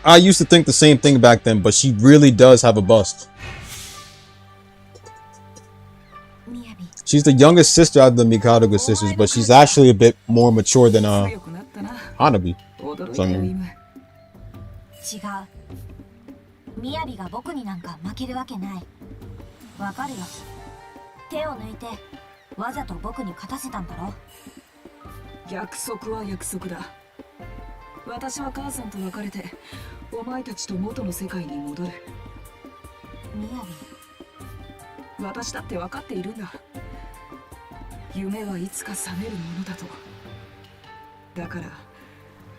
I used to think the same thing back then, but she really does have a bust. She's the youngest sister out of the Mikadoga sisters, but she's actually a bit more mature than Hanabi. So, I mean, 違う。みやびが僕になんか負けるわけない。わかるよ。手を抜いてわざと僕に勝たせたんだろ。約束は約束だ。私は母さんと別れてお前たちと元の世界に戻る。みやび、私だって分かっているんだ。夢はいつか覚めるものだと。だから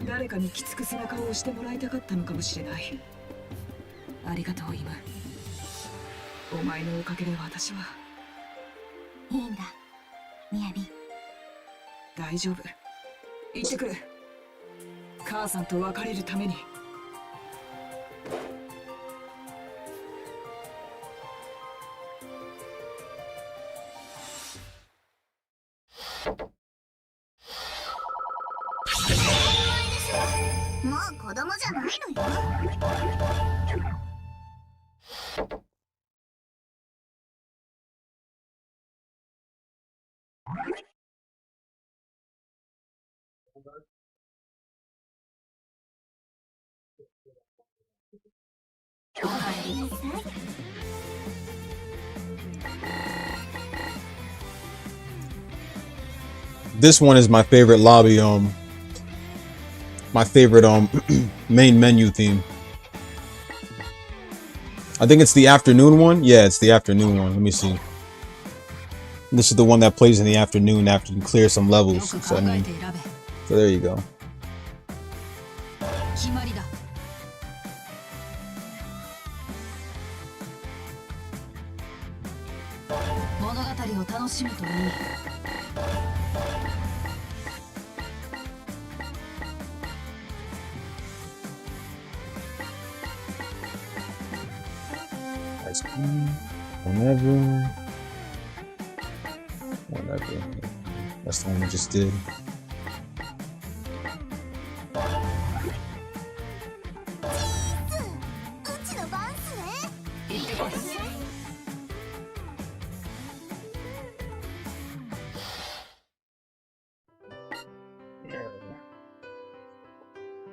誰かにきつく背中を押してもらいたかったのかもしれない。ありがとう、イム。お前のおかげで私は。いいんだ、みやび。大丈夫。行ってくる。母さんと別れるために。もう子供じゃないのよ。this one is my favorite lobby, my favorite main menu theme. I think it's the afternoon one. Yeah, it's the afternoon one. Let me see. This is the one that plays in the afternoon after you clear some levels. So I mean, so there you go. Ice cream, whenever. That's the one we just did.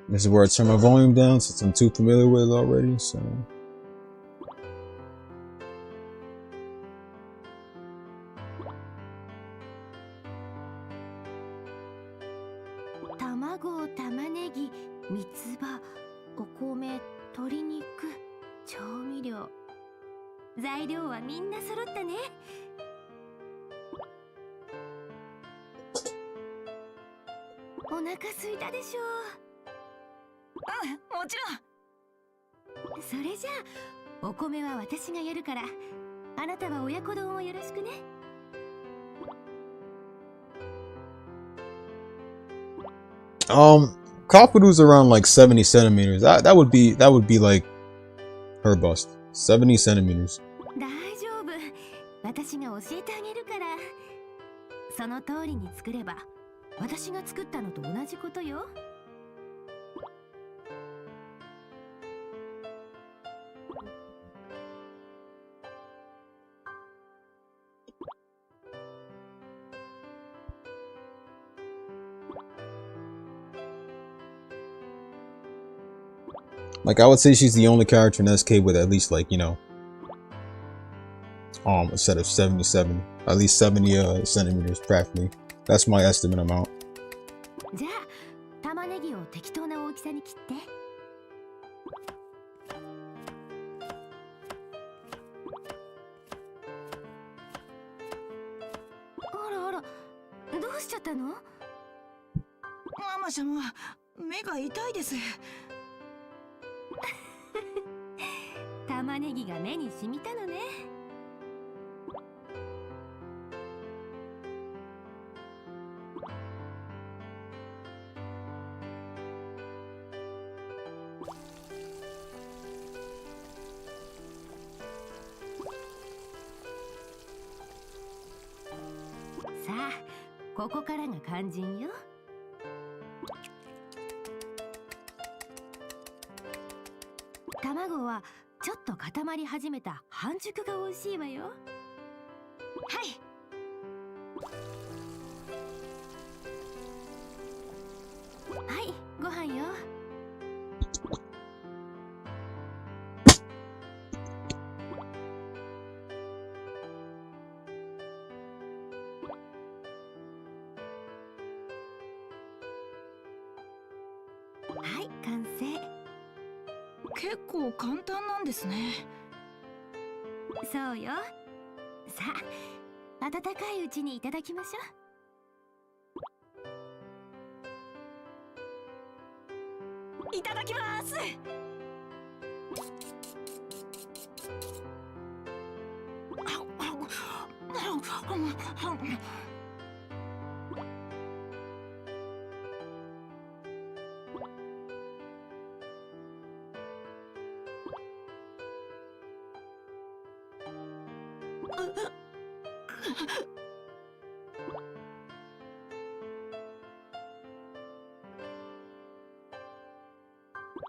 This is where I turn my volume down since I'm too familiar with it already, so. Kafuru's around like 70 centimeters. That would be like her bust. 70 centimeters. 大丈夫。私が教えてあげるから。その通りに作れば、私が作ったのと同じことよ。Like, I would say she's the only character in SK with at least, like, you know, a set of 77, at least 70 centimeters practically. That's my estimate amount. じゃあ玉ねぎを適当な大きさに切って。あらあら、どうしちゃったの？ママ様、目が痛いです。玉ねぎが目に染みたのね。さあ、ここからが肝心よ。卵はちょっと固まり始めた半熟が美味しいわよ。はい。はい、ご飯よ。はい、完成。結構簡単なんですね。そうよ。さあ、温かいうちにいただきましょう。いただきます。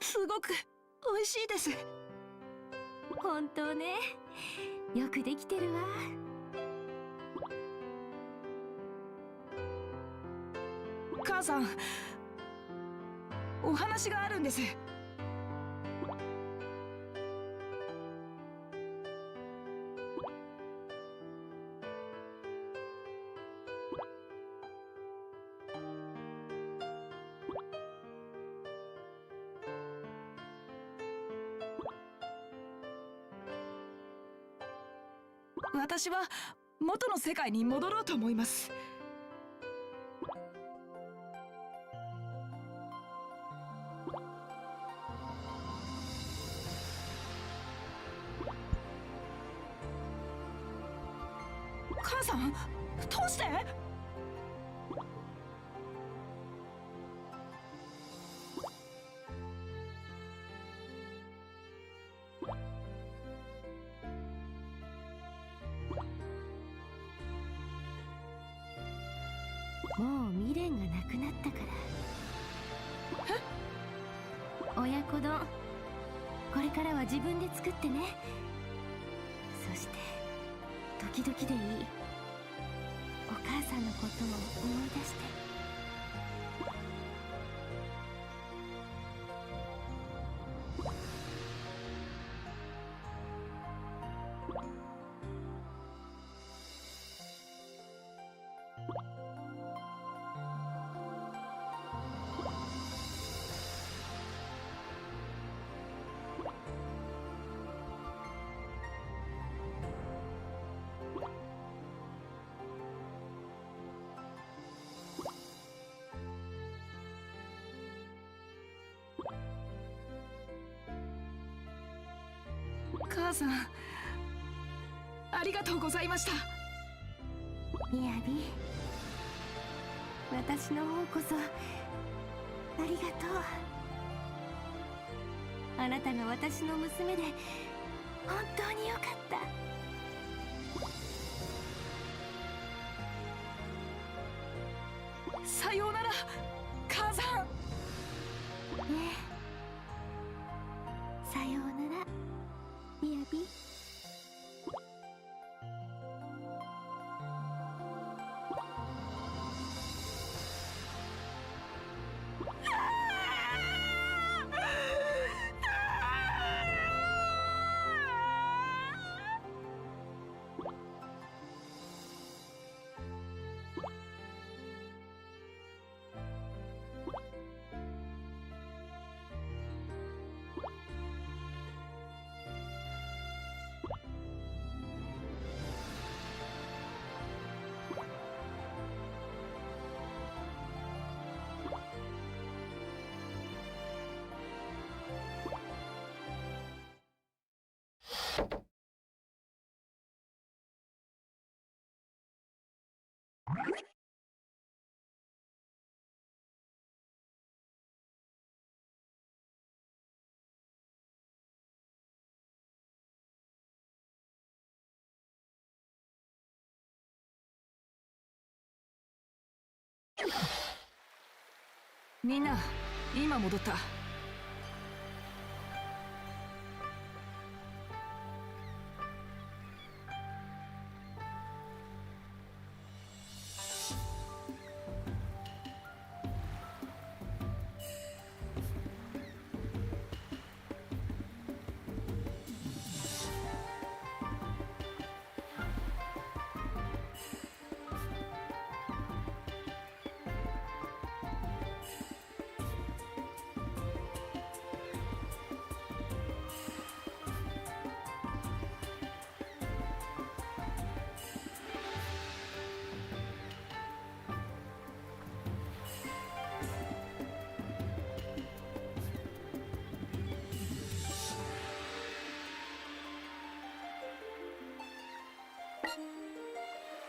すごく美味しいです。本当ね。よくできてるわ。母さん、お話があるんです。私は元の世界に戻ろうと思います。母さん、どうして？もう未練がなくなったから。親子丼、これからは自分で作ってね。そして時々でいい、お母さんのことを思い出して。母さん、ありがとうございました。みやび、私の方こそありがとう。あなたが私の娘で本当によかった。さようなら、母さん。ねえ、さようなら、みやび。みんな今戻った。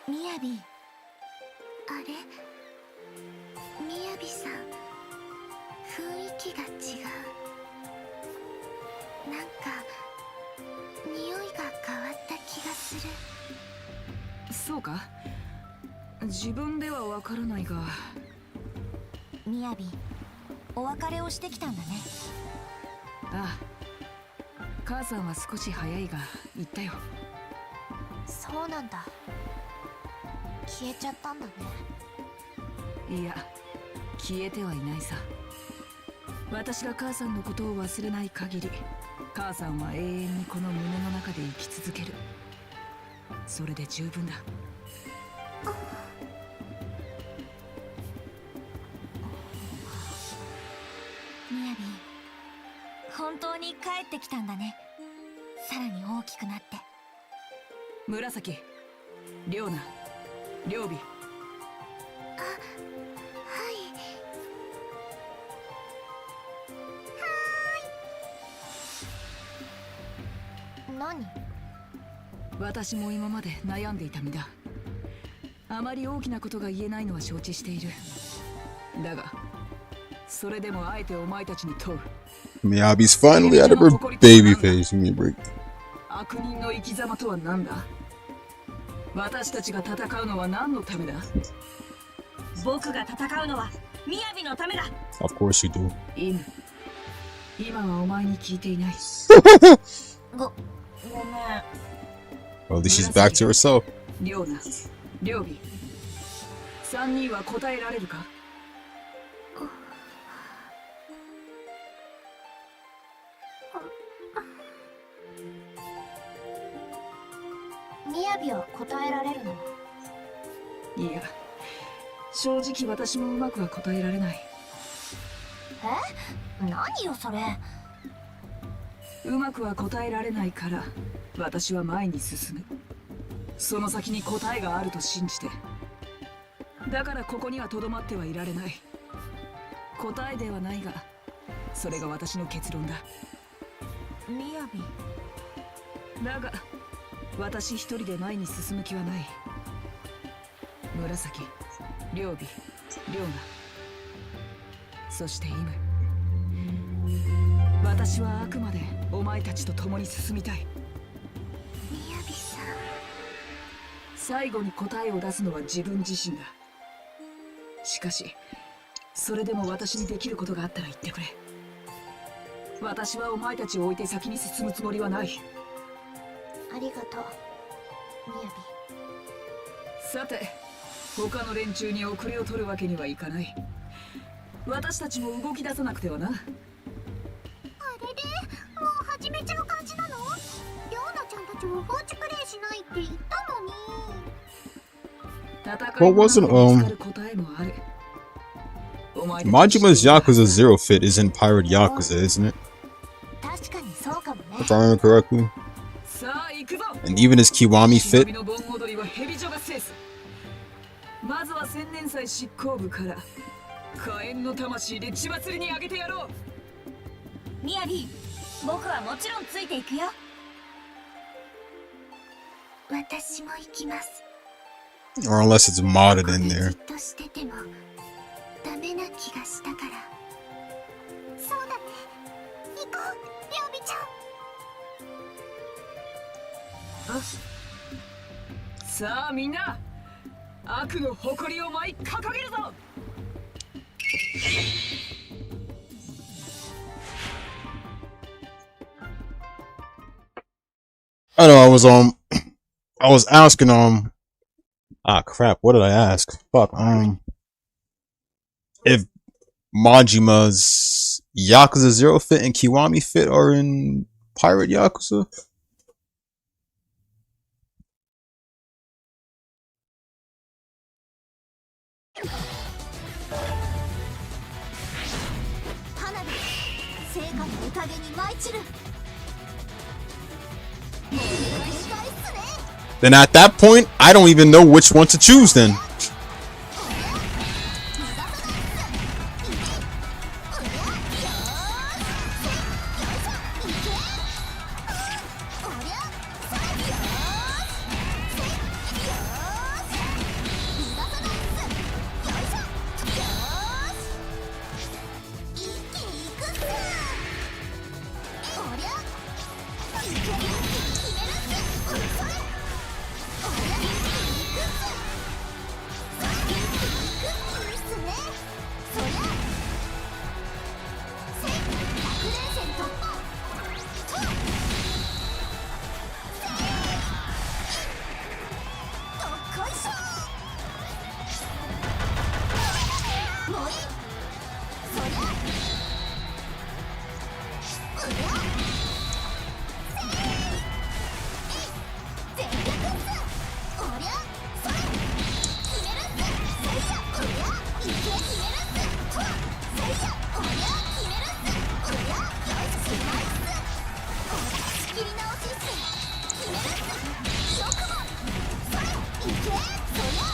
みやび、あれ、みやびさん、雰囲気が違う。なんか匂いが変わった気がする。そうか、自分ではわからないが。みやび、お別れをしてきたんだね。ああ、母さんは少し早いが言ったよ。そうなんだ。消えちゃったんだね。いや、消えてはいないさ。私が母さんのことを忘れない限り、母さんは永遠にこの胸の中で生き続ける。それで十分だ。みやび、本当に帰ってきたんだね。さらに大きくなって。紫、亮奈、亮美。何？私も今まで悩んでいた身だ。あまり大きなことが言えないのは承知している。だがそれでもあえてお前たちに問う。Miyabi's finally out of her baby face. Give me a break. 悪人の生き様とは何だ？私たちが戦うのは何のためだ？僕が戦うのはみやびのためだ。 Of course you do. 今はお前に聞いていない。ごめん。 Well, at least she's back to herself. 亮奈、亮美、3人は答えられるか？みやびは答えられるの？いや、正直私もうまくは答えられない。え？何よそれ。うまくは答えられないから私は前に進む。その先に答えがあると信じて。だからここにはとどまってはいられない。答えではないがそれが私の結論だ。みやび。だが私一人で前に進む気はない。紫、亮美、亮奈、そしてイム。私はあくまでお前たちと共に進みたい。みやびさん。最後に答えを出すのは自分自身だ。しかしそれでも私にできることがあったら言ってくれ。私はお前たちを置いて先に進むつもりはない。ありがとう、みやび。さて、他の連中に遅れを取るわけにはいかない。私たちも動き出さなくてはな。あれでもう始めちゃう感じなの？りょうなちゃんたちも放置プレイしないって言ったのに。 What wasn't Majima's Yakuza Zero Fit is in Pirate Yakuza, isn't it? If I remember correctly. And even his Kiwami fit. まずは千年祭執行部から火炎の魂で血祭りにあげてやろう。みやび、僕はもちろんついていくよ。私も行きます。 Or unless it's modded in there. じっとしててもダメな気がしたから。そうだね。行こう、りょうびちゃん。さあみんな、悪の誇りを舞い掲げるぞ。I know I was asking crap, what did I ask? Fuck, if Majima's Yakuza 0 fit and Kiwami fit are in Pirate Yakuza? Then at that point, I don't even know which one to choose then.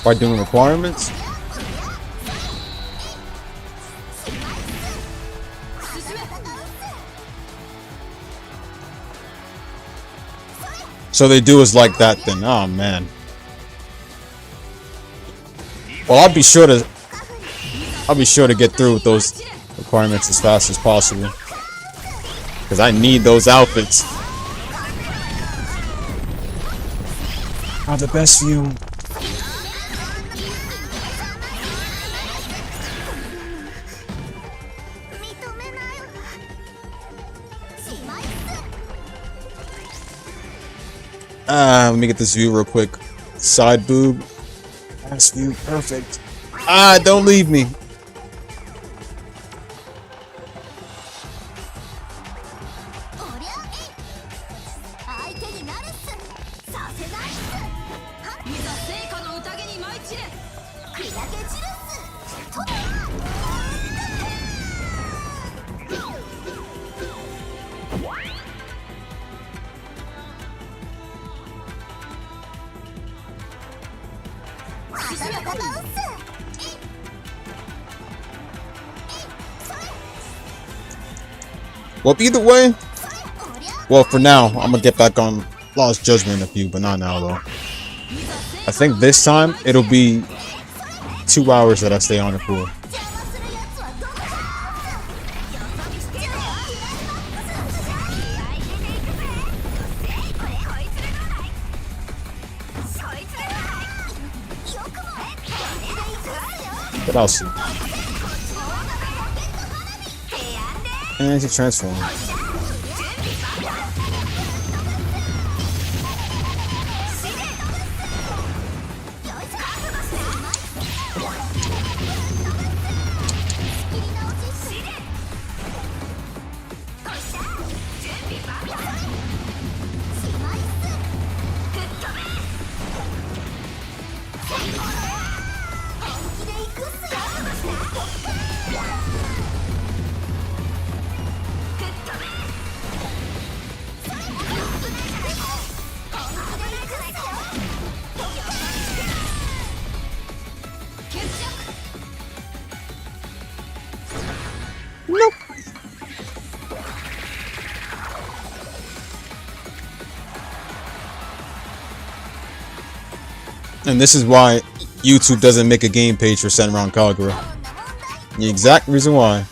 By doing requirements? So they do us like that then. Oh man. Well, I'll be sure to get through with those requirements as fast as possible. Because I need those outfits. Have the best view. Let me get this view real quick. Side boob. Ass view. Perfect. Don't leave me. Well, either way, well, for now, I'm gonna get back on Lost Judgment in a few, but not now, though. I think this time, it'll be 2 hours that I stay on it for. But I'll see. And she transformed. Nope. And this is why YouTube doesn't make a game page for Senran Kagura. The exact reason why.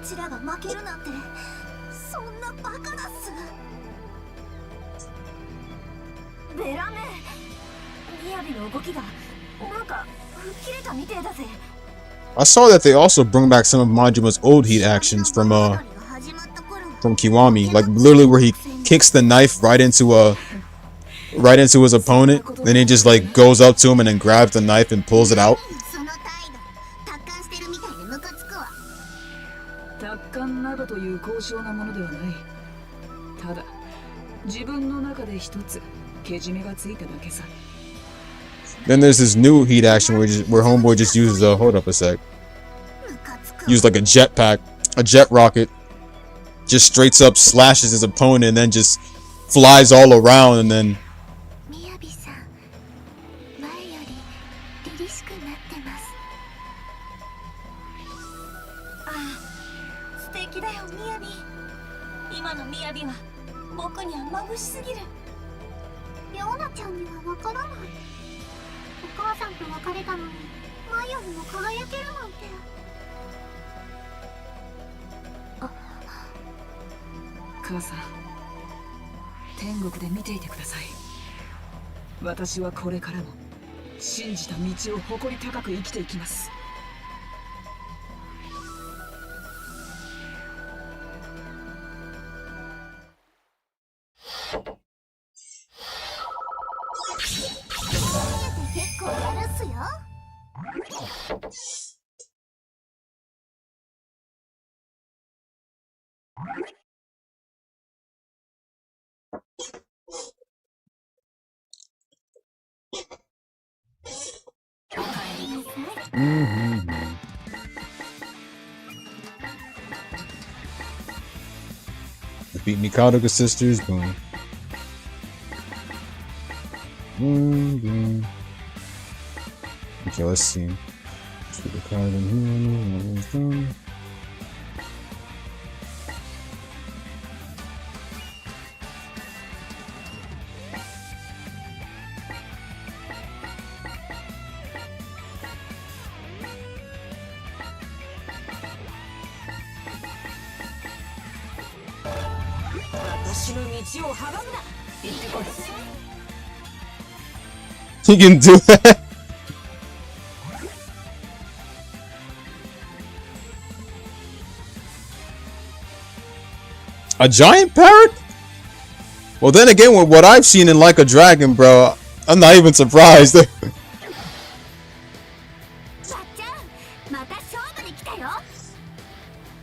ちらが負けるなんてそんなバカなっす。ベラメ、みやびの動きがなんか吹っ切れたみてえだぜ。 I saw that they also bring back some of Majima's old heat actions from Kiwami, like literally where he kicks the knife right into his opponent, then he just like goes up to him and then grabs the knife and pulls it out. 達観などという高尚なものではない。ただ自分の中で一つけじめがついただけさ。 Then there's this new heat action where Homeboy just uses a hold up a sec. Use like a jetpack, a jet rocket, just straight up slashes his opponent and then just flies all around and then. みやびさん、前より凛々しくなってます。ああ、素敵だよみやび。今のみやびは僕には眩しすぎる。ヨナちゃんにはわからない。 お母さんと別れたのに前よりも輝けるなんて。母さん、天国で見ていてください。私はこれからも信じた道を誇り高く生きていきます。結構やるっすよ。Beat Mikadoka sisters, boom. Boom, boom. Okay, let's see. Let's put the card in here. He can do that. A giant parrot? Well, then again, with what I've seen in Like a Dragon, bro, I'm not even surprised.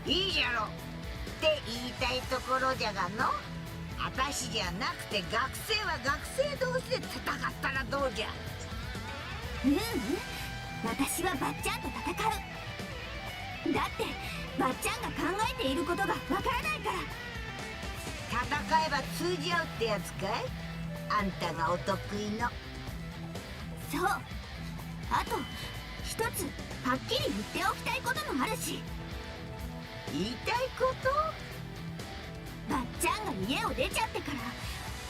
いいじゃろって言いたいところじゃがの。私じゃなくて学生は学生同士で戦ったらどうじゃ。私はばっちゃんと戦う。だってばっちゃんが考えていることがわからないから。戦えば通じ合うってやつかい。あんたがお得意の。そう。あと一つはっきり言っておきたいこともあるし。言いたいこと？ばっちゃんが家を出ちゃってから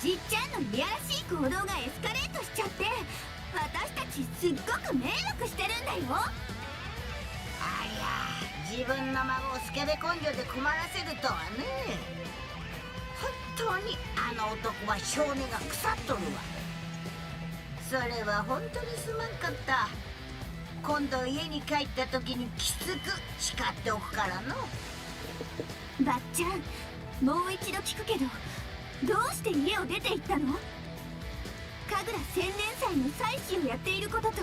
じっちゃんのいやらしい行動がエスカレートしちゃって、私たちすっごく迷惑してるんだよ。ありゃ、自分の孫をスケベ根性で困らせるとはね。本当にあの男は性根が腐っとるわ。それは本当にすまんかった。今度家に帰った時にきつく叱っておくからの。ばっちゃん、もう一度聞くけど、どうして家を出て行ったの？神楽千年祭の祭祀をやっていることと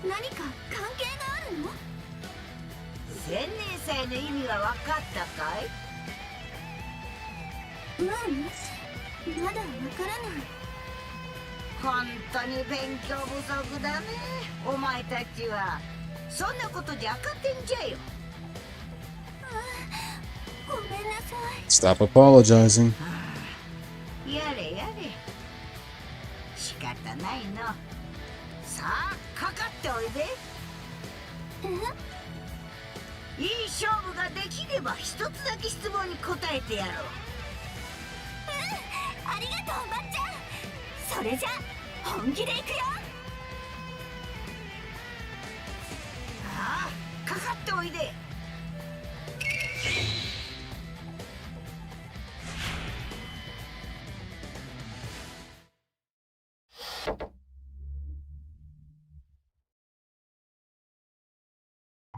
何か関係があるの？千年祭の意味は分かったかい？まだわからない。本当に勉強不足だね、お前たちは。そんなことじゃ赤点じゃよ。ごめんなさい。 Stop apologizing. やれやれ、仕方ないの。さあかかっておいで。いい勝負ができれば一つだけ質問に答えてやろう。ありがとうばっちゃん。それじゃ本気でいくよ。ああ、かかっておいで。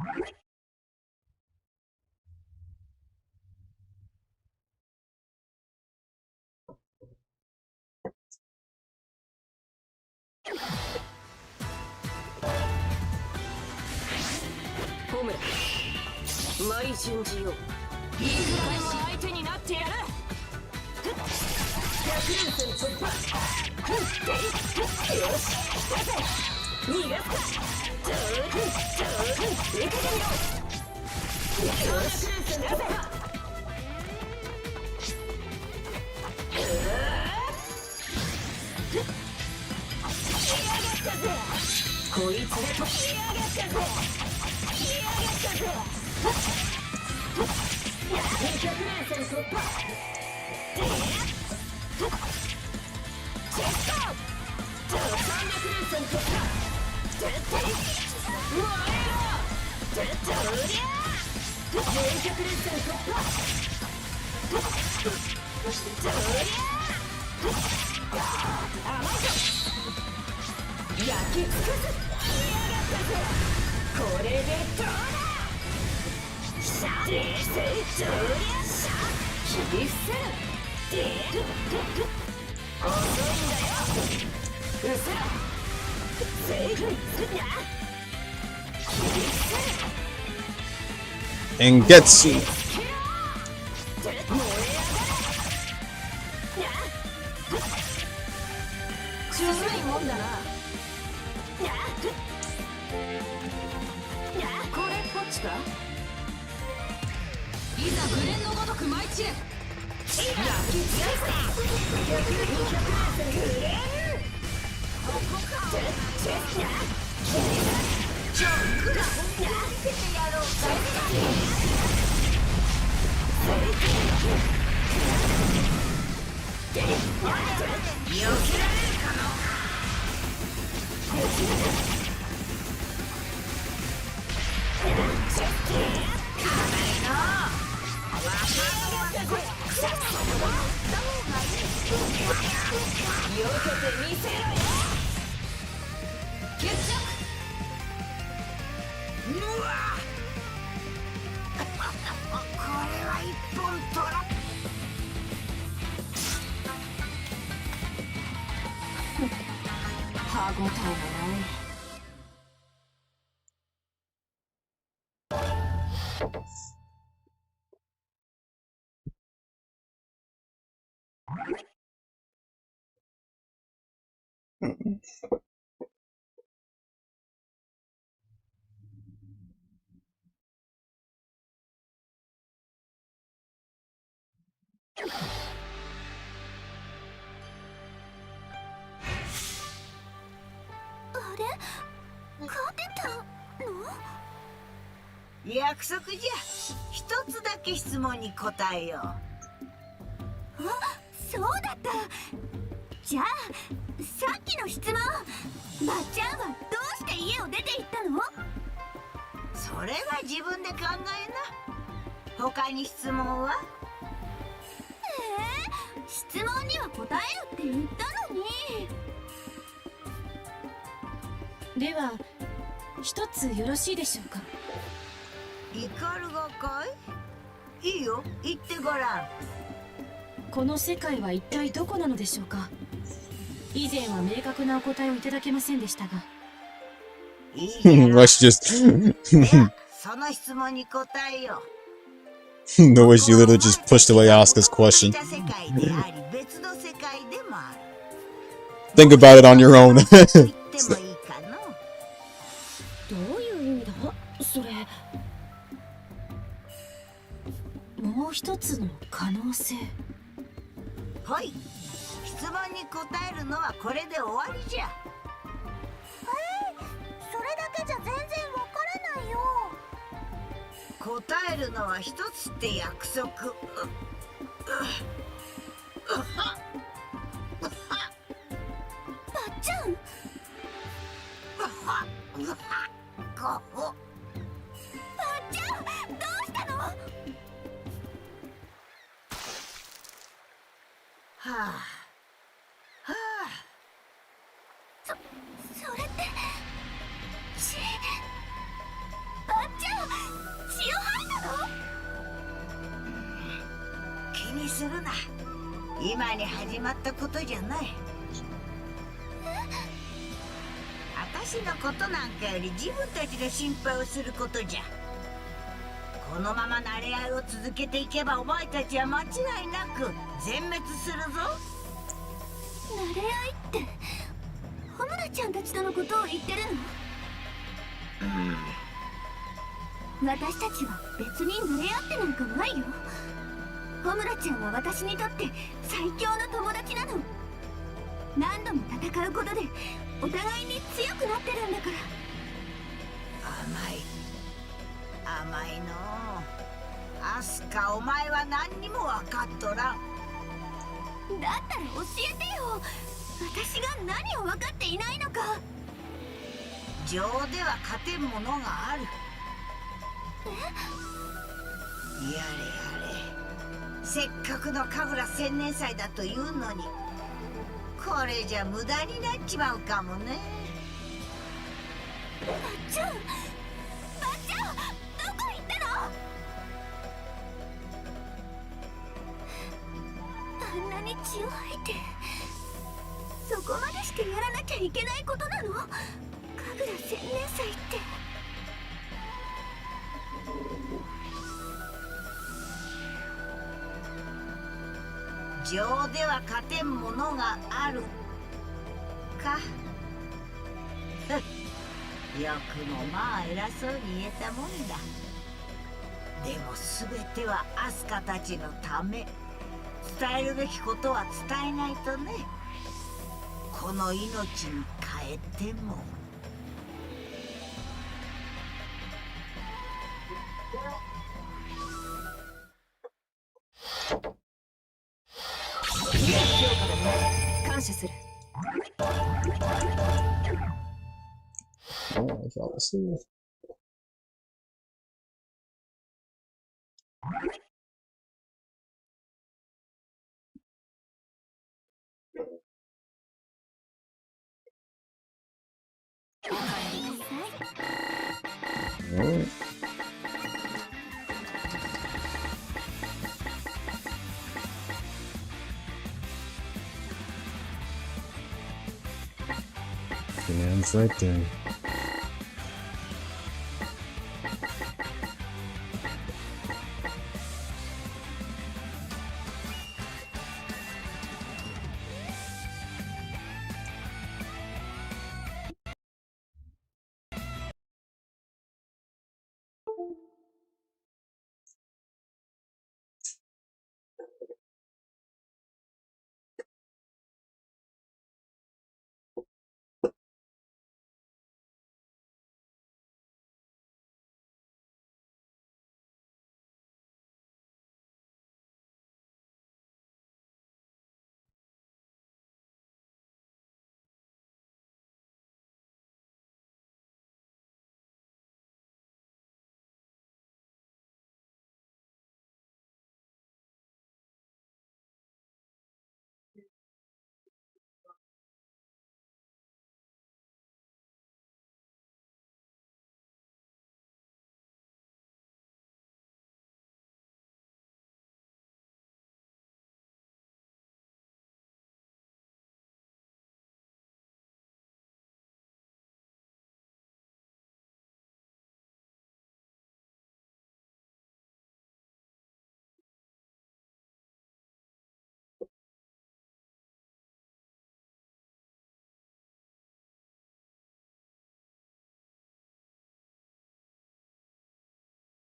ホムラ舞順次よ、いくらでも相手になってやる。百連戦突破。よし、出せ。逃がすか。受けてみろ。よし、出せ。こいつでと仕上げたぜ。200連戦突破。チェスト300連戦突破。燃えろ。400連戦突破。焼き尽くす。これでどうだ。シャッ、切り伏せる。遅いんだよ。うせろ。セーフすんだ。切り伏せる。And gets you. 強いもんだな。これっぽっちか。いざ無連のごとく舞い散れ。焼き尽くせ。ここか。ジョークだ。見せてやろうか。避けられるかな。避けてみせろよ。決着。うわこれは一本取ら歯ごたえがない。あれ勝てたの？約束じゃ。一つだけ質問に答えよう。あ、そうだった。じゃあさっきの質問、ばっちゃんはどうして家を出て行ったの？それは自分で考えな。他に質問は？質問には答えるって言ったのに。では一つよろしいでしょうか。イカルがかい？いいよ、言ってごらん。この世界は一体どこなのでしょうか。以前は明確なお答えをいただけませんでしたが。Let's just その質問に答えよう。No way, she literally just pushed away Asuka's question. Think about it on your own. どういう意味だそれ。もう一つの可能性。はい、質問に答えるのはこれで終わりじゃ。それだけじゃ全然わからないよ。答えるのは一つって約束。ばっちゃん。ばっちゃん、どうしたの？はあ、はあ。それってばっちゃん。にするな。今に始まったことじゃない。私のことなんかより自分たちの心配をすることじゃ。このまま慣れ合いを続けていけばお前たちは間違いなく全滅するぞ。慣れ合いってホムラちゃんたちとのことを言ってるの？私たちは別に慣れ合ってなんかないよ。ホムラちゃんは私にとって最強の友達なの。何度も戦うことでお互いに強くなってるんだから。甘いのう。アスカ、お前は何にも分かっとらん。だったら教えてよ。私が何を分かっていないのか。情では勝てんものがある。やれやれ、せっかくの神楽千年祭だというのに、これじゃ無駄になっちまうかもね。ばっちゃん、ばっちゃん、どこ行ったの？あんなに血を吐いて、そこまでしてやらなきゃいけないことなの？神楽千年祭って。情では勝てんものがあるか。よくもまあ偉そうに言えたもんだ。でも全てはアスカたちのため。伝えるべきことは伝えないとね。この命に変えても。感謝する。Oh, I fell asleep. Alright. Man's right there.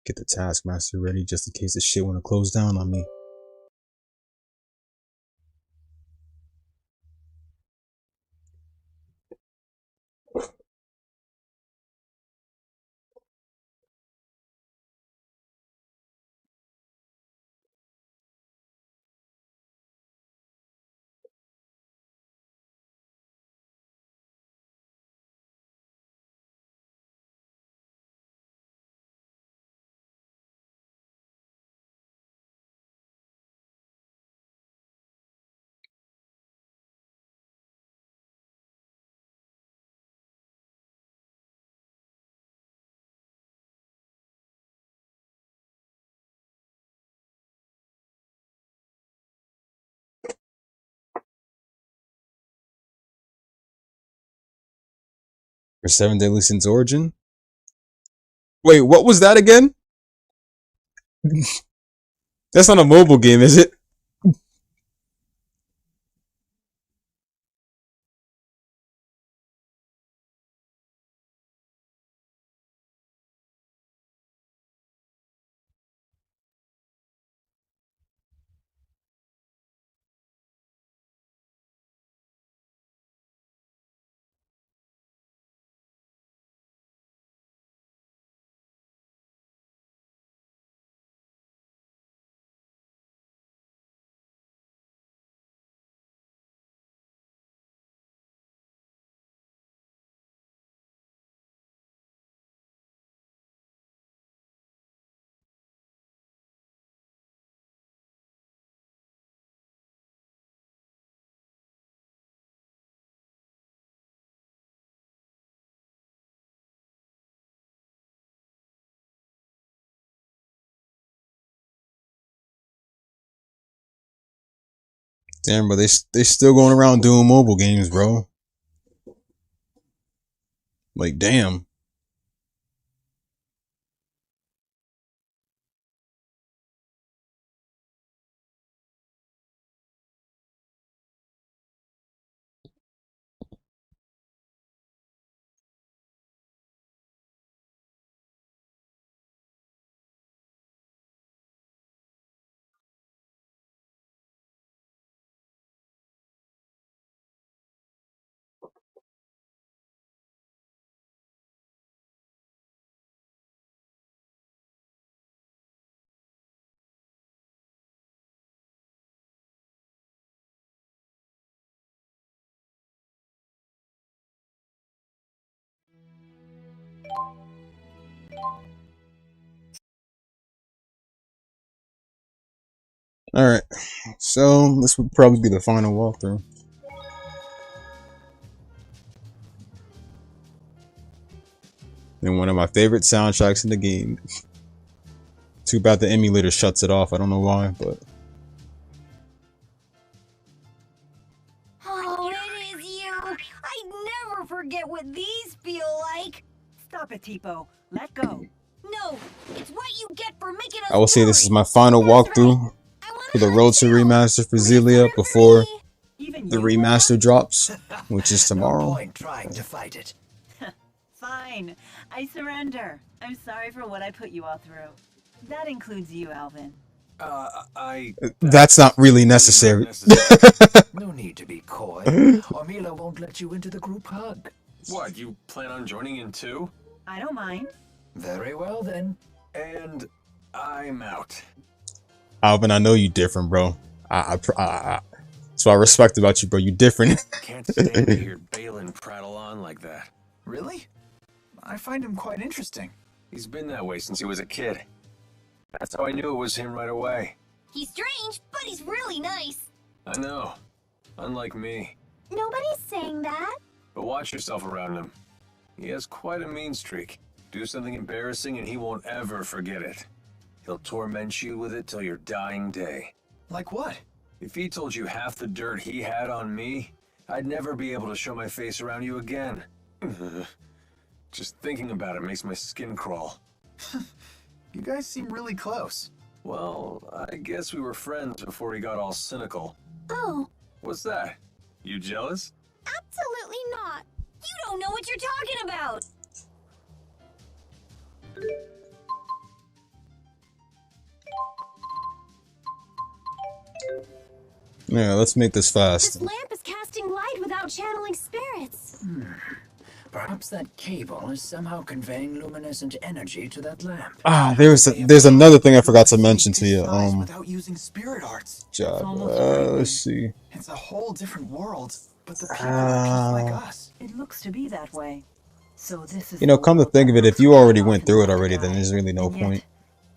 Get the Taskmaster ready just in case the shit wanna close down on me. For 7 Deadly Sins Origin? Wait, what was that again? That's not a mobile game, is it? Damn, but they still going around doing mobile games, bro. Like, damn. Alright, so this would probably be the final walkthrough. And one of my favorite soundtracks in the game. Too bad the emulator shuts it off, I don't know why, but... Oh, it is you! I never forget what these feel like! Stop it, Tipo. Let go. No, it's what you get for making us I will say this is my final walkthrough for the Road to Remaster for Xillia before the remaster drops, which is tomorrow. No point trying to fight it. Fine. I surrender. I'm sorry for what I put you all through. That includes you, Alvin. That's not really necessary. No need to be coy, or Mila won't let you into the group hug. What, you plan on joining in too? I don't mind. Very well then. And I'm out. Alvin, I know you different, bro. That's what I respect about you, bro. You different. Can't stand to hear Balin prattle on like that. Really? I find him quite interesting. He's been that way since he was a kid. That's how I knew it was him right away. He's strange, but he's really nice. I know. Unlike me. Nobody's saying that. But watch yourself around him. He has quite a mean streak. Do something embarrassing and he won't ever forget it. He'll torment you with it till your dying day. Like what? If he told you half the dirt he had on me, I'd never be able to show my face around you again. Just thinking about it makes my skin crawl. You guys seem really close. Well, I guess we were friends before he got all cynical. Oh. What's that? You jealous? Absolutely not. You don't know what you're talking about. Yeah, let's make this fast. This lamp is casting light without channeling spirits. Perhaps that cable is somehow conveying luminescent energy to that lamp. Ah, there's another thing I forgot to mention to you. Without using spirit arts. Let's see. It's a whole different world, but the people are just like us. It looks to be that way. So this is. You know, come to think of it, if you already went through it already, then there's really no point.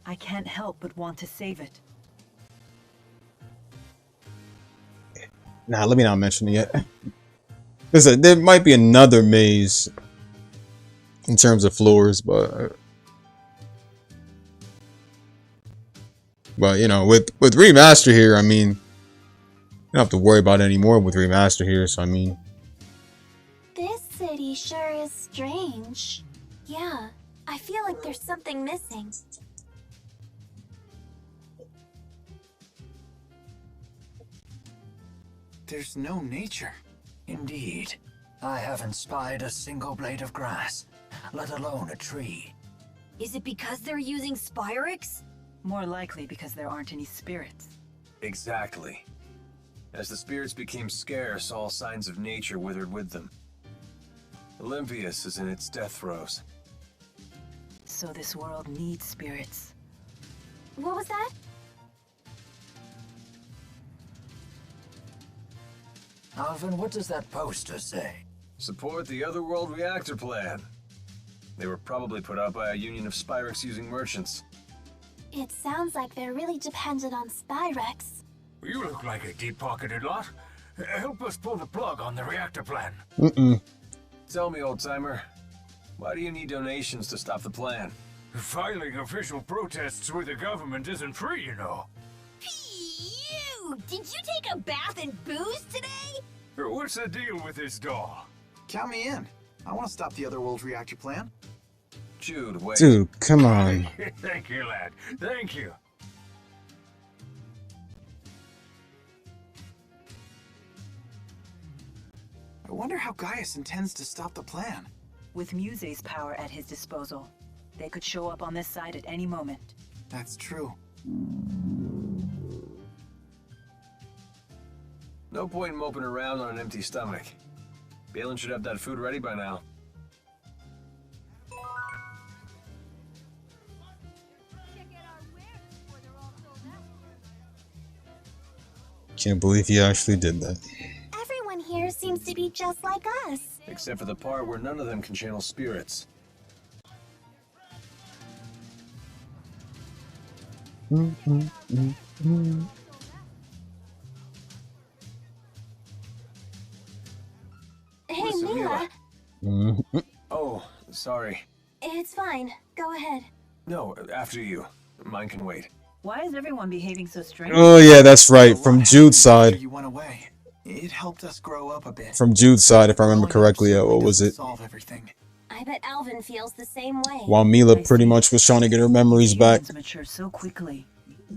I can't help but want to save it. Nah, let me not mention it yet. Listen, there might be another maze in terms of floors, but you know, with remaster here, I mean, you don't have to worry about it anymore with remaster here. So I mean, This city He sure is strange. Yeah, I feel like there's something missing. There's no nature. Indeed. I haven't spied a single blade of grass, let alone a tree. Is it because they're using Spyrix? More likely because there aren't any spirits. Exactly. As the spirits became scarce, all signs of nature withered with them. Olympias is in its death throes. So this world needs spirits. What was that? Alvin, what does that poster say? Support the Otherworld reactor plan. They were probably put out by a union of Spyrix-using merchants. It sounds like they're really dependent on Spyrex. You look like a deep-pocketed lot. Help us pull the plug on the reactor plan. Tell me, old-timer, why do you need donations to stop the plan? Filing official protests with the government isn't free, you know. You! Did you take a bath and booze today? What's the deal with this doll? Count me in. I want to stop the Otherworld reactor plan. Jude, wait. Dude, come on. Thank you, lad. Thank you. I wonder how Gaius intends to stop the plan. With Muse's power at his disposal, they could show up on this side at any moment. That's true. No point in moping around on an empty stomach. Balin should have that food ready by now. Can't believe he actually did that. Everyone here seems to be just like us. Except for the part where none of them can channel spirits. Hey, Listen, Mila. Oh, sorry. It's fine. Go ahead. No, after you. Mine can wait. Why is everyone behaving so strange? Oh yeah, that's right. From Jude's side. You went away. It helped us grow up a bit. From Jude's side, if I remember correctly. What was it? Solve everything. I bet Alvin feels the same way. While Mila pretty much was trying to get her memories back. Mature so quickly.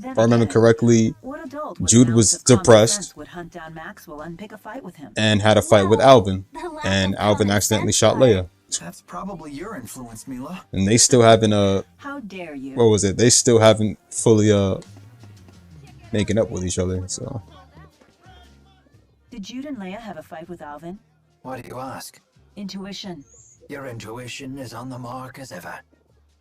If I remember correctly, What adult with Jude an was ounce of common depressed sense would hunt down Maxwell and pick a fight with him? and had a fight with Alvin, and Alvin accidentally shot Leia. That's probably your influence, Mila. And they still haven't How dare you? what was it? They still haven't fully making up with each other. So Did Jude and Leia have a fight with Alvin? Why do you ask? Intuition. Your intuition is on the mark as ever.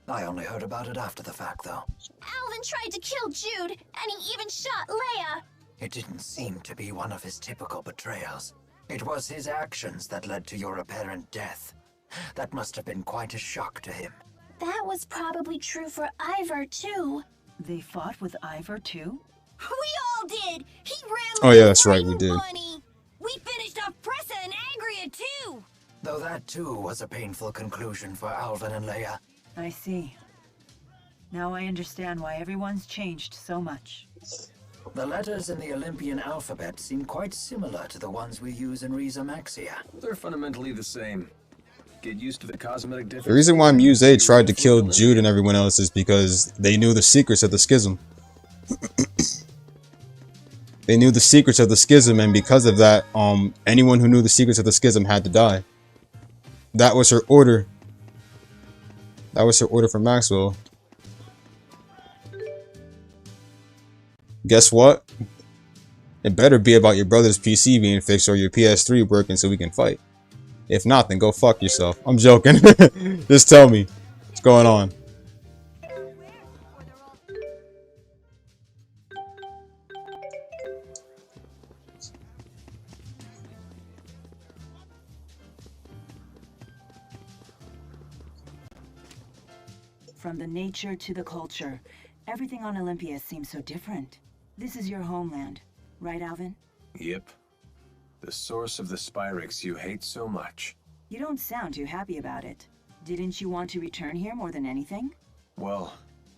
I only heard about it after the fact, though. Alvin tried to kill Jude, and he even shot Leia. It didn't seem to be one of his typical betrayals. It was his actions that led to your apparent death. That must have been quite a shock to him. That was probably true for Ivor, too. They fought with Ivor, too? We all did! He ran oh yeah, that's right, we did. We finished off Pressa and Angria, too! Though that, too, was a painful conclusion for Alvin and Leia. I see. Now I understand why everyone's changed so much. The letters in the Olympian alphabet seem quite similar to the ones we use in Riza Maxia. They're fundamentally the same. Get used to the cosmetic difference. the reason why Muse tried to kill Jude and everyone else is because they knew the secrets of the schism. They knew the secrets of the schism, and because of that, anyone who knew the secrets of the schism had to die. That was her order. That was her order from Maxwell. Guess what? It better be about your brother's PC being fixed or your PS3 working so we can fight. If not, then go fuck yourself. I'm joking. Just tell me what's going on. From the nature to the culture, everything on Olympia seems so different. This is your homeland, right, Alvin? Yep. The source of the Spyrix you hate so much. You don't sound too happy about it. Didn't you want to return here more than anything? Well,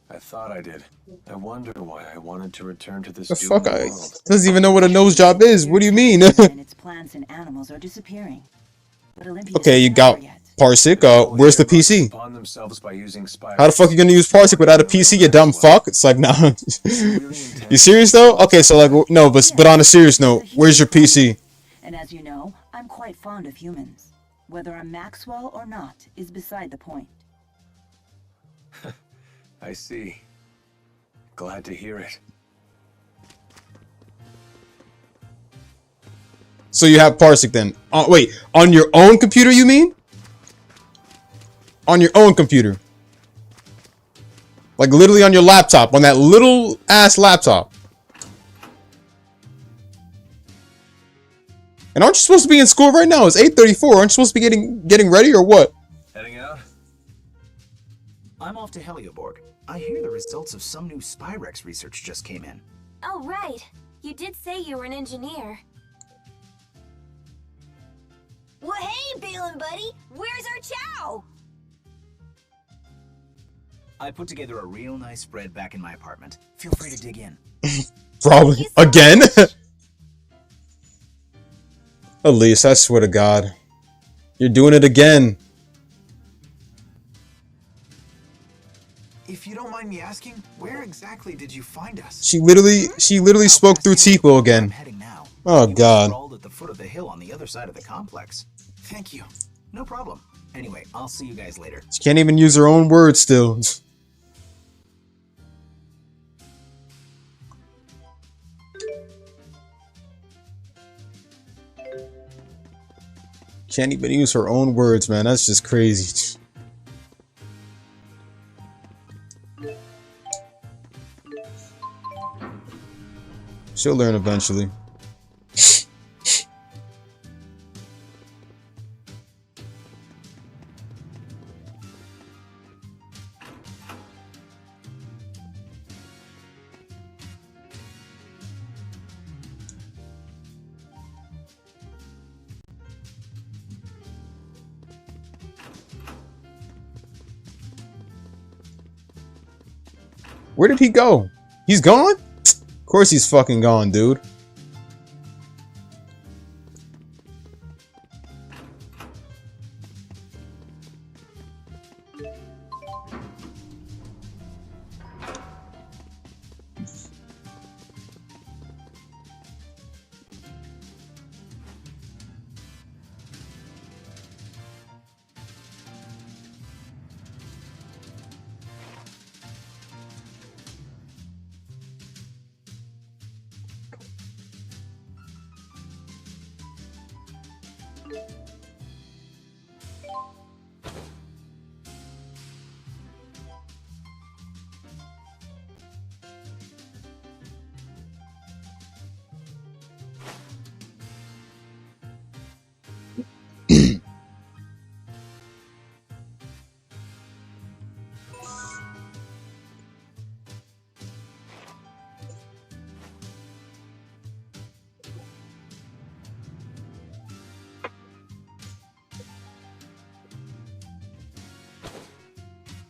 I thought I did. I wonder why I wanted to return to this The doomed fuck? I world. doesn't even know what a nose job is. What do you mean? And its plants and animals are disappearing. but Olympia Okay, you got Parsec. Where's the PC? Spawn themselves by using spiders. How the fuck you gonna use Parsec without a PC, you dumb fuck? It's like, nah. You serious though? Okay, so like, no, but on a serious note, where's your PC? And as you know, I'm quite fond of humans. Whether I'm Maxwell or not is beside the point. I see. Glad to hear it. So you have Parsec then? Wait, on your own computer, you mean? On your own computer? Like literally on your laptop, on that little ass laptop. And aren't you supposed to be in school right now? It's 8:34. Aren't you supposed to be getting ready or what? Heading out? I'm off to Helioborg. I hear the results of some new Spyrex research just came in. Oh, right. You did say you were an engineer. Well, hey, Balin buddy, where's our chow? I put together a real nice spread back in my apartment. Feel free to dig in. Probably. Again? Elise, I swear to God. You're doing it again. If you don't mind me asking, where exactly did you find us? She literally spoke through Tipo again. Oh God. Crawled at the foot of the hill on the other side of the complex. Thank you. No problem. Anyway, I'll see you guys later. She can't even use her own words still. Can't even use her own words, man. That's just crazy. She'll learn eventually. Where did he go? He's gone? Of course he's fucking gone, dude.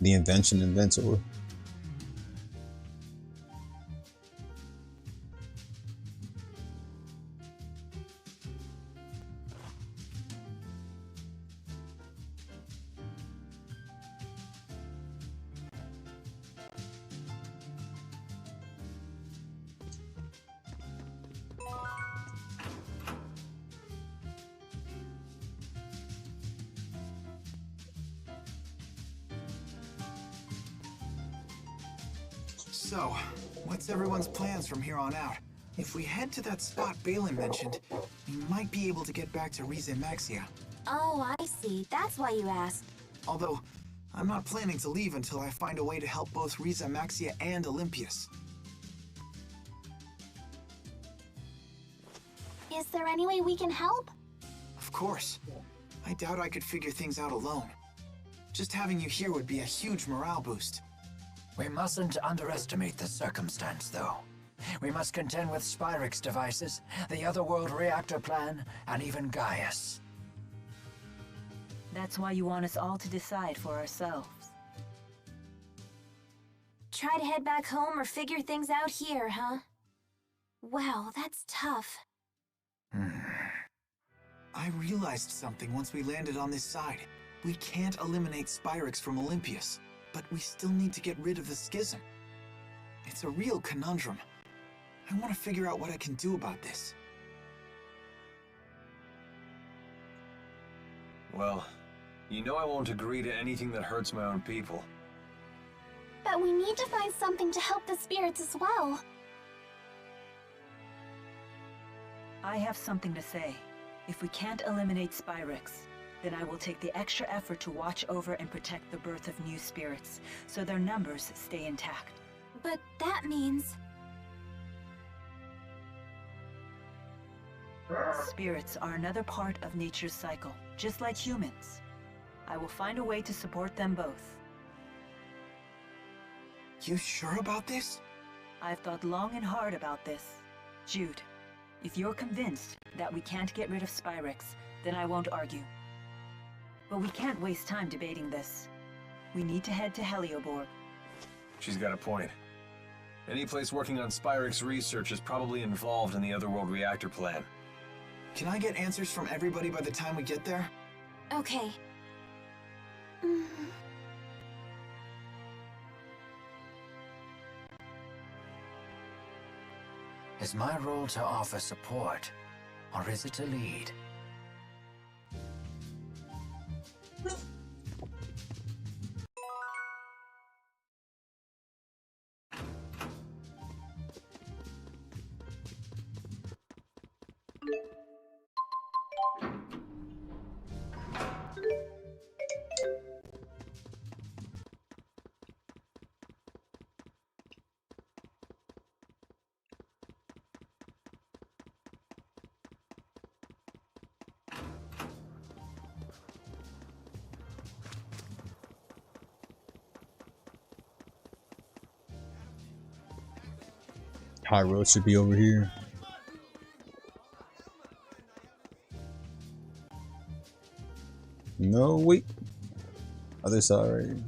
The invention inventor. So, what's everyone's plans from here on out? If we head to that spot Balin mentioned, we might be able to get back to Rize Maxia. Oh, I see. That's why you asked. Although, I'm not planning to leave until I find a way to help both Rize Maxia and Olympius. Is there any way we can help? Of course. I doubt I could figure things out alone. Just having you here would be a huge morale boost. We mustn't underestimate the circumstance, though. We must contend with Spyrex devices, the Otherworld reactor plan, and even Gaius. That's why you want us all to decide for ourselves. Try to head back home or figure things out here, huh? Wow, that's tough. I realized something once we landed on this side. We can't eliminate Spyrix from Olympius, but we still need to get rid of the schism. It's a real conundrum. I want to figure out what I can do about this. Well, you know I won't agree to anything that hurts my own people. But we need to find something to help the spirits as well. I have something to say. If we can't eliminate Spyrix, then I will take the extra effort to watch over and protect the birth of new spirits, so their numbers stay intact. But that means... Spirits are another part of nature's cycle, just like humans. I will find a way to support them both. You sure about this? I've thought long and hard about this. Jude, if you're convinced that we can't get rid of Spyrix, then I won't argue. But we can't waste time debating this. We need to head to Helioborg. She's got a point. Any place working on Spyrix research is probably involved in the Otherworld reactor plan. Can I get answers from everybody by the time we get there? Okay. Is my role to offer support, or is it to lead? High road should be over here. No, wait. Other side.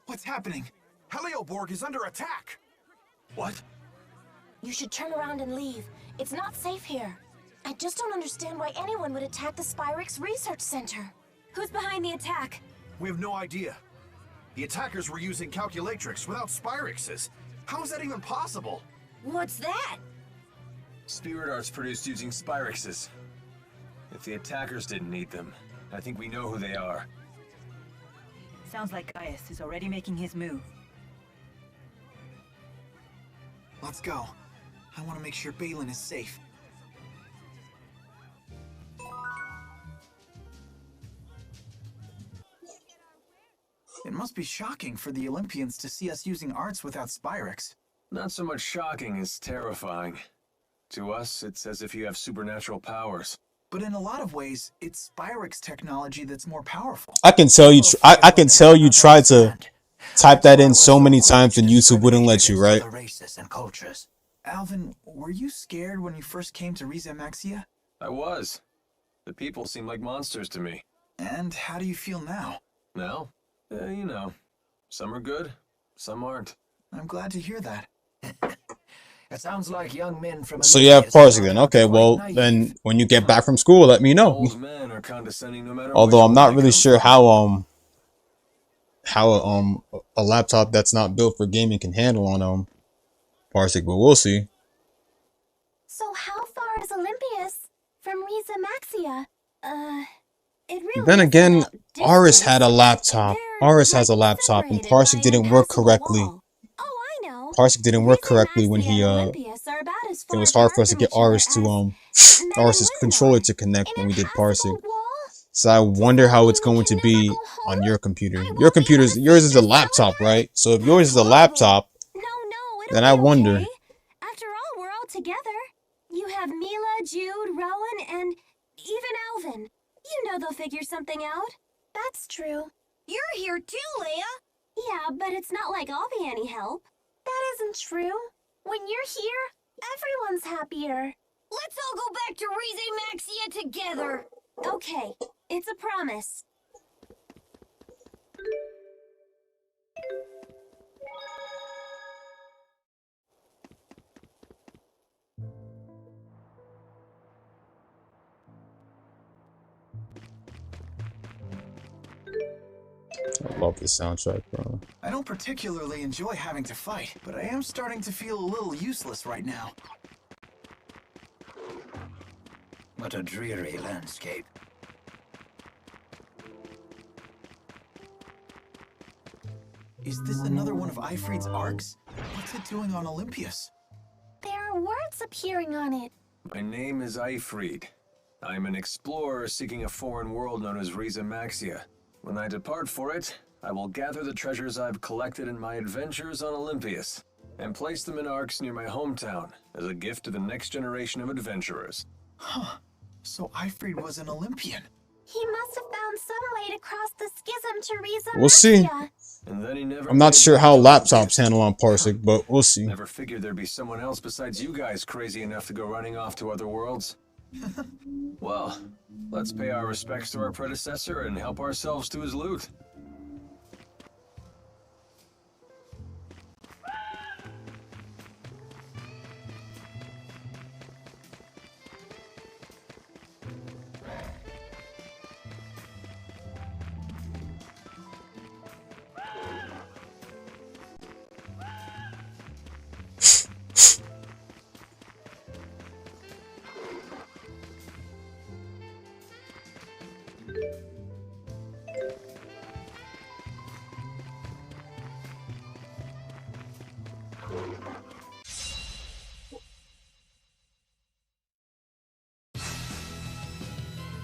What's happening? Helioborg is under attack! What? You should turn around and leave. It's not safe here. I just don't understand why anyone would attack the Spyrix Research Center. Who's behind the attack? We have no idea. The attackers were using calculatrix without Spyrixes. How is that even possible? What's that? Spirit arts produced using Spyrixes. If the attackers didn't need them, I think we know who they are. Sounds like Gaius is already making his move. Let's go. I want to make sure Balin is safe. It must be shocking for the Olympians to see us using arts without Spyrix. Not so much shocking as terrifying. To us, it's as if you have supernatural powers. But in a lot of ways, it's Spyrix technology that's more powerful. I can tell you. I can tell you tried to type that in so many times and YouTube wouldn't let you, right? Races and cultures. Alvin, were you scared when you first came to Rieze Maxia? I was. The people seem like monsters to me. And how do you feel now? Now? You know, some are good, some aren't. I'm glad to hear that. It sounds like young men from... So you have Parsec then. Okay, well, then when you get back from school, let me know. Old men are condescending no matter Although what I'm not really sure how a laptop that's not built for gaming can handle on Parsec, but we'll see. So how far is Olympius from Rieze Maxia? It really Then again, Aris had a laptop. Aris has a laptop, and Parsec didn't work correctly. Parsec didn't work correctly when he it was hard for us to get Aris to Aris's controller to connect when we did Parsec. So I wonder how it's going to be on your computer. Yours is a laptop, right? So if yours is a laptop, then I wonder. After all, we're all together. You have Mila, Jude, Rowan, and even Alvin. You know they'll figure something out. That's true. You're here too, Leia. Yeah, but it's not like I'll be any help. That isn't true. When you're here, everyone's happier. Let's all go back to Rieze Maxia together. Okay, it's a promise. I love this soundtrack, bro. I don't particularly enjoy having to fight, but I am starting to feel a little useless right now. What a dreary landscape. Is this another one of Aifread's arcs? What's it doing on Olympias? There are words appearing on it. My name is Aifread. I'm an explorer seeking a foreign world known as Riza Maxia. When I depart for it, I will gather the treasures I've collected in my adventures on Olympias and place them in arcs near my hometown as a gift to the next generation of adventurers. Huh. So Aifread was an Olympian. He must have found some way to cross the schism to Riza We'll see. Maxia. And then he never I'm not sure how laptops handle on Parsec, but we'll see. Never figured there'd be someone else besides you guys crazy enough to go running off to other worlds. Well, let's pay our respects to our predecessor and help ourselves to his loot.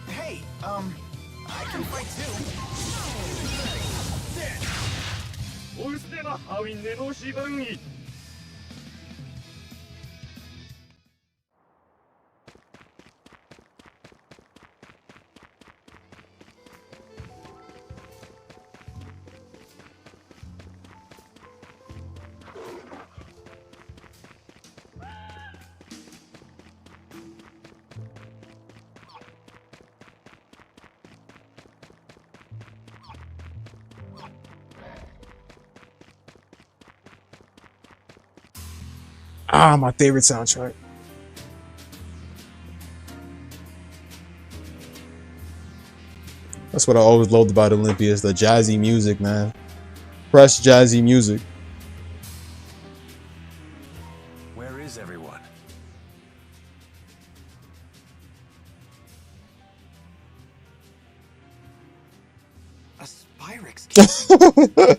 Hey, I can fight too. おうすでばハウィンネボシバンギ Ah, my favorite soundtrack. That's what I always loved about Olympia, is the jazzy music, man. Fresh jazzy music. Where is everyone? A Spyrex.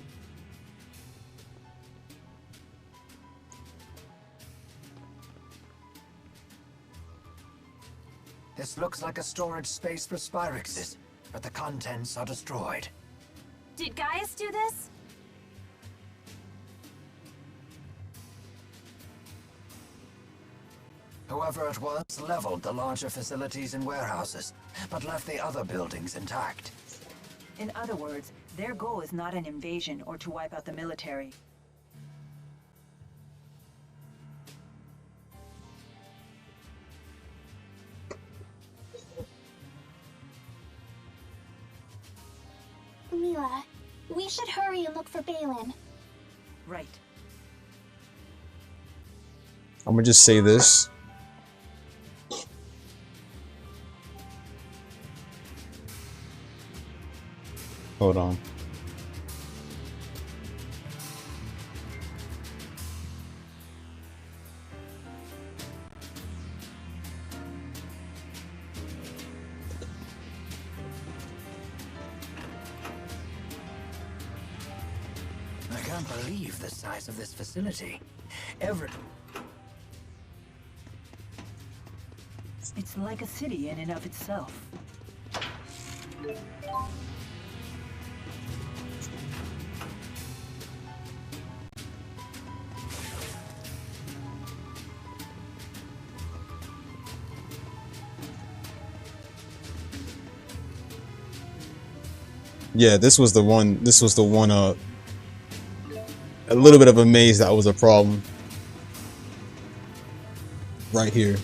This looks like a storage space for Spyrexes, but the contents are destroyed. Did Gaius do this? Whoever it was leveled the larger facilities and warehouses, but left the other buildings intact. In other words, their goal is not an invasion or to wipe out the military. Mila, we should hurry and look for Balin. Right. I'm gonna just say this. Hold on. I can't believe the size of this facility. It's like a city in and of itself. Yeah, this was the one. This was the one. A little bit of a maze that was a problem. Right here.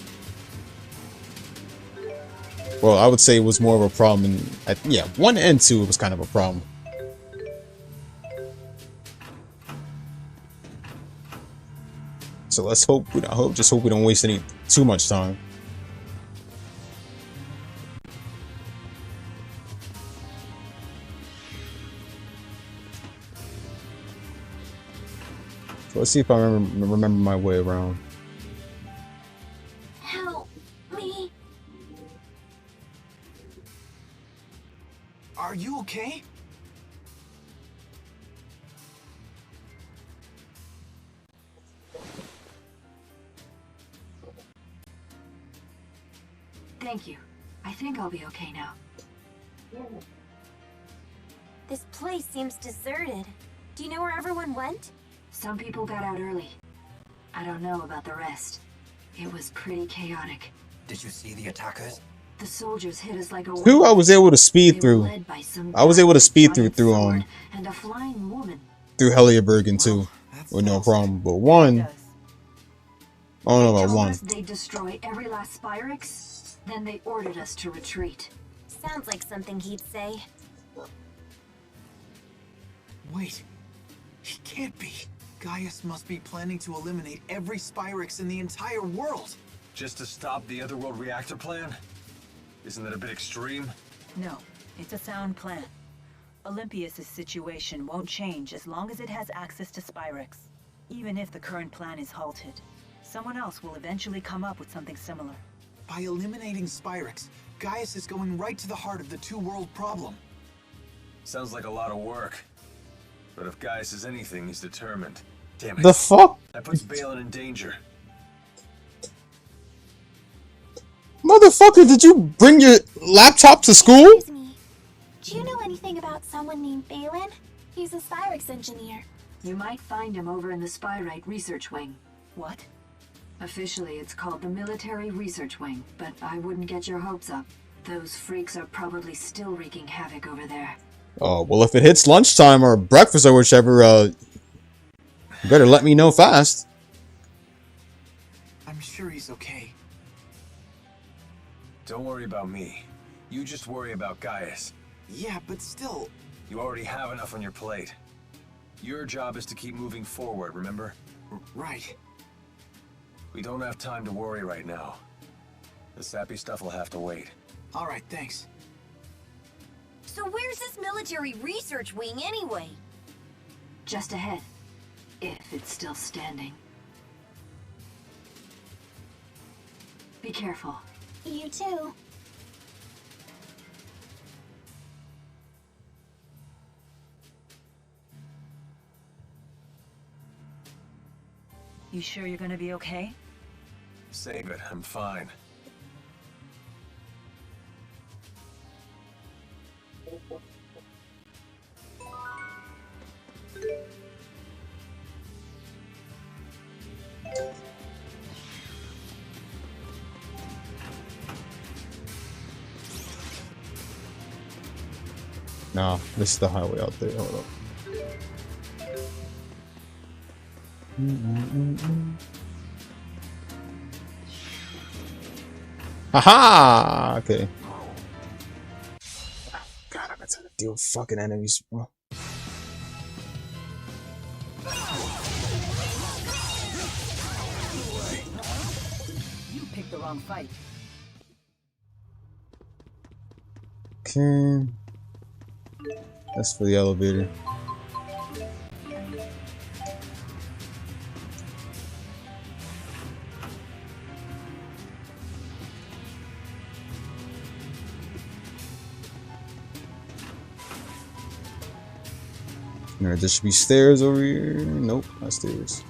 Well, I would say it was more of a problem. Yeah, 1 and 2 was kind of a problem. So let's hope just hope we don't waste too much time. So let's see if I remember my way around. Help me. Are you okay? Thank you. I think I'll be okay now. This place seems deserted. Do you know where everyone went? Some people got out early. I don't know about the rest. It was pretty chaotic. Did you see the attackers? The soldiers hit us like a Who I was able to speed through. I was able to speed through and a flying woman. Through Heliobergen too, with no problem. But one, I don't know about one. They destroy every last Spyrix. Then they ordered us to retreat. Sounds like something he'd say. Wait, he can't be. Gaius must be planning to eliminate every Spyrix in the entire world. Just to stop the Otherworld reactor plan? Isn't that a bit extreme? No, it's a sound plan. Olympias' situation won't change as long as it has access to Spyrix. Even if the current plan is halted, someone else will eventually come up with something similar. By eliminating Spyrix, Gaius is going right to the heart of the two-world problem. Sounds like a lot of work. But if Gaius is anything, he's determined. Damn it. The fuck? That puts Balin in danger. Motherfucker, did you bring your laptop to school? Excuse me. Do you know anything about someone named Balin? He's a Spyrix engineer. You might find him over in the Spyrite Research Wing. What? Officially, it's called the Military Research Wing, but I wouldn't get your hopes up. Those freaks are probably still wreaking havoc over there. Oh, well, if it hits lunchtime or breakfast or whichever, you better let me know fast. I'm sure he's okay. Don't worry about me. You just worry about Gaius. Yeah, but still... You already have enough on your plate. Your job is to keep moving forward, remember? Right. We don't have time to worry right now. The sappy stuff will have to wait. All right, thanks. So where's this military research wing anyway? Just ahead, if it's still standing. Be careful. You too. You sure you're gonna be okay? Save it, I'm fine. Nah, this is the highway out there. Hold up. Haha! Okay. God, I'm trying to deal with fucking enemies, bro. You picked the wrong fight. Okay. That's for the elevator. Alright, there should be stairs over here. Nope, not stairs.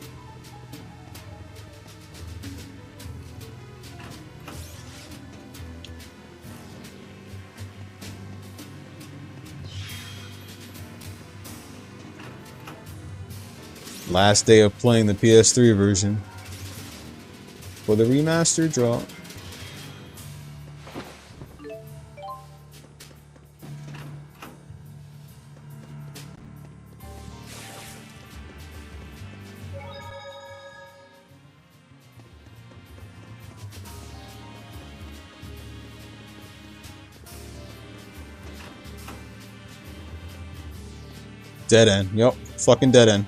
Last day of playing the PS3 version for the remastered drop. Dead end. Yep. Fucking dead end.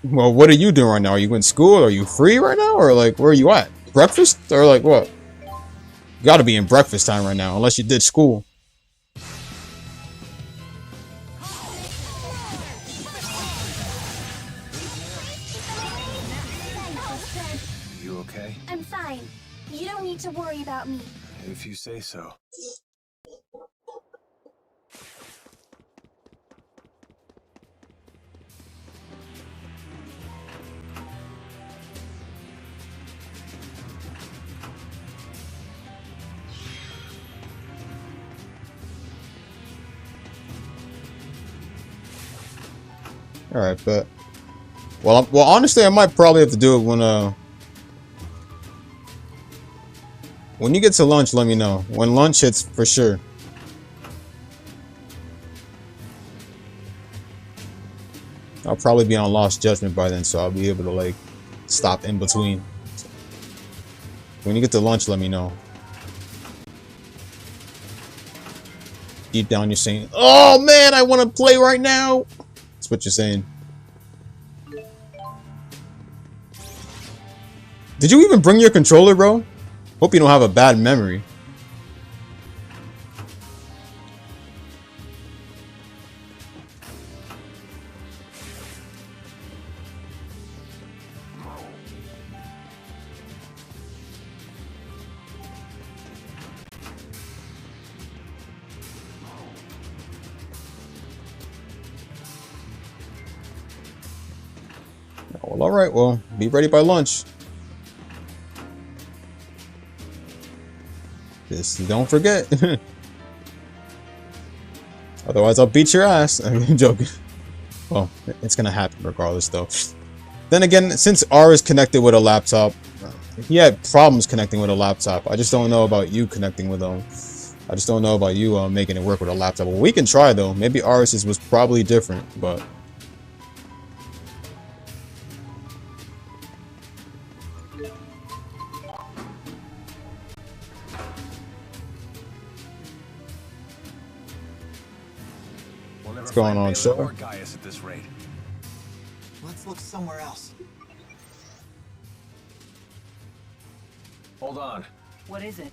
Well, what are you doing right now? Are you in school? Are you free right now? Or like, where are you at? Breakfast? Or like what? You gotta be in breakfast time right now, unless you did school. You okay? I'm fine. You don't need to worry about me. If you say so. All right, but well, honestly, I might probably have to do it when you get to lunch. Let me know when lunch hits for sure. I'll probably be on Lost Judgment by then, so I'll be able to like stop in between. When you get to lunch, let me know. Deep down, you're saying, "Oh man, I want to play right now." That's what you're saying. Did you even bring your controller, bro? Hope you don't have a bad memory. Well, all right. Well, be ready by lunch. Just don't forget. Otherwise, I'll beat your ass. I'm joking. Well, it's gonna happen regardless, though. Then again, since R is connected with a laptop, he had problems connecting with a laptop. I just don't know about you connecting with them. I just don't know about you making it work with a laptop. Well, we can try though. Maybe Aris's was probably different, but. What's going on, sir? Let's look somewhere else. Hold on. What is it?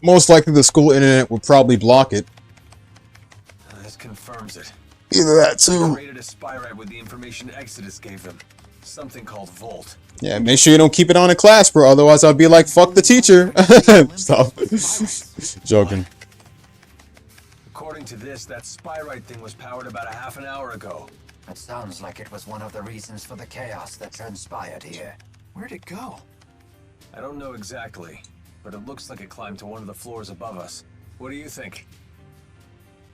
Most likely the school internet would probably block it. This confirms it. Either that too. They created a spyrite with the information Exodus gave them. Something called Volt. Yeah, make sure you don't keep it on in class, bro. Otherwise, I'll be like, fuck the teacher. Stop. Joking. According to this, that spyrite thing was powered about a half an hour ago. It sounds like it was one of the reasons for the chaos that transpired here. Where'd it go? I don't know exactly, but it looks like it climbed to one of the floors above us. What do you think?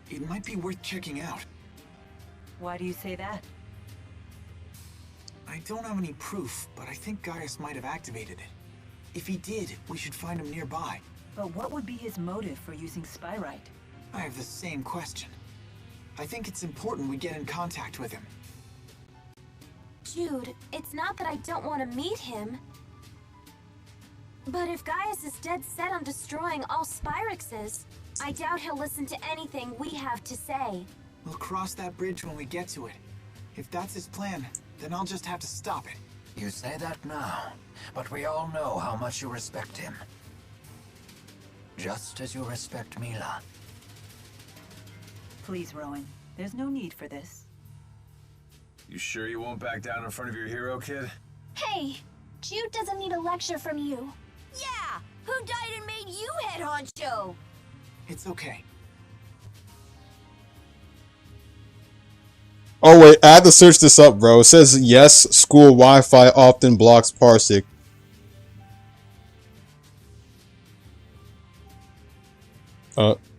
It might be worth checking out. Why do you say that? I don't have any proof, but I think Gaius might have activated it. If he did, we should find him nearby. But what would be his motive for using spyrite? I have the same question. I think it's important we get in contact with him. Jude, it's not that I don't want to meet him. But if Gaius is dead set on destroying all Spyrexes, I doubt he'll listen to anything we have to say. We'll cross that bridge when we get to it. If that's his plan, then I'll just have to stop it. You say that now, but we all know how much you respect him. Just as you respect Mila. Please, Rowan. There's no need for this. You sure you won't back down in front of your hero, kid? Hey, Jude doesn't need a lecture from you. Yeah! Who died and made you head honcho? It's okay. Oh wait, I had to search this up, bro. It says yes, school Wi-Fi often blocks Parsec.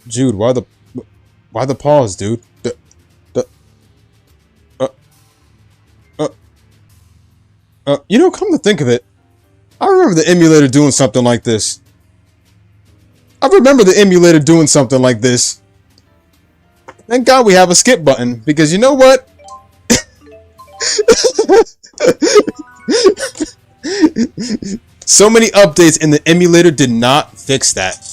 Jude, why the pause, dude? You know, come to think of it, I remember the emulator doing something like this. Thank God we have a skip button, because you know what? So many updates and the emulator did not fix that.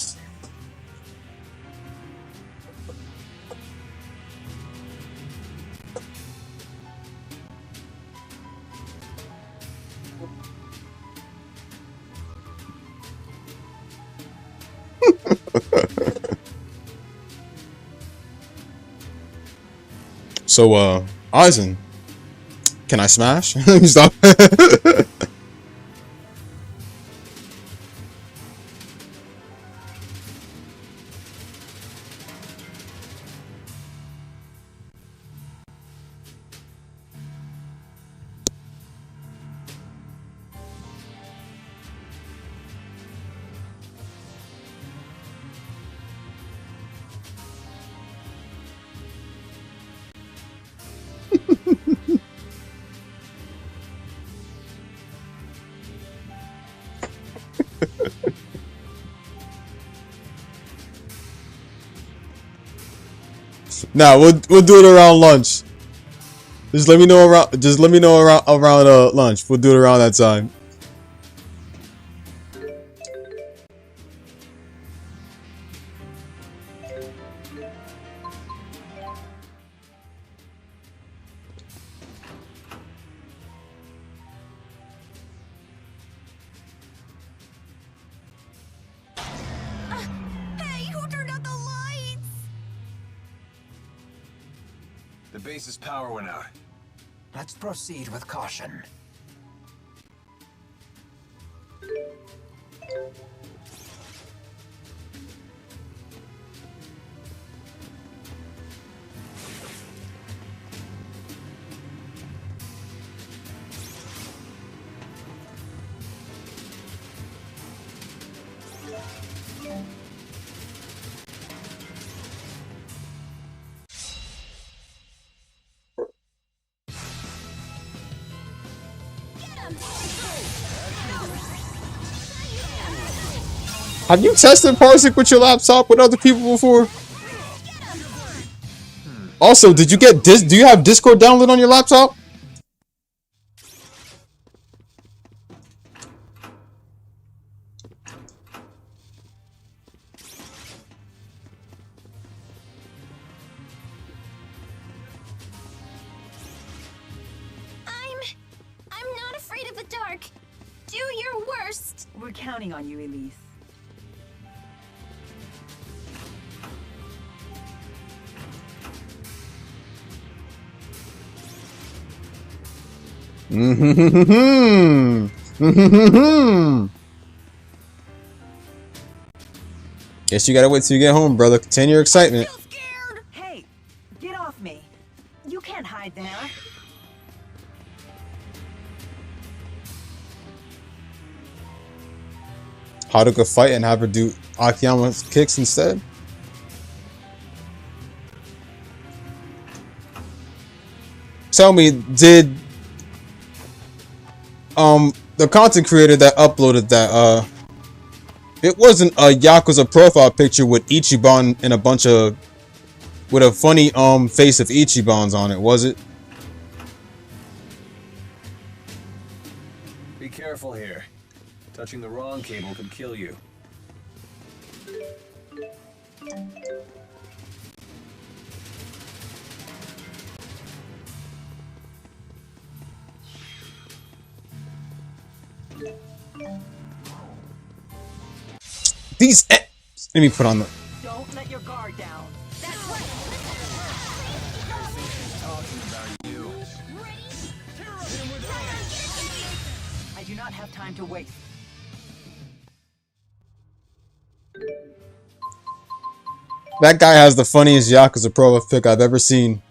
So, Aizen, can I smash? Stop. Nah, we'll do it around lunch. Just let me know around lunch. We'll do it around that time. Hey, who turned out the lights? The base's power went out. Let's proceed with caution. Have you tested Parsec with your laptop with other people before? Also, did you get do you have Discord downloaded on your laptop? I'm not afraid of the dark. Do your worst. We're counting on you, Elise. Guess you gotta wait till you get home, brother. Contain your excitement. Hey, get off me. You can't hide there. Haruka fight and have her do Akiyama's kicks instead. Tell me, did the content creator that uploaded that it wasn't a Yakuza profile picture with Ichiban and a bunch of with a funny face of Ichiban's on it, was it? Be careful here. Touching the wrong cable could kill you. These let me put on the Don't let your guard down. I do not have time to waste. That guy has the funniest Yakuza profile pic I've ever seen.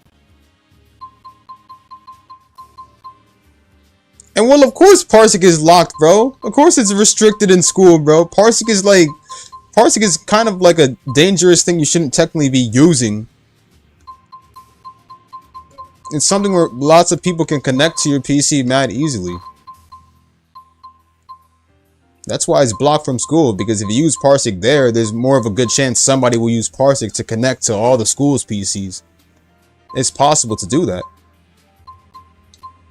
And well, of course Parsec is locked, bro. Of course it's restricted in school, bro. Parsec is kind of like a dangerous thing you shouldn't technically be using. It's something where lots of people can connect to your PC mad easily. That's why it's blocked from school, because if you use Parsec there's more of a good chance somebody will use Parsec to connect to all the school's PCs. It's possible to do that.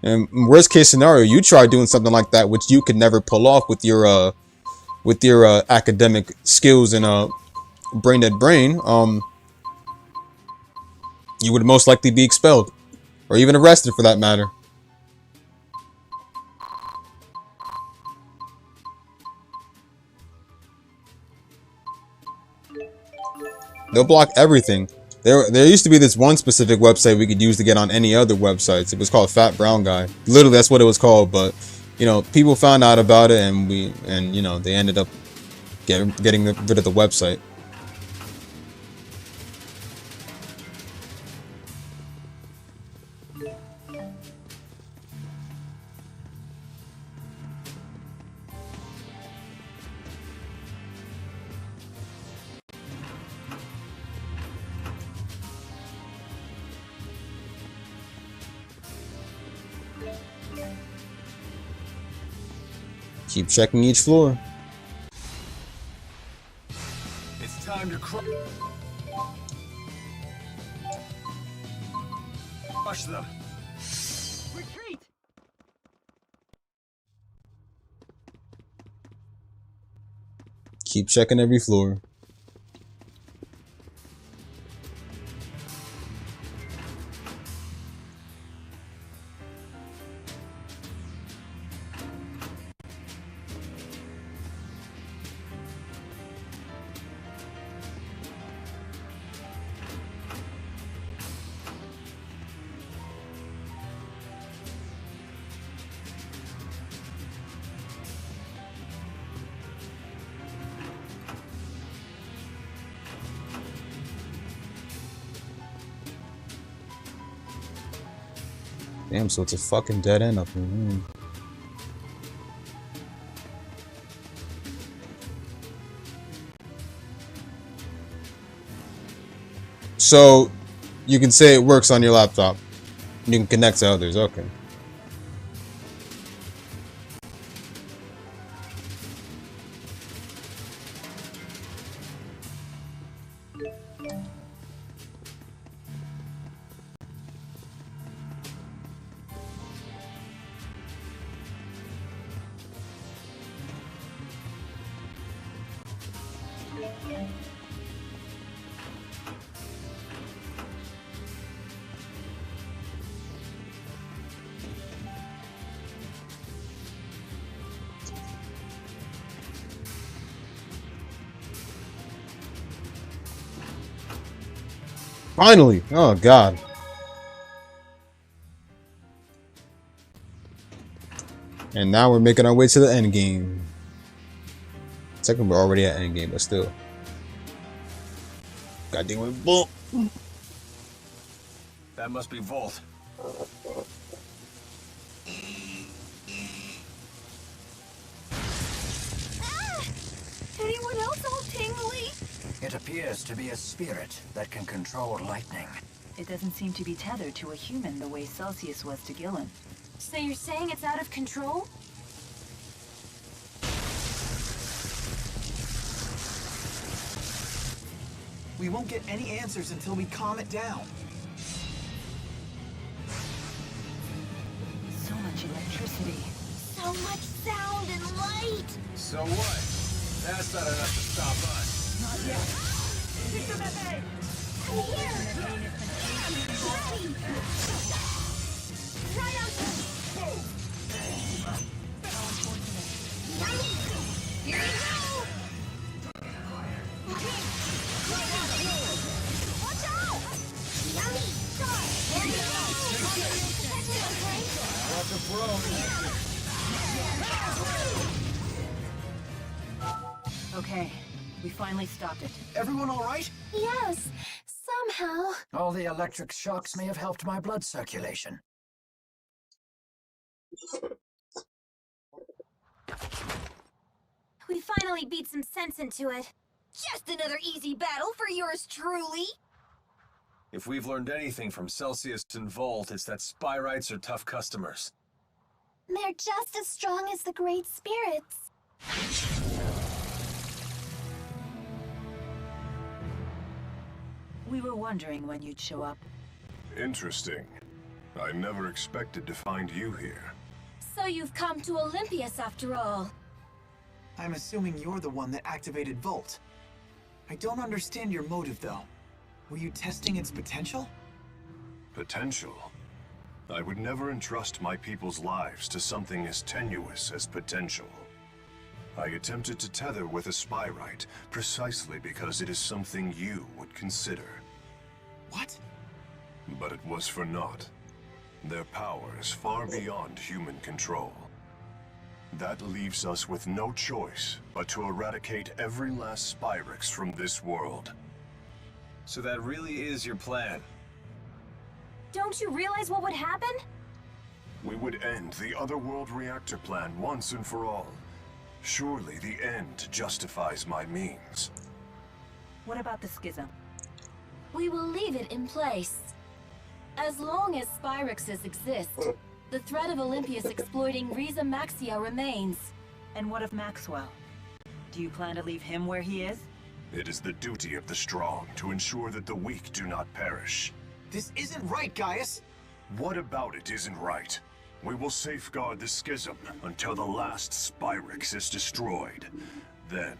And worst case scenario, you try doing something like that, which you could never pull off with your academic skills and brain dead brain. You would most likely be expelled, or even arrested for that matter. They'll block everything. There used to be this one specific website we could use to get on any other websites. It was called Fat Brown Guy. Literally, that's what it was called. But you know, people found out about it, and you know, they ended up getting rid of the website. Keep checking each floor. It's time to crush them. Retreat! Keep checking every floor. Damn, so it's a fucking dead end up here. So, you can say it works on your laptop. You can connect to others, okay. Finally! Oh god. And now we're making our way to the end game. Second, we're already at end game, but still. Gotta deal with bull. That must be Volt. Anyone else all tingly? It appears to be a spirit that can control lightning. It doesn't seem to be tethered to a human the way Celsius was to Gillen. So you're saying it's out of control? We won't get any answers until we calm it down. So much electricity. So much sound and light! So what? That's not enough to stop us. Not yet. I'm here! Right on! Here you go! Watch out! Yummy! There you Watch a pro. Okay, we finally stopped it. Everyone all right? Yes, somehow. All the electric shocks may have helped my blood circulation. We finally beat some sense into it. Just another easy battle for yours truly. If we've learned anything from Celsius and Volt, it's that Spyrites are tough customers. They're just as strong as the Great Spirits. We were wondering when you'd show up. Interesting. I never expected to find you here. So you've come to Olympias after all. I'm assuming you're the one that activated Volt. I don't understand your motive, though. Were you testing its potential? Potential? I would never entrust my people's lives to something as tenuous as potential. I attempted to tether with a Spyrite precisely because it is something you would consider. What? But it was for naught. Their power is far beyond human control. That leaves us with no choice but to eradicate every last Spyrix from this world. So that really is your plan? Don't you realize what would happen? We would end the Otherworld reactor plan once and for all. Surely the end justifies my means. What about the schism? We will leave it in place. As long as Spyrixes exist, the threat of Olympias exploiting Riza Maxia remains. And what of Maxwell? Do you plan to leave him where he is? It is the duty of the strong to ensure that the weak do not perish. This isn't right, Gaius! What about it isn't right? We will safeguard the schism until the last Spyrix is destroyed. Then,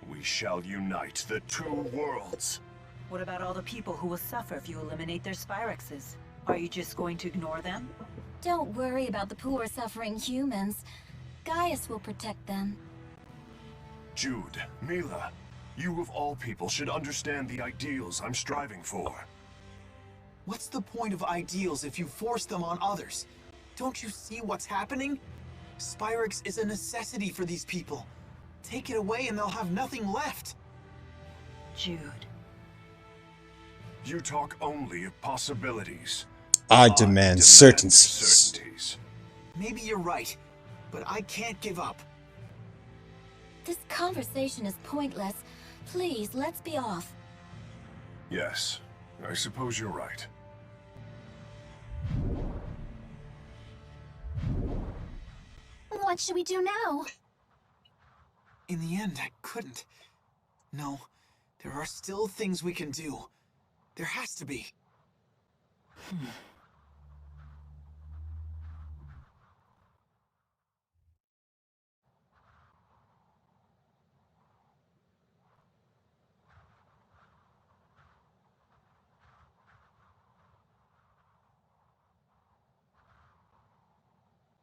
we shall unite the two worlds. What about all the people who will suffer if you eliminate their Spyrixes? Are you just going to ignore them? Don't worry about the poor suffering humans. Gaius will protect them. Jude, Mila, you of all people should understand the ideals I'm striving for. What's the point of ideals if you force them on others? Don't you see what's happening? Spyrix is a necessity for these people. Take it away and they'll have nothing left. Jude. You talk only of possibilities. I demand certainties. Maybe you're right, but I can't give up. This conversation is pointless. Please, let's be off. Yes, I suppose you're right. What should we do now? In the end, I couldn't. No, there are still things we can do. There has to be.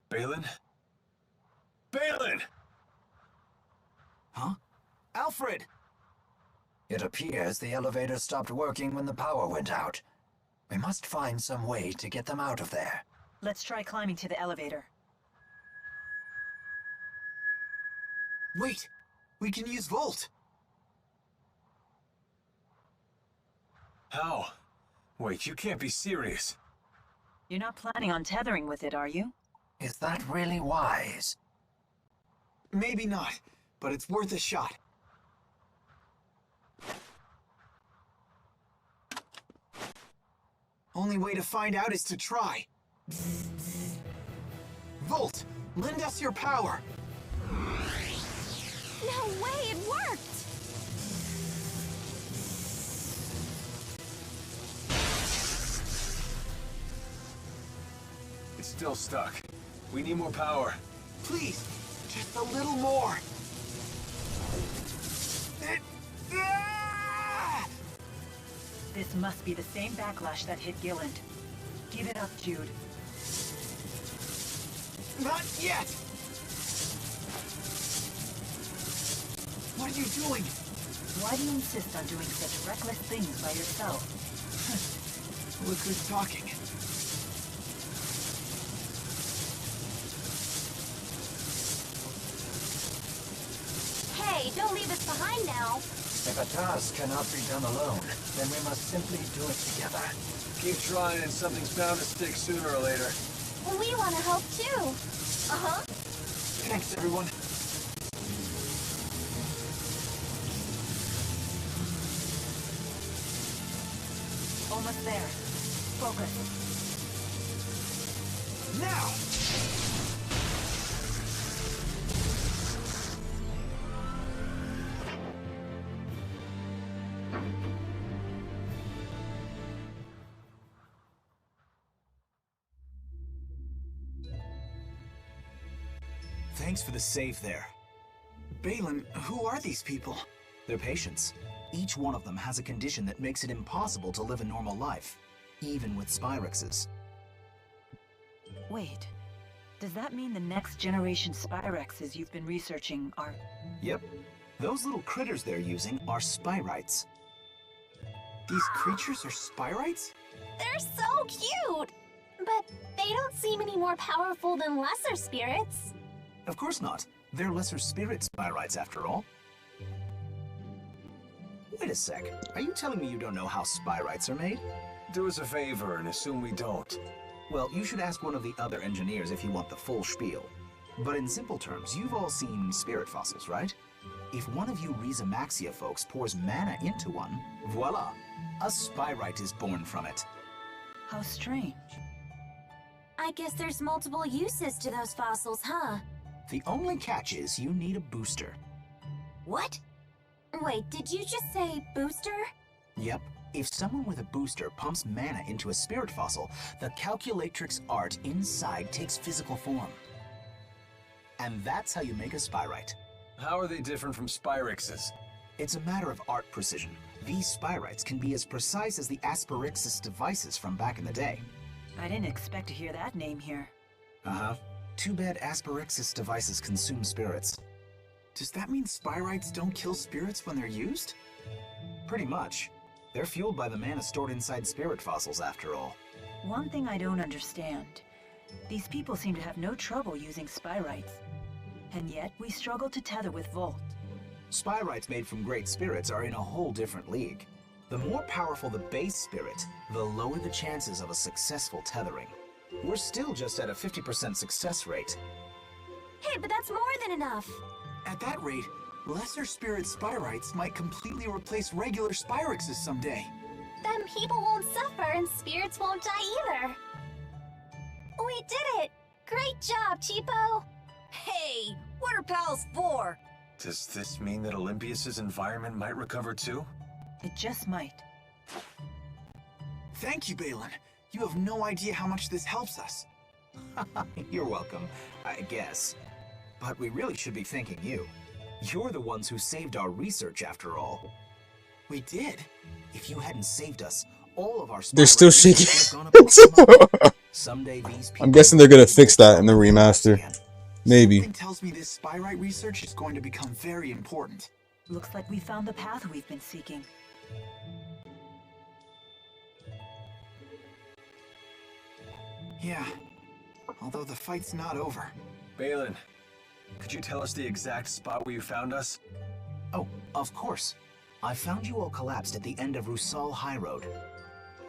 Balin? Balin! Huh? Alfred! It appears the elevator stopped working when the power went out. We must find some way to get them out of there. Let's try climbing to the elevator. Wait! We can use Volt! How? Wait, you can't be serious. You're not planning on tethering with it, are you? Is that really wise? Maybe not, but it's worth a shot. Only way to find out is to try. Volt, lend us your power. No way, it worked! It's still stuck. We need more power. Please, just a little more. This must be the same backlash that hit Gilland. Give it up, Jude. Not yet! What are you doing? Why do you insist on doing such reckless things by yourself? Look who's talking. Hey, don't leave us behind now. If a task cannot be done alone, then we must simply do it together. Keep trying and something's bound to stick sooner or later. We want to help too. Uh-huh. Thanks, everyone. Almost there. Focus. Now! Thanks for the save there. Balin, who are these people? They're patients. Each one of them has a condition that makes it impossible to live a normal life, even with Spyrexes. Wait, does that mean the next generation Spyrexes you've been researching are... Yep. Those little critters they're using are Spyrites. These creatures are Spyrites? They're so cute! But they don't seem any more powerful than lesser spirits. Of course not. They're lesser spirit Spyrites after all. Wait a sec. Are you telling me you don't know how Spyrites are made? Do us a favor and assume we don't. Well, you should ask one of the other engineers if you want the full spiel. But in simple terms, you've all seen spirit fossils, right? If one of you Rhizamaxia folks pours mana into one, voila! A Spyrite is born from it. How strange. I guess there's multiple uses to those fossils, huh? The only catch is you need a booster. What? Wait, did you just say booster? Yep. If someone with a booster pumps mana into a spirit fossil, the calculatrix art inside takes physical form. And that's how you make a Spyrite. How are they different from Spyrexes? It's a matter of art precision. These Spyrites can be as precise as the Asperixis devices from back in the day. I didn't expect to hear that name here. Uh-huh. Too bad Asperixis devices consume spirits. Does that mean Spyrites don't kill spirits when they're used? Pretty much. They're fueled by the mana stored inside spirit fossils, after all. One thing I don't understand. These people seem to have no trouble using Spyrites. And yet, we struggle to tether with Volt. Spyrites made from great spirits are in a whole different league. The more powerful the base spirit, the lower the chances of a successful tethering. We're still just at a 50% success rate. Hey, but that's more than enough. At that rate, lesser spirit Spyrites might completely replace regular Spyrexes someday. Then people won't suffer and spirits won't die either. We did it! Great job, Cheapo! Hey, what are pals for? Does this mean that Olympias's environment might recover too? It just might. Thank you, Balin. You have no idea how much this helps us. You're welcome, I guess. But we really should be thanking you. You're the ones who saved our research, after all. We did? If you hadn't saved us, all of our... They're still shaking. Someday these people... I'm guessing they're gonna fix that in the remaster. Maybe. Something tells me this Spyrite research is going to become very important. Looks like we found the path we've been seeking. Yeah, although the fight's not over. Balin, could you tell us the exact spot where you found us? Oh, of course. I found you all collapsed at the end of Rusal High Road.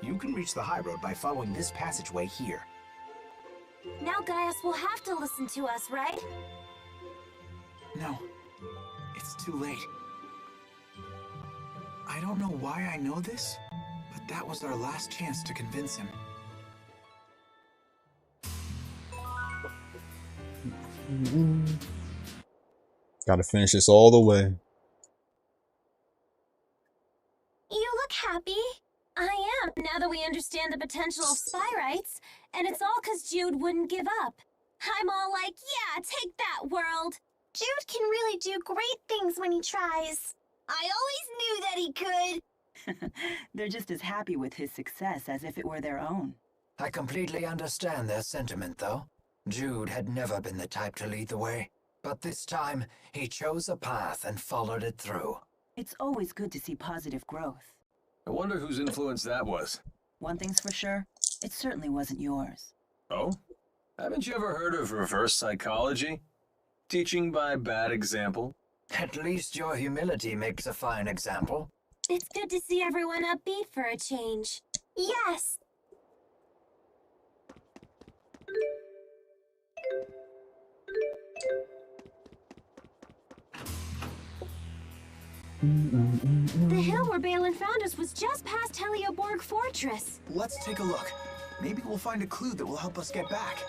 You can reach the High Road by following this passageway here. Now Gaius will have to listen to us, right? No, it's too late. I don't know why I know this, but that was our last chance to convince him. Gotta finish this all the way. You look happy. I am, now that we understand the potential of Spyrites, and it's all because Jude wouldn't give up. I'm all like, yeah, take that, world. Jude can really do great things when he tries. I always knew that he could. They're just as happy with his success as if it were their own. I completely understand their sentiment, though. Jude had never been the type to lead the way, but this time he chose a path and followed it through. It's always good to see positive growth. I wonder whose influence that was. One thing's for sure, it certainly wasn't yours. Oh? Haven't you ever heard of reverse psychology? Teaching by bad example? At least your humility makes a fine example. It's good to see everyone upbeat for a change. Yes! The hill where Balin found us was just past Helioborg Fortress. Let's take a look. Maybe we'll find a clue that will help us get back.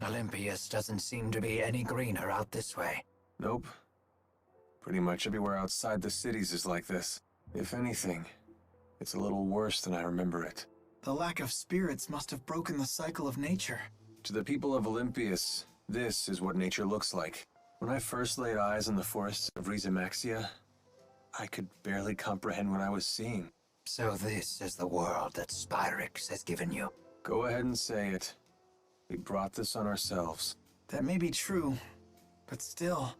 Olympias doesn't seem to be any greener out this way. Nope. Pretty much everywhere outside the cities is like this. If anything, it's a little worse than I remember it. The lack of spirits must have broken the cycle of nature. To the people of Olympias, this is what nature looks like. When I first laid eyes on the forests of Riza Maxia, I could barely comprehend what I was seeing. So this is the world that Spyrix has given you. Go ahead and say it. We brought this on ourselves. That may be true, but still.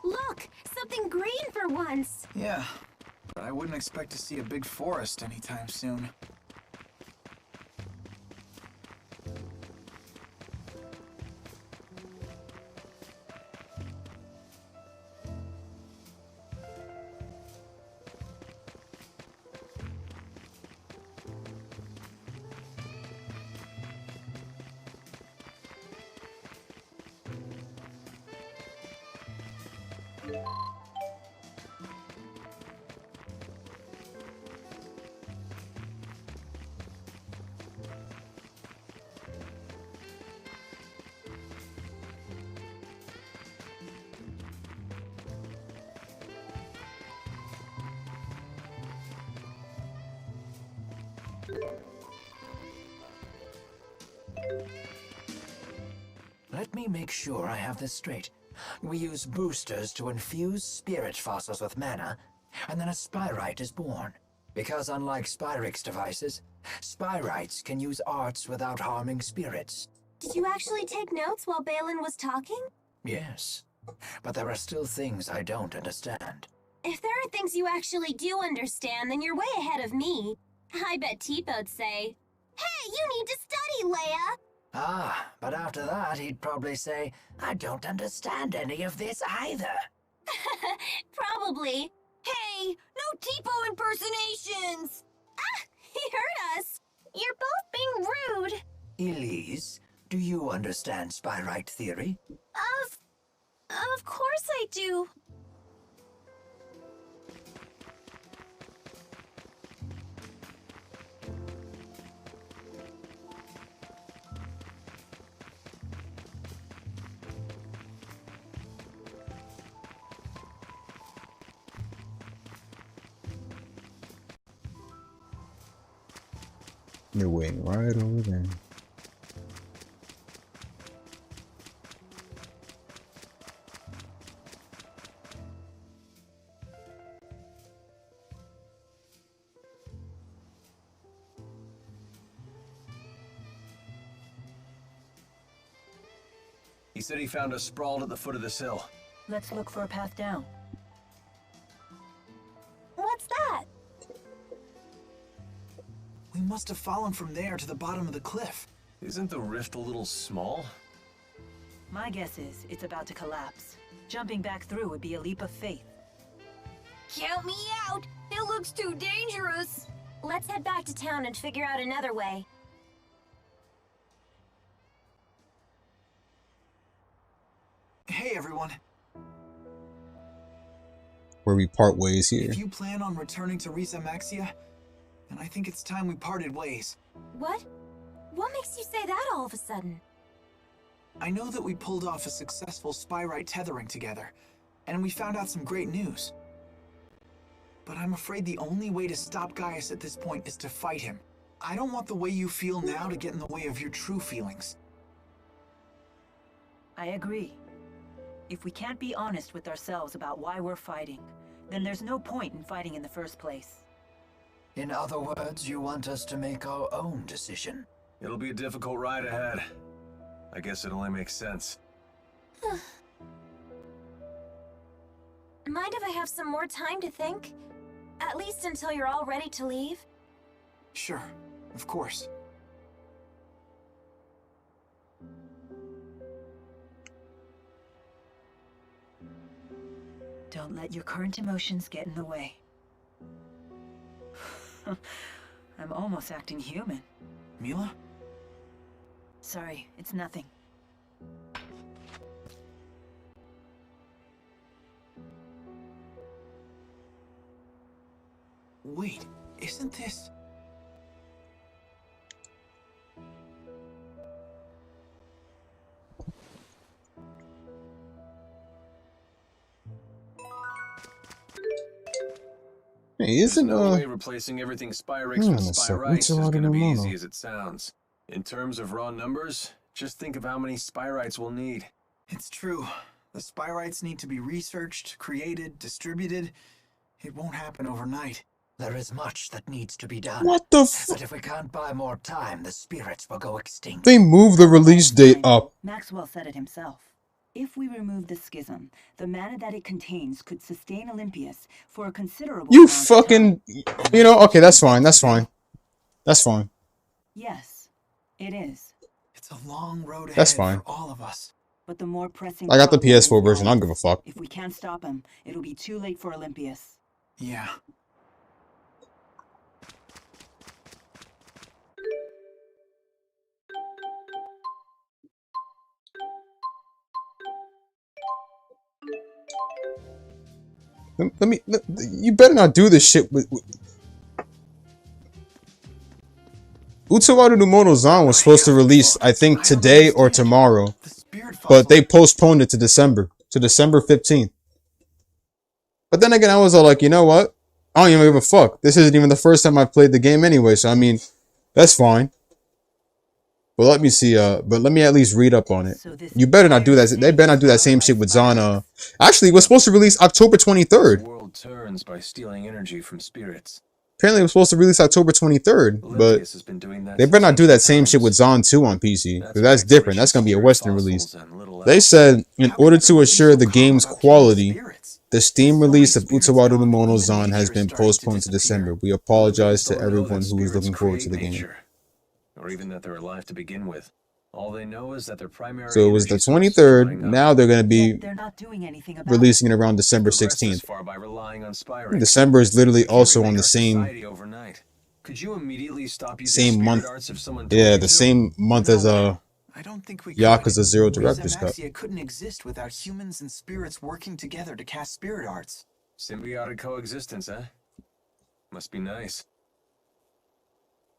Look! Something green for once! Yeah, but I wouldn't expect to see a big forest anytime soon. Let me make sure I have this straight. We use boosters to infuse spirit fossils with mana, and then a Spyrite is born. Because unlike Spyrix devices, Spyrites can use arts without harming spirits. Did you actually take notes while Balin was talking? Yes, but there are still things I don't understand. If there are things you actually do understand, then you're way ahead of me. I bet Teepo'd say, "Hey, you need to study, Leia!" Ah, but after that he'd probably say, "I don't understand any of this either." Probably. Hey, no Teepo impersonations! Ah, he heard us! You're both being rude. Elise, do you understand Spyrite theory? Of course I do. You're waiting right over there. He said he found us sprawled at the foot of this hill. Let's look for a path down. What's that? We must have fallen from there to the bottom of the cliff. Isn't the rift a little small? My guess is it's about to collapse. Jumping back through would be a leap of faith. Count me out! It looks too dangerous! Let's head back to town and figure out another way. Hey everyone, Where we part ways here. if you plan on returning to Riza Maxia, then I think it's time we parted ways. What? What makes you say that all of a sudden? I know that we pulled off a successful Spyrite tethering together, and we found out some great news. But I'm afraid the only way to stop Gaius at this point is to fight him. I don't want the way you feel now to get in the way of your true feelings. I agree. If we can't be honest with ourselves about why we're fighting, then there's no point in fighting in the first place. In other words, you want us to make our own decision. It'll be a difficult ride ahead. I guess it only makes sense. Mind if I have some more time to think? At least until you're all ready to leave? Sure, of course. Don't let your current emotions get in the way. I'm almost acting human. Mila? Sorry, it's nothing. Wait, isn't this... Hey, isn't There's no way replacing everything Spyrix with Spyrites is going to be easy as it sounds. In terms of raw numbers, just think of how many Spyrites we'll need. It's true. The Spyrites need to be researched, created, distributed. It won't happen overnight. There is much that needs to be done. What the f- But if we can't buy more time, the spirits will go extinct. They moved the release date up. Maxwell said it himself. If we remove the schism, the mana that it contains could sustain Olympius for a considerable You amount of fucking, you know, okay, that's fine, that's fine. That's fine. Yes, it is. It's a long road ahead That's fine. for all of us. But the more pressing I got the problem is PS4 version, I now. don't give a fuck. If we can't stop him, it'll be too late for Olympius. Yeah. You better not do this shit with Utawaru no Mono-zan was supposed to release, I think, today or tomorrow. But they postponed it to December 15th. But then again, I was all like, you know what? I don't even give a fuck. This isn't even the first time I've played the game anyway, so I mean, that's fine. But let me see, but let me at least read up on it. You better not do that. They better not do that same shit with Zana. Actually, it was supposed to release October 23rd. The world turns by stealing energy from spirits. Apparently, it was supposed to release October 23rd, but has been doing that they better not do that same shit with Zon 2 on PC, because that's different. That's going to be a Western release. They said, in order to assure the game's quality, the Steam release of Utawaru no Mono-zan has been postponed to December. We apologize to everyone who is looking forward to the game. Or even that they're alive to begin with. All they know is that their primary So it was the 23rd. Now they're going to be releasing it around December 16th. December is literally also on the same month. Yeah, the same month as Yakuza 0 Director's Cut. Maxia couldn't exist without humans and spirits working together to cast spirit arts. Symbiotic coexistence, huh? Must be nice.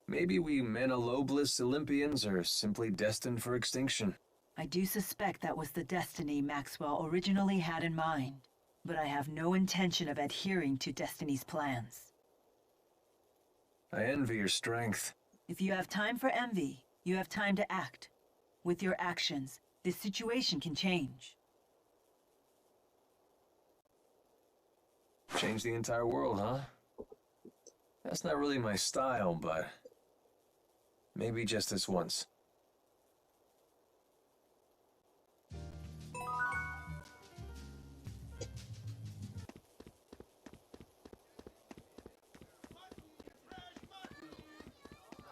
Maybe we Mana-lobless Olympians are simply destined for extinction. I do suspect that was the destiny Maxwell originally had in mind, but I have no intention of adhering to Destiny's plans. I envy your strength. If you have time for envy, you have time to act. With your actions, this situation can change. Change the entire world, huh? That's not really my style, but maybe just this once.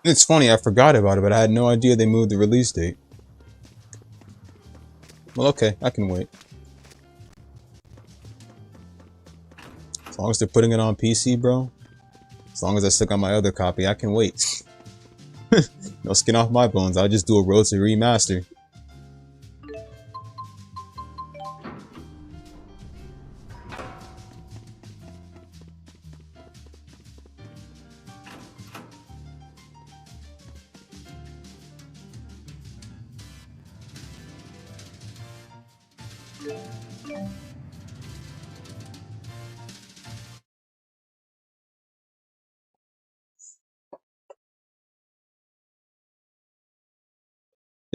It's funny, I forgot about it, but I had no idea they moved the release date. Well, okay, I can wait. As long as they're putting it on PC, bro. As long as I stick on my other copy, I can wait. No skin off my bones, I'll just do a road to remaster.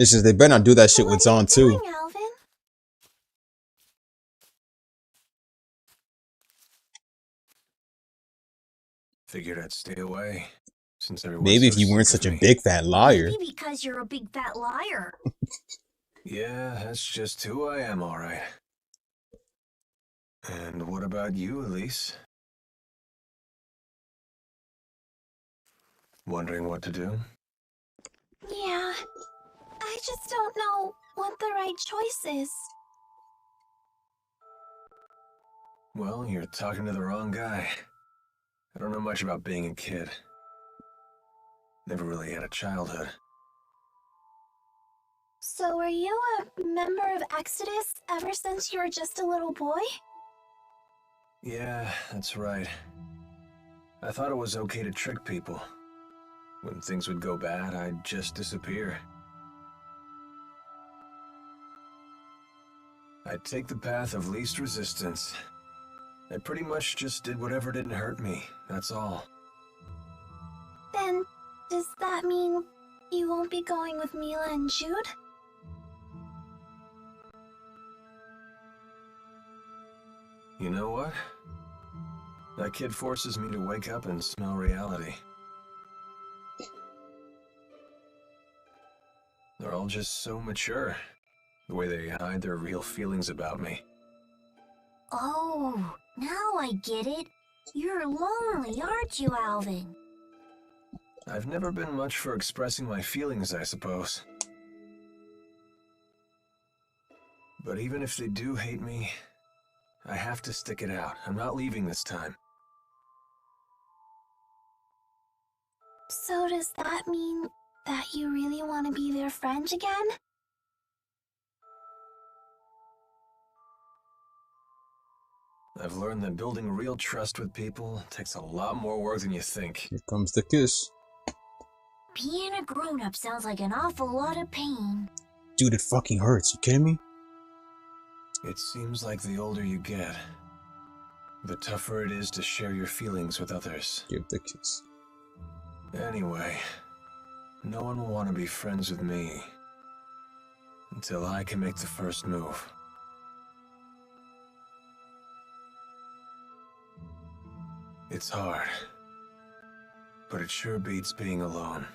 It's just they better not do that shit with Zon too. Alvin? Figured I'd stay away, since everyone's Maybe if so you weren't sick such of a me. big fat liar. Maybe because you're a big fat liar. Yeah, that's just who I am, alright. And what about you, Elise? Wondering what to do? Yeah, I just don't know what the right choice is. Well, you're talking to the wrong guy. I don't know much about being a kid. Never really had a childhood. So were you a member of Exodus ever since you were just a little boy? Yeah, that's right. I thought it was okay to trick people. When things would go bad, I'd just disappear. I'd take the path of least resistance. I pretty much just did whatever didn't hurt me, that's all. Then, does that mean you won't be going with Mila and Jude? You know what? That kid forces me to wake up and smell reality. They're all just so mature. The way they hide their real feelings about me. Oh, now I get it. You're lonely, aren't you, Alvin? I've never been much for expressing my feelings, I suppose. But even if they do hate me, I have to stick it out. I'm not leaving this time. So does that mean that you really want to be their friend again? I've learned that building real trust with people takes a lot more work than you think. Here comes the kiss. Being a grown-up sounds like an awful lot of pain. Dude, it fucking hurts. You kidding me? It seems like the older you get, the tougher it is to share your feelings with others. Give the kiss. Anyway, no one will want to be friends with me until I can make the first move. It's hard, but it sure beats being alone.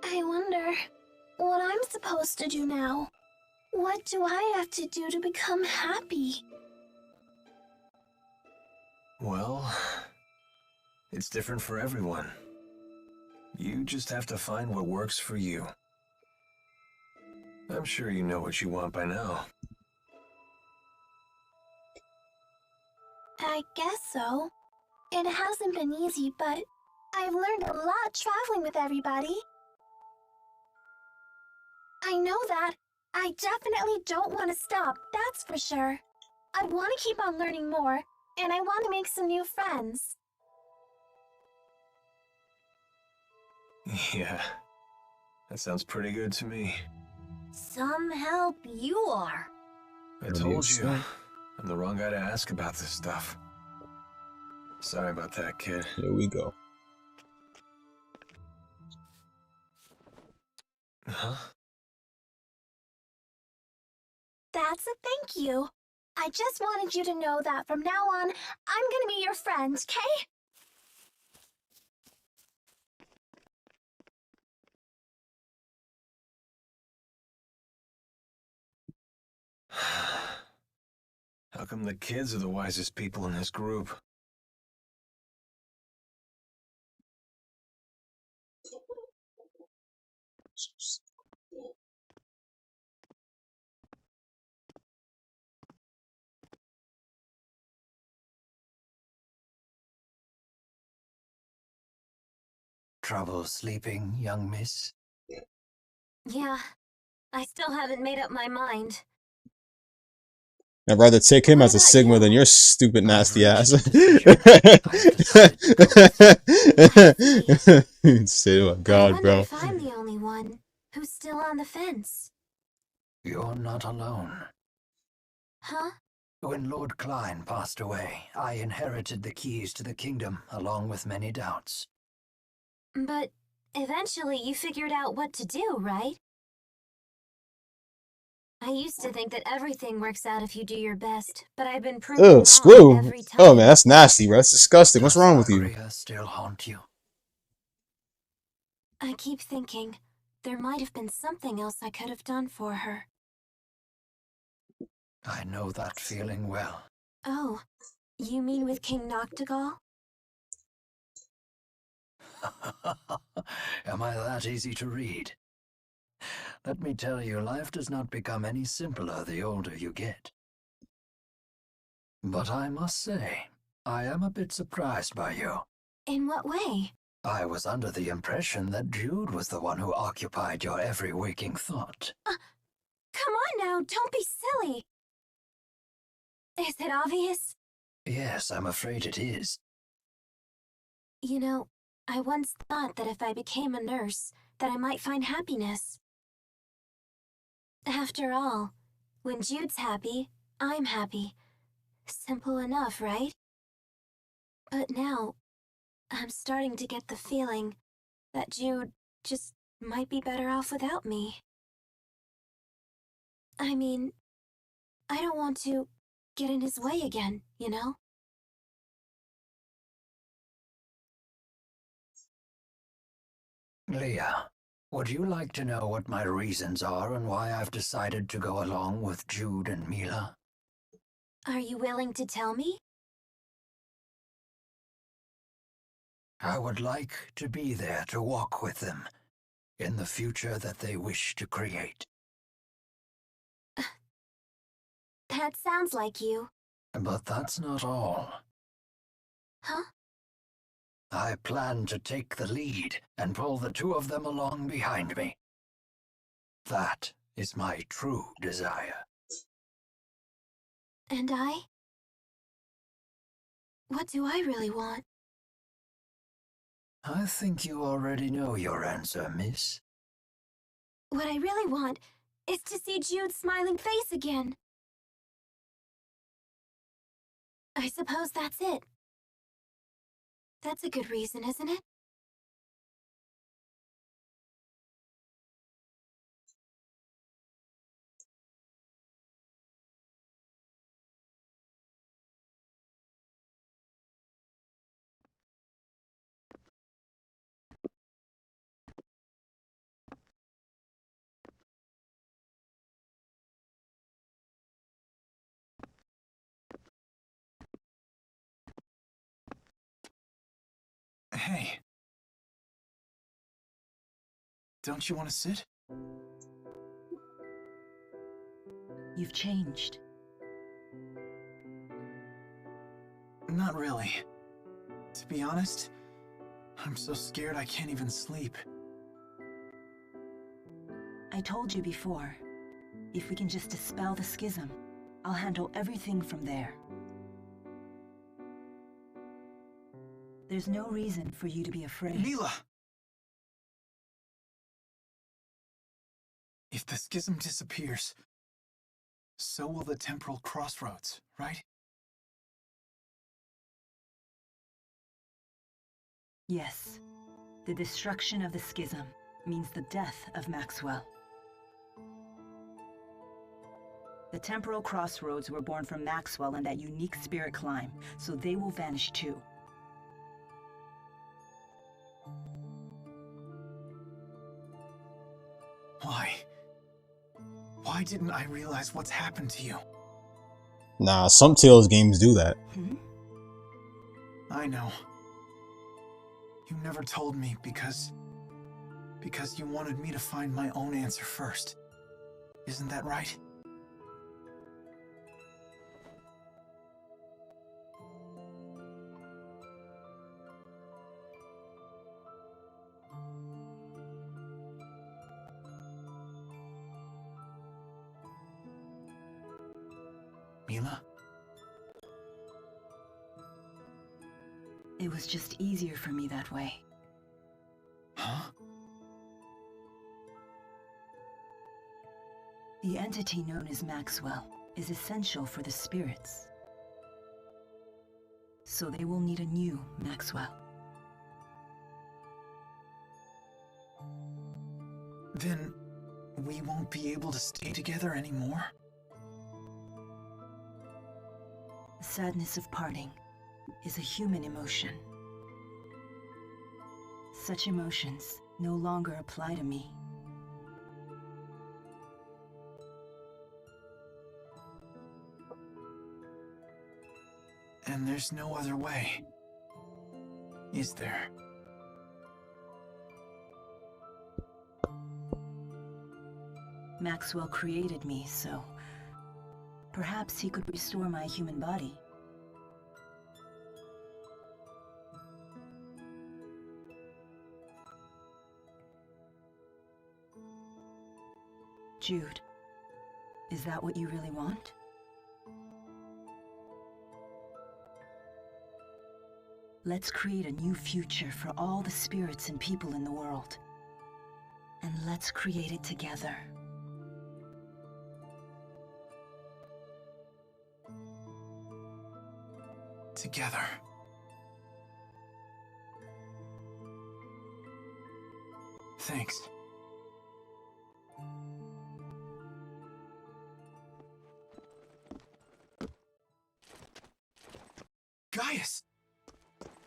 I wonder what I'm supposed to do now. What do I have to do to become happy? Well, it's different for everyone. You just have to find what works for you. I'm sure you know what you want by now. I guess so. It hasn't been easy, but I've learned a lot traveling with everybody. I know that. I definitely don't want to stop, that's for sure. I want to keep on learning more, and I want to make some new friends. Yeah, that sounds pretty good to me. Some help you are. I told you, I'm the wrong guy to ask about this stuff. Sorry about that, kid. Here we go. Huh? That's a thank you. I just wanted you to know that from now on, I'm gonna be your friend, okay? How come the kids are the wisest people in this group? Trouble sleeping, young miss? Yeah, I still haven't made up my mind. I'd rather take him as a Sigma than your stupid nasty ass. Say, oh my god, bro. If I'm the only one who's still on the fence. You're not alone. Huh? When Lord Klein passed away, I inherited the keys to the kingdom, along with many doubts. But eventually you figured out what to do, right? I used to think that everything works out if you do your best, but I've been proven wrong screw. every time. Oh man, that's nasty, bro. That's disgusting. What's wrong with you? Still haunt you? I keep thinking there might have been something else I could have done for her. I know that feeling well. Oh, you mean with King Noctigal? Am I that easy to read? Let me tell you, life does not become any simpler the older you get. But I must say, I am a bit surprised by you. In what way? I was under the impression that Jude was the one who occupied your every waking thought. Come on now, don't be silly. Is it obvious? Yes, I'm afraid it is. You know, I once thought that if I became a nurse, that I might find happiness. After all, when Jude's happy, I'm happy. Simple enough, right? But now, I'm starting to get the feeling that Jude just might be better off without me. I mean, I don't want to get in his way again, you know? Leah, would you like to know what my reasons are and why I've decided to go along with Jude and Mila? Are you willing to tell me? I would like to be there to walk with them in the future that they wish to create. That sounds like you. But that's not all. Huh? I plan to take the lead and pull the two of them along behind me. That is my true desire. And I? What do I really want? I think you already know your answer, miss. What I really want is to see Jude's smiling face again. I suppose that's it. That's a good reason, isn't it? Hey. Don't you want to sit? You've changed. Not really. To be honest, I'm so scared I can't even sleep. I told you before, if we can just dispel the schism, I'll handle everything from there. There's no reason for you to be afraid. Mila! If the schism disappears, so will the temporal crossroads, right? Yes. The destruction of the schism means the death of Maxwell. The temporal crossroads were born from Maxwell and that unique spirit climb, so they will vanish too. Why? Why didn't I realize what's happened to you? Nah, some Tales games do that. I know. You never told me because you wanted me to find my own answer first. Isn't that right? Mila? It was just easier for me that way. Huh? The entity known as Maxwell is essential for the spirits. So they will need a new Maxwell. Then we won't be able to stay together anymore? The sadness of parting is a human emotion. Such emotions no longer apply to me. And there's no other way, is there? Maxwell created me, so perhaps he could restore my human body. Jude, is that what you really want? Let's create a new future for all the spirits and people in the world. And let's create it together. together. Thanks. Gaius!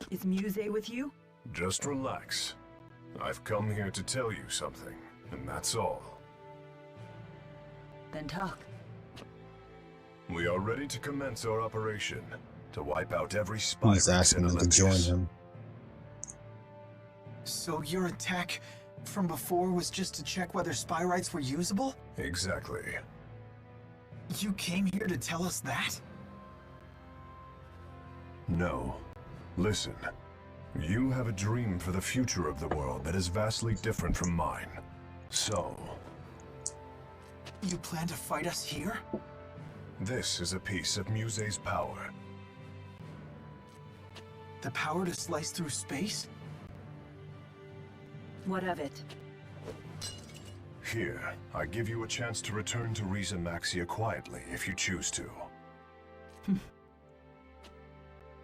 Is Muse with you? Just relax. I've come here to tell you something, and that's all. Then talk. We are ready to commence our operation to wipe out every Spyrex He's asking in them to join Olympus. him. So your attack from before was just to check whether Spyrites were usable? Exactly. You came here to tell us that? No. Listen. You have a dream for the future of the world that is vastly different from mine. So... You plan to fight us here? this is a piece of Muse's power. The power to slice through space? What of it? Here, I give you a chance to return to Riza Maxia quietly if you choose to.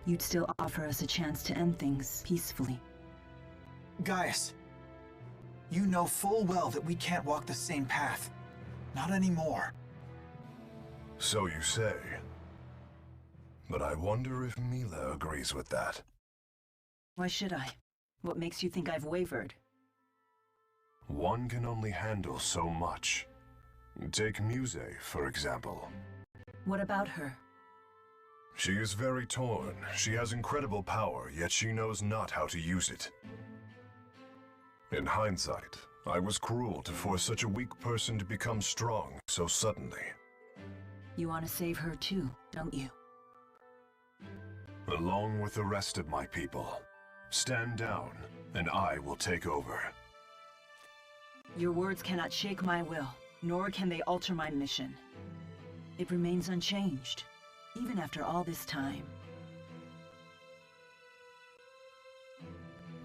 You'd still offer us a chance to end things peacefully. Gaius, you know full well that we can't walk the same path. Not anymore. So you say. But I wonder if Mila agrees with that. Why should I? What makes you think I've wavered? One can only handle so much. Take Muse, for example. What about her? She is very torn. She has incredible power, yet she knows not how to use it. In hindsight, I was cruel to force such a weak person to become strong so suddenly. You want to save her too, don't you? Along with the rest of my people. Stand down, and I will take over. Your words cannot shake my will, nor can they alter my mission. It remains unchanged, even after all this time.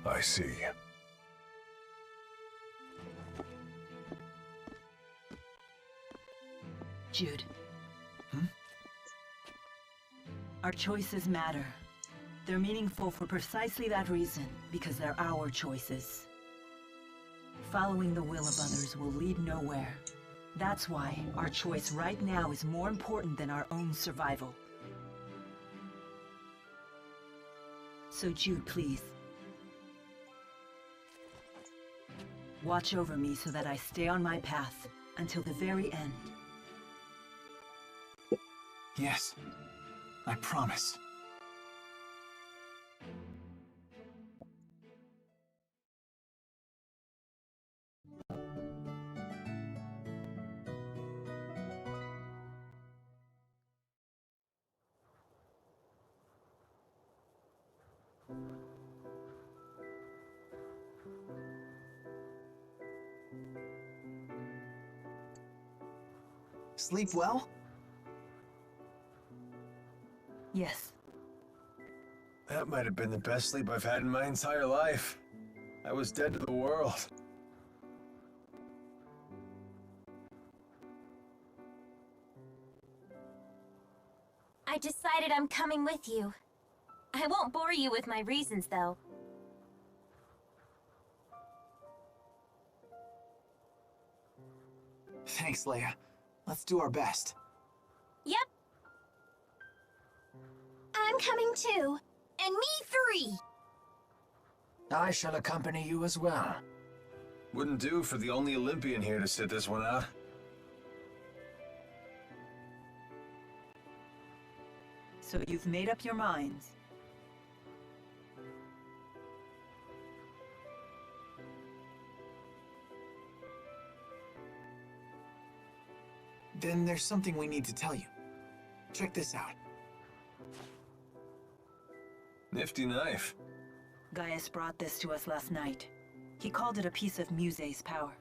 I see. Jude. Our choices matter. They're meaningful for precisely that reason, because they're our choices. Following the will of others will lead nowhere. That's why our choice right now is more important than our own survival. So Jude, please. Watch over me so that I stay on my path until the very end. Yes, I promise. Sleep well? Yes. That might have been the best sleep I've had in my entire life. I was dead to the world. I decided I'm coming with you. I won't bore you with my reasons, though. Thanks, Leia. Let's do our best. Yep. I'm coming too. And me 3. I shall accompany you as well. Wouldn't do for the only Olympian here to sit this one out. So you've made up your minds. Then there's something we need to tell you. Check this out. Nifty knife. Gaius brought this to us last night. He called it a piece of Muse's power.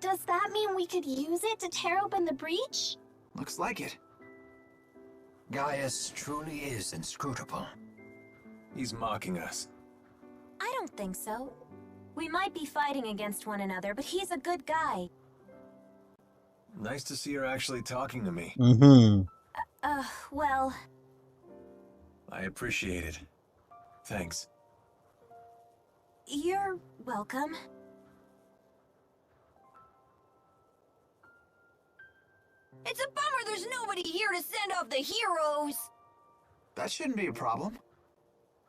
Does that mean we could use it to tear open the breach? Looks like it. Gaius truly is inscrutable. He's mocking us. I don't think so. We might be fighting against one another, but he's a good guy. Nice to see her actually talking to me. Mm-hmm. Well... I appreciate it. Thanks. You're welcome. It's a bummer there's nobody here to send off the heroes! That shouldn't be a problem.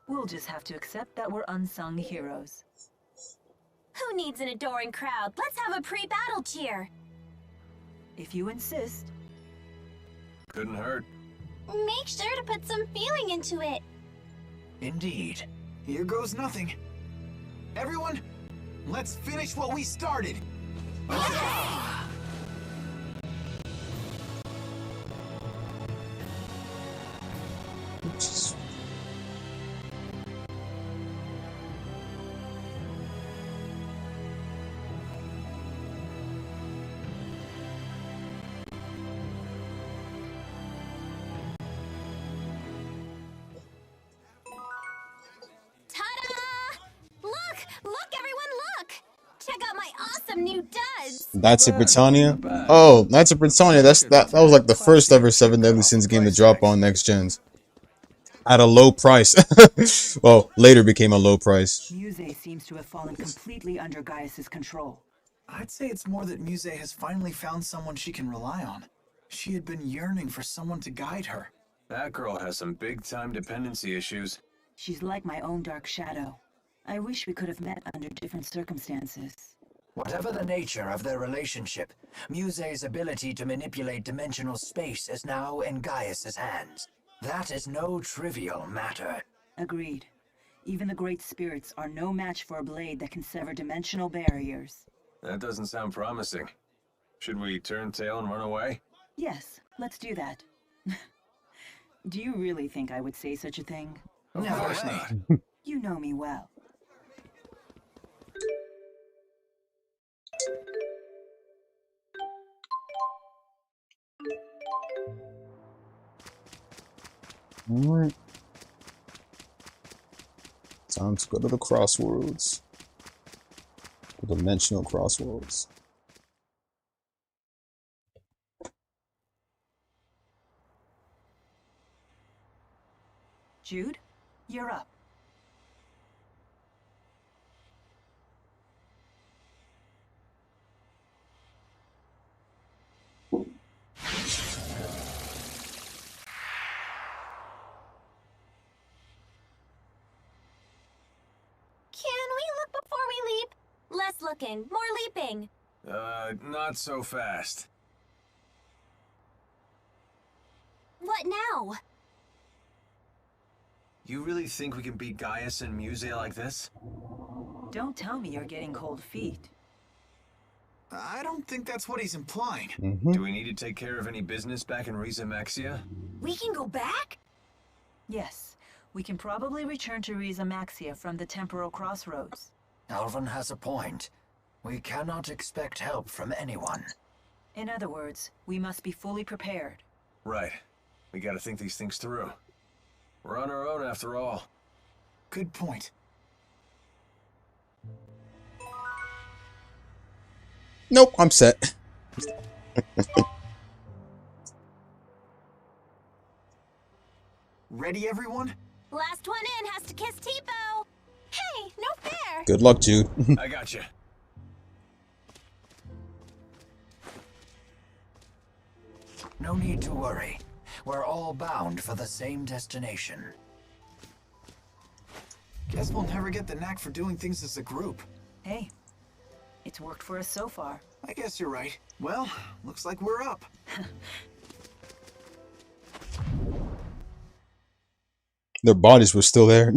We'll just have to accept that we're unsung heroes. Who needs an adoring crowd? Let's have a pre-battle cheer. If you insist. Couldn't hurt. Make sure to put some feeling into it. Indeed. Here goes nothing. Everyone, let's finish what we started. New duds. Knights of Britannia? Oh, Knights of Britannia, that was like the first ever Seven Deadly Sins game to drop on next gens. At a low price. Well, later became a low price. Muse seems to have fallen completely under Gaius's control. I'd say it's more that Muse has finally found someone she can rely on. She had been yearning for someone to guide her. That girl has some big-time dependency issues. She's like my own dark shadow. I wish we could have met under different circumstances. Whatever the nature of their relationship, Muse's ability to manipulate dimensional space is now in Gaius's hands. That is no trivial matter. Agreed. Even the great spirits are no match for a blade that can sever dimensional barriers. That doesn't sound promising. Should we turn tail and run away? Yes, let's do that. Do you really think I would say such a thing? Of course not. You know me well. Alright. Time to go to the crossroads. The dimensional crossroads. Jude, you're up. Less looking, more leaping. Not so fast. What now? You really think we can beat Gaius and Muse like this? Don't tell me you're getting cold feet. I don't think that's what he's implying. Do we need to take care of any business back in Riza Maxia? We can go back? Yes, we can probably return to Riza Maxia from the temporal crossroads. Alvin has a point. We cannot expect help from anyone. In other words, we must be fully prepared. Right. We gotta think these things through. We're on our own after all. Good point. Nope, I'm set. Ready, everyone? Last one in has to kiss Tipo. Hey, no fair. Good luck, Jude. I got you. No need to worry. We're all bound for the same destination. Guess we'll never get the knack for doing things as a group. Hey, it's worked for us so far. I guess you're right. Well, looks like we're up. Their bodies were still there.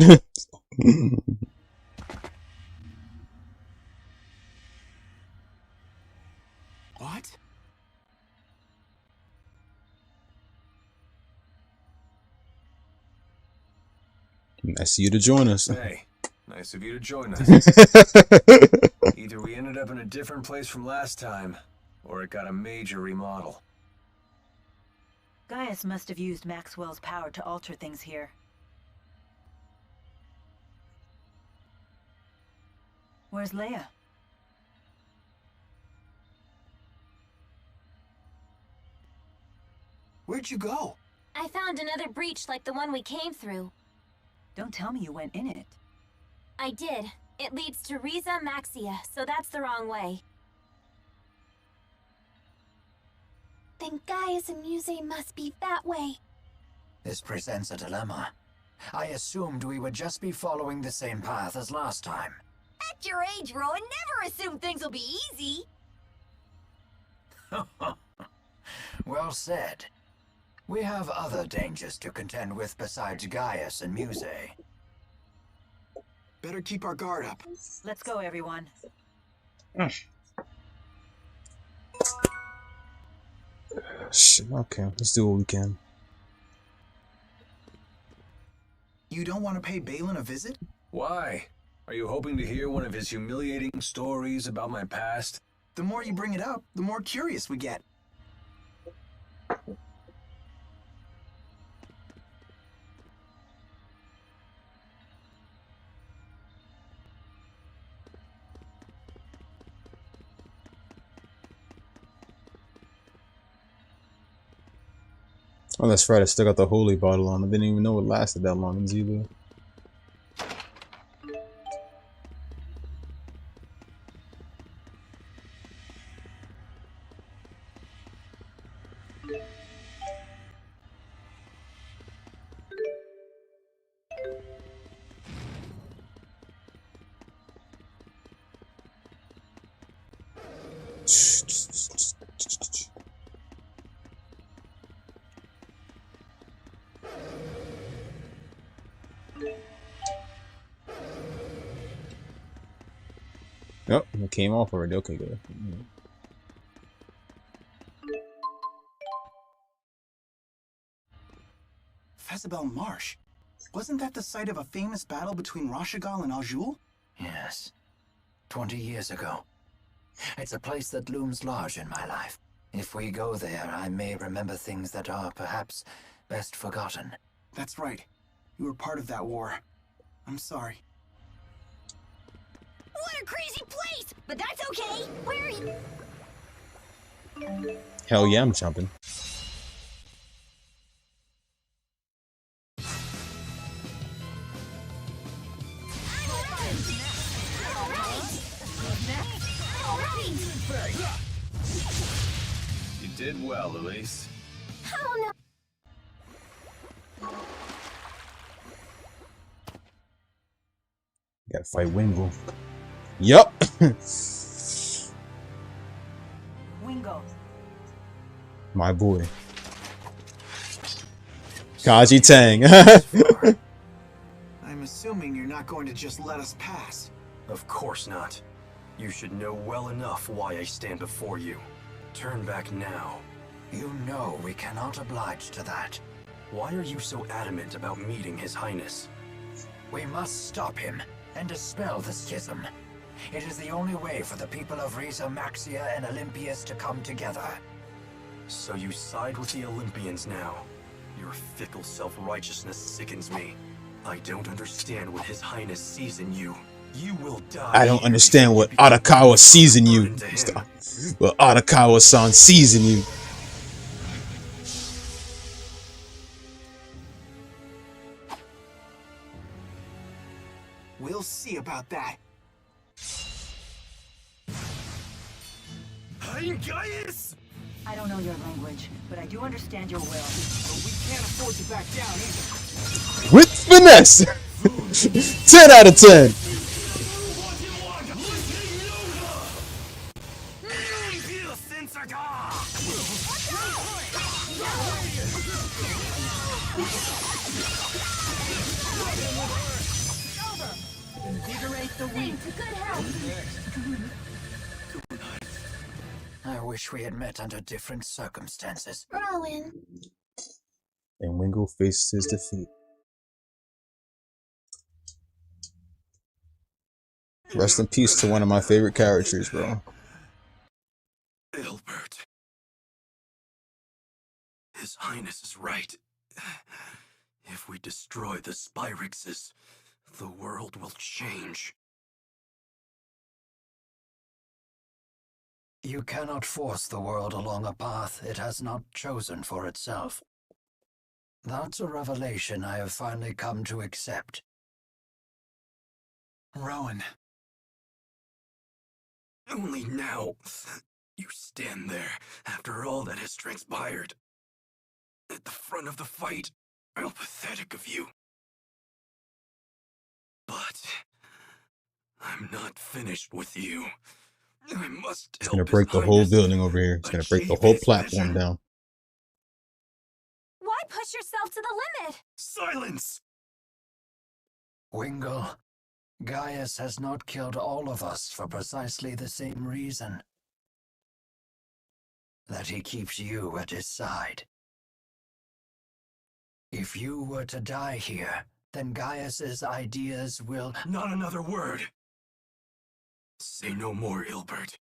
What? Nice of you to join us. Hey, nice of you to join us. Either we ended up in a different place from last time, or it got a major remodel. Gaius must have used Maxwell's power to alter things here. Where's Leia? Where'd you go? I found another breach like the one we came through. Don't tell me you went in it. I did. It leads to Riza Maxia, so that's the wrong way. Then Gaius and Muse must be that way. This presents a dilemma. I assumed we would just be following the same path as last time. At your age, Rowan, never assume things will be easy. Well said. We have other dangers to contend with besides Gaius and Muse. Better keep our guard up. Let's go, everyone. Shit, okay, let's do what we can. You don't want to pay Balin a visit? Why? Are you hoping to hear one of his humiliating stories about my past? The more you bring it up, the more curious we get. Oh, that's right. I still got the holy bottle on. I didn't even know it lasted that long either. Yep, it came off already. Okay, good. Fezabel Marsh. Wasn't that the site of a famous battle between Rashagal and Aljul? Yes. 20 years ago. It's a place that looms large in my life. If we go there, I may remember things that are perhaps best forgotten. That's right. You were part of that war. I'm sorry. What a crazy place! But that's okay. Where are you? Hell yeah, I'm jumping. You did well, Elise. Oh no! Gotta fight Wingle. Yup. Wingo. My boy. Kaji Tang. I'm assuming you're not going to just let us pass. Of course not. You should know well enough why I stand before you. Turn back now. You know we cannot oblige to that. Why are you so adamant about meeting His Highness? We must stop him and dispel the schism. It is the only way for the people of Riza Maxia and Olympias to come together. So you side with the Olympians now. Your fickle self-righteousness sickens me. I don't understand what His Highness sees in you. You will die. I don't understand what Arakawa sees in you. Well, Arakawa-san sees in you. We'll see about that. I don't know your language, but I do understand your will. But we can't afford to back down either. With finesse. 10 out of 10. Invigorate the weak. I wish we had met under different circumstances. Rowan. And Wingle faces his defeat. Rest in peace to one of my favorite characters, bro. Ilbert. His Highness is right. If we destroy the Spyrixes, the world will change. You cannot force the world along a path it has not chosen for itself. That's a revelation I have finally come to accept. Rowan. Only now. You stand there after all that has transpired. At the front of the fight. How pathetic of you. But I'm not finished with you. I must It's help gonna His break the whole Highness building over here. It's gonna break the achieve whole his platform vision. down. Why push yourself to the limit? Silence! Wingle, Gaius has not killed all of us for precisely the same reason. That he keeps you at his side. If you were to die here, then Gaius's ideas will— Not another word! Say no more, Ilbert.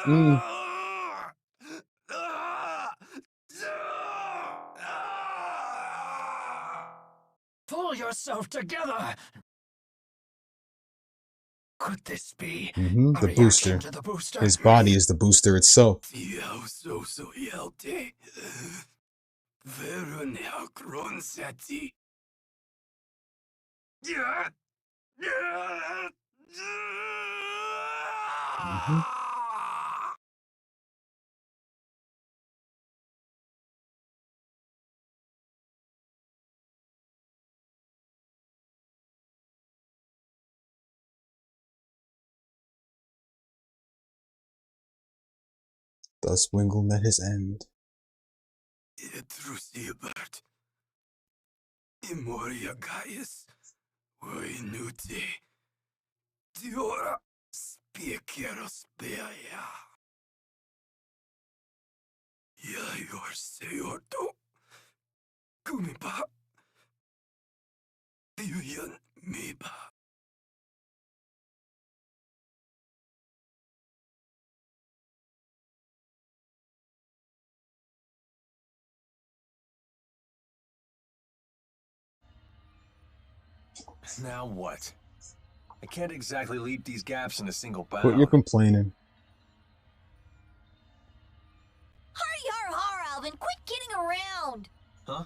Mm. Pull yourself together! Could this be Mm-hmm. a The reaction booster. to the booster? His body is the booster itself. So yalte. Verun hakron sati. Mhm. Thus Wingle met his end. Etrusiabert. Imoria Gaius. Oinute. Diora. Spieceros beaya. Yayor seorto. Gumiba. Yuyan miba. Now what? I can't exactly leap these gaps in a single Quit bound. your complaining. Hurry, har, Alvin! Quit kidding around! Huh?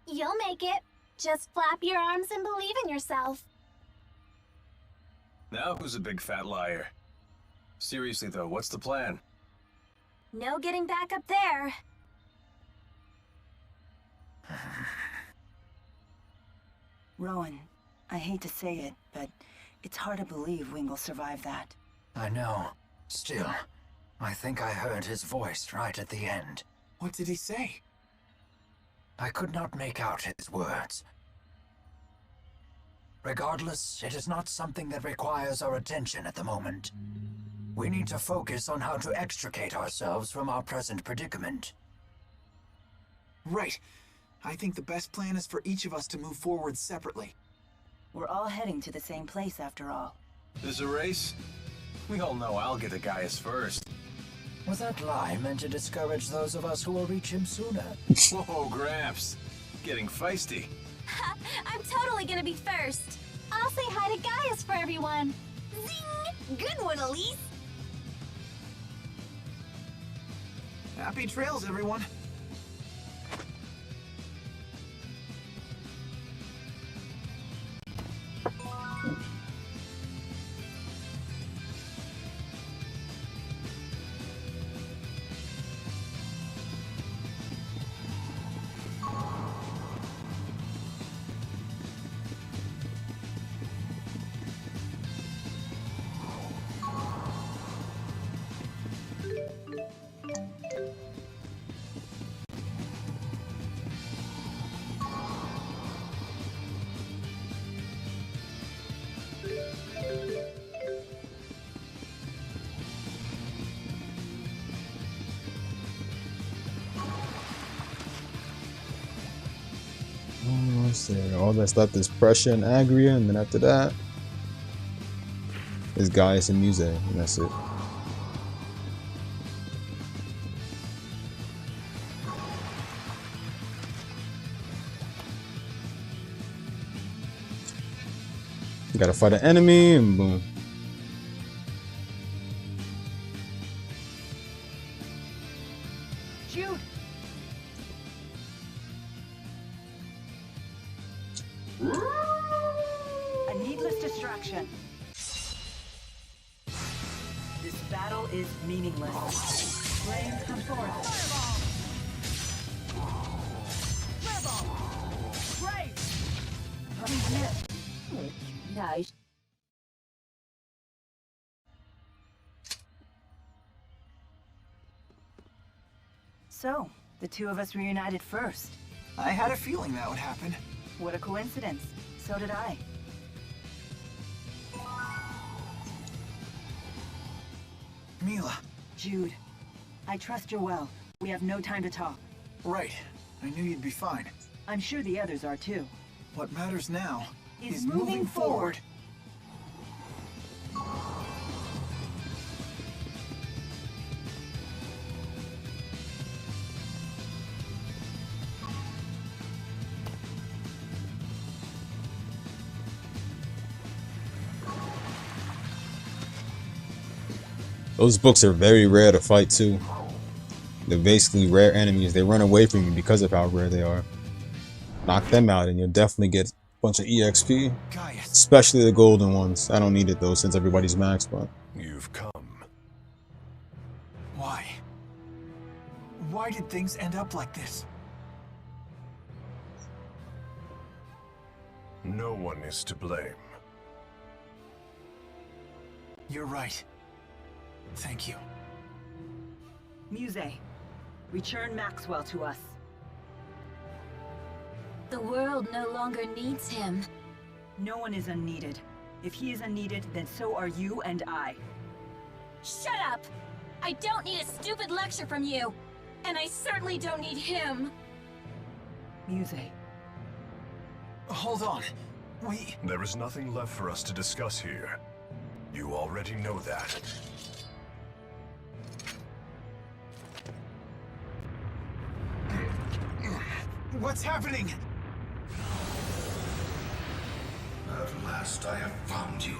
You'll make it. Just flap your arms and believe in yourself. Now who's a big fat liar? Seriously though, what's the plan? No getting back up there. Rowan, I hate to say it, but it's hard to believe Wingle survived that. I know. Still, I think I heard his voice right at the end. What did he say? I could not make out his words. Regardless, it is not something that requires our attention at the moment. We need to focus on how to extricate ourselves from our present predicament. Right. I think the best plan is for each of us to move forward separately. We're all heading to the same place after all. There's a race? We all know I'll get to Gaius first. Was that lie meant to discourage those of us who will reach him sooner? Whoa, Gramps. Getting feisty. I'm totally gonna be first. I'll say hi to Gaius for everyone. Zing! Good one, Elise! Happy trails, everyone. Almost there. All that's left is Prussia and Agria, and then after that is Gaius and Muse, and that's it. You gotta fight an enemy, and boom. battle is meaningless. Flames come forth. Nice. So, the two of us reunited first. I had a feeling that would happen. What a coincidence. So did I. Mila. Jude, I trust you're well. We have no time to talk. Right. I knew you'd be fine. I'm sure the others are too. What matters now is moving forward. Those books are very rare to fight too. They're basically rare enemies. They run away from you because of how rare they are. Knock them out and you'll definitely get a bunch of EXP. Especially the golden ones. I don't need it though since everybody's maxed, but... You've come. Why? Why did things end up like this? No one is to blame. You're right. Thank you. Muse, return Maxwell to us. The world no longer needs him. No one is unneeded. If he is unneeded, then so are you and I. Shut up! I don't need a stupid lecture from you! And I certainly don't need him! Muse. Hold on. There is nothing left for us to discuss here. You already know that. What's happening? At last I have found you.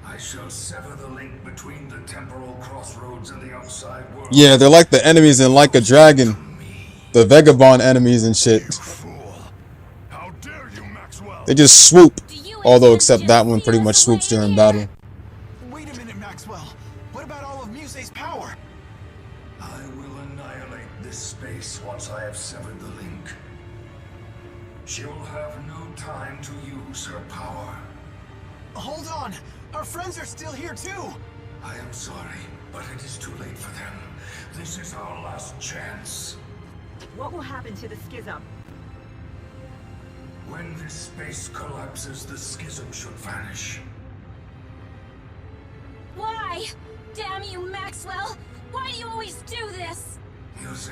I shall sever the link between the temporal crossroads and the outside world. Yeah, they're like the enemies in Like a Dragon. The Vagabond enemies and shit. They just swoop. Although, except that one pretty much swoops during battle. Wait a minute, Maxwell. What about all of Muse's power? I will annihilate this space once I have severed the link. She will have no time to use her power. Hold on! Our friends are still here too! I am sorry, but it is too late for them. This is our last chance. What will happen to the schism? When this space collapses, the schism should vanish. Why? Damn you, Maxwell! Why do you always do this? Muse,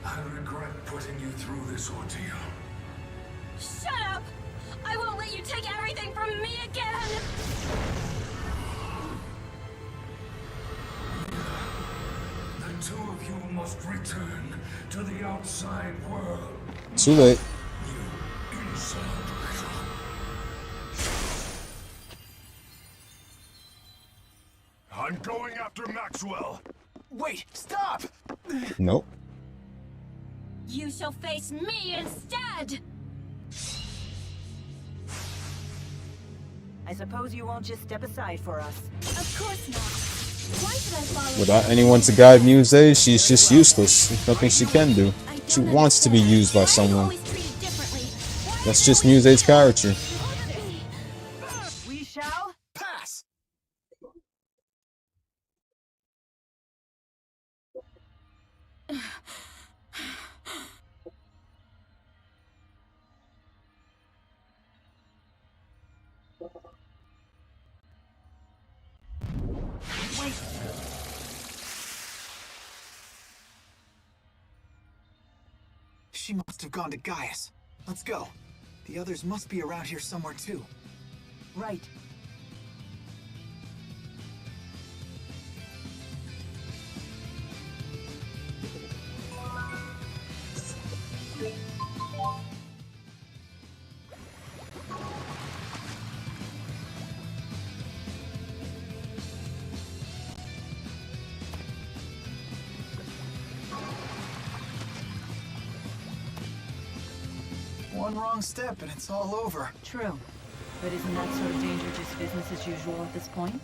I regret putting you through this ordeal. Shut up! I won't let you take everything from me again! The two of you must return to the outside world. Too late. I'm going after Maxwell. Wait, stop! Nope. You shall face me instead! I suppose you won't just step aside for us. Of course not. Why should I follow? Without anyone to guide Muse, she's just useless. There's nothing she can do. She wants to be used by someone. That's just Muse's character. We shall pass. Wait. She must have gone to Gaius. Let's go. The others must be around here somewhere too. Right. One wrong step and it's all over. True. But isn't that sort of danger just business as usual at this point?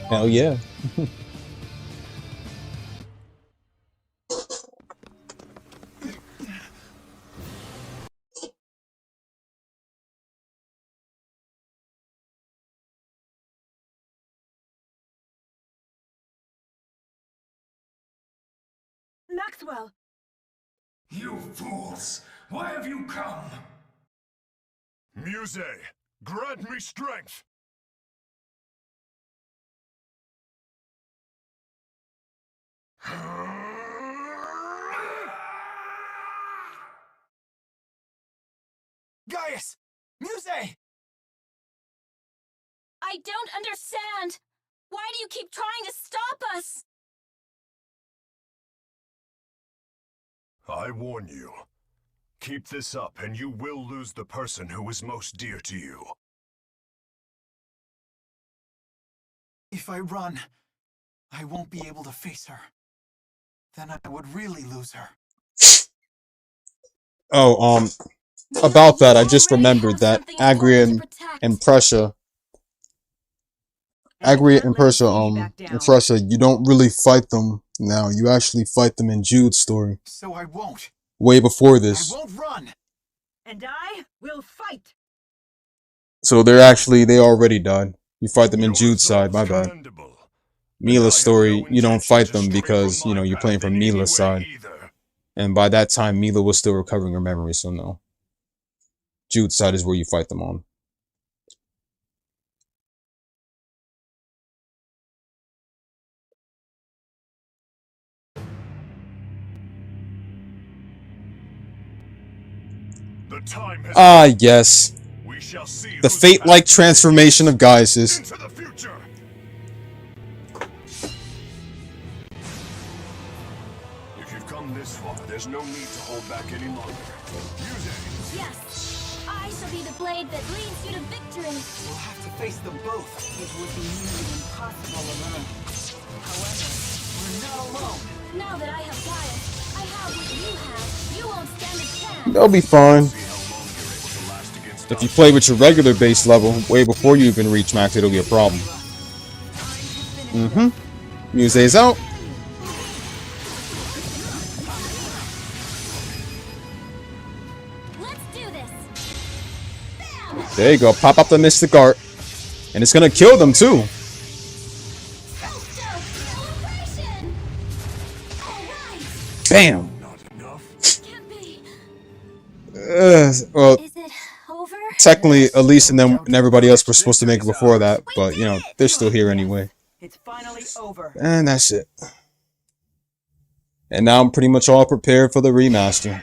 Hell yeah. Maxwell! You fools! Why have you come? Muse, grant me strength! Gaius! Muse! I don't understand! Why do you keep trying to stop us? I warn you. Keep this up and you will lose the person who is most dear to you. If I run, I won't be able to face her. Then I would really lose her. Oh, about that, I just remembered that Agria and Prussia, and Prussia, you don't really fight them now. You actually fight them in Jude's story. So I won't. Way before this. I won't run. And I will fight. So they already died. You fight them in Jude's side, my bad. Mila's story, you don't fight them because, you know, you're playing from Mila's side. And by that time, Mila was still recovering her memory, so no. Jude's side is where you fight them on. Ah, yes. The fate-like transformation of Gaius. If you've come this far, there's no need to hold back any longer. Use it! Yes! I shall be the blade that leads you to victory! We'll have to face them both. It would be nearly impossible alone. However, we're not alone. Now that I have Gaius, I have what you have. You won't stand a chance. They'll be fine. If you play with your regular base level, way before you even reach max, it'll be a problem. Muse's out. Let's do this. There you go. Pop up the Mystic Art. And it's gonna kill them too. Bam! Well, technically, Elise and them and everybody else were supposed to make it before that, but you know, they're still here anyway. It's finally over. And that's it. And now I'm pretty much all prepared for the remaster.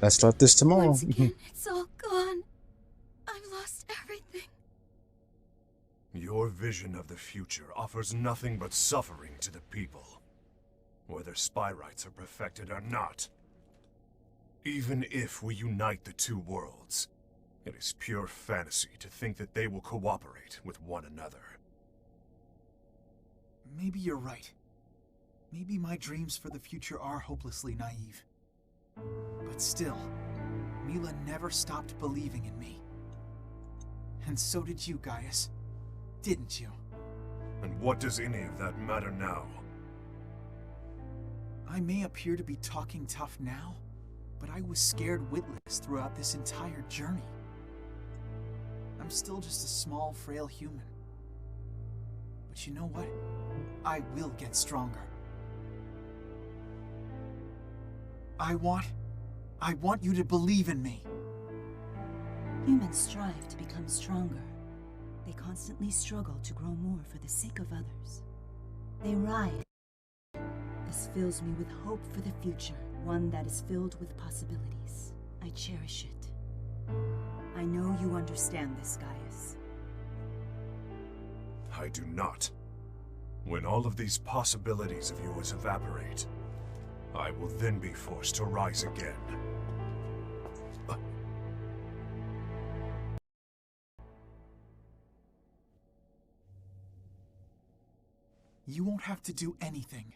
Let's start this tomorrow. Once again, it's all gone. I've lost everything. Your vision of the future offers nothing but suffering to the people, whether Spyrites are perfected or not. Even if we unite the two worlds, it is pure fantasy to think that they will cooperate with one another. Maybe you're right. Maybe my dreams for the future are hopelessly naive. But still, Mila never stopped believing in me. And so did you, Gaius. Didn't you? And what does any of that matter now? I may appear to be talking tough now, but I was scared witless throughout this entire journey. I'm still just a small, frail human. But you know what? I will get stronger. I want I want you to believe in me. Humans strive to become stronger. They constantly struggle to grow more for the sake of others. They rise. This fills me with hope for the future, one that is filled with possibilities. I cherish it. I know you understand this, Gaius. I do not. When all of these possibilities of yours evaporate, I will then be forced to rise again. You won't have to do anything.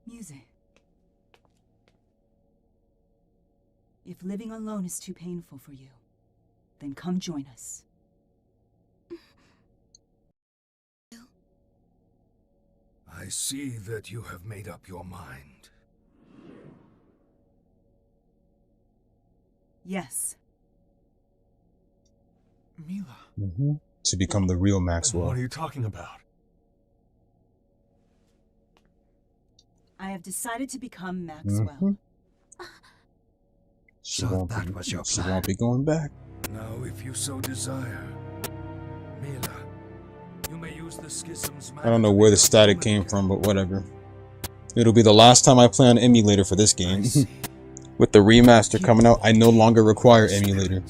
Muse. If living alone is too painful for you, then come join us. I see that you have made up your mind. Yes. Mila. To become the real Maxwell. What are you talking about? I have decided to become Maxwell. She won't be going back. Now, if you so desire, Mila, you may use the schisms. I don't know where the static came from, but whatever. It'll be the last time I play on emulator for this game. With the remaster coming out, I no longer require emulator.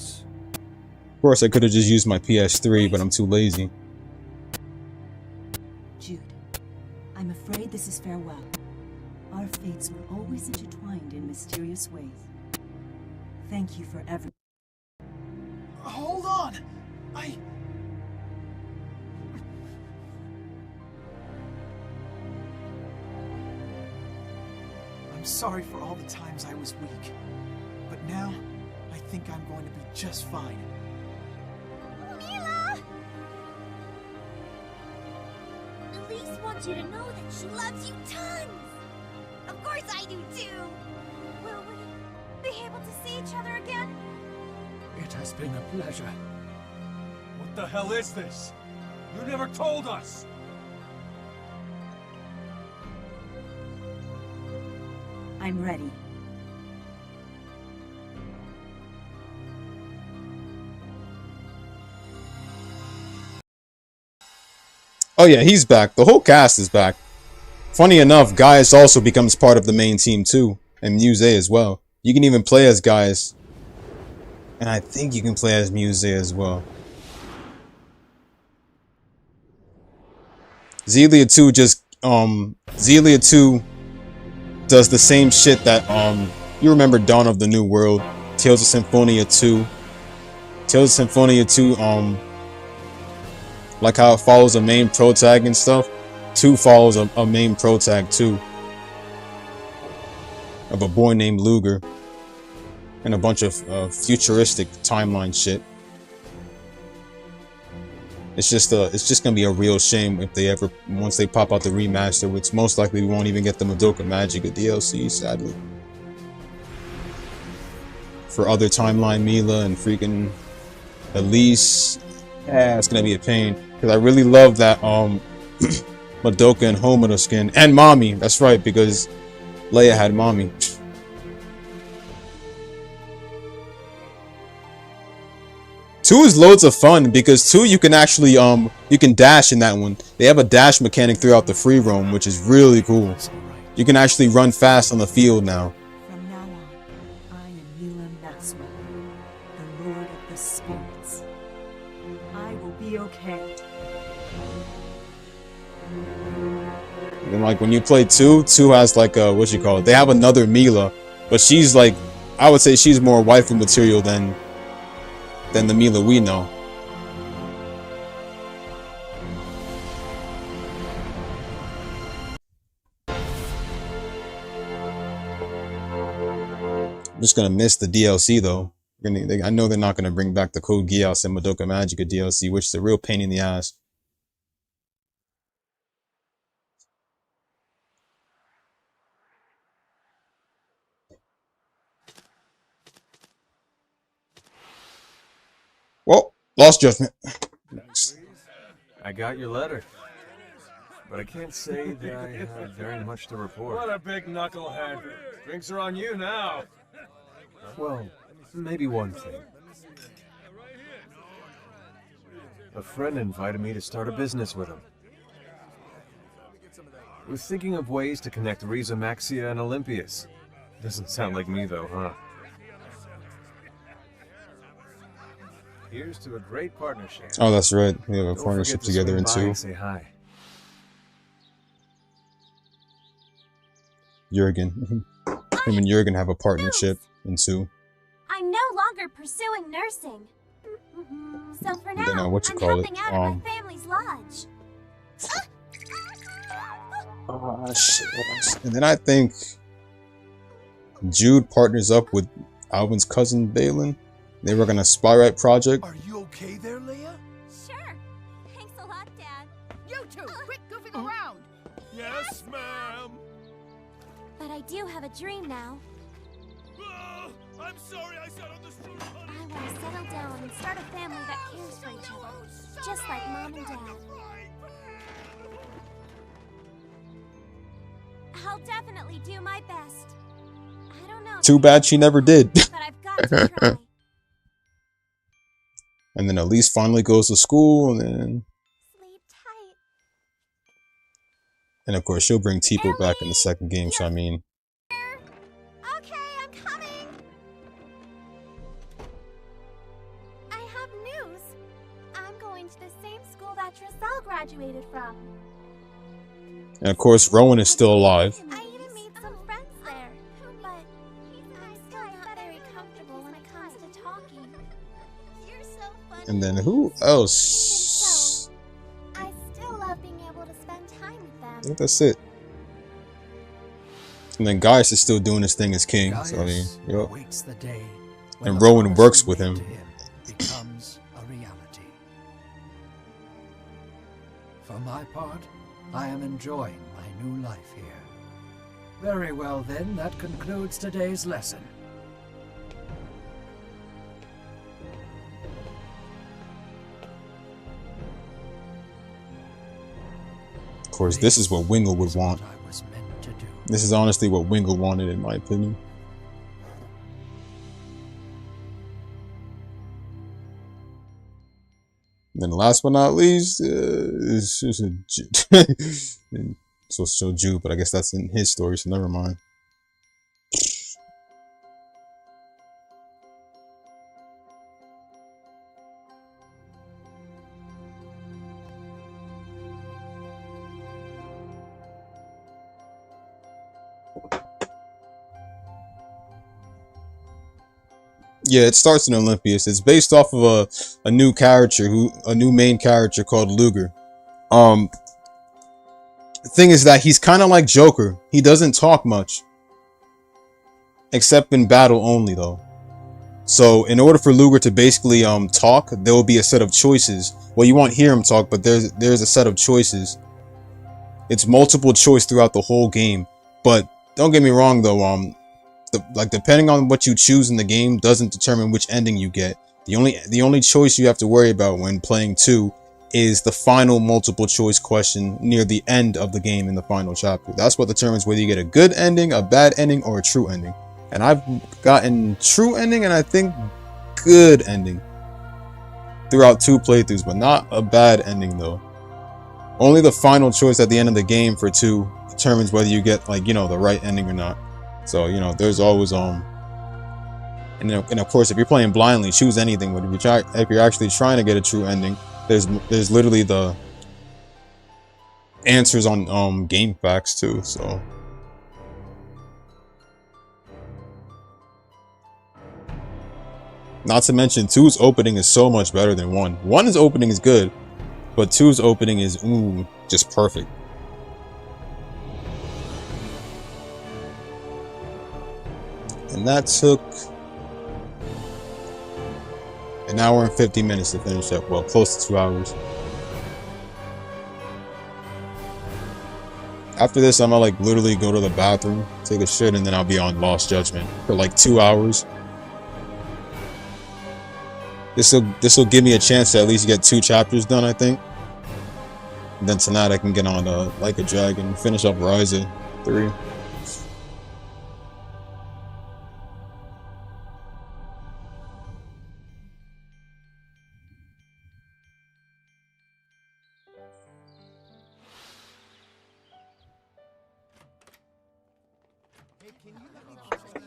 Of course, I could have just used my PS3, but I'm too lazy. Jude, I'm afraid this is farewell. Our fates were always intertwined in mysterious ways. Thank you for everything. Hold on! I'm sorry for all the times I was weak. But now, I think I'm going to be just fine. Mila! Elise wants you to know that she loves you tons! Of course I do too! Will we be able to see each other again? It has been a pleasure. What the hell is this? You never told us! I'm ready. Oh yeah, he's back. The whole cast is back. Funny enough, Gaius also becomes part of the main team too, and Muse as well. You can even play as Gaius. And I think you can play as Muse as well. Xillia 2 just, Xillia 2 does the same shit that, you remember Dawn of the New World, Tales of Symphonia 2. Tales of Symphonia 2, like how it follows a main protag and stuff. 2 follows a main protag too. Of a boy named Luger. And a bunch of futuristic timeline shit. It's just gonna be a real shame if they ever, once they pop out the remaster, which most likely we won't even get the Madoka Magica DLC, sadly. For other timeline Mila and freaking Elise, yeah, it's gonna be a pain. Because I really love that Madoka and Homura skin. And Mommy, that's right, because Leia had Mommy. 2 is loads of fun because 2 you can actually you can dash in that one. They have a dash mechanic throughout the free roam, which is really cool. You can actually run fast on the field now. From now on, I am Mila Maxwell, the Lord of the Spirits. I will be okay. And like when you play 2 has like a, what you call it? They have another Mila, but she's like, I would say she's more waifu material than the Mila we know. I'm just gonna miss the DLC though. I know they're not gonna bring back the Code Geass and Madoka Magica DLC, which is a real pain in the ass. Well, lost judgment. I got your letter. but I can't say that I have very much to report. What a big knucklehead. Drinks are on you now. Well, maybe one thing. A friend invited me to start a business with him. We're thinking of ways to connect Riza Maxia and Olympias. Doesn't sound like me though, huh? Here's to a great partnership. Oh, that's right. We have a Don't partnership forget to together swing in by 2. and say hi. Jurgen. Him and Jurgen have a partnership in 2. I'm no longer pursuing nursing. So for And then, now, what you I'm call it, helping out at my family's lodge. Shit. And then I think Jude partners up with Alvin's cousin Balin. They work on a Spyrite project. Are you okay there, Leia? Sure. Thanks a lot, Dad. You two, quit goofing around. Yes, ma'am. But I do have a dream now. I'm sorry I sat on the stool, honey. I want to settle down and start a family that cares for each other, just like Mom and Dad. I'll definitely do my best. I don't know. Too bad she never did. But I've got to try. And then Elise finally goes to school, and then... And of course, she'll bring Tipo back in the second game, so I mean... Okay, I'm coming. I have news. I'm going to the same school that Trissel graduated from. And of course, Rowan is still alive. I even made some friends there, but I'm still not very comfortable when it comes to talking. You're so funny. And then who else? I still love being able to spend time with them. I think that's it. And then Gaius is still doing his thing as king, so I mean, yep. Waits the day when And the Rowan promise works we with made him. to him becomes a reality. For my part, I am enjoying my new life here. Very well then, that concludes today's lesson. Of course, this is what Wingle would want. This is honestly what Wingle wanted, in my opinion. And then last but not least, is so Jude, but I guess that's in his story, so never mind. Yeah, it starts in Olympias. It's based off of a new character, a new main character called Luger. The thing is that he's kind of like Joker. He doesn't talk much, except in battle only, though. So in order for Luger to basically talk, there will be a set of choices. Well, you won't hear him talk, but there's a set of choices. It's multiple choice throughout the whole game. But don't get me wrong, though. Depending on what you choose in the game doesn't determine which ending you get. The only choice you have to worry about when playing 2 is the final multiple choice question near the end of the game in the final chapter. That's what determines whether you get a good ending, a bad ending, or a true ending. And I've gotten true ending and I think good ending throughout 2 playthroughs, but not a bad ending though. Only the final choice at the end of the game for 2 determines whether you get, like, you know, the right ending or not. So, you know, there's always and of course, if you're playing blindly, choose anything. But if you're actually trying to get a true ending, there's literally the answers on GameFAQs too. So not to mention 2's opening is so much better than 1. 1's opening is good, but 2's opening is just perfect. And that took an hour and 50 minutes to finish up. Well, close to 2 hours. After this, I'm gonna like literally go to the bathroom, take a shit, and then I'll be on Lost Judgment for like 2 hours. This will give me a chance to at least get 2 chapters done, I think. And then tonight I can get on Like a Dragon, finish up Ryza 3.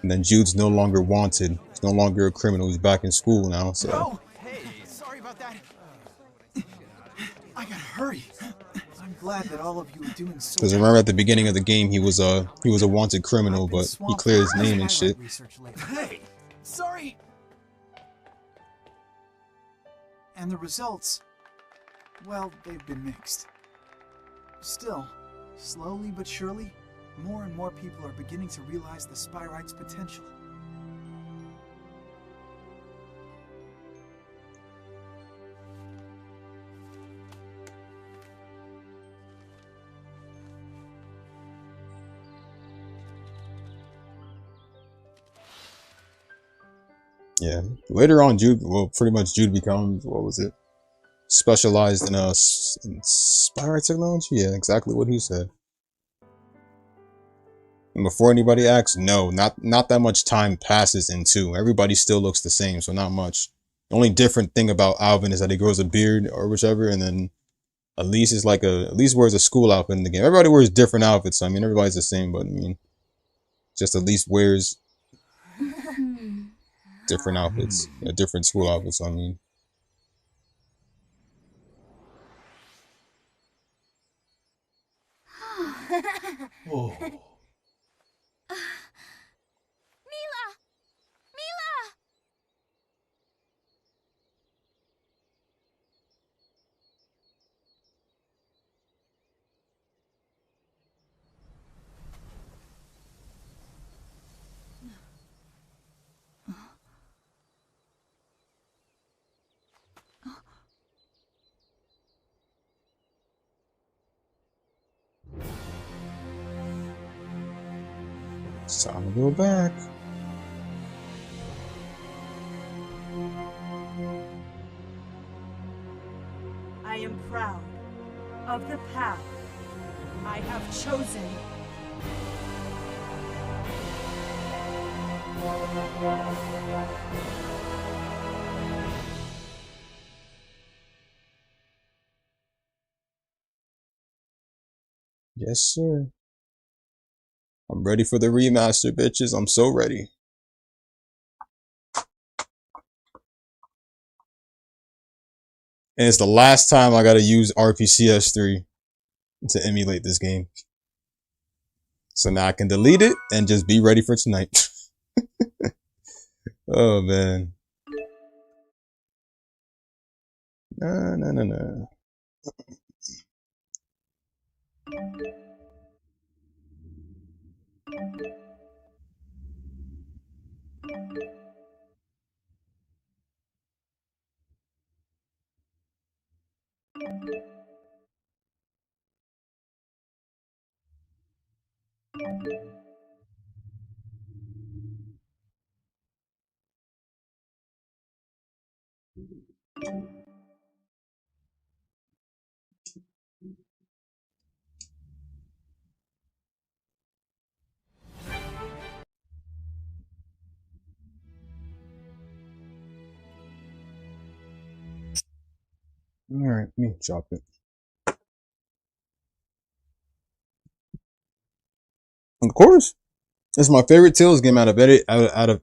And then Jude's no longer wanted. He's no longer a criminal. He's back in school now. So. Oh, hey, sorry about that. I gotta hurry. I'm glad that all of you are doing so. Because remember at the beginning of the game, he was a wanted criminal, but he cleared his name and shit. Hey, sorry. And the results, well, they've been mixed. Still, slowly but surely, more and more people are beginning to realize the Spyrite's potential. Yeah. Later on, Jude, well, pretty much Jude becomes, what was it? Specialized in Spyrite technology? Yeah, exactly what he said. And before anybody asks, no, not that much time passes in 2. Everybody still looks the same, so not much. The only different thing about Alvin is that he grows a beard or whichever, and then Elise is like Elise wears a school outfit in the game. Everybody wears different outfits. So, I mean, everybody's the same, but I mean, just Elise wears different outfits, different school outfits. I mean. Oh. It's time to go back. I am proud of the path I have chosen. Yes, sir. I'm ready for the remaster, bitches. I'm so ready. And it's the last time I gotta use RPCS3 to emulate this game. So now I can delete it and just be ready for tonight. Oh, man. No. Alright, let me drop it. Of course. It's my favorite Tales game out of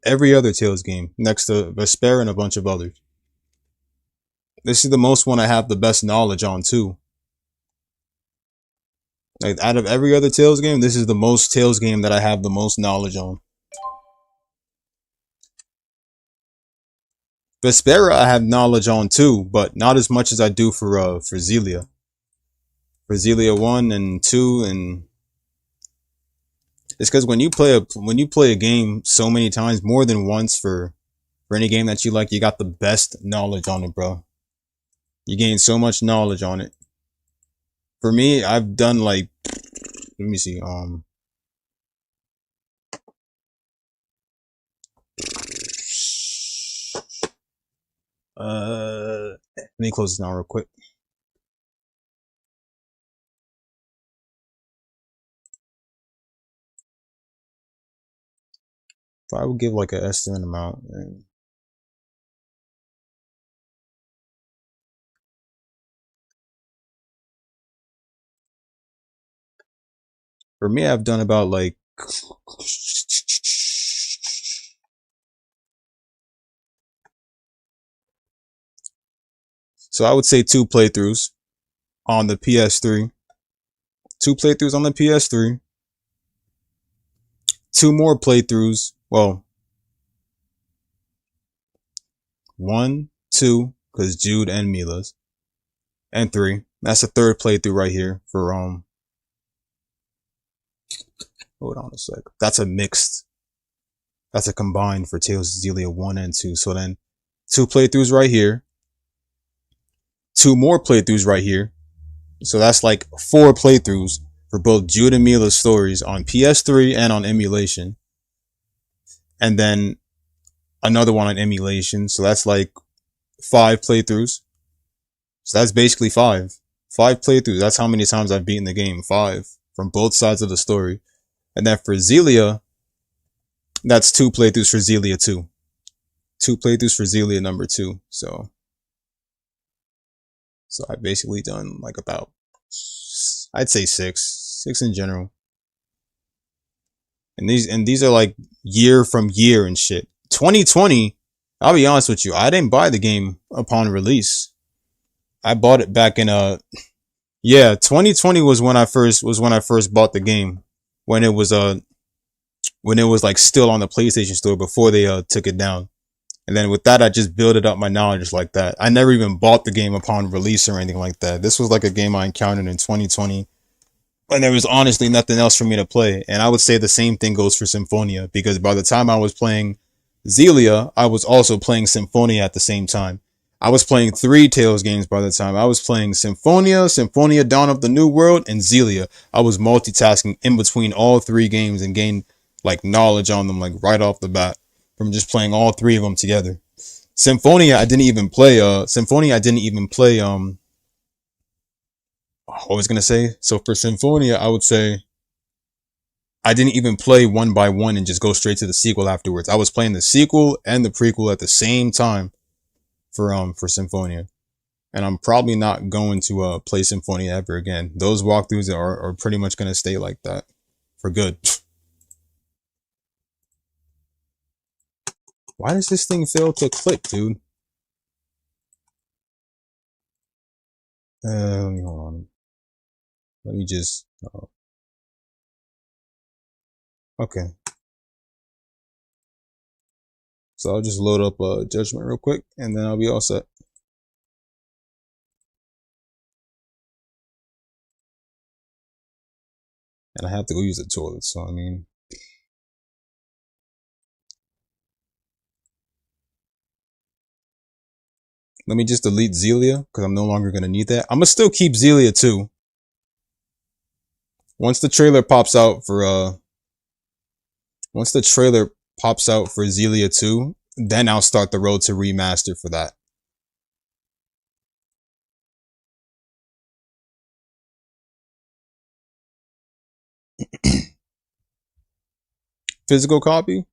every other Tales game, next to Vesper and a bunch of others. This is the most one I have the best knowledge on too. Like out of every other Tales game, this is the most Tales game that I have the most knowledge on. Vespera I have knowledge on too, but not as much as I do for Xillia. For Xillia 1 and 2, and it's because when you play a game so many times, more than once for any game that you like, you got the best knowledge on it, bro. You gain so much knowledge on it. For me, I've done like, let me see, let me close this now real quick. If I would give like an estimate amount, for me, I've done about like so I would say 2 playthroughs on the PS3. 2 playthroughs on the PS3. 2 more playthroughs. Well, 1, 2, because Jude and Mila's. And 3. That's a 3rd playthrough right here for hold on a sec. That's a mixed. That's a combined for Tales of Xillia 1 and 2. So then 2 playthroughs right here. 2 more playthroughs right here. So that's like 4 playthroughs for both Jude and Mila's stories on PS3 and on emulation. And then another one on emulation. So that's like 5 playthroughs. So that's basically 5. 5 playthroughs. That's how many times I've beaten the game. 5 from both sides of the story. And then for Xillia, that's 2 playthroughs for Xillia 2. 2 playthroughs for Xillia number 2. So I've basically done like about, I'd say 6 in general. And these are like year from year and shit. 2020, I'll be honest with you, I didn't buy the game upon release. I bought it back in 2020 was when I first bought the game. When it was like still on the PlayStation Store before they took it down. And then with that, I just built up my knowledge like that. I never even bought the game upon release or anything like that. This was like a game I encountered in 2020. And there was honestly nothing else for me to play. And I would say the same thing goes for Symphonia. Because by the time I was playing Xillia, I was also playing Symphonia at the same time. I was playing 3 Tales games by the time. I was playing Symphonia, Symphonia Dawn of the New World, and Xillia. I was multitasking in between all 3 games and gained like knowledge on them like right off the bat from just playing all 3 of them together. Symphonia, I didn't even play what was I gonna say? So for Symphonia, I would say I didn't even play one by one and just go straight to the sequel afterwards. I was playing the sequel and the prequel at the same time for Symphonia. And I'm probably not going to play Symphonia ever again. Those walkthroughs are pretty much gonna stay like that for good. Why does this thing fail to click, dude? Hold on. Let me just... okay. So I'll just load up Judgment real quick, and then I'll be all set. And I have to go use the toilet, so I mean... let me just delete Xillia, because I'm no longer going to need that. I'm going to still keep Xillia too. Once the trailer pops out for Xillia 2, then I'll start the road to remaster for that. Physical copy?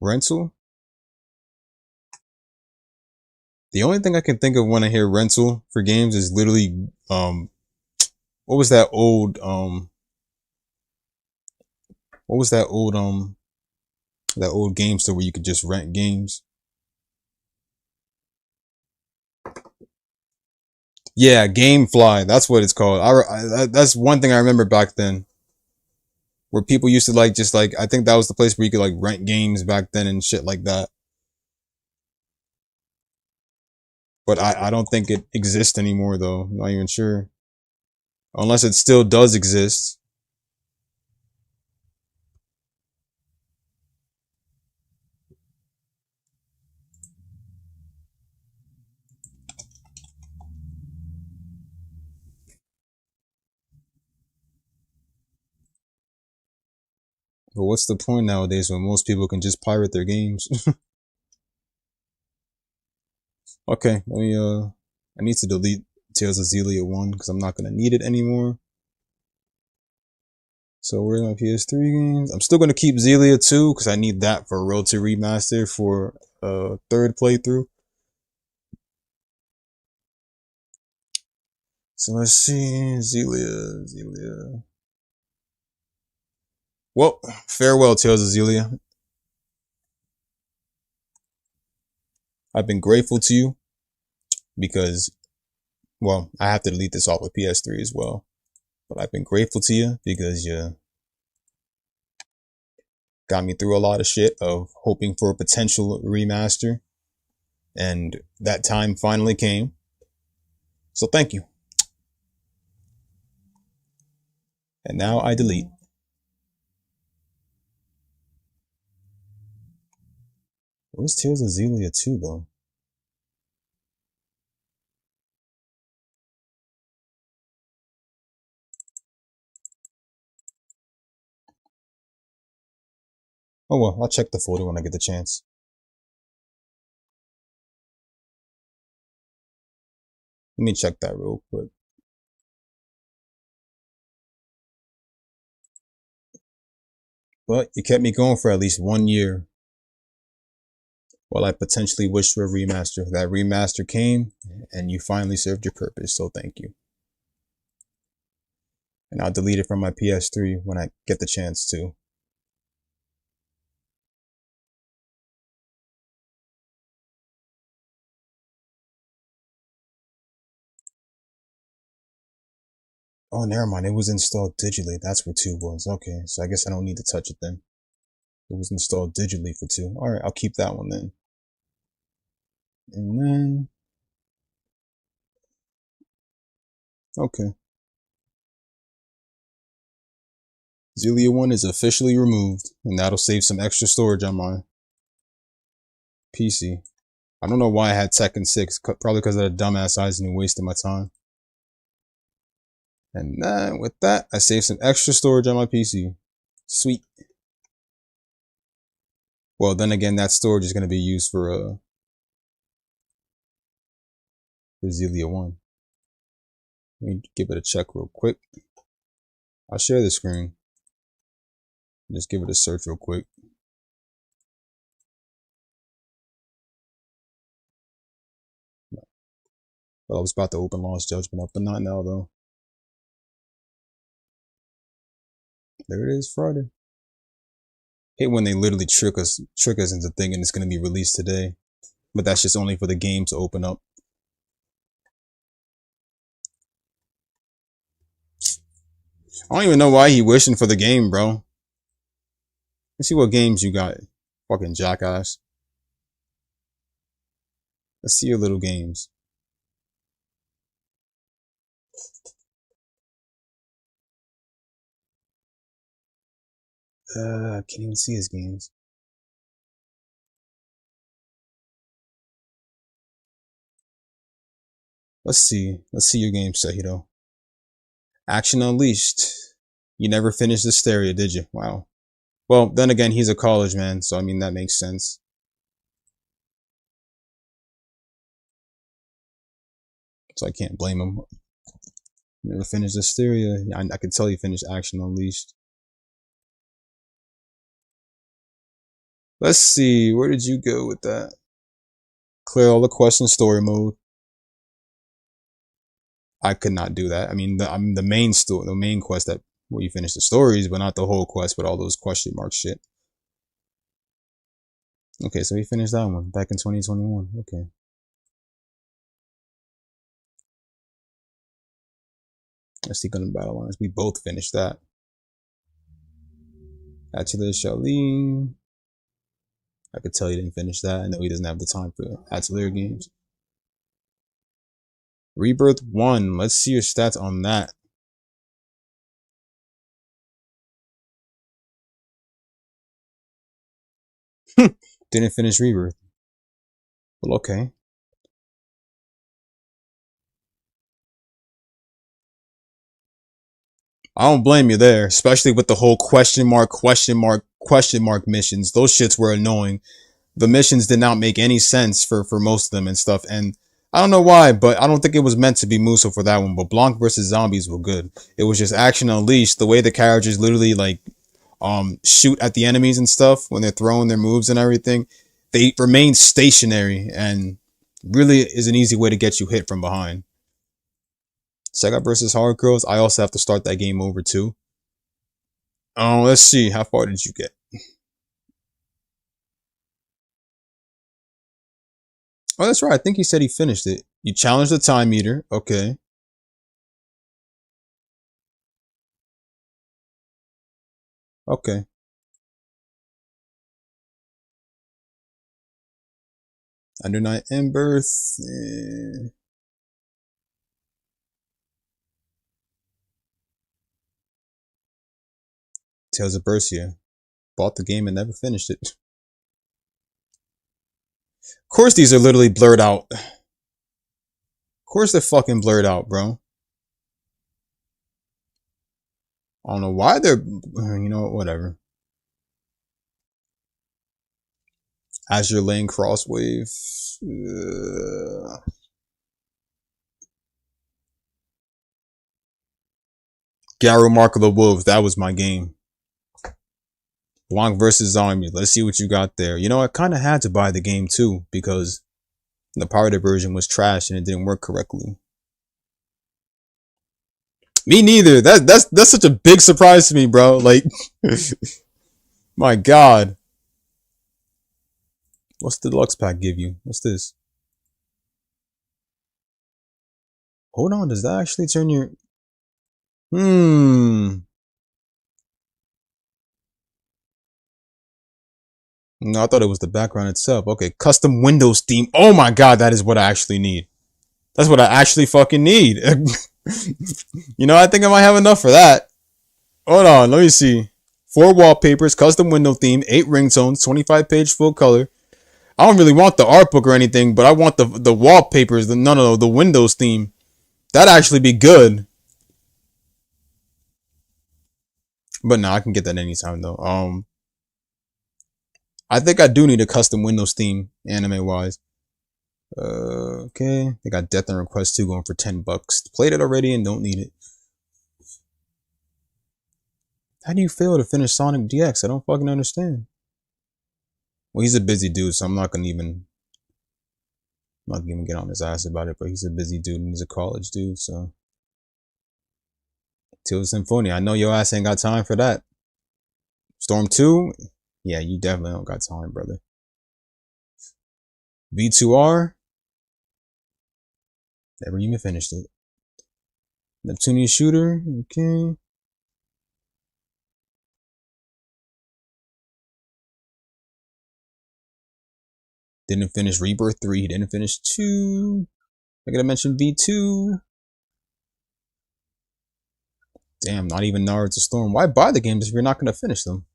Rental? The only thing I can think of when I hear rental for games is literally, what was that old game store where you could just rent games? Yeah, GameFly. That's what it's called. That's one thing I remember back then. Where people used to I think that was the place where you could like rent games back then and shit like that. But I don't think it exists anymore though. I'm not even sure. Unless it still does exist. But what's the point nowadays when most people can just pirate their games? Okay, let me, I need to delete Tales of Xillia 1 because I'm not going to need it anymore. So where's my PS3 games? I'm still going to keep Xillia 2 because I need that for Road to Remaster for a third playthrough. So let's see, Xillia. Well, farewell, Tales of Xillia. I've been grateful to you because, well, I have to delete this off with PS3 as well. But I've been grateful to you because you got me through a lot of shit of hoping for a potential remaster. And that time finally came. So thank you. And now I delete. Where's Tales of Xillia 2 though? Oh well, I'll check the folder when I get the chance. Let me check that real quick. But you kept me going for at least 1 year. While I potentially wished for a remaster. That remaster came, and you finally served your purpose, so thank you. And I'll delete it from my PS3 when I get the chance to. Oh, never mind. It was installed digitally. That's where 2 was. Okay, so I guess I don't need to touch it then. It was installed digitally for 2. Alright, I'll keep that one then. And then... okay. Xillia 1 is officially removed, and that'll save some extra storage on my PC. I don't know why I had Tekken 6, probably because of that dumbass Aizen who wasted my time. And then with that, I saved some extra storage on my PC. Sweet. Well, then again, that storage is going to be used for Xillia 1. Let me give it a check real quick. I'll share the screen. Just give it a search real quick. Well, I was about to open Lost Judgment up, but not now though. There it is, Friday. Hate when they literally trick us into thinking it's gonna be released today. But that's just only for the game to open up. I don't even know why he wishing for the game, bro. Let's see what games you got. Fucking jackass. Let's see your little games. I can't even see his games. Let's see your game, Sehito. Action Unleashed. You never finished Hysteria, did you? Wow. Well, then again, he's a college man, so I mean, that makes sense. So I can't blame him. Never finished Hysteria. I can tell you finished Action Unleashed. Let's see, where did you go with that? Clear all the quests in story mode. I could not do that. I mean, I'm the main quest that where you finish the stories, but not the whole quest with all those question mark shit. Okay, so we finished that one back in 2021. Okay. Let's see, Gundam Battle Lines. We both finished that. Atelier Shaolin. I could tell you didn't finish that. I know he doesn't have the time for Atelier games. Rebirth 1. Let's see your stats on that. Didn't finish Rebirth. Well, okay. I don't blame you there, especially with the whole question mark missions. Those shits were annoying. The missions did not make any sense for most of them and stuff. And I don't know why, but I don't think it was meant to be Muso for that one. But Blanc versus Zombies were good. It was just action unleashed. The way the characters literally like shoot at the enemies and stuff when they're throwing their moves and everything. They remain stationary and really is an easy way to get you hit from behind. Sega versus Hard Girls. I also have to start that game over too. Oh, let's see. How far did you get? Oh, that's right. I think he said he finished it. You challenged the time meter. Okay. Okay. Under Night Embers. Tales of Berseria. Bought the game and never finished it. Of course these are literally blurred out. Of course they're fucking blurred out, bro. I don't know why they're... You know what? Whatever. Azure Lane Crosswave. Garou Mark of the Wolves. That was my game. Blanc versus Zombie. Let's see what you got there. You know, I kind of had to buy the game too because the pirated version was trash and it didn't work correctly. Me neither. That's such a big surprise to me, bro. Like, my God. What's the deluxe pack give you? What's this? Hold on. Does that actually turn your... No, I thought it was the background itself. Okay, custom Windows theme. Oh my God, that is what I actually need. That's what I actually fucking need. You know, I think I might have enough for that. Hold on, let me see. 4 wallpapers, custom window theme, 8 ringtones, 25-page full color. I don't really want the art book or anything, but I want the wallpapers, the Windows theme. That'd actually be good. But no, I can get that anytime though. I think I do need a custom Windows theme, anime-wise. Okay. They got Death and Request 2 going for $10. Played it already and don't need it. How do you fail to finish Sonic DX? I don't fucking understand. Well, he's a busy dude, so I'm not gonna even get on his ass about it, but he's a busy dude and he's a college dude, so. Till Symphony. I know your ass ain't got time for that. Storm 2? Yeah, you definitely don't got time, brother. V2R? Never even finished it. Neptunian Shooter? Okay. Didn't finish Rebirth 3. He didn't finish 2. I gotta mention V2. Damn, not even Naruto Storm. Why buy the games if you're not gonna finish them?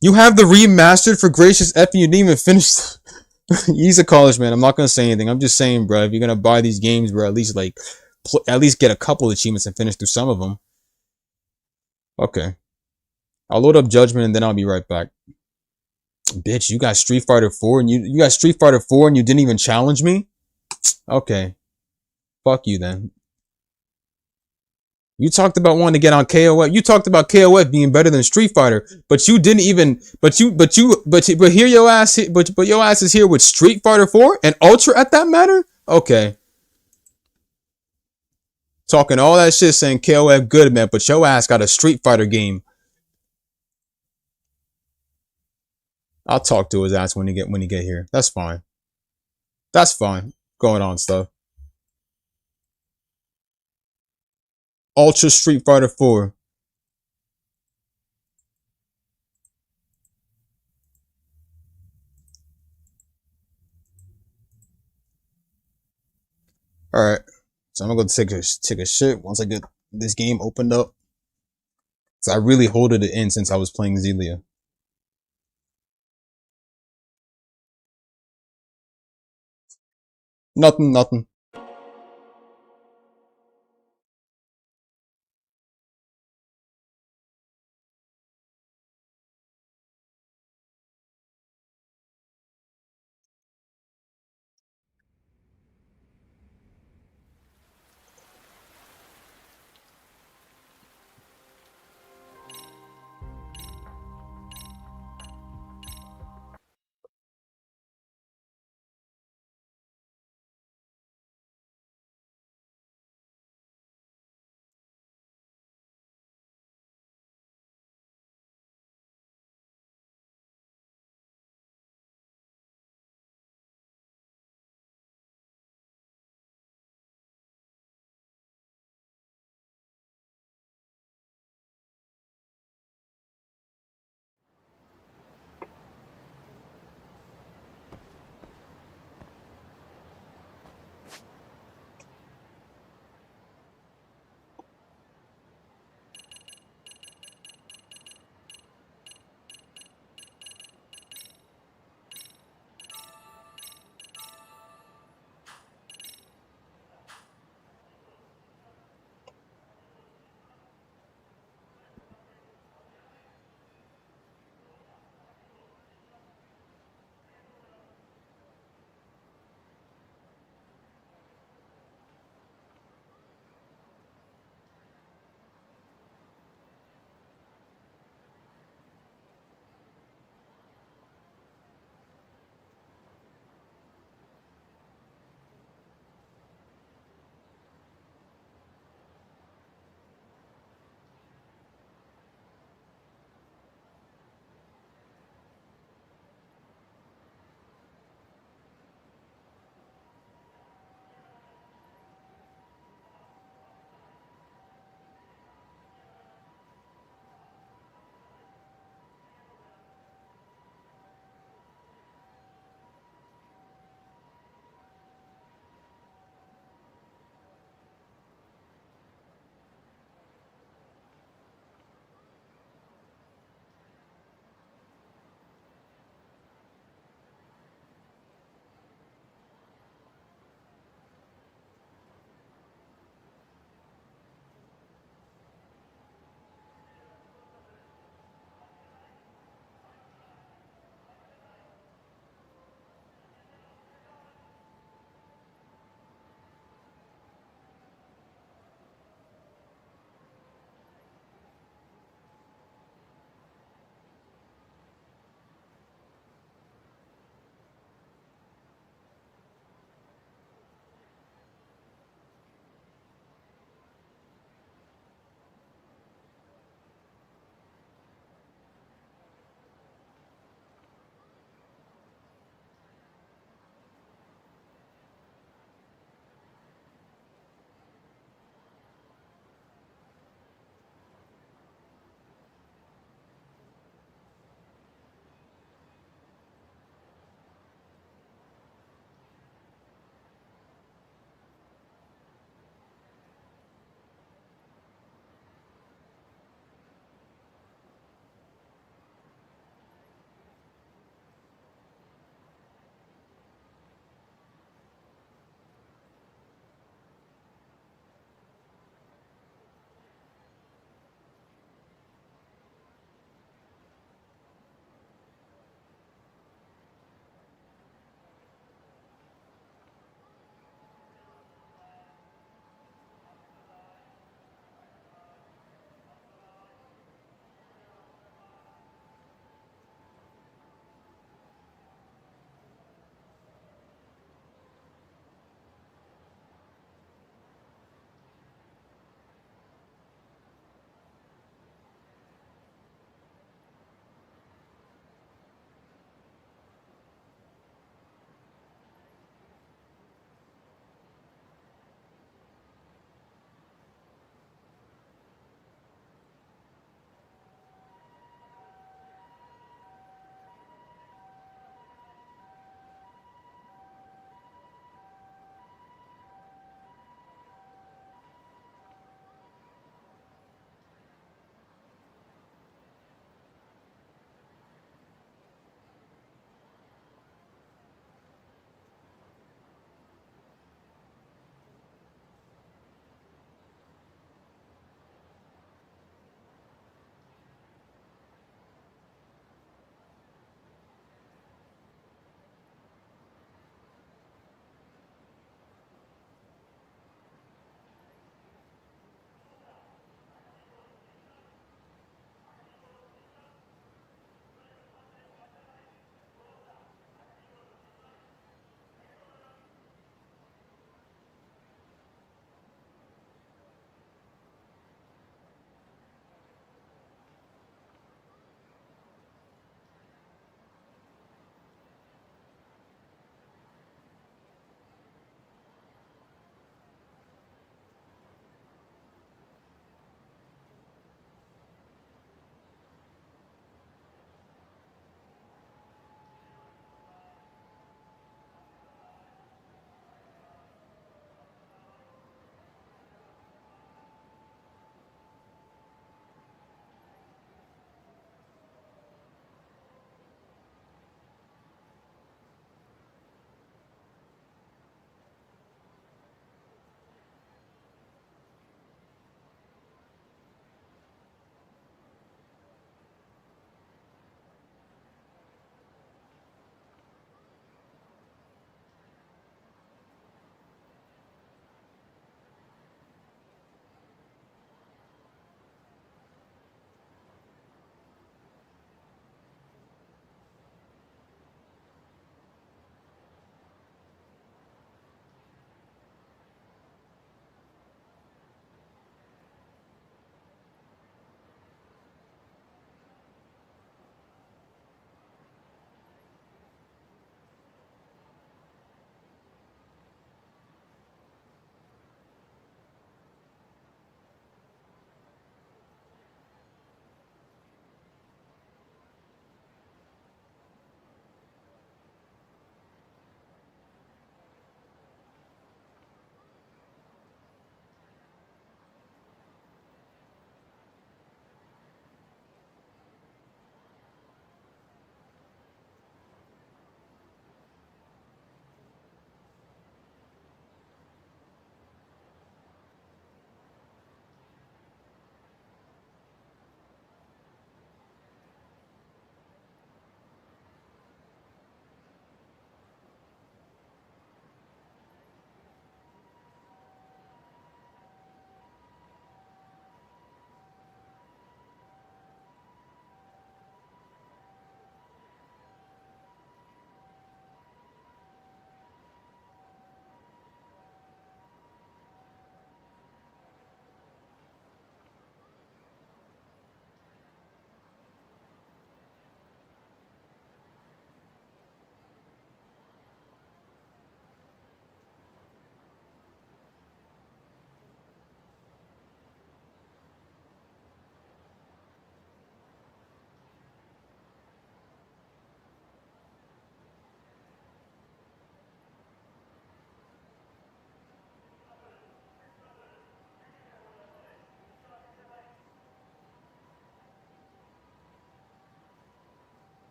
You have the remastered for Gracious F and you didn't even finish. He's a college man. I'm not gonna say anything. I'm just saying, bro. If you're gonna buy these games, bro, at least get a couple achievements and finish through some of them. Okay, I'll load up Judgment and then I'll be right back. Bitch, you got Street Fighter 4 and you got Street Fighter 4 and you didn't even challenge me? Okay, fuck you then. You talked about wanting to get on KOF. You talked about KOF being better than Street Fighter, but you didn't even. But here your ass. But your ass is here with Street Fighter 4 and Ultra at that matter. Okay. Talking all that shit, saying KOF good, man, but your ass got a Street Fighter game. I'll talk to his ass when he get here. That's fine. That's fine. Going on stuff. Ultra Street Fighter 4. Alright. So I'm gonna go take a shit once I get this game opened up. So I really holded it in since I was playing Xillia. Nothing.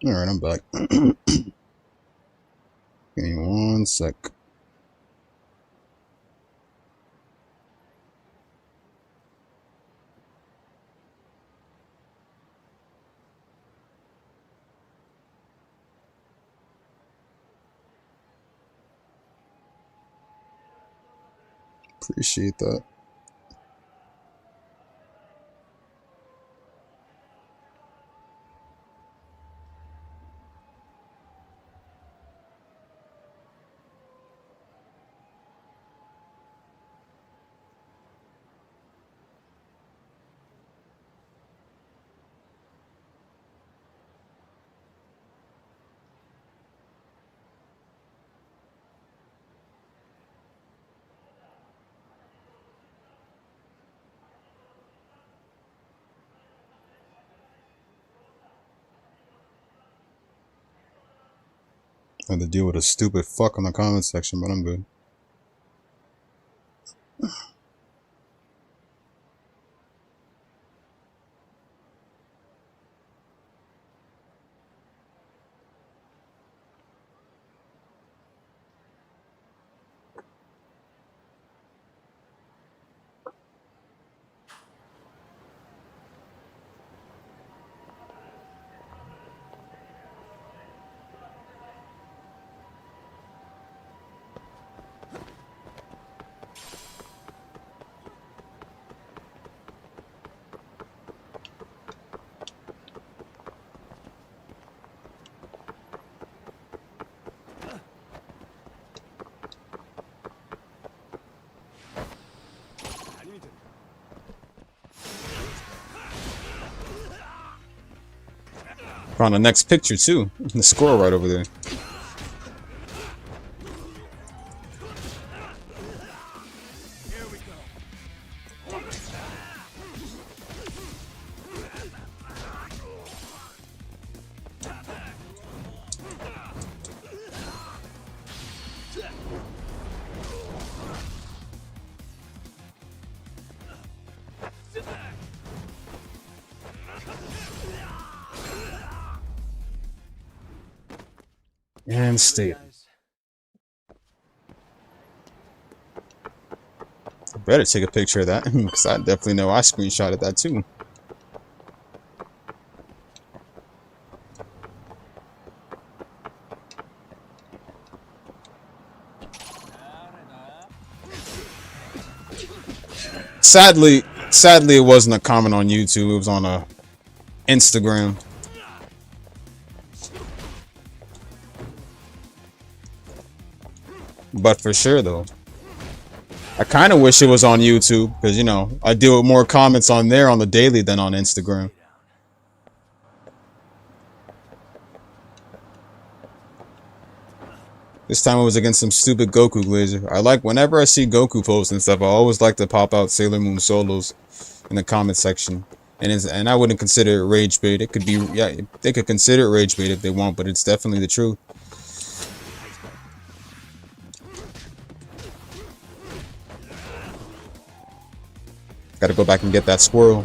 Alright, I'm back. Give me 1 sec. Appreciate that. I had to deal with a stupid fuck on the comment section, but I'm good. Found the next picture too. The squirrel right over there. And state. I better take a picture of that because I definitely know I screenshotted that too. Sadly, it wasn't a comment on YouTube. It was on a Instagram. But for sure, though, I kind of wish it was on YouTube because, you know, I deal with more comments on there on the daily than on Instagram. This time it was against some stupid Goku Glazer. I like, whenever I see Goku posts and stuff, I always like to pop out Sailor Moon solos in the comment section. And I wouldn't consider it rage bait. It could be, yeah, they could consider it rage bait if they want, but it's definitely the truth. Gotta go back and get that squirrel.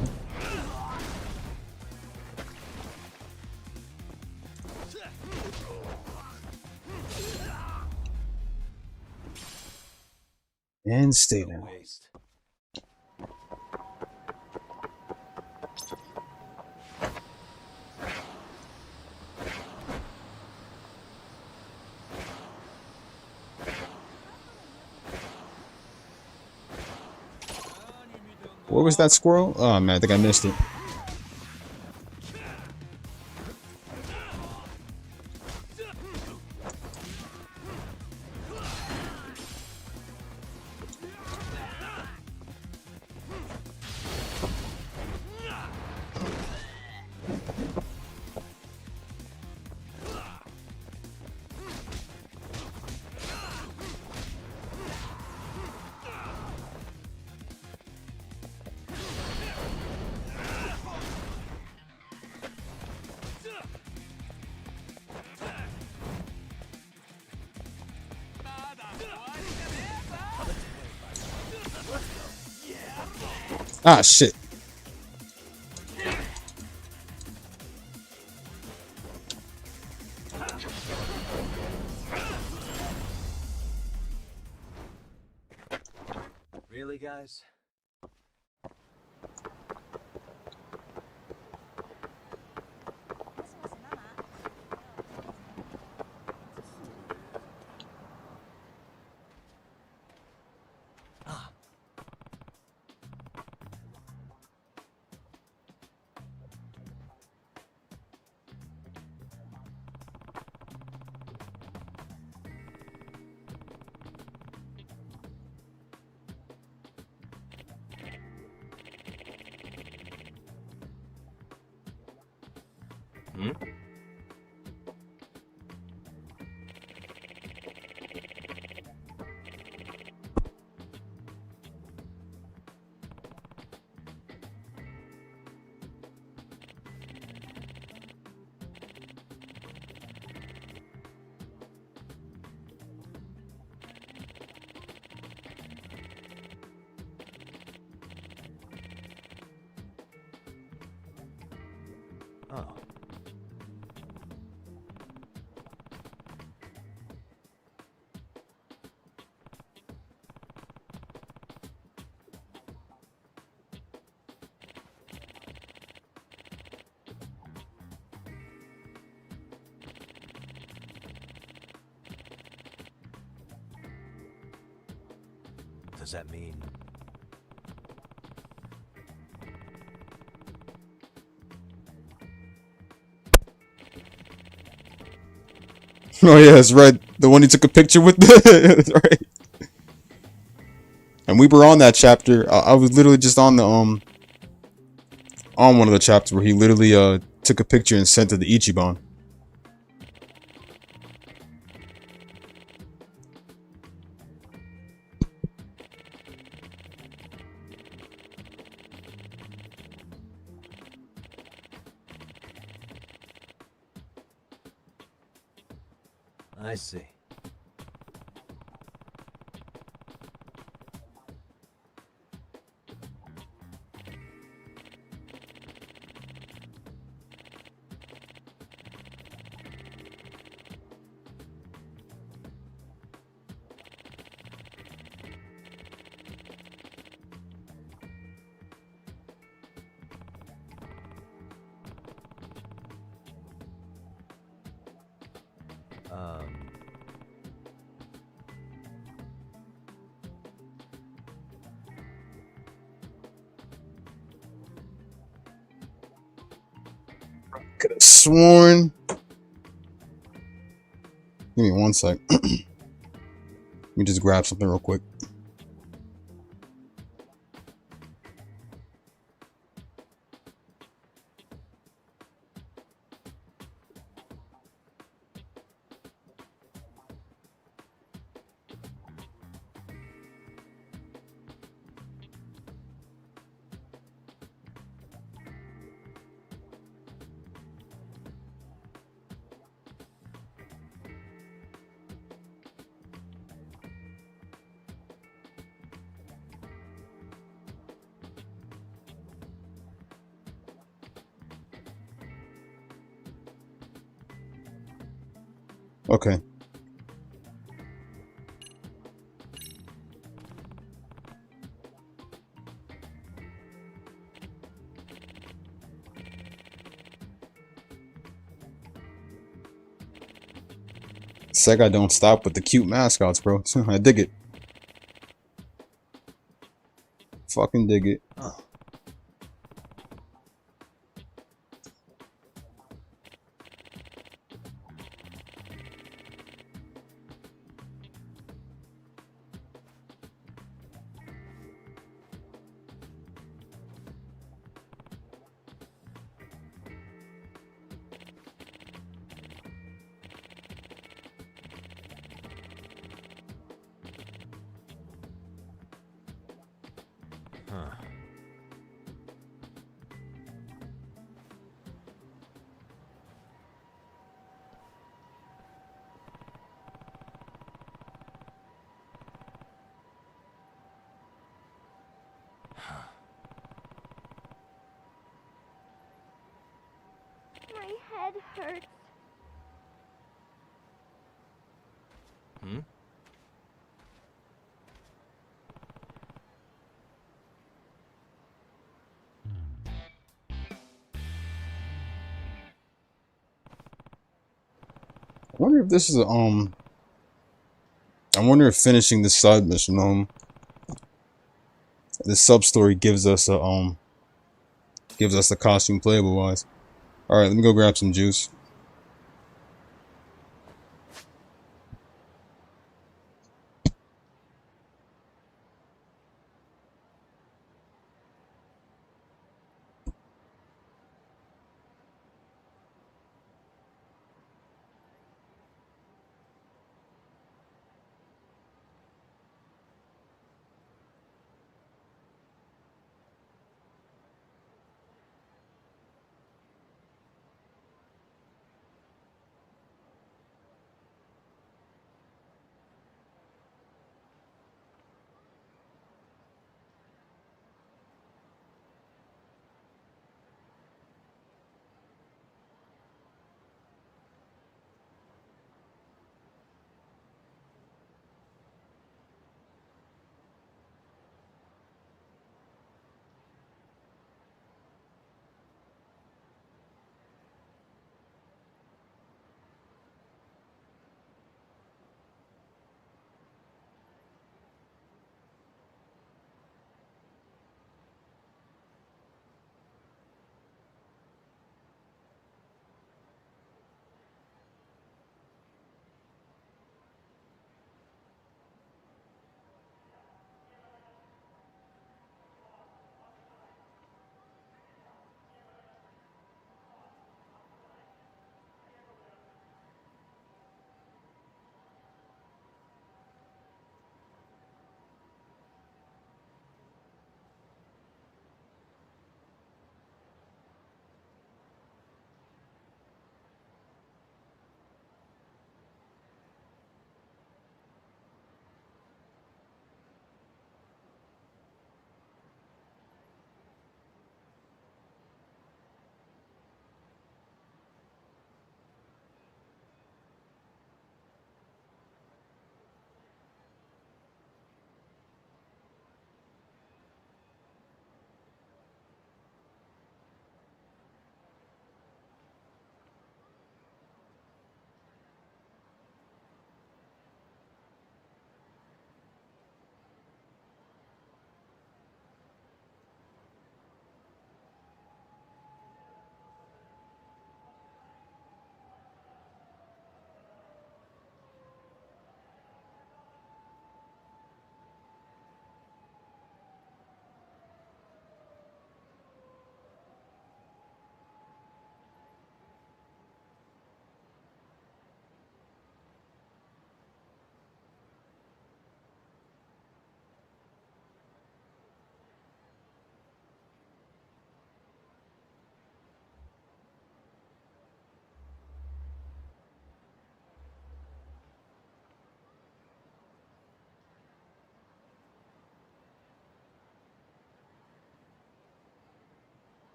And stay there. Where was that squirrel? Oh man, I think I missed it. Ah, shit. Really, guys? Hmm? Oh. Does that mean... Oh yeah, that's right. The one he took a picture with. That's right. And we were on that chapter. I was literally just on the on one of the chapters where he literally took a picture and sent it to Ichiban. I see. Could have sworn. Give me one sec. Let me just grab something real quick. Okay. Sega don't stop with the cute mascots, bro. I dig it. Fucking dig it. Oh. Huh. My head hurts. Hmm? wonder if this is a, I wonder if finishing this side mission, this sub story gives us a, gives us the costume playable wise. Alright, let me go grab some juice.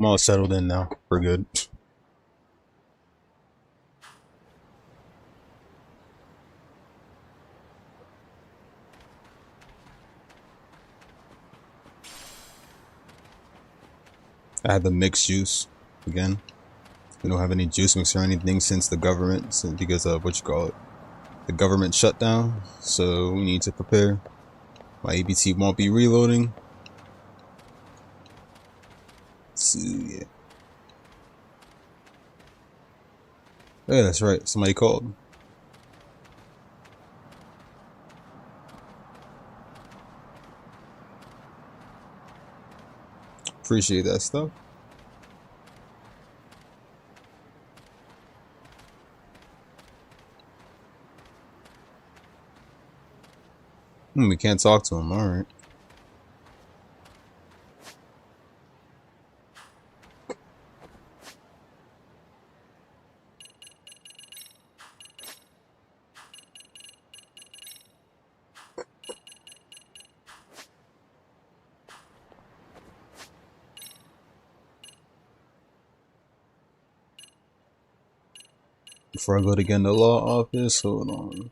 I'm all settled in now. We're good. I had the mixed juice again. We don't have any juice mix or anything since the government, because of what you call it, the government shutdown. So we need to prepare. My ABT won't be reloading. So yeah. Yeah, that's right. Somebody called. Appreciate that stuff. We can't talk to him. All right. Before I go to get in the law office, hold on.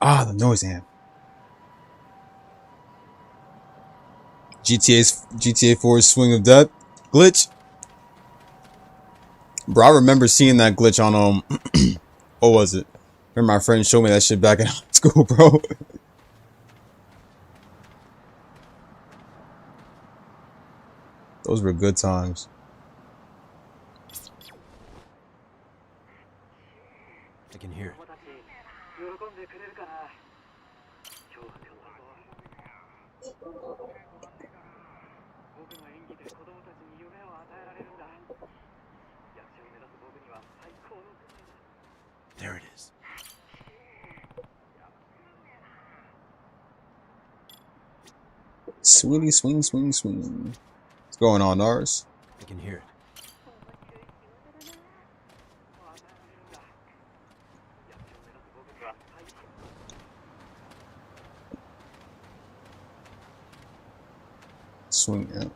Ah, the noise amp. GTA 4's Swing of Death glitch. Bro, I remember seeing that glitch on what was it? Remember my friend showed me that shit back in high school, bro. Those were good times. I can hear it. There it is. Swingy, swing, swing, swing. What's going on, Nars? I can hear it. Swing it.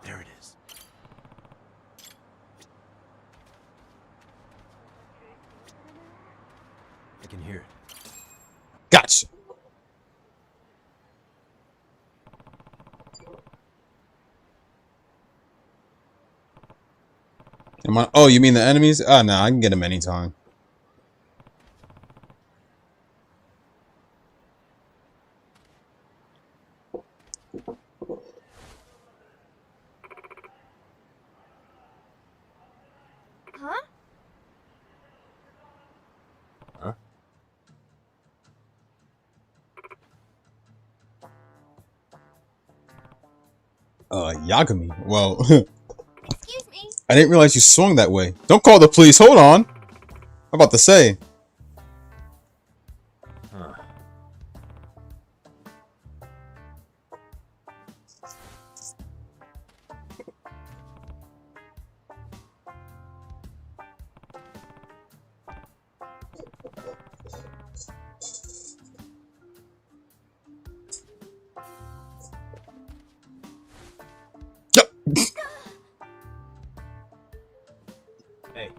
There it is. I can hear it. Gotcha. Am I? Oh, you mean the enemies? Ah, no, I can get them anytime. Huh? Huh? Yagami. Well, Excuse me. I didn't realize you swung that way. Don't call the police. Hold on. I'm about to say. Huh. Hey.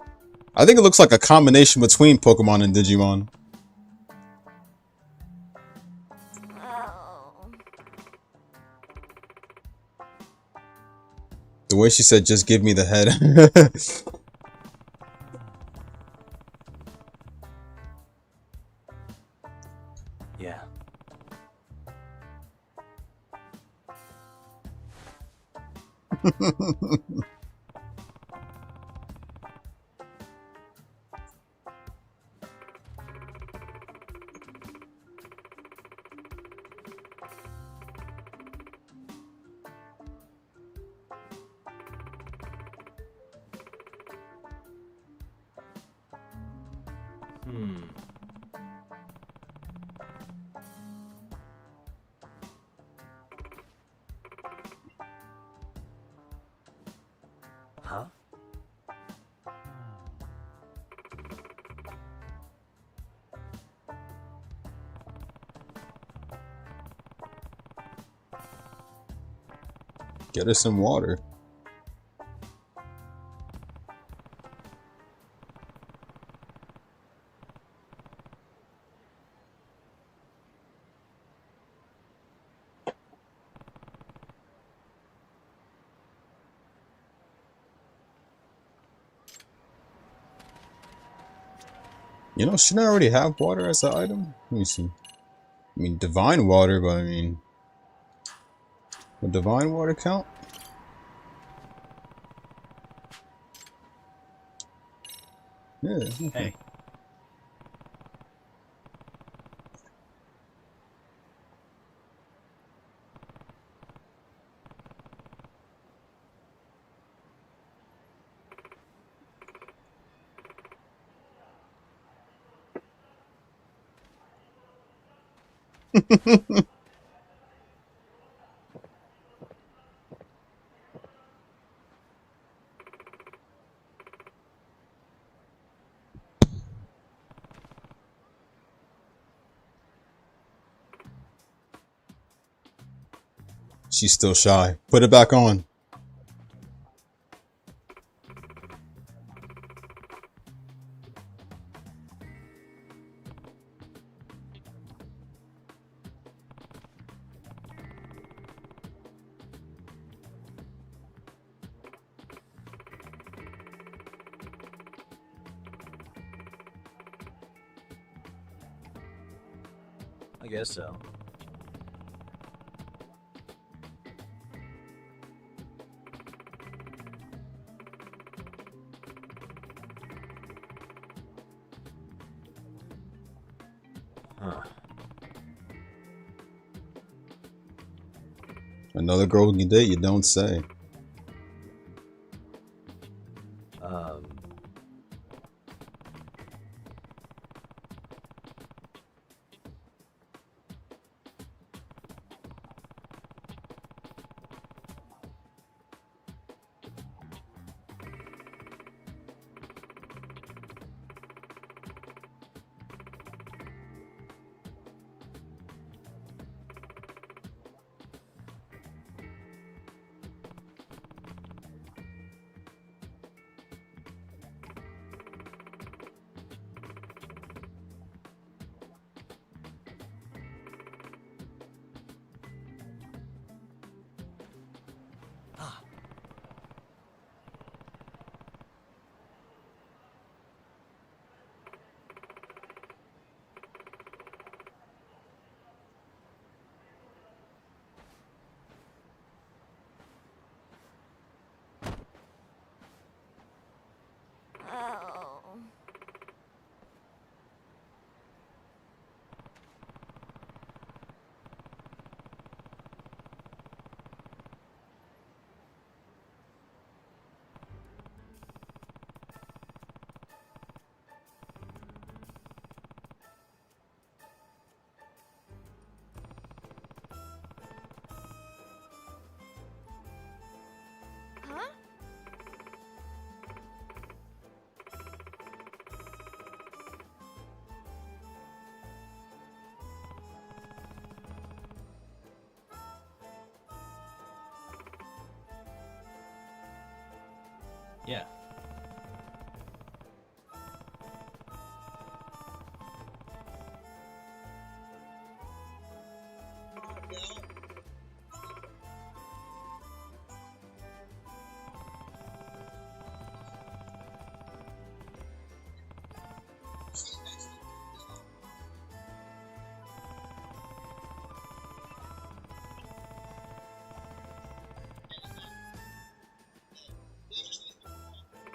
I think it looks like a combination between Pokemon and Digimon. The way she said, just give me the head. Yeah. Huh? Get us some water. You know, shouldn't I already have water as an item? Let me see. I mean, divine water, but I mean, would divine water count? Yeah. Okay. Hey. She's still shy. Put it back on. I guess so. Huh. Another girl you date, you don't say. Oh. Huh? Yeah.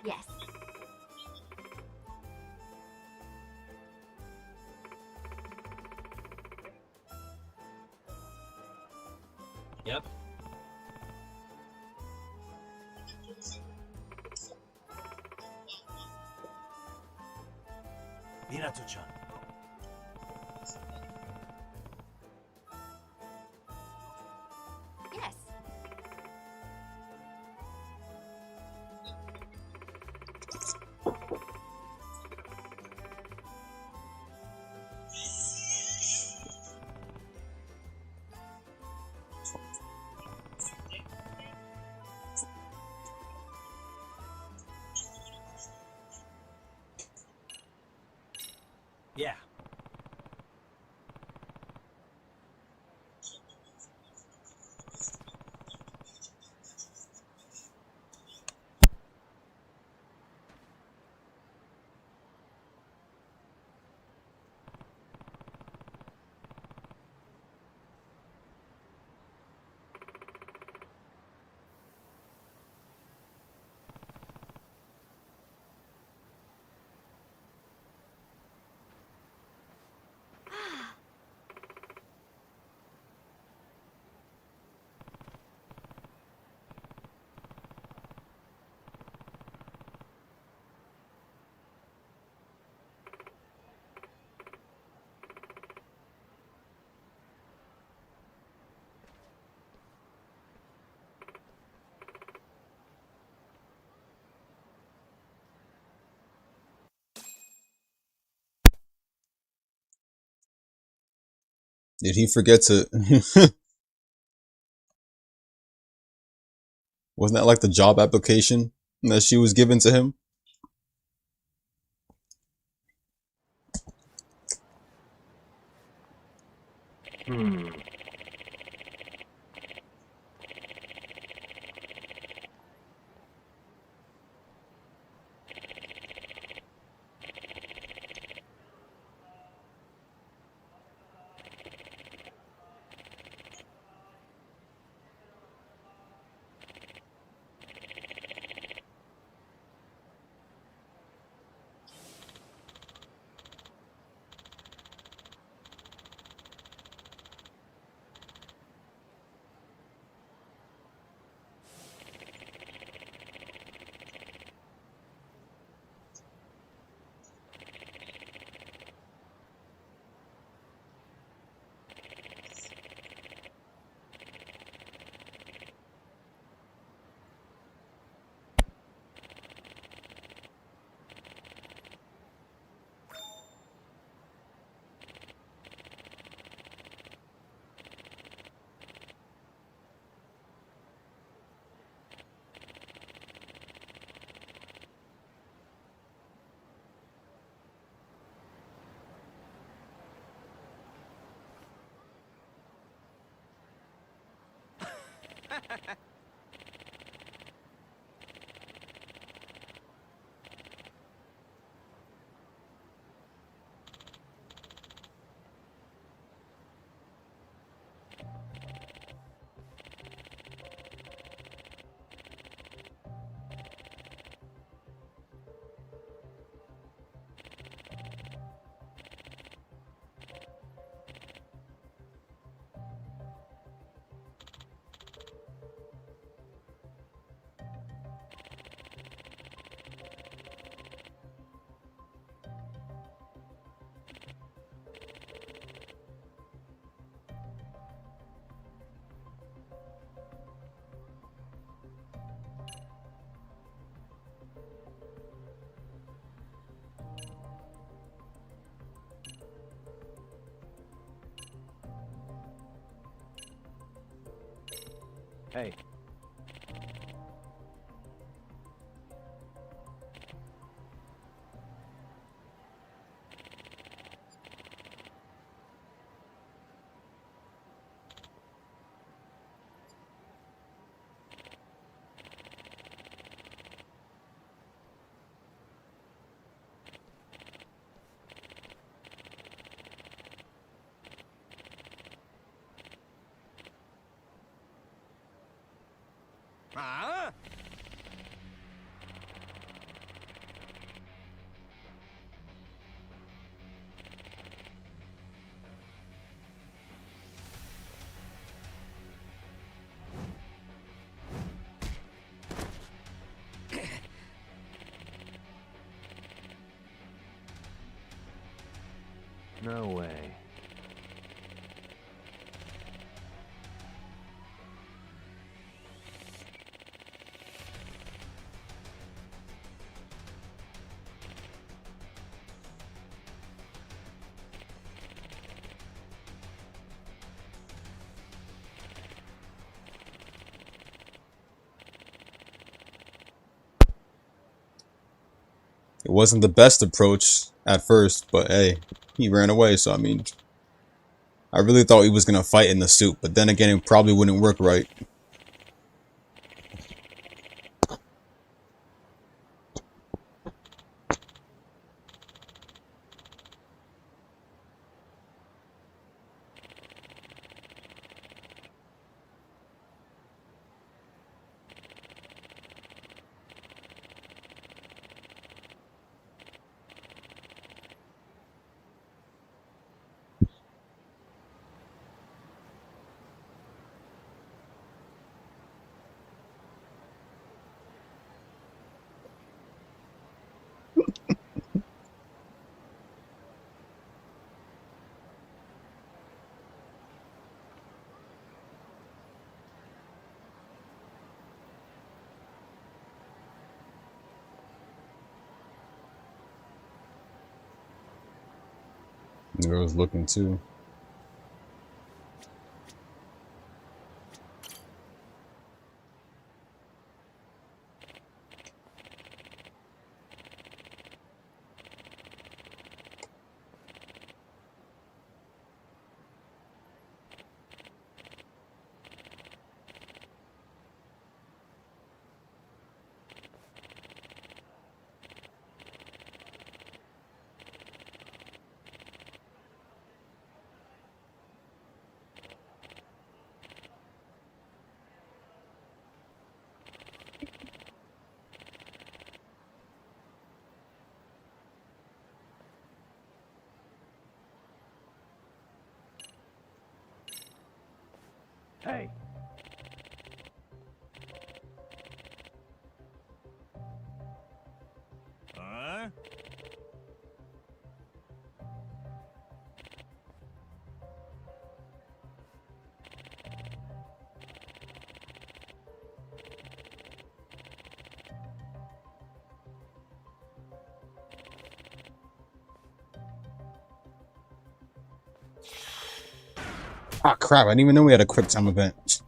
Yes. Yep. Minato-chan. Yes. Yeah. Did he forget to? Wasn't that like the job application that she was given to him? Hey. Huh? No way. It wasn't the best approach at first, but hey. he ran away. So I mean, I really thought he was gonna fight in the suit, but then again, it probably wouldn't work right. The girl was looking too. Hey. Huh? Ah, crap! I didn't even know we had a quick time event.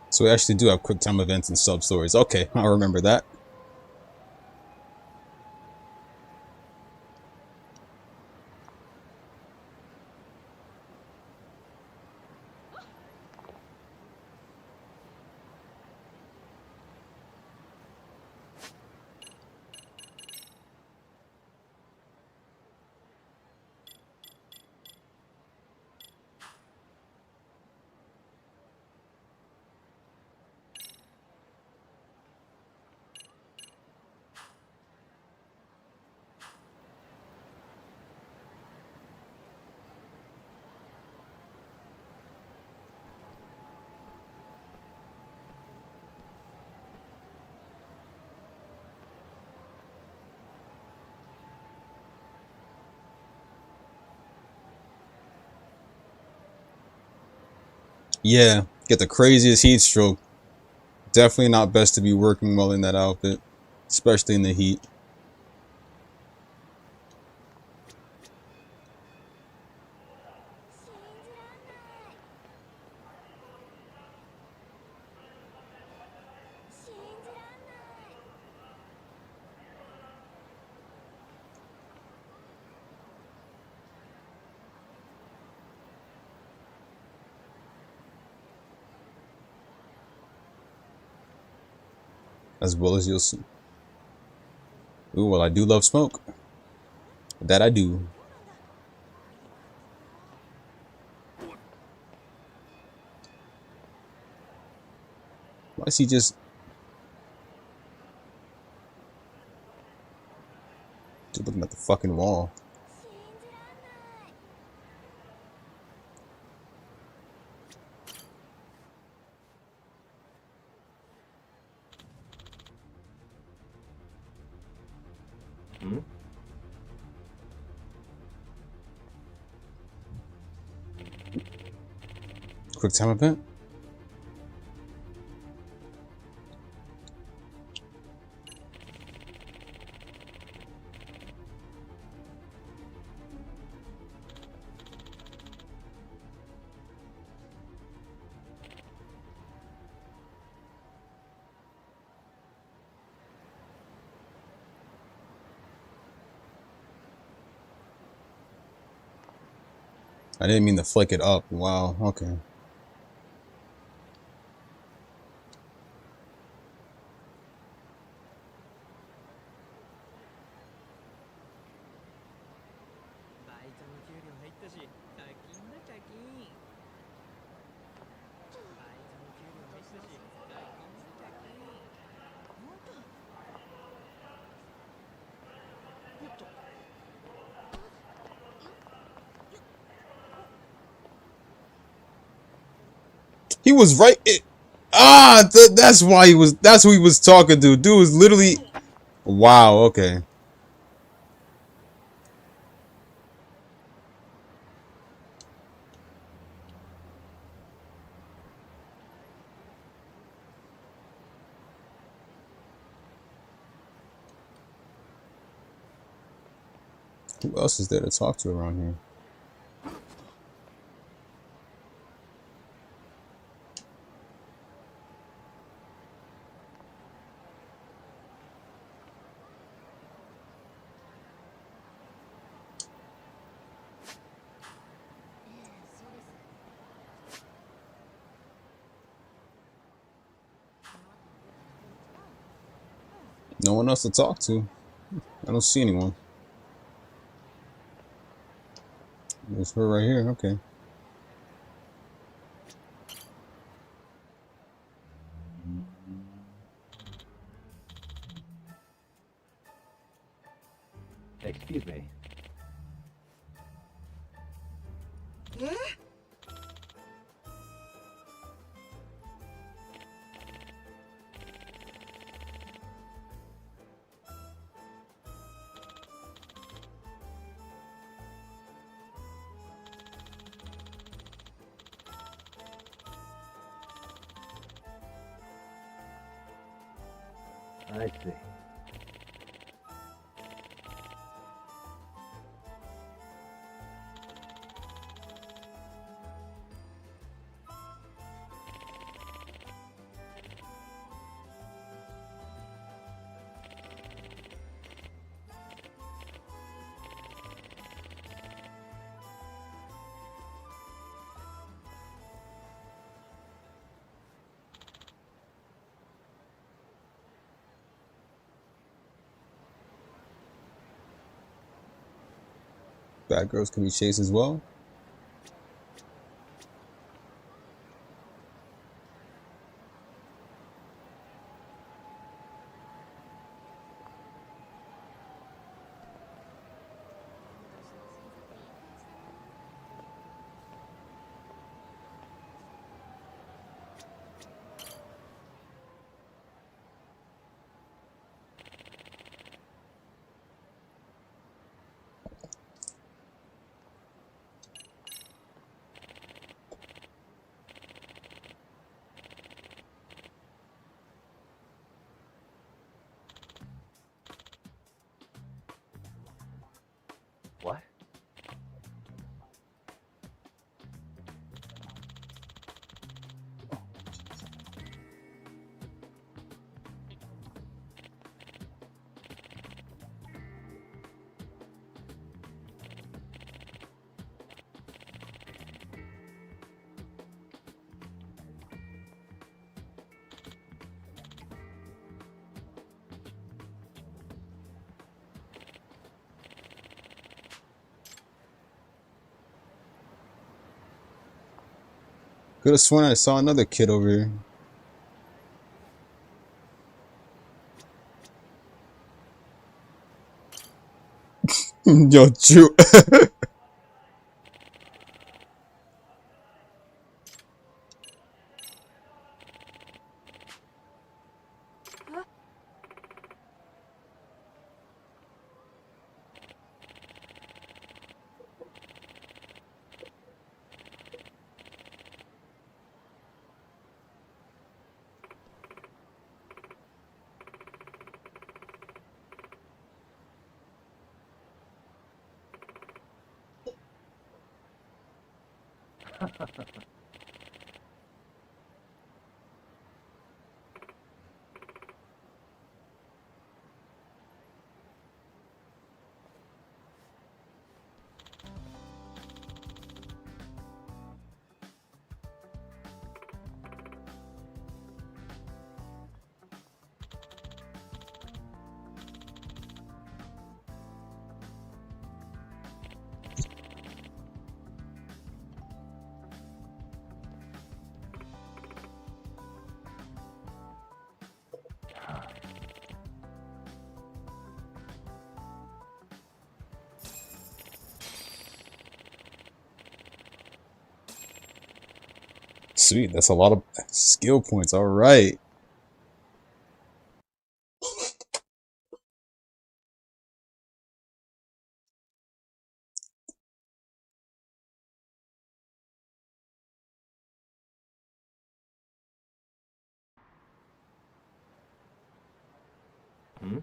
So we actually do have quick time events and sub stories. Okay, I'll remember that. Yeah, get the craziest heat stroke. Definitely not best to be working well in that outfit, especially in the heat. As well as you'll see. Ooh, well, I do love smoke. That I do. Why is he just... looking at the fucking wall? Quick time event? I didn't mean to flick it up. Wow, okay. He was right. That's why he was. That's who he was talking to. Dude was literally. Wow. Okay. Who else is there to talk to around here? No one else to talk to. I don't see anyone. There's her right here. Okay. Excuse me. I see. Bad girls can be chased as well. What? Could have sworn I saw another kid over here. Yo, Drew. Sweet, that's a lot of skill points. All right. Hmm?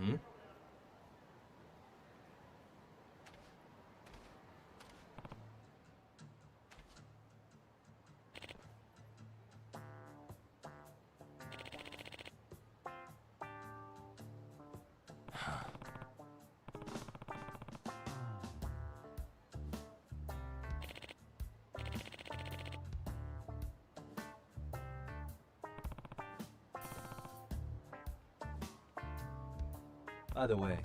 Hmm? By the way,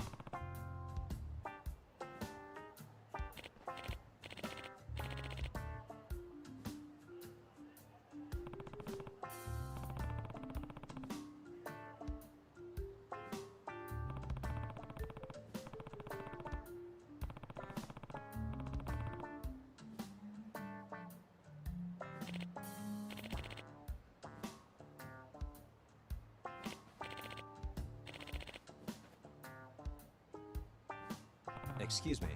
excuse me.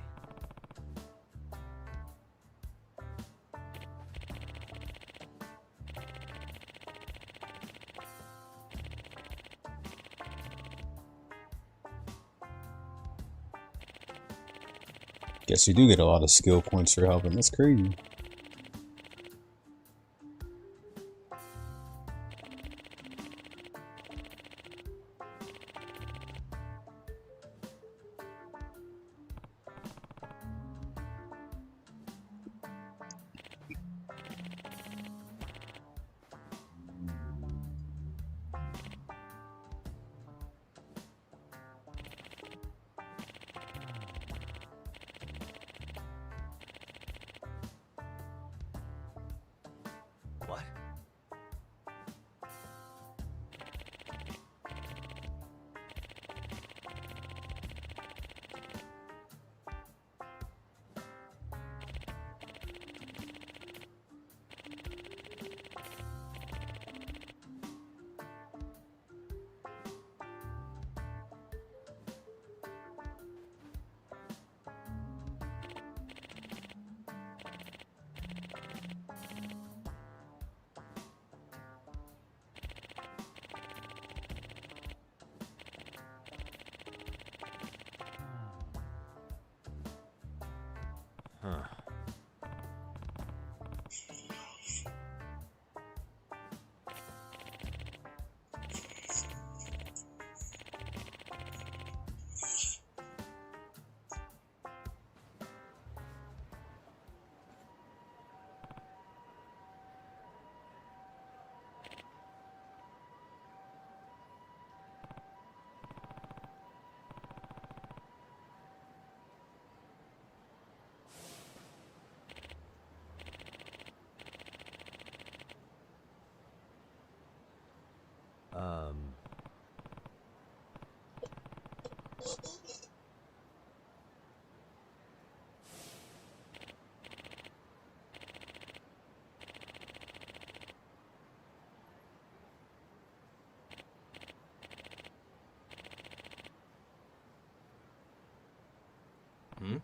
Guess you do get a lot of skill points for helping. That's crazy. What? Huh. Hmm?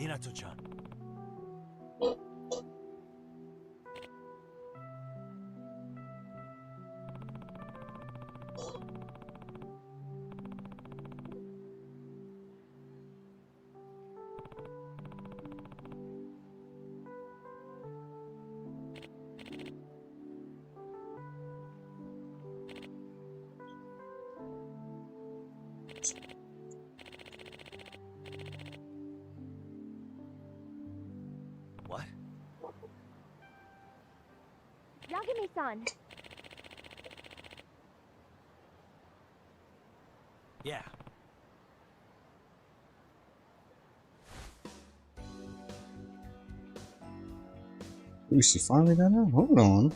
Minato-chan. What? Yagami-san. Yeah. Ooh, she finally got out? Hold on.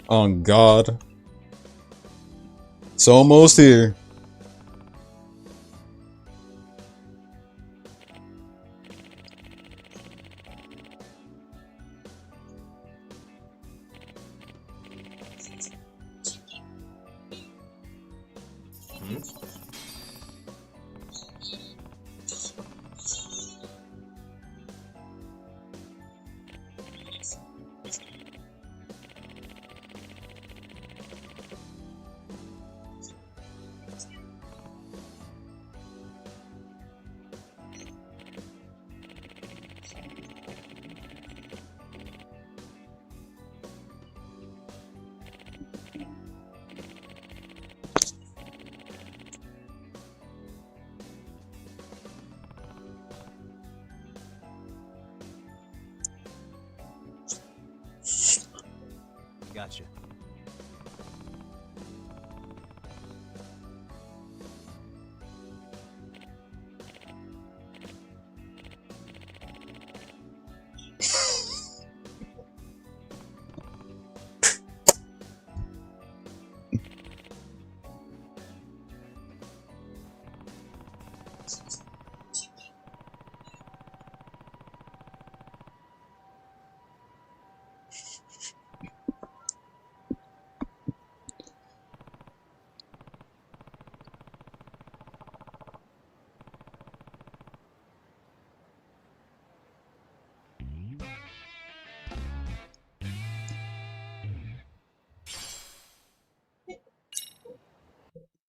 Oh God. It's almost here. Gotcha.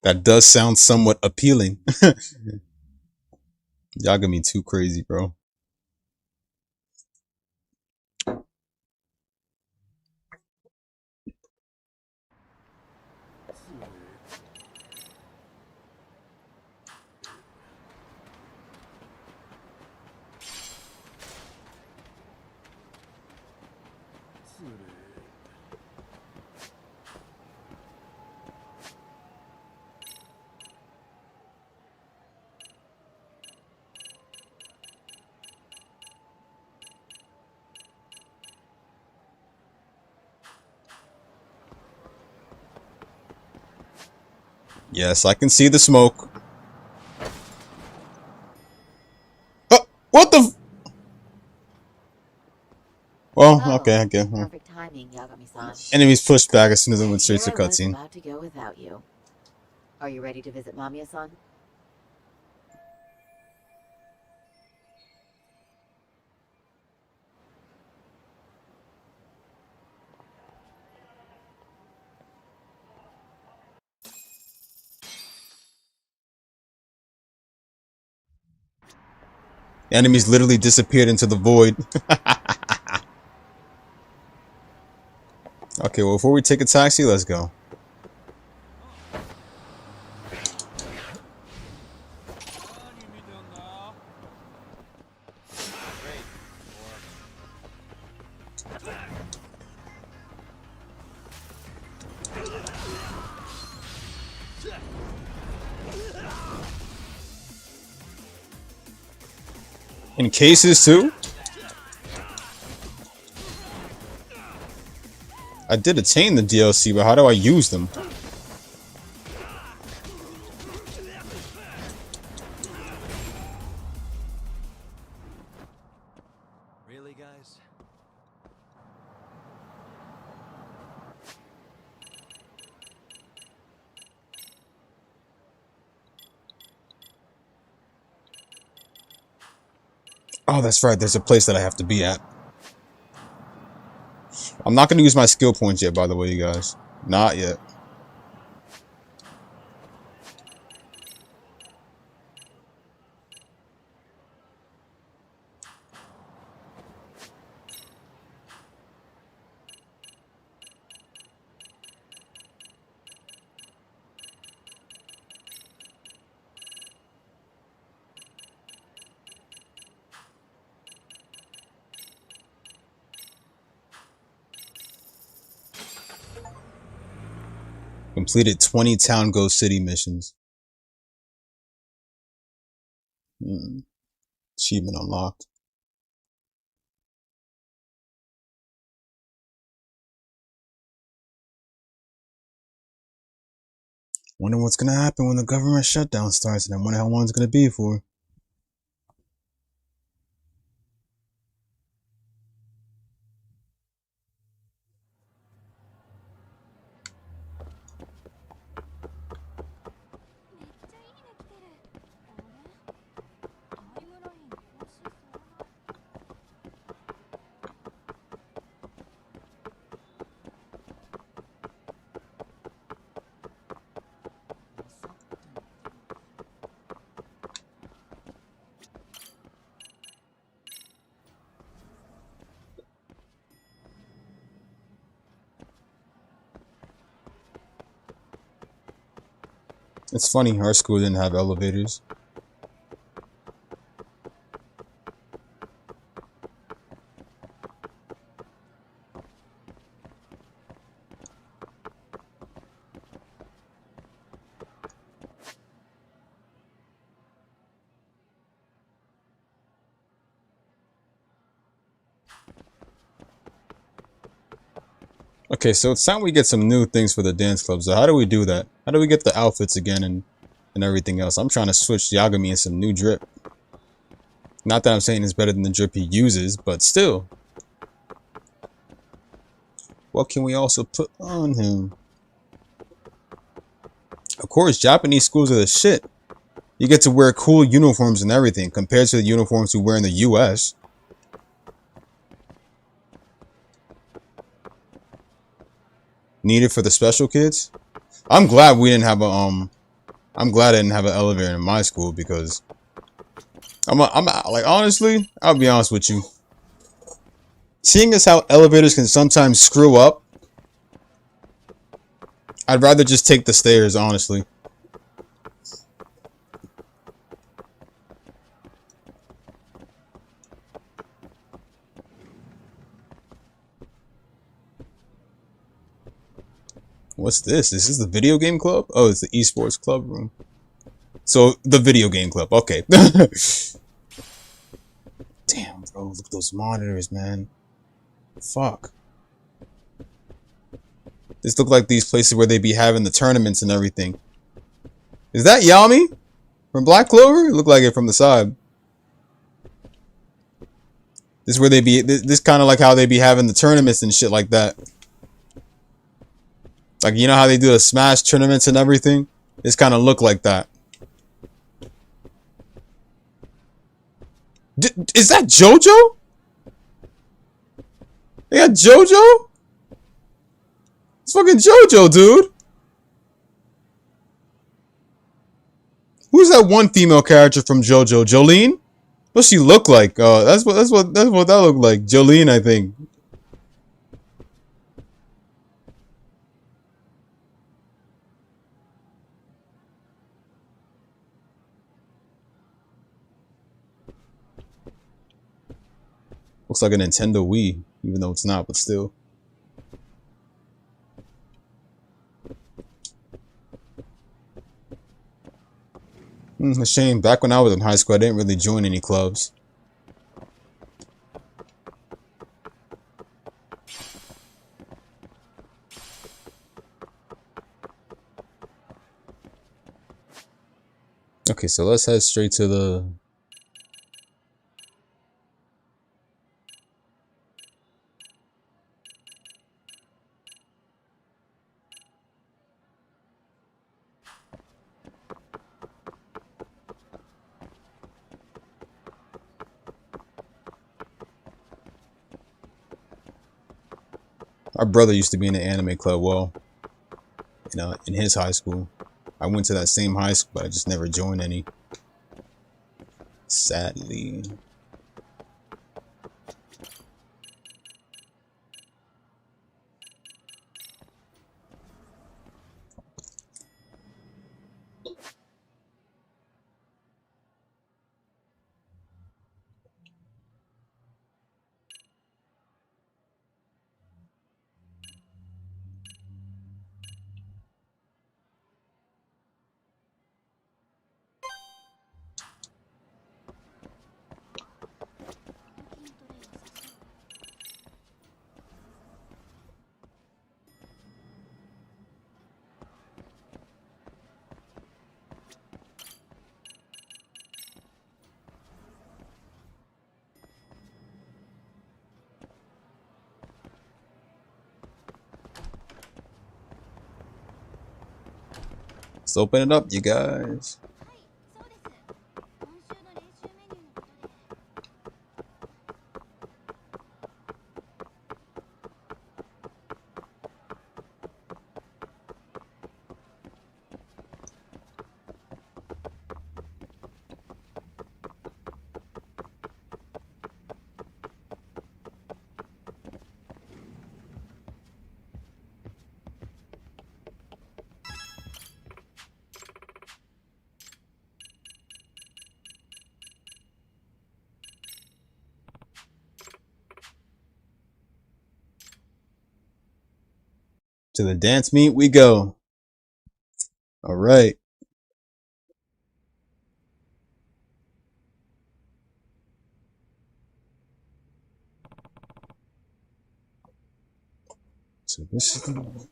That does sound somewhat appealing. Y'all got me too crazy, bro. Yes, I can see the smoke. Oh, what the? Well, okay, okay. Perfect timing, Yagami-san. Enemies pushed back as soon as I went straight to Here I was cutscene. about to go without you. Are you ready to visit Mamiya-san? The enemies literally disappeared into the void. Okay, well, before we take a taxi, let's go. In cases too? I did attain the DLC, but how do I use them? Oh, that's right. There's a place that I have to be at. I'm not going to use my skill points yet, by the way, you guys. Not yet. Completed 20 Town Go City missions. Achievement unlocked. Wonder what's gonna happen when the government shutdown starts, and I wonder how long it's gonna be for. It's funny, our school didn't have elevators. Okay, so it's time we get some new things for the dance club. So how do we do that? How do we get the outfits again and everything else? I'm trying to switch Yagami in some new drip. Not that I'm saying it's better than the drip he uses, but still. What can we also put on him? Of course, Japanese schools are the shit. You get to wear cool uniforms and everything compared to the uniforms we wear in the US. Needed for the special kids. I'm glad we didn't have a I'm glad I didn't have an elevator in my school, because I'm like, honestly, I'll be honest with you. Seeing as how elevators can sometimes screw up, I'd rather just take the stairs, honestly. What's this? Is this the video game club? Oh, it's the esports club room. So, the video game club. Okay. Damn, bro. Look at those monitors, man. Fuck. This look like these places where they be having the tournaments and everything. Is that Yami? From Black Clover? It looked like it from the side. This is where they be... This kind of like how they be having the tournaments and shit like that. Like, you know how they do the Smash tournaments and everything? This kind of look like that. Is that JoJo? They got JoJo? It's fucking JoJo, dude. Who's that one female character from JoJo? Jolene? What's she look like? That's what that looked like. Jolene, I think. Looks like a Nintendo Wii, even though it's not, but still. A shame. Back when I was in high school, I didn't really join any clubs. Okay, so let's head straight to the... Our brother used to be in the anime club. Well, you know, in his high school. I went to that same high school, but I just never joined any. Sadly. Let's open it up, you guys. To the dance meet we go. All right. So this is the...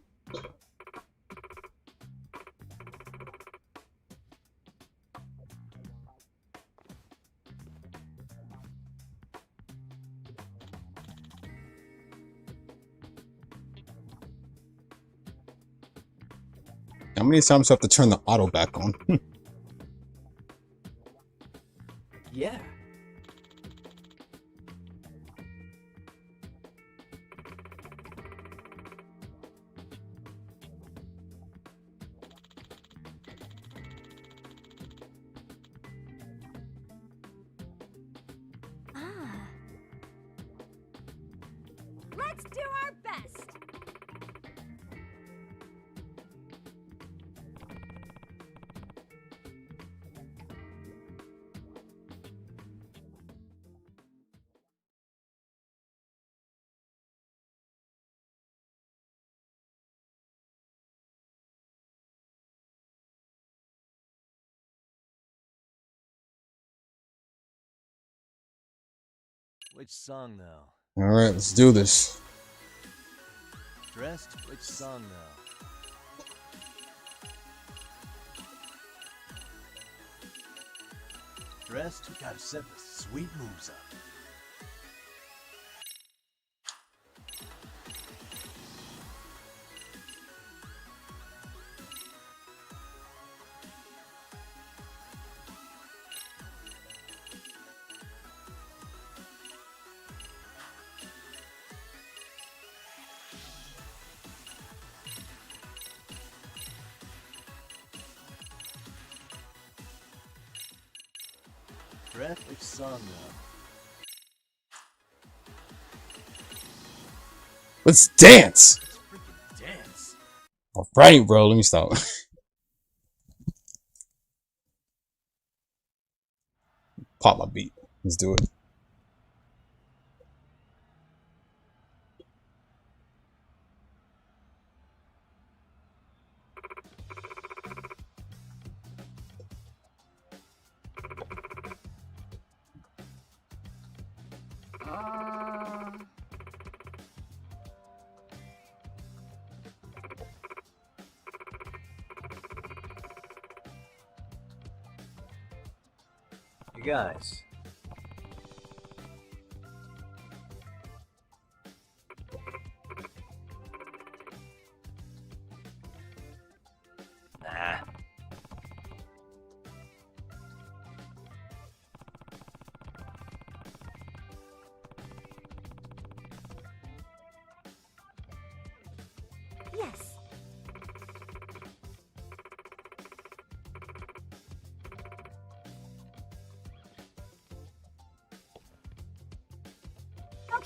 How many times do I have to turn the auto back on? Yeah. Ah. Let's do our best. Which song though? All right, let's do this. Dressed? Which song though? Dressed? We gotta set the sweet moves up. Dressed? Which song though? Let's dance. Let's freaking dance. All right, bro. Let me stop. Pop my beat. Let's do it. You guys. Nah.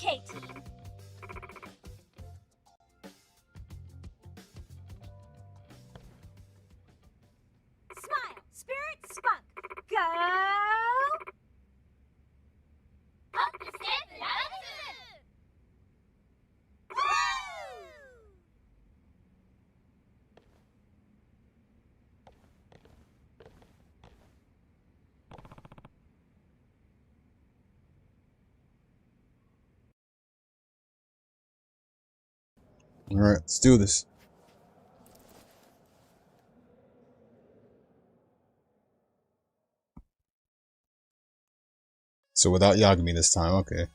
Locate! Smile! Spirit spunk! Go! All right, let's do this. So without Yagami this time, okay.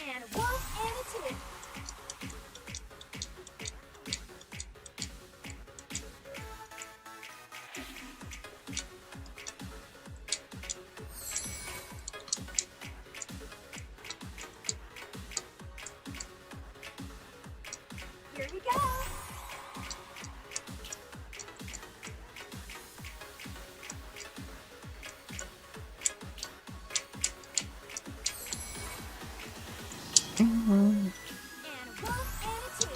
And a 1 and a 2. Here you go. And a 1 and a 2.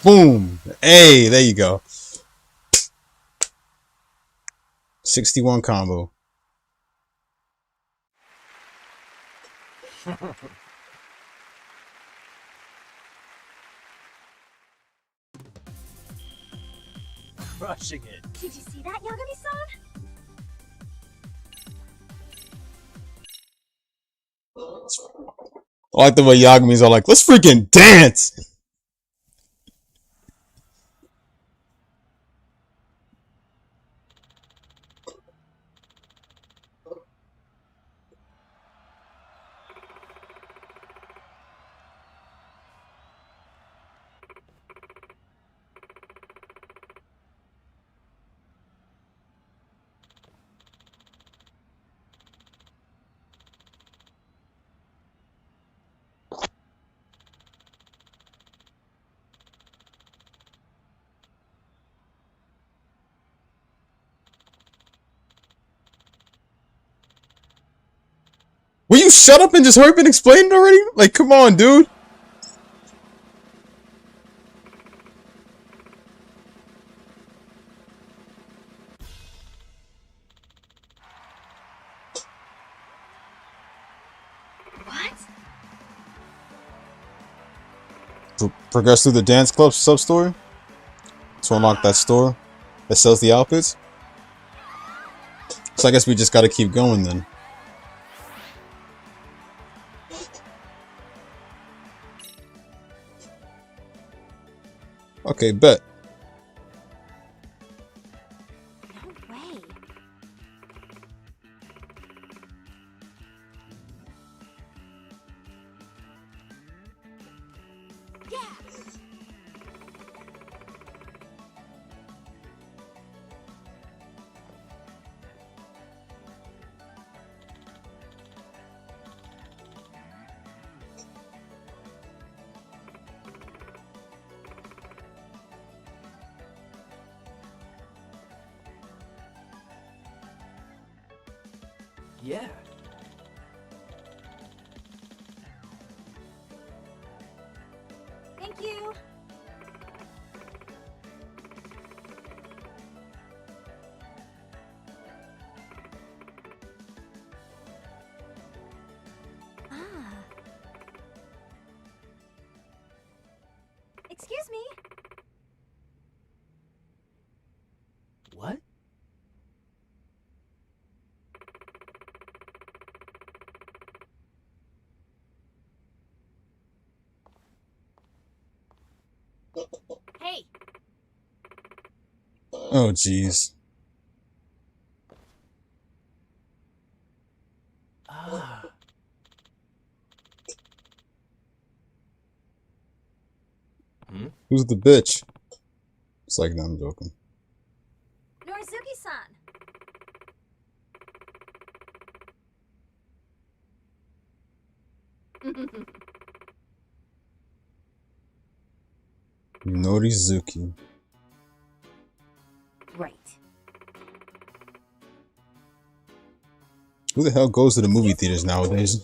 Boom! Hey, there you go. 61 combo. Crushing it. Did you see that, Yagami-san? I like the way Yagami's all like, let's freaking dance! Will you shut up and just hurry up and explain it already? Like, come on, dude. What? Progress through the dance club sub-story to unlock that store that sells the outfits. So I guess we just gotta keep going then. Okay, bet. No way. Yeah. Yeah. Thank you. Ah. Excuse me. Hey, Oh, jeez. Who's the bitch? It's like, no, I'm joking. Norizuki-san. Norizuki. Right. Who the hell goes to the movie theaters nowadays?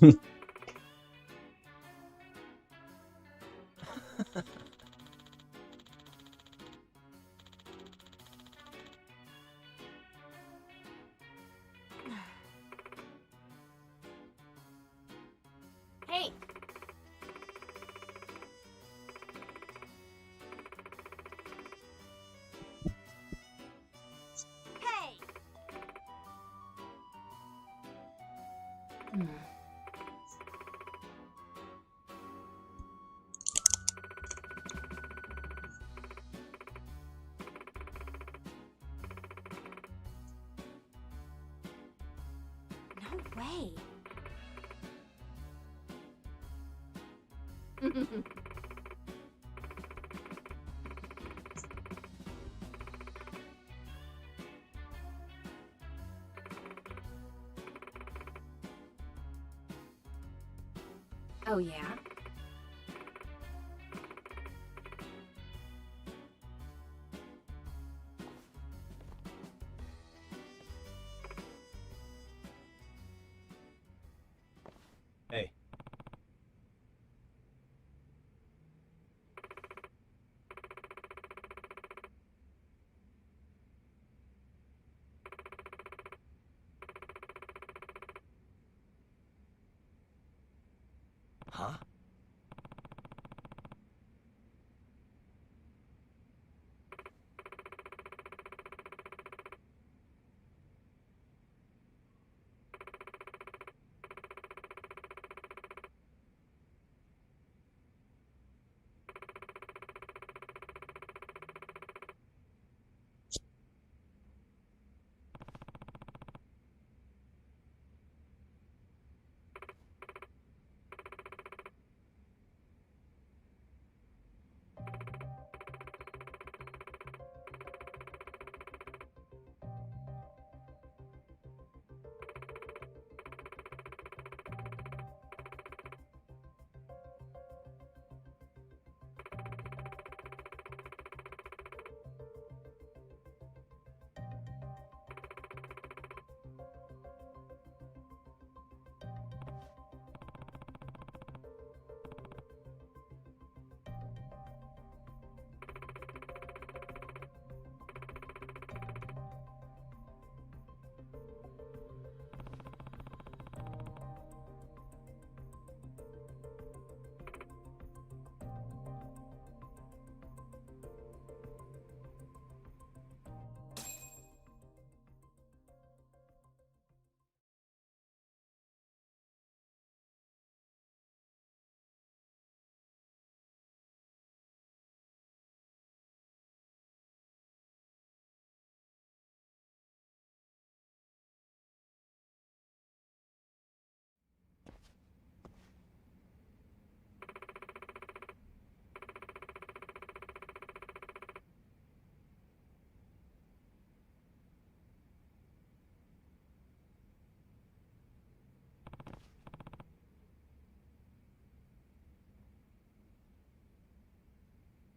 Hey. Hey. No way. Oh yeah. Hey. Huh?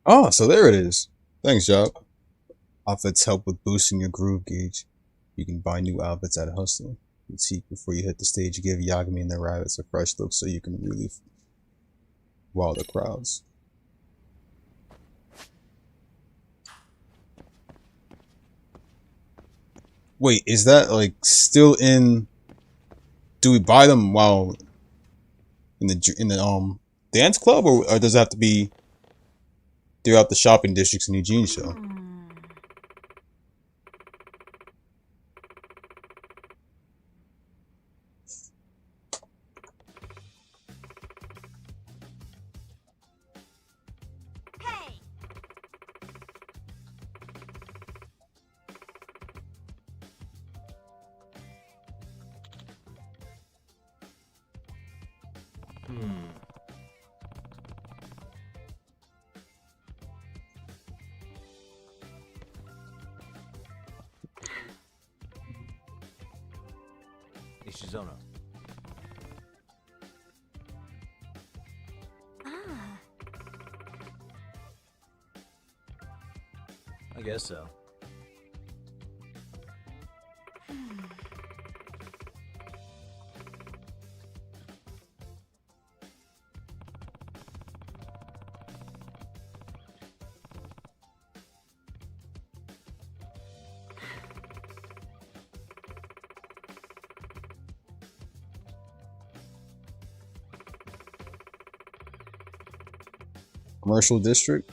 Oh, so there it is. Thanks, Job. Outfits help with boosting your groove gauge. You can buy new outfits at Hustle. Boutique before you hit the stage. Give Yagami and the rabbits a fresh look so you can really wow the crowds. Wait, is that like still in? Do we buy them while in the dance club, or does it have to be throughout the shopping districts in Eugene show? Hey. Ishizono. Ah, I guess so. Commercial district.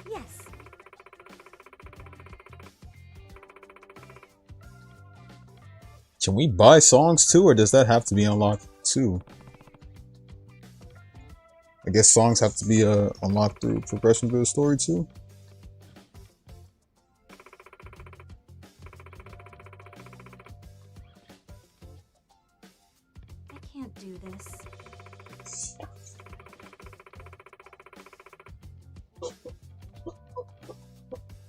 yes. Can we buy songs too, or does that have to be unlocked too? I guess songs have to be unlocked through progression through the story too. I can't do this.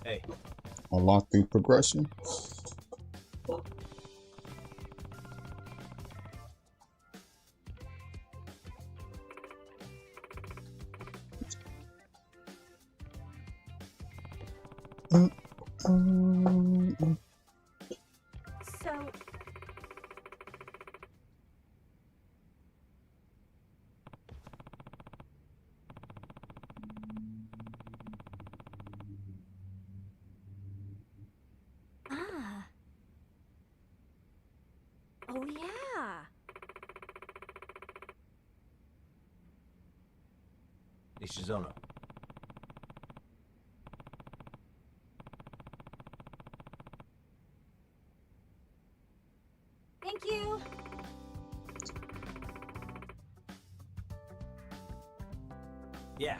Hey. Unlocked through progression. So, ah. Oh yeah. Ishizono. Thank you. Yeah.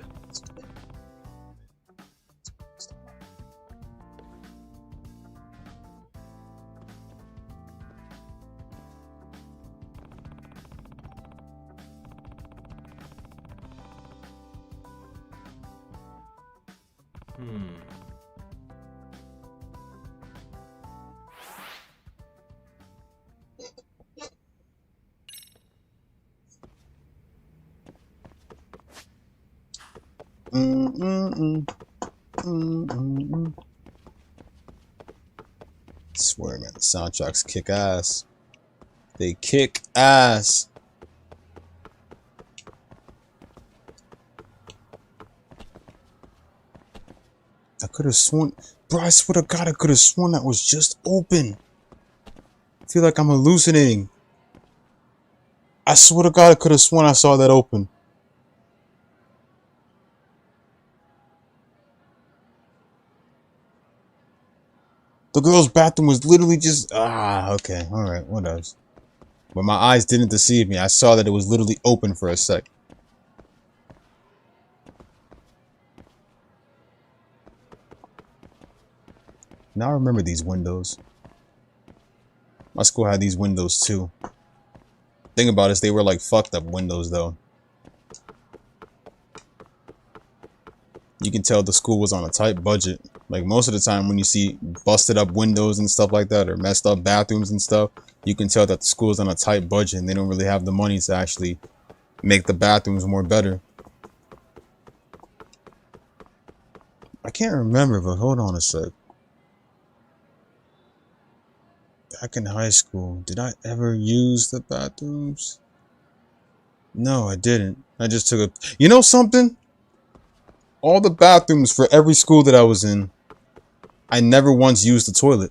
Swear, man, the soundtracks kick ass. They kick ass. I could have sworn, bro, I swear to God, I could have sworn that was just open. I feel like I'm hallucinating. I swear to God, I could have sworn I saw that open. The girl's bathroom was literally just, okay, alright, what else? But my eyes didn't deceive me. I saw that it was literally open for a sec. Now I remember these windows. My school had these windows too. Thing about it is they were like fucked up windows though. You can tell the school was on a tight budget. Like most of the time when you see busted up windows and stuff like that or messed up bathrooms and stuff, you can tell that the school is on a tight budget and they don't really have the money to actually make the bathrooms more better. I can't remember, but hold on a sec. Back in high school, did I ever use the bathrooms? No, I didn't. I just took a... You know something? All the bathrooms for every school that I was in, I never once used the toilet.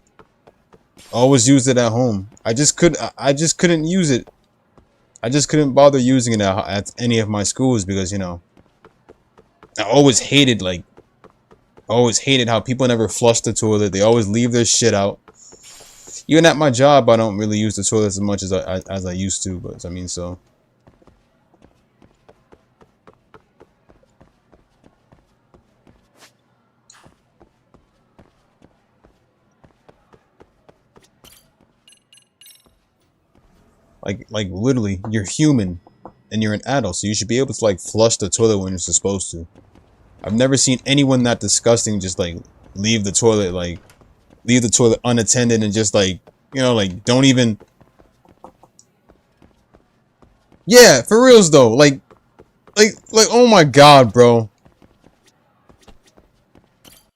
I always used it at home. I just couldn't use it. I just couldn't bother using it at any of my schools because, you know, I always hated how people never flush the toilet. They always leave their shit out. Even at my job, I don't really use the toilet as much as I used to, but I mean, so. Like literally, you're human and you're an adult, so you should be able to like flush the toilet when you're supposed to. I've never seen anyone that disgusting just like leave the toilet unattended and just like, you know, like don't even. Yeah, for reals though. Like oh my god, bro.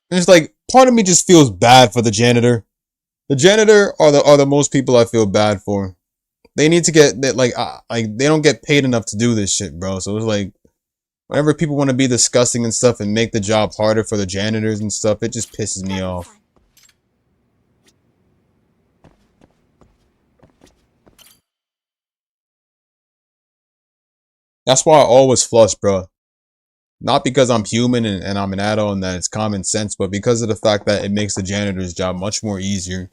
And it's like part of me just feels bad for the janitor. The janitor are the most people I feel bad for. They need to get that like they don't get paid enough to do this shit, bro. So it's like whenever people want to be disgusting and stuff and make the job harder for the janitors and stuff, it just pisses me off. That's why I always flush, bro. Not because I'm human and I'm an adult and that it's common sense, but because of the fact that it makes the janitor's job much more easier.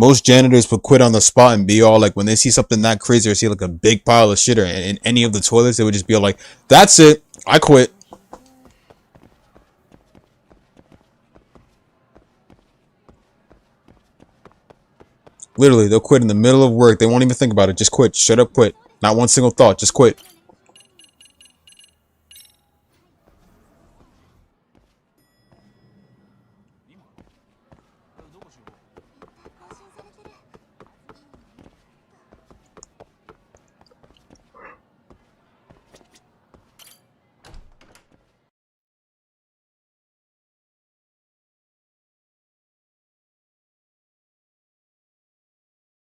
Most janitors would quit on the spot and be all like, when they see something that crazy or see like a big pile of shit or in any of the toilets, they would just be all like, that's it, I quit. Literally, they'll quit in the middle of work. They won't even think about it. Just quit. Shut up, quit. Not one single thought. Just quit.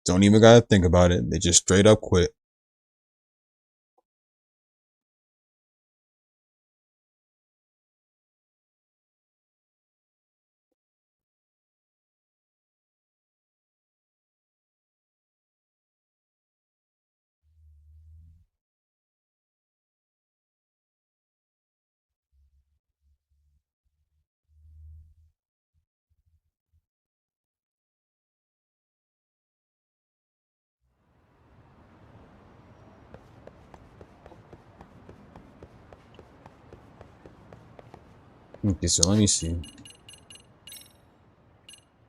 Don't even gotta think about it. They just straight up quit. Okay, so let me see.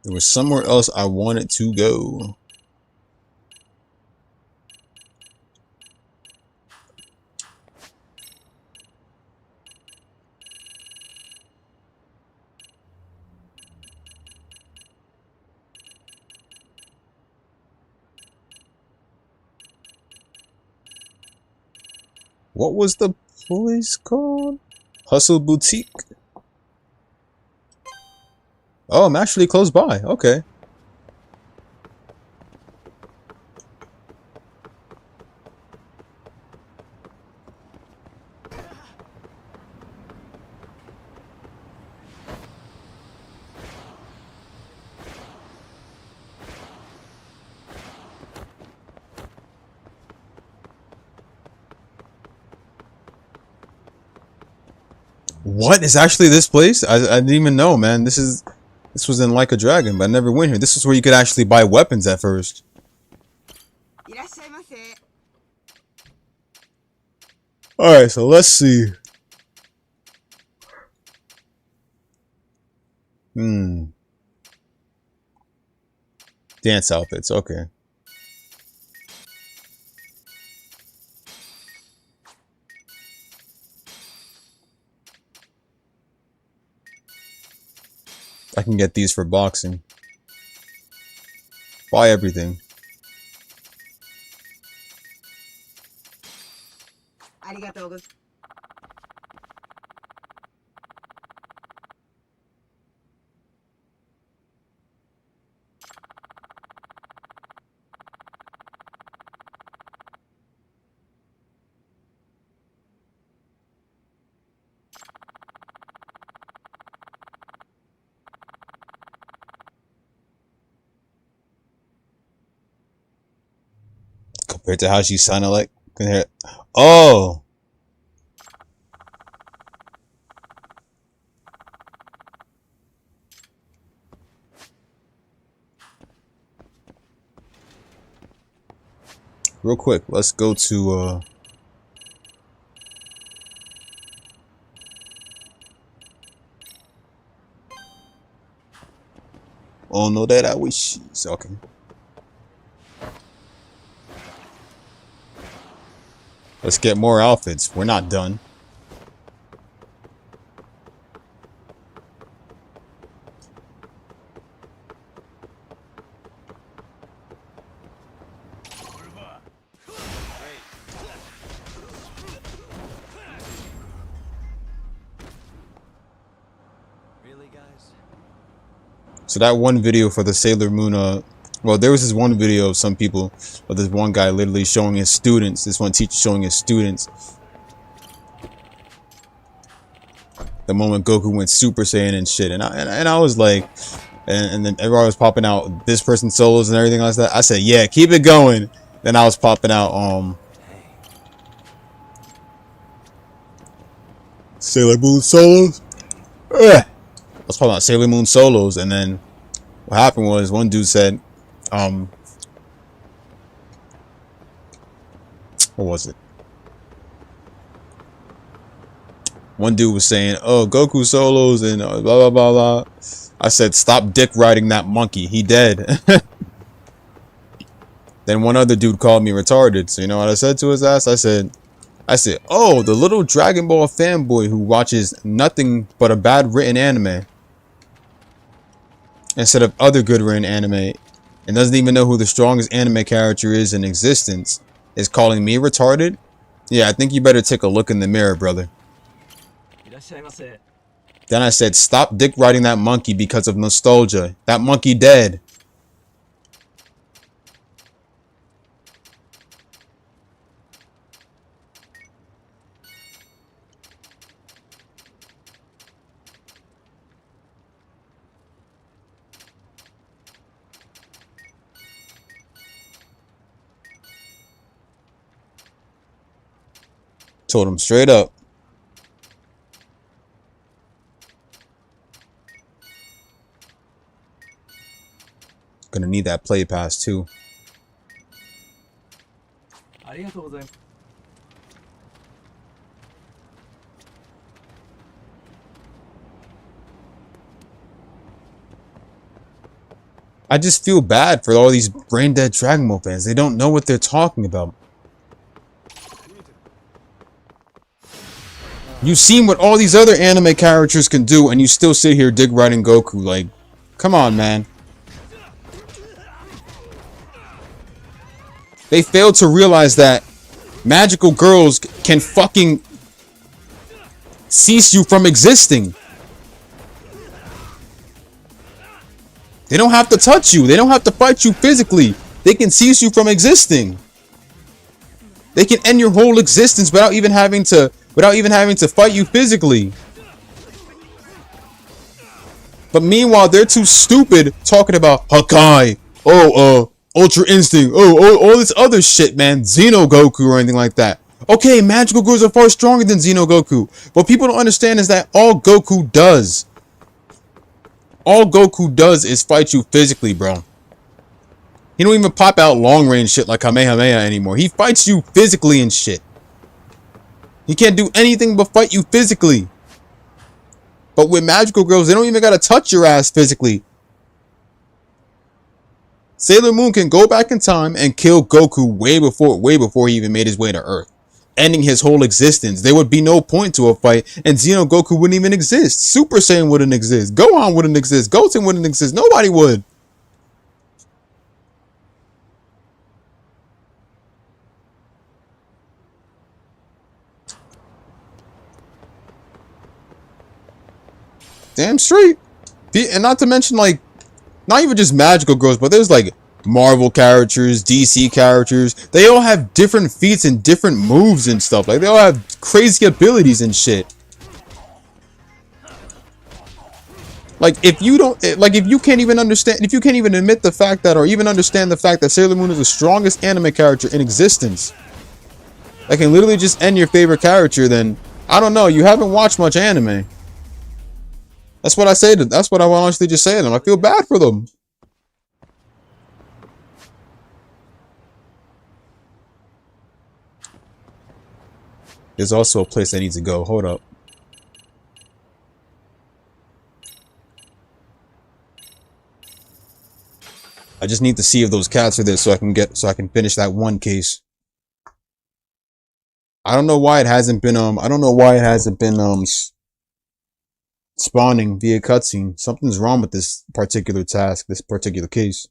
There was somewhere else I wanted to go. What was the place called? Hustle Boutique? Oh, I'm actually close by. Okay. What is actually this place? I didn't even know, man. This was in Like a Dragon, but I never went here. This is where you could actually buy weapons at first. Alright, so let's see. Dance outfits, okay. I can get these for boxing. Buy everything. Compared to how she sounded like. Oh! Real quick, let's go to oh no, that I wish. Okay. Let's get more outfits. We're not done. So that one video for the Sailor Moon, well, there was this one video of some people, of this one guy literally showing his students, this one teacher showing his students the moment Goku went Super Saiyan and shit, and I was like, and then everyone was popping out this person's solos and everything like that. I said, yeah, keep it going. Then I was popping out Sailor Moon solos. Ugh. I was talking about Sailor Moon solos, and then what happened was one dude said, what was it? One dude was saying, oh, Goku solos and blah, blah, blah, blah. I said, stop dick riding that monkey. He dead. Then one other dude called me retarded. So you know what I said to his ass? I said, oh, the little Dragon Ball fanboy who watches nothing but a bad written anime instead of other good written anime and doesn't even know who the strongest anime character is in existence is calling me retarded? Yeah, I think you better take a look in the mirror, brother. Then I said, stop dick riding that monkey because of nostalgia. That monkey dead. Told him straight up. Gonna need that play pass too. I just feel bad for all these brain dead Dragon Ball fans. They don't know what they're talking about. You've seen what all these other anime characters can do, and you still sit here dick riding Goku. Like, come on, man. They failed to realize that magical girls can fucking cease you from existing. They don't have to touch you. They don't have to fight you physically. They can cease you from existing. They can end your whole existence without even having to fight you physically. But meanwhile, they're too stupid talking about Hakai. Ultra Instinct. All this other shit, man. Xeno Goku or anything like that. Okay, magical girls are far stronger than Xeno Goku. What people don't understand is that all Goku does is fight you physically, bro. He don't even pop out long range shit like Kamehameha anymore. He fights you physically and shit. He can't do anything but fight you physically. But with magical girls, they don't even gotta touch your ass physically. Sailor Moon can go back in time and kill Goku way before he even made his way to Earth, ending his whole existence. There would be no point to a fight, and Xeno Goku wouldn't even exist. Super Saiyan wouldn't exist. Gohan wouldn't exist. Goten wouldn't exist. Nobody would. Damn straight. And not to mention, like, not even just magical girls, but there's like Marvel characters, DC characters. They all have different feats and different moves and stuff. Like, they all have crazy abilities and shit. Like, if you can't even understand, if you can't even admit the fact that, or even understand the fact that Sailor Moon is the strongest anime character in existence, that can literally just end your favorite character, then I don't know, you haven't watched much anime. That's what I say to, that's what I honestly just say to them. I feel bad for them. There's also a place I need to go. Hold up. I just need to see if those cats are there so I can finish that one case. I don't know why it hasn't been spawning via cutscene. Something's wrong with this particular task, this particular case.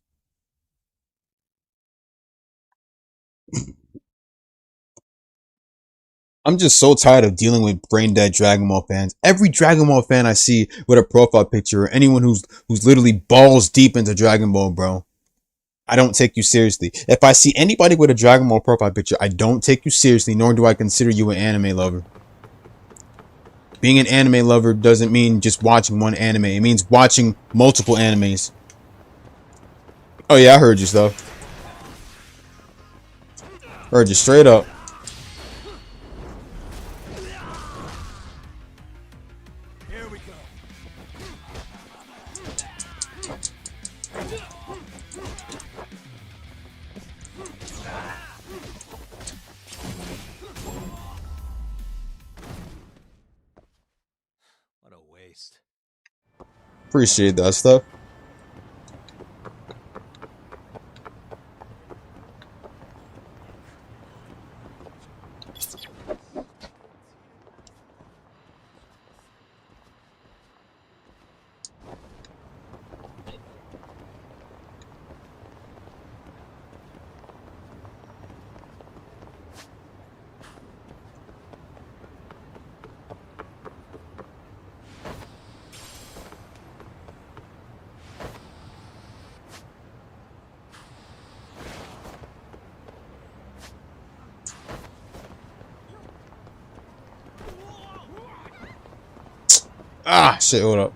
I'm just so tired of dealing with brain dead Dragon Ball fans. Every Dragon Ball fan I see with a profile picture, or anyone who's literally balls deep into Dragon Ball, bro, I don't take you seriously. If I see anybody with a Dragon Ball profile picture, I don't take you seriously, nor do I consider you an anime lover. Being an anime lover doesn't mean just watching one anime. It means watching multiple animes. Oh yeah, I heard you stuff. Heard you straight up. What a waste. Appreciate that stuff. Ah, shit, hold up.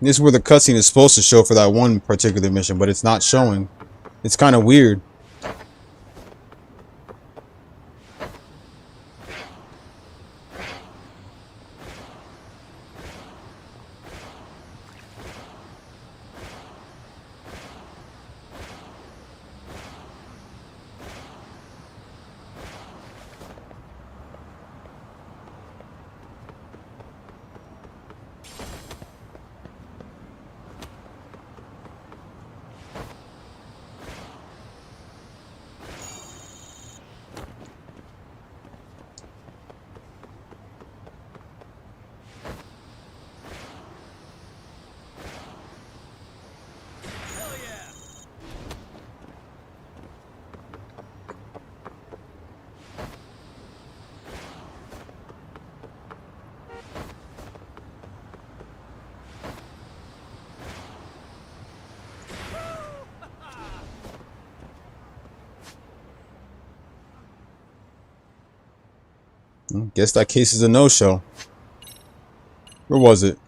This is where the cutscene is supposed to show for that one particular mission, but it's not showing. It's kind of weird. Guess that case is a no-show. Where was it?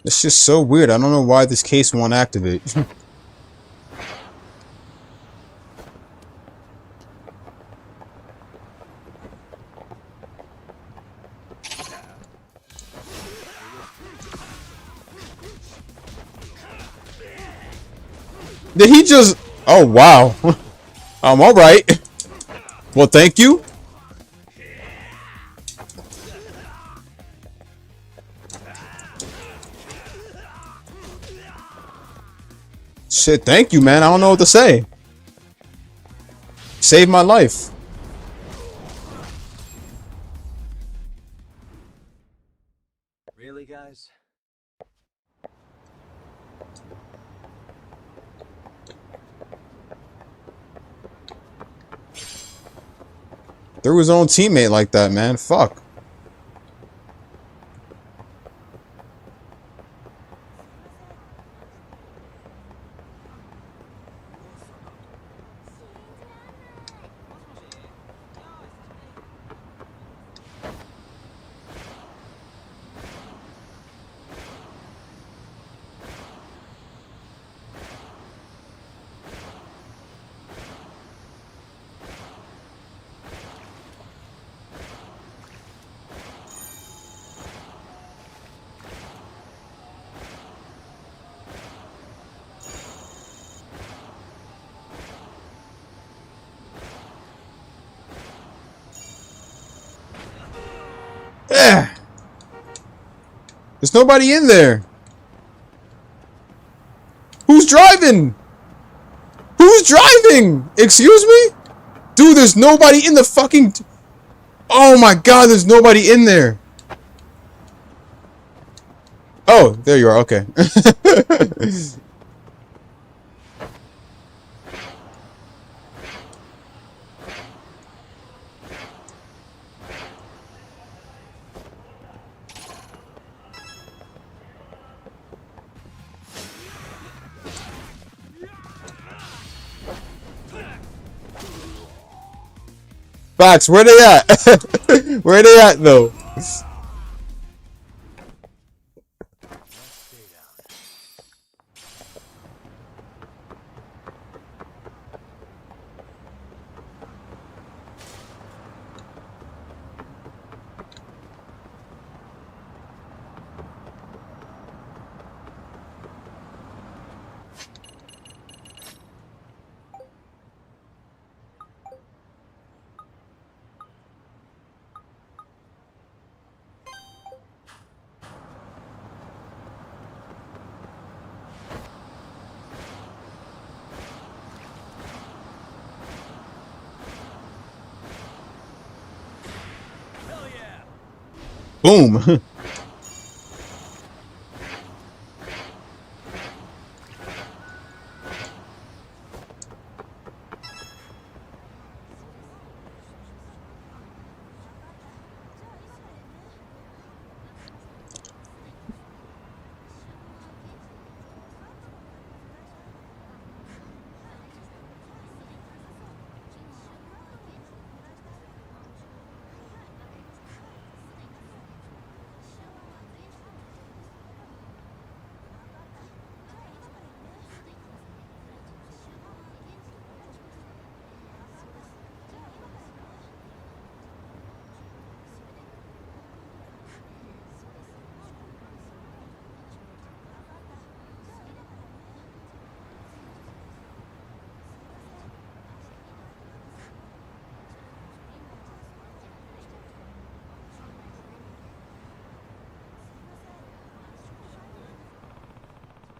It's just so weird. I don't know why this case won't activate. Did he just... Oh, wow. Alright. Well, thank you. Shit, thank you, man. I don't know what to say. Saved my life. Really, guys? Threw his own teammate like that, man. Fuck. There's nobody in there. Who's driving? Who's driving? Excuse me? Dude, there's nobody in the fucking... Oh my god, there's nobody in there. Oh, there you are. Okay. Facts, where they at? Where they at though? Boom.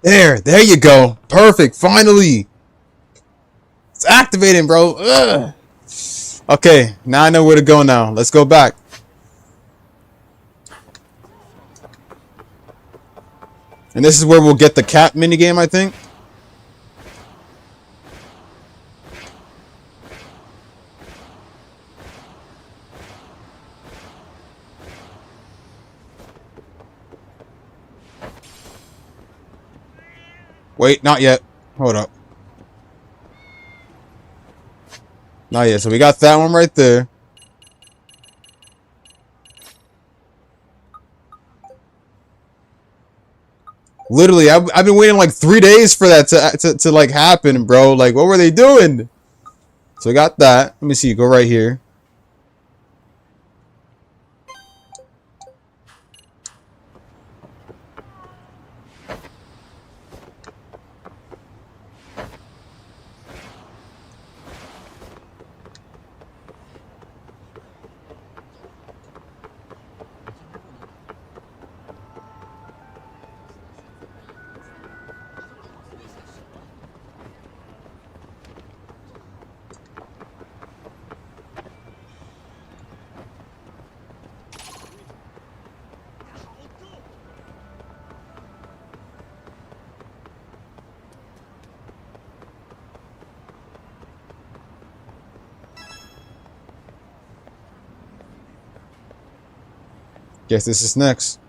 There you go. Perfect. Finally. It's activating, bro. Ugh. Okay, now I know where to go now. Let's go back. And this is where we'll get the cat minigame, I think. Wait, not yet. Hold up. Not yet. So we got that one right there. Literally, I've been waiting like 3 days for that to like happen, bro. Like, what were they doing? So we got that. Let me see. Go right here. Guess this is next.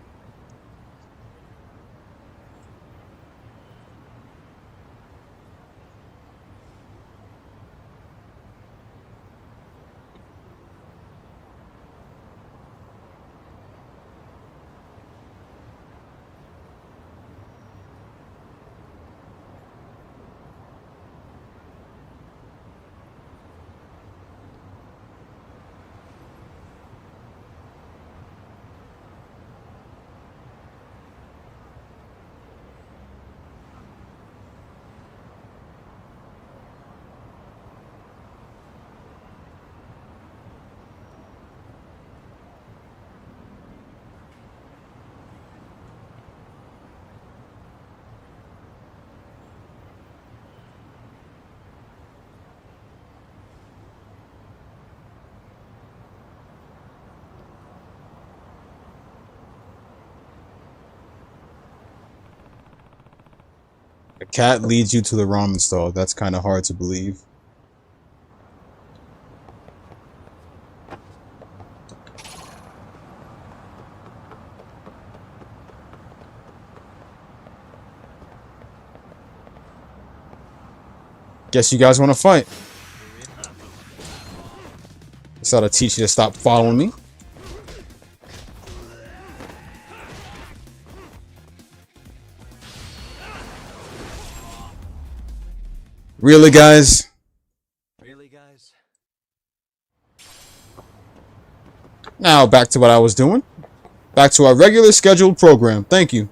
A cat leads you to the ramen stall. That's kind of hard to believe. Guess you guys want to fight. Just ought to teach you to stop following me. Really, guys? Really, guys? Now, back to what I was doing. Back to our regular scheduled program. Thank you.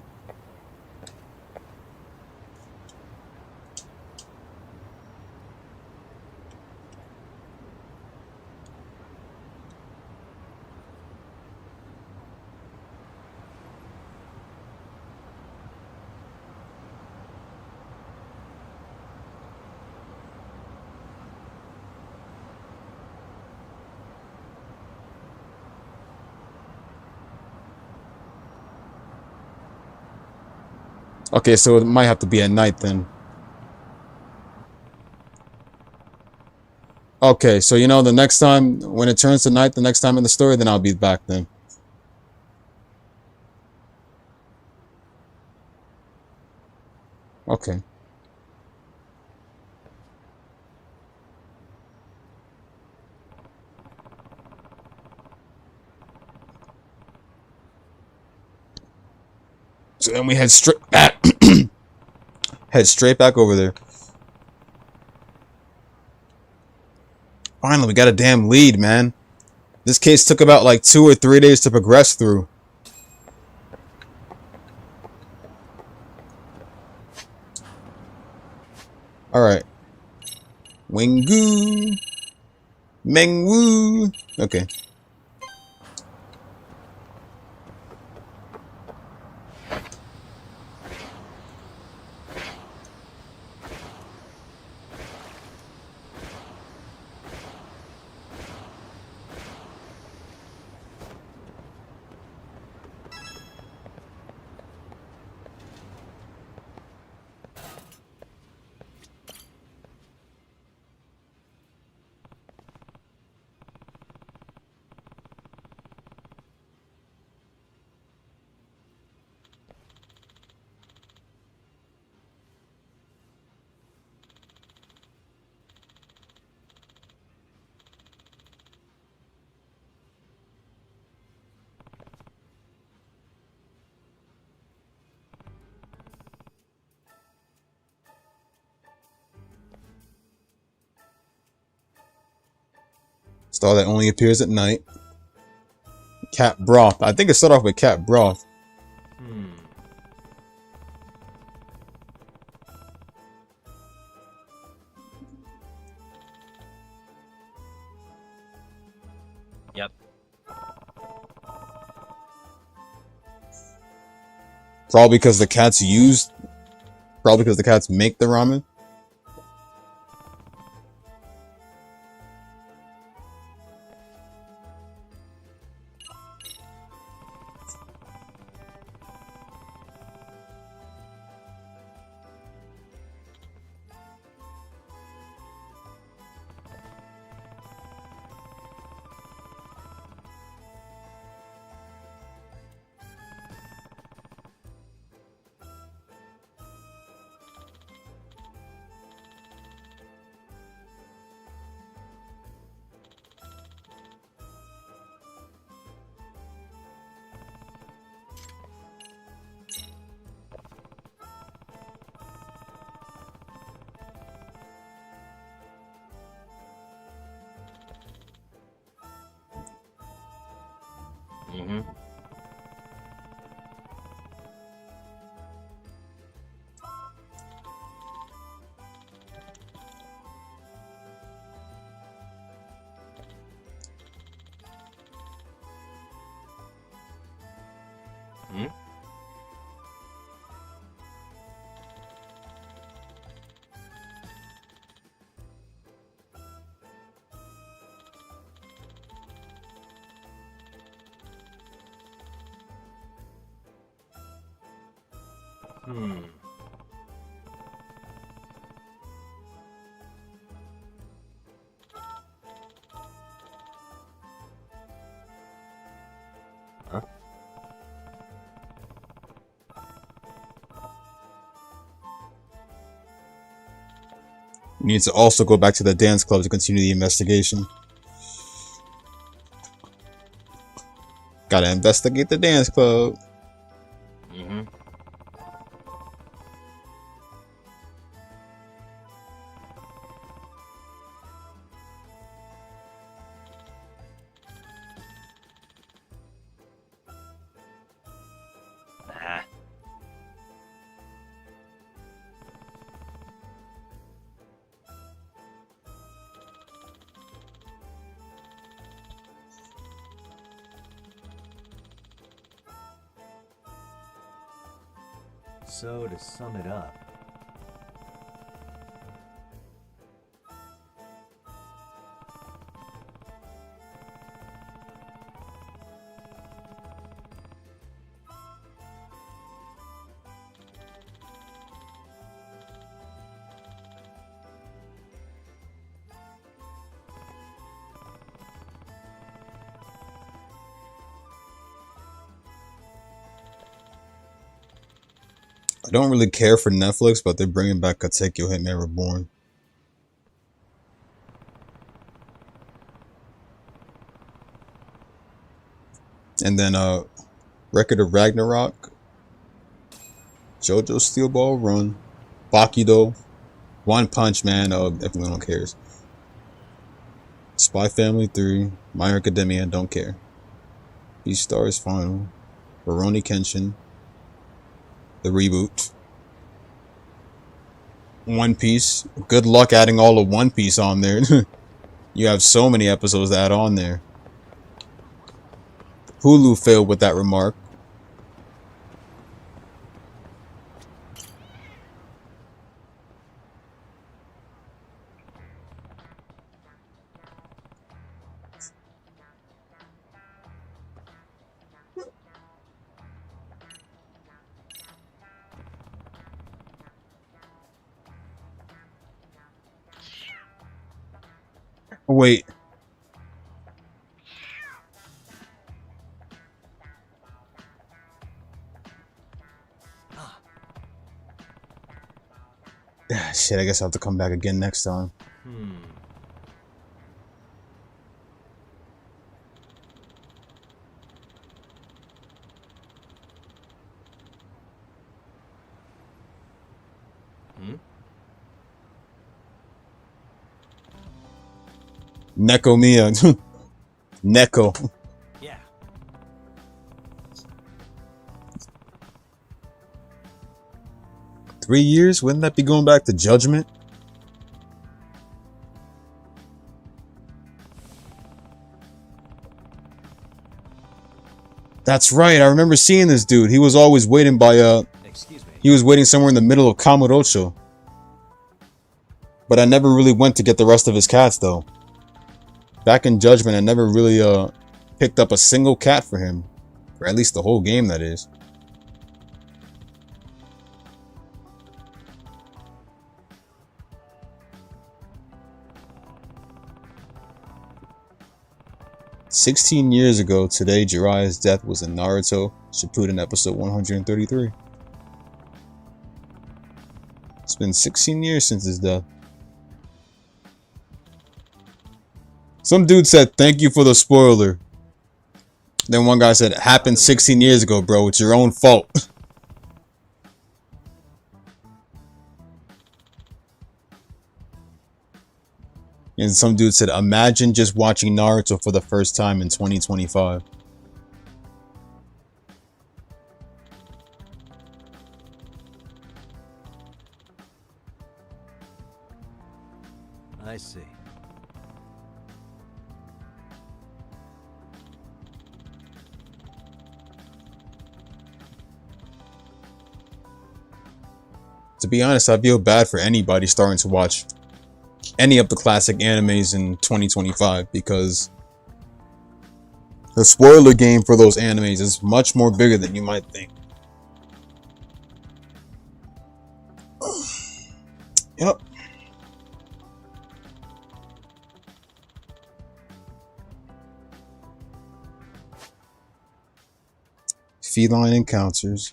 Okay, so it might have to be at night then. Okay, so you know, the next time, when it turns to night, the next time in the story, then I'll be back then. Okay. So then we head straight back. Head straight back over there. Finally, we got a damn lead, man. This case took about like 2 or 3 days to progress through. Alright. Wingu. Mengwu. Okay. Star that only appears at night. Cat broth. I think it started off with cat broth. Yep. Probably because the cats use. Probably because the cats make the ramen. Mm-hmm. Hmm? Hmm. We need to also go back to the dance club to continue the investigation. Gotta investigate the dance club. Mm-hmm. Nah. So, to sum it up, I don't really care for Netflix, but they're bringing back Katekyo Hitman Reborn. And then Record of Ragnarok, JoJo Steel Ball Run, Bakudo, One Punch Man, if anyone cares. Spy Family 3, My Hero Academia, don't care. Beastars Final, Rurouni Kenshin, the reboot. One Piece. Good luck adding all of One Piece on there. You have so many episodes to add on there. Hulu failed with that remark. Wait. Shit, I guess I'll have to come back again next time. Neko Mia. Neko. Yeah. Three years? Wouldn't that be going back to Judgment? That's right. I remember seeing this dude. He was always waiting by Excuse me. he was waiting somewhere in the middle of Kamurocho. But I never really went to get the rest of his cats though. Back in Judgment, I never really picked up a single cat for him. Or at least the whole game, that is. "16 years ago today, Jiraiya's death was in Naruto Shippuden episode 133. It's been 16 years since his death. Some dude said, "Thank you for the spoiler." Then one guy said, "It happened 16 years ago, bro. It's your own fault." And some dude said, "Imagine just watching Naruto for the first time in 2025. I see. To be honest, I feel bad for anybody starting to watch any of the classic animes in 2025 because the spoiler game for those animes is much more bigger than you might think. Yep. Feline encounters.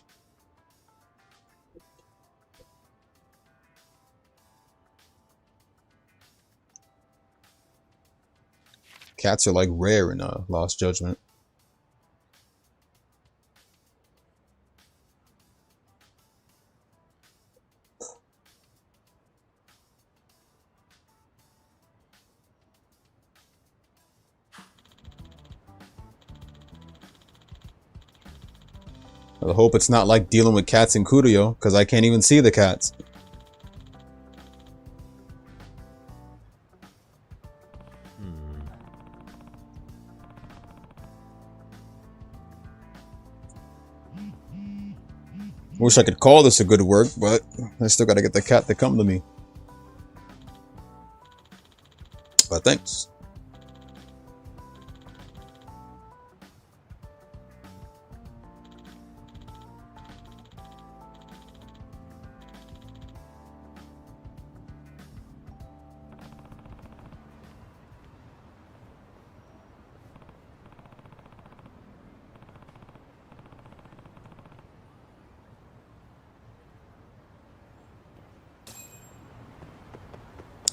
Cats are like rare in Lost Judgment. I hope it's not like dealing with cats in Kurio, because I can't even see the cats. Wish I could call this a good work, but I still gotta get the cat to come to me. But thanks.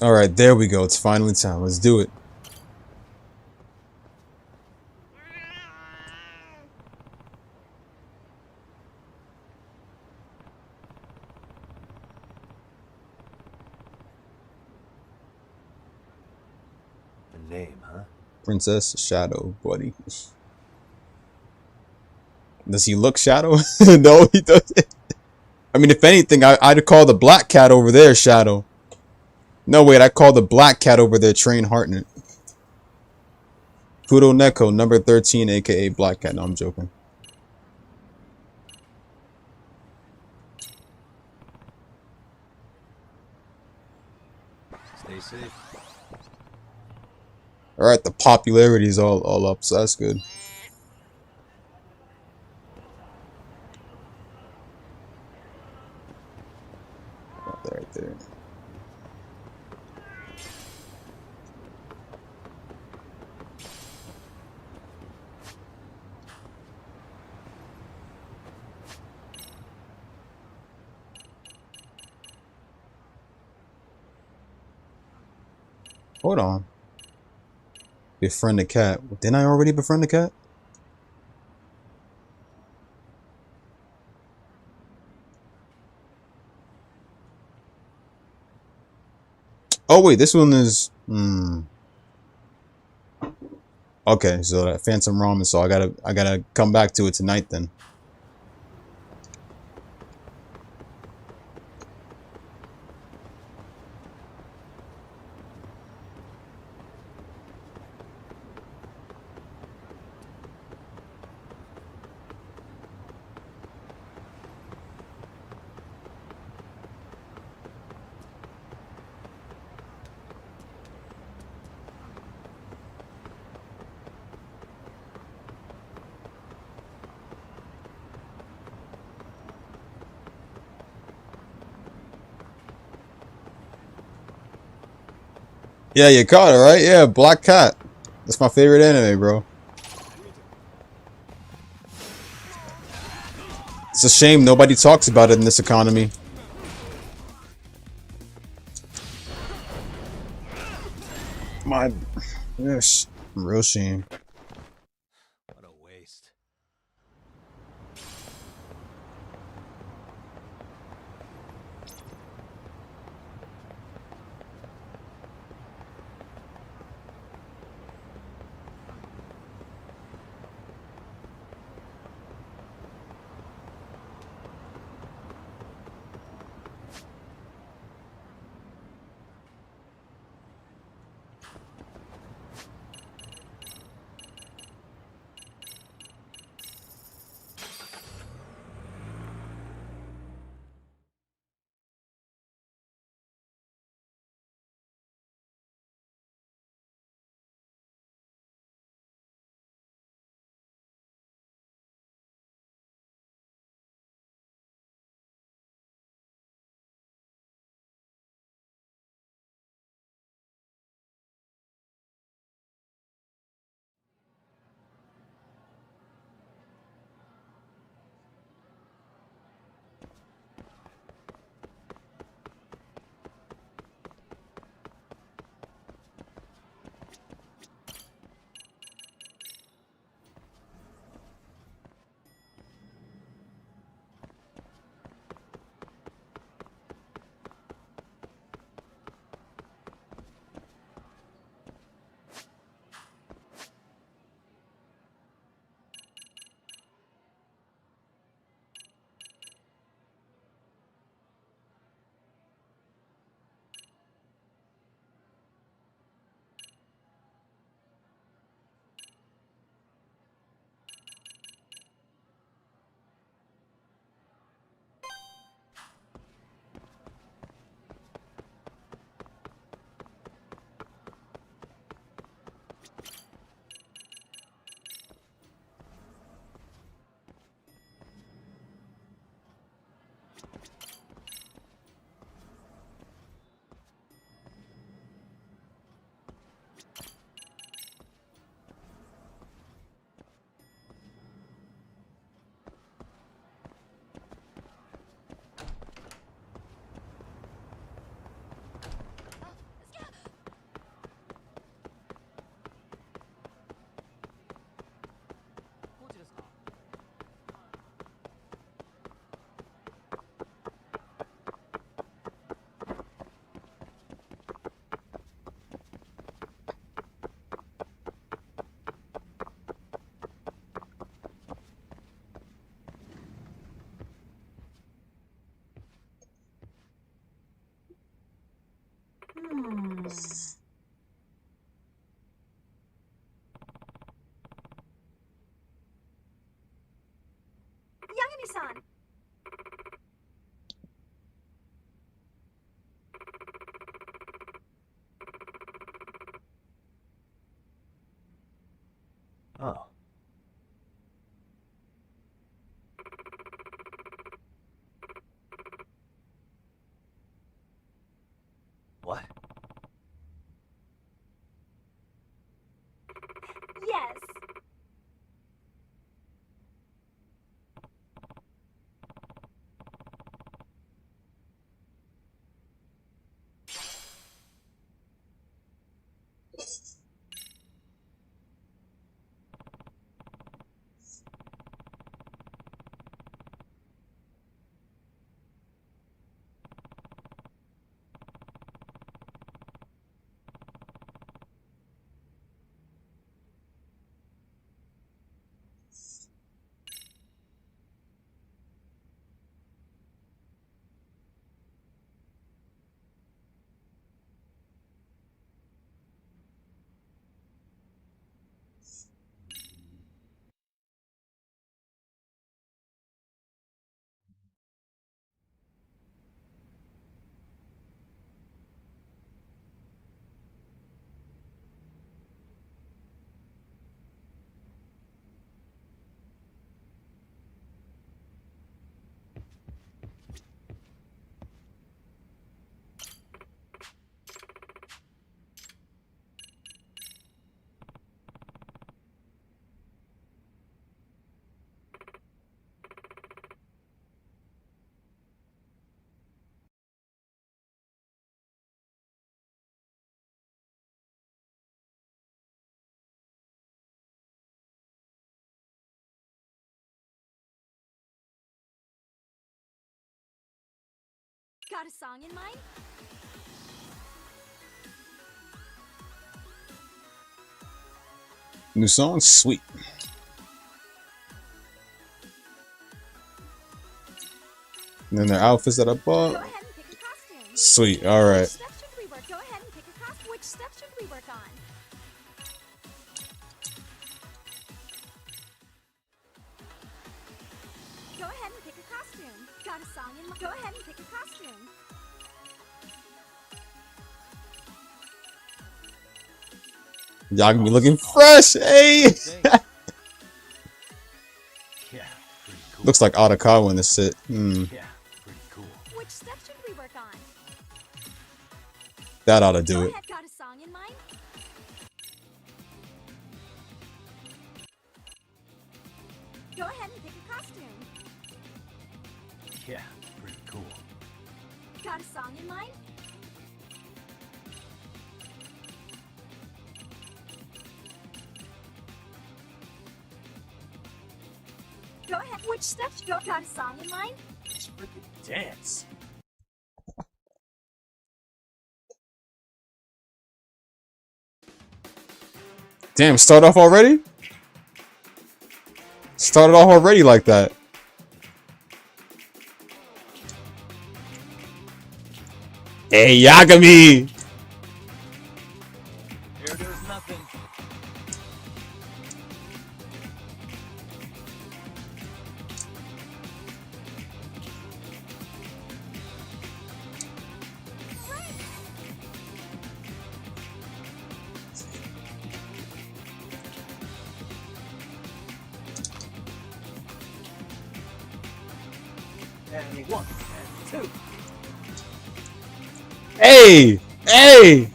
Alright, there we go. It's finally time. Let's do it. A name, huh? Princess Shadow, buddy. Does he look Shadow? No, he doesn't. I mean, if anything, I'd call the black cat over there Shadow. No, wait, I call the black cat over there Train Hartnett. Kudo Neko, number 13, aka Black Cat. No, I'm joking. Stay safe. Alright, the popularity is all up, so that's good. Right there. Hold on. Befriend the cat. Didn't I already befriend the cat? Oh wait, this one is okay, so that Phantom Ramen, so I gotta come back to it tonight then. Yeah, you caught it, right? Yeah, Black Cat. That's my favorite anime, bro. It's a shame nobody talks about it in this economy. My, yes, real shame. What a waste. Yagami-san! Oh. What? Yes! Got a song in mind? New song, sweet. And then their outfits that I bought. Sweet, alright. Which steps should we work? Go ahead and pick a costume. Which steps should we work on? Go ahead and pick a costume. Got a song in mind? Go ahead and pick a costume. Y'all gonna be looking fresh, hey! Yeah, pretty cool. Looks like Arakawa in this shit. Yeah, pretty cool. Which steps should we work on? That ought to do Go it. ahead, got a song in mind? Go ahead and pick a costume. Yeah, pretty cool. Got a song in mind? Go ahead. Which steps? Go. Got a song in mind? Let's freaking dance. Damn, start off already? Started off already like that. Hey, Yagami! Here goes nothing. And one, and two. Hey! Hey!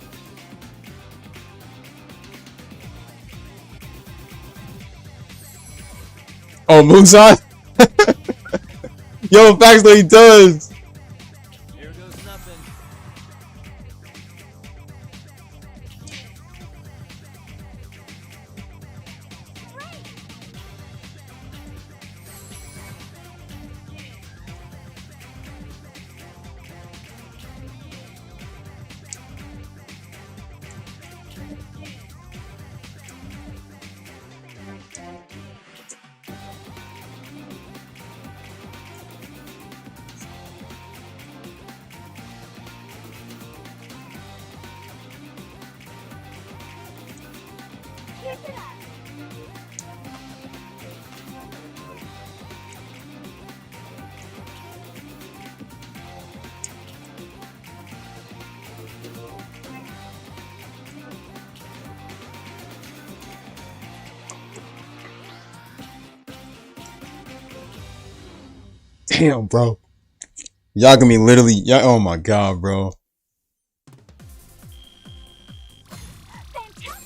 Oh, Moonshot? Yo, facts that he does! Here goes nothing. Damn, bro. Yagami literally. Yeah. Oh my god, bro. Fantastic,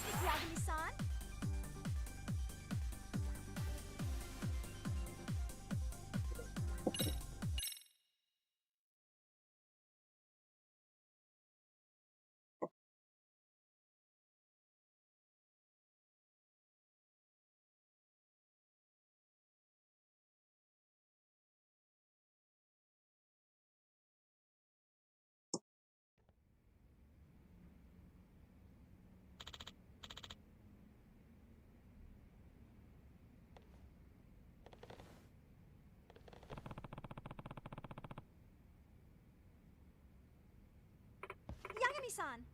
Yagami-san. Yagami-san.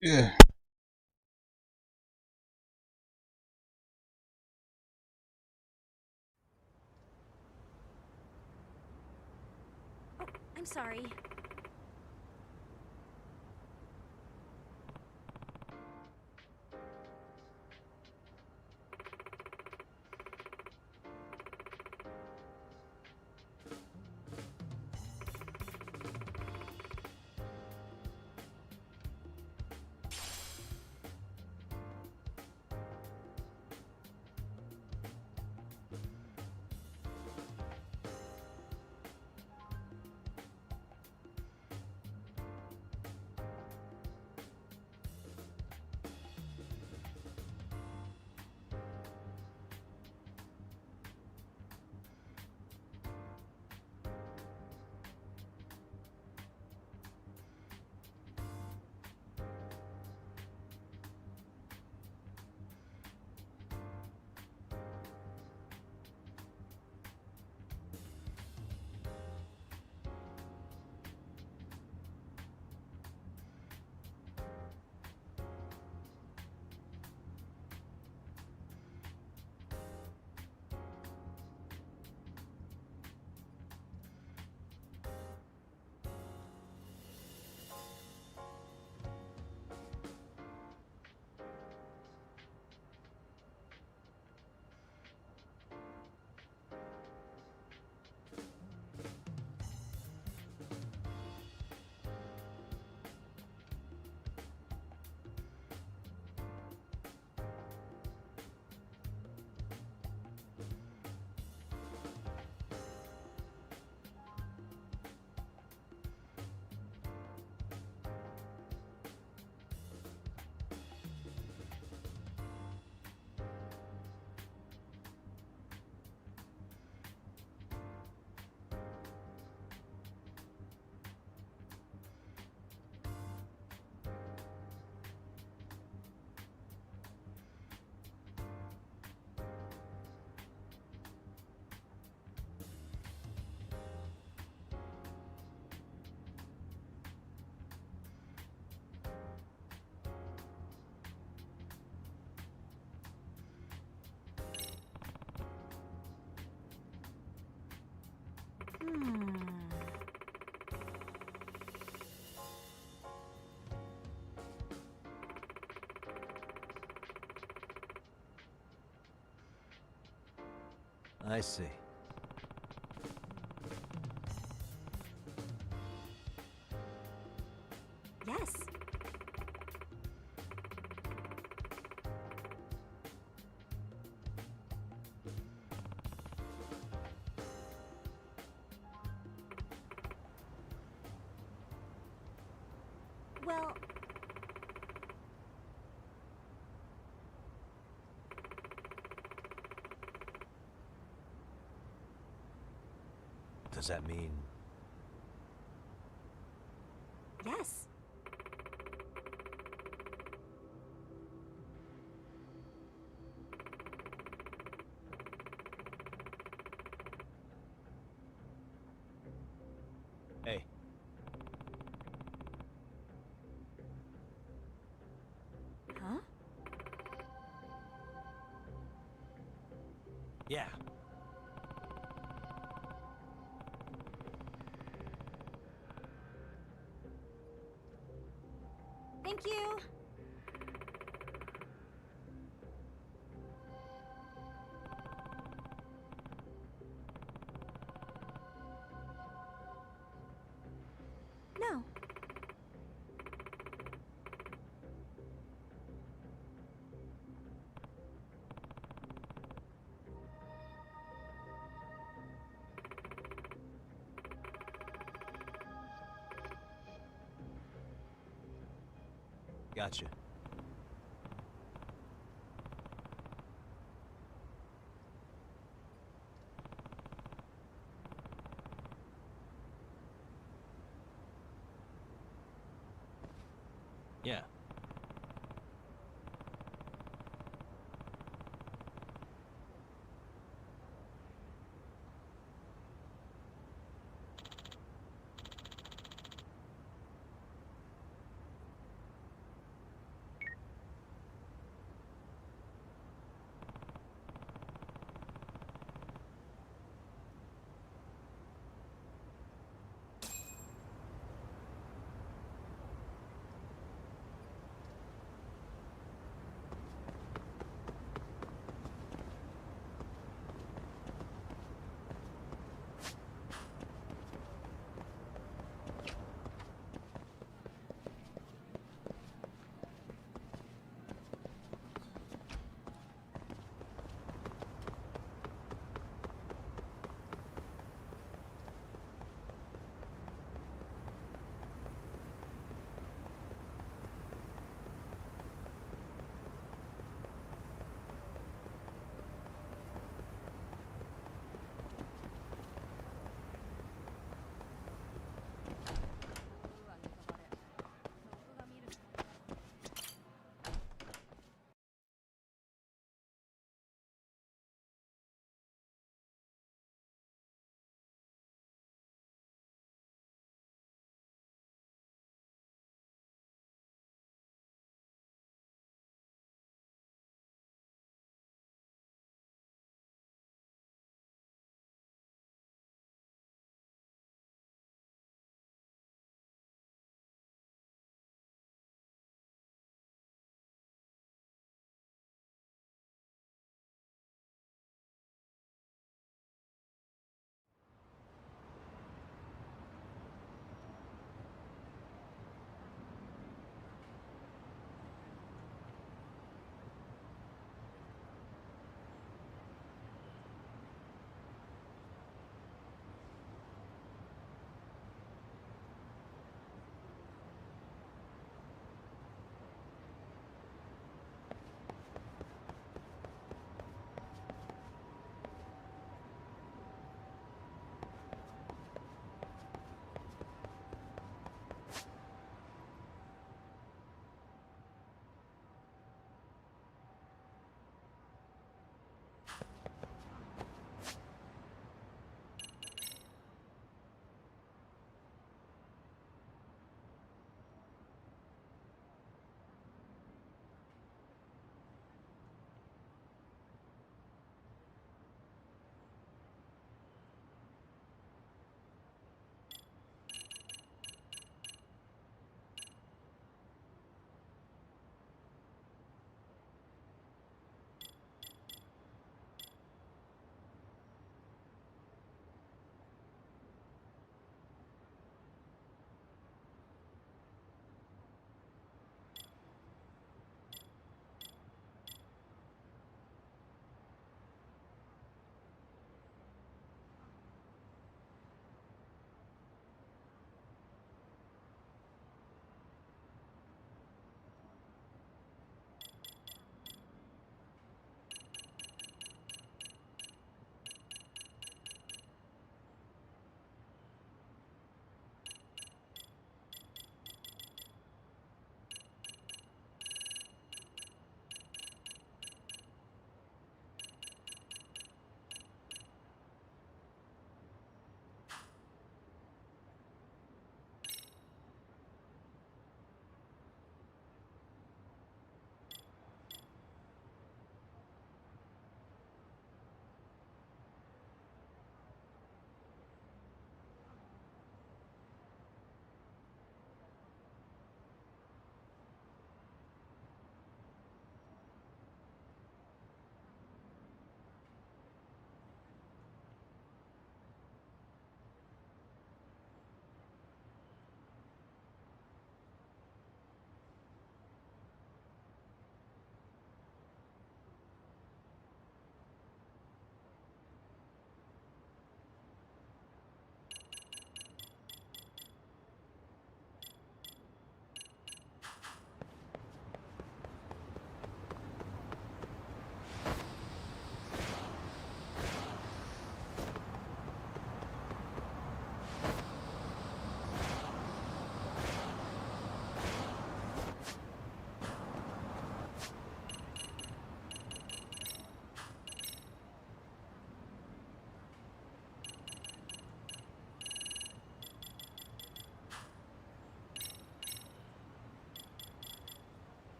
Yeah. Oh, I'm sorry. I see. Yes. Well, Does that mean... Hey. Huh? Yeah. Thank you. No. Gotcha. Yeah.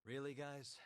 Really, guys?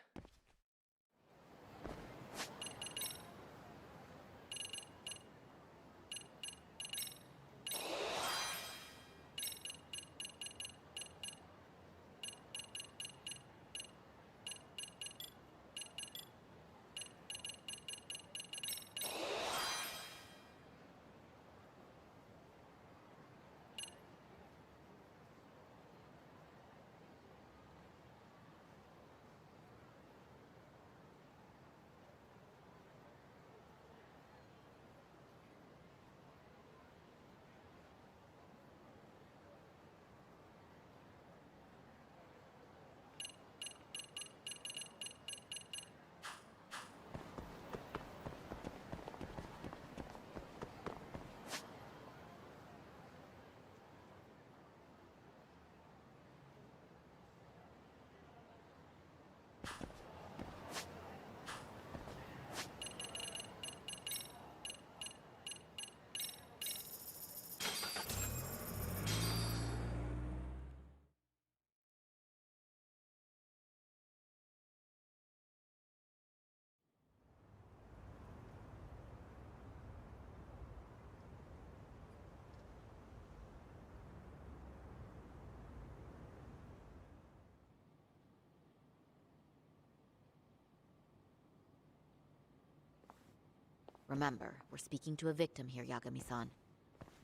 Remember, we're speaking to a victim here, Yagami-san.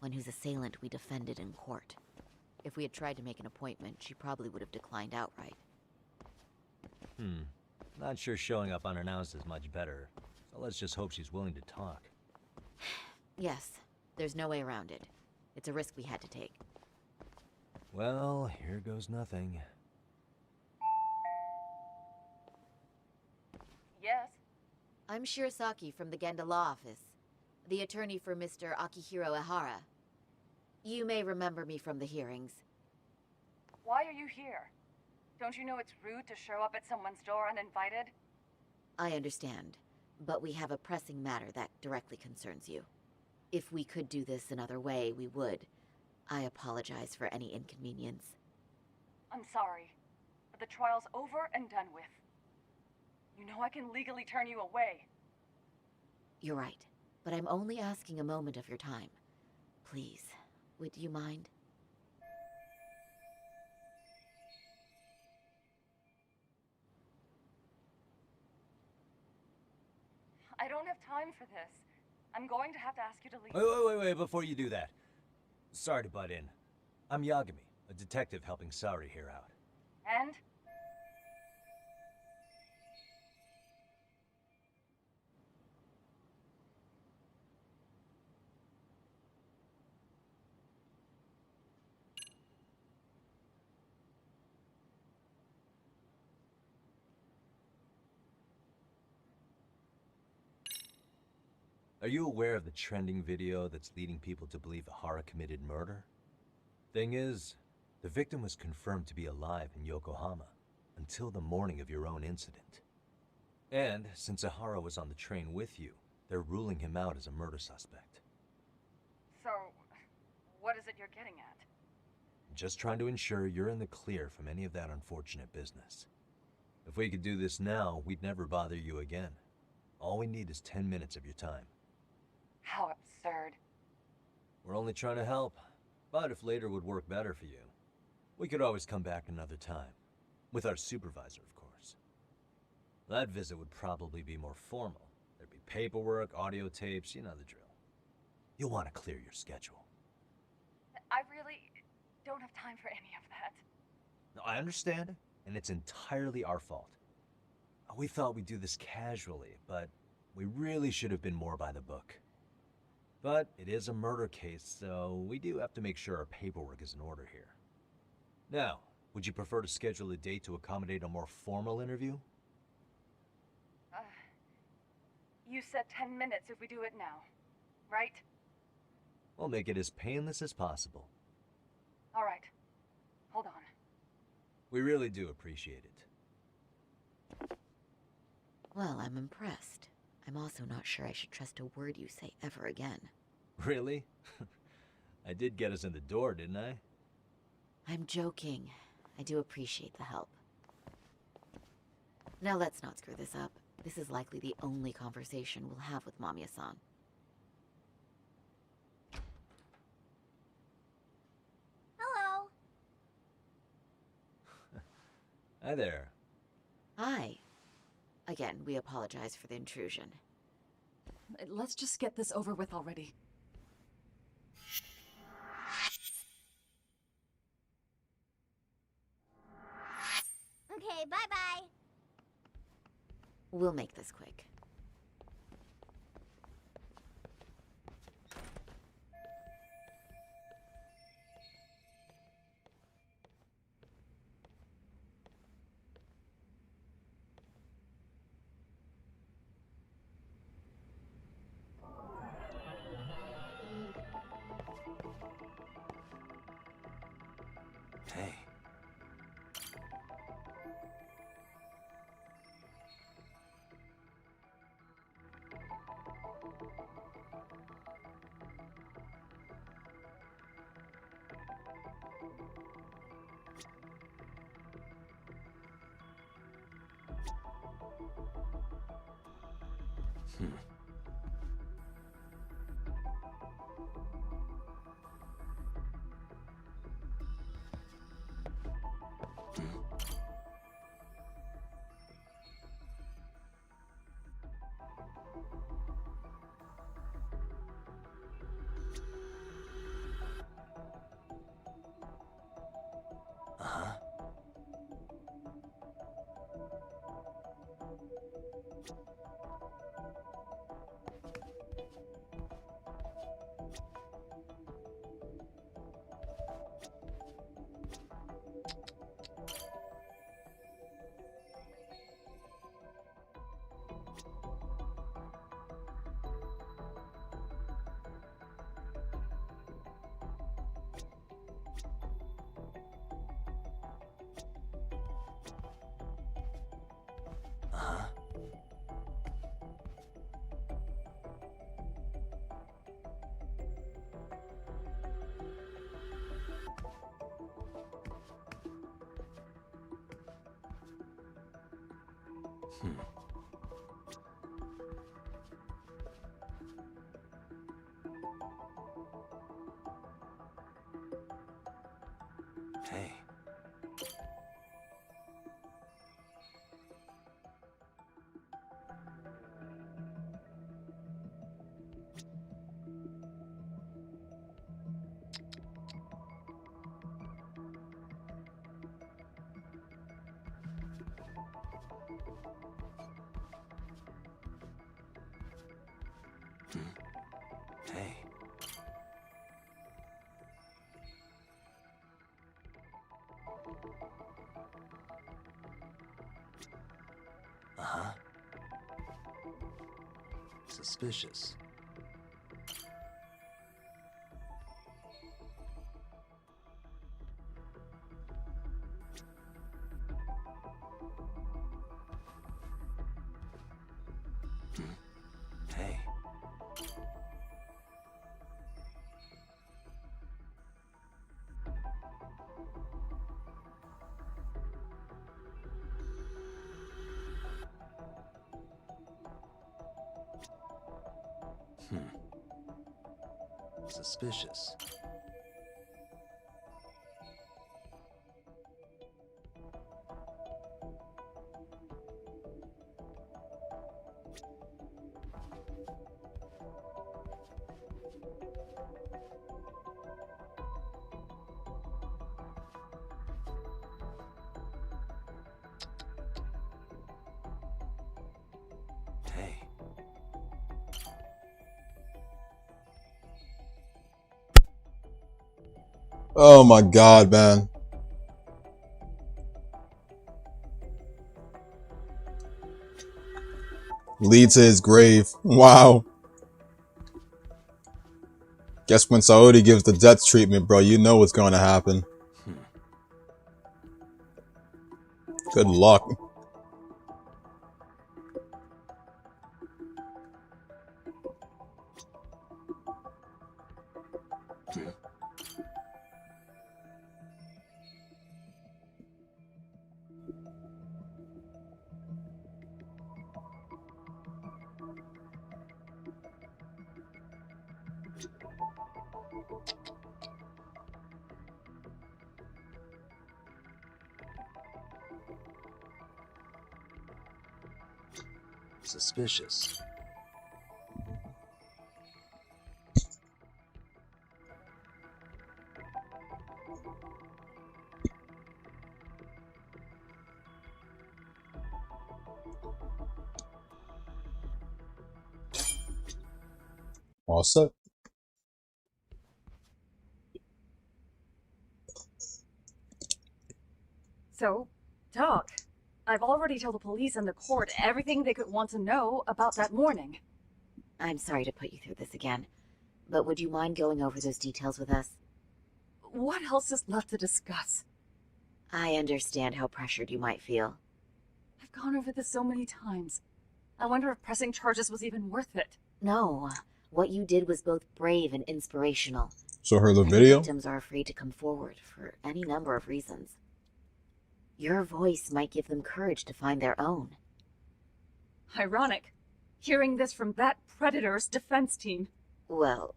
One whose assailant we defended in court. If we had tried to make an appointment, she probably would have declined outright. Not sure showing up unannounced is much better. So let's just hope she's willing to talk. Yes, there's no way around it. It's a risk we had to take. Well, here goes nothing. Yes? I'm Shirasaki from the Genda Law Office, the attorney for Mr. Akihiro Ehara. You may remember me from the hearings. Why are you here? Don't you know it's rude to show up at someone's door uninvited? I understand, but we have a pressing matter that directly concerns you. If we could do this another way, we would. I apologize for any inconvenience. I'm sorry, but the trial's over and done with. You know I can legally turn you away. You're right, but I'm only asking a moment of your time. Please, would you mind? I don't have time for this. I'm going to have to ask you to leave. Wait, before you do that. Sorry to butt in. I'm Yagami, a detective helping Saori here out. And? Are you aware of the trending video that's leading people to believe Ehara committed murder? Thing is, the victim was confirmed to be alive in Yokohama until the morning of your own incident. And since Ehara was on the train with you, they're ruling him out as a murder suspect. So, what is it you're getting at? Just trying to ensure you're in the clear from any of that unfortunate business. If we could do this now, we'd never bother you again. All we need is 10 minutes of your time. How absurd. We're only trying to help, but if later would work better for you, we could always come back another time. With our supervisor, of course. That visit would probably be more formal. There'd be paperwork, audio tapes, you know the drill. You'll want to clear your schedule. I really don't have time for any of that. No, I understand, and it's entirely our fault. we thought we'd do this casually, but we really should have been more by the book. But it is a murder case, so we do have to make sure our paperwork is in order here. Now, would you prefer to schedule a date to accommodate a more formal interview? You said 10 minutes if we do it now, right? We'll make it as painless as possible. All right. Hold on. We really do appreciate it. Well, I'm impressed. I'm also not sure I should trust a word you say ever again. Really? I did get us in the door, didn't I? I'm joking. I do appreciate the help. Now let's not screw this up. This is likely the only conversation we'll have with Mamiya-san. Hello. Hi there. Hi. Again, we apologize for the intrusion. Let's just get this over with already. Okay, bye-bye. We'll make this quick. Hey. Uh-huh. Uh-huh. Hey. Hey. Uh-huh. Suspicious. Hey. Suspicious. Oh my god, man. Lead to his grave. Wow. Guess when Saori gives the death treatment, bro, you know what's going to happen. Good luck. Suspicious. All set. So, Doc, I've already told the police and the court everything they could want to know about that morning. I'm sorry to put you through this again, but would you mind going over those details with us? What else is left to discuss? I understand how pressured you might feel. I've gone over this so many times. I wonder if pressing charges was even worth it. No, what you did was both brave and inspirational. Show her the Many video. Victims are afraid to come forward for any number of reasons. Your voice might give them courage to find their own. Ironic, hearing this from that Predator's defense team. Well,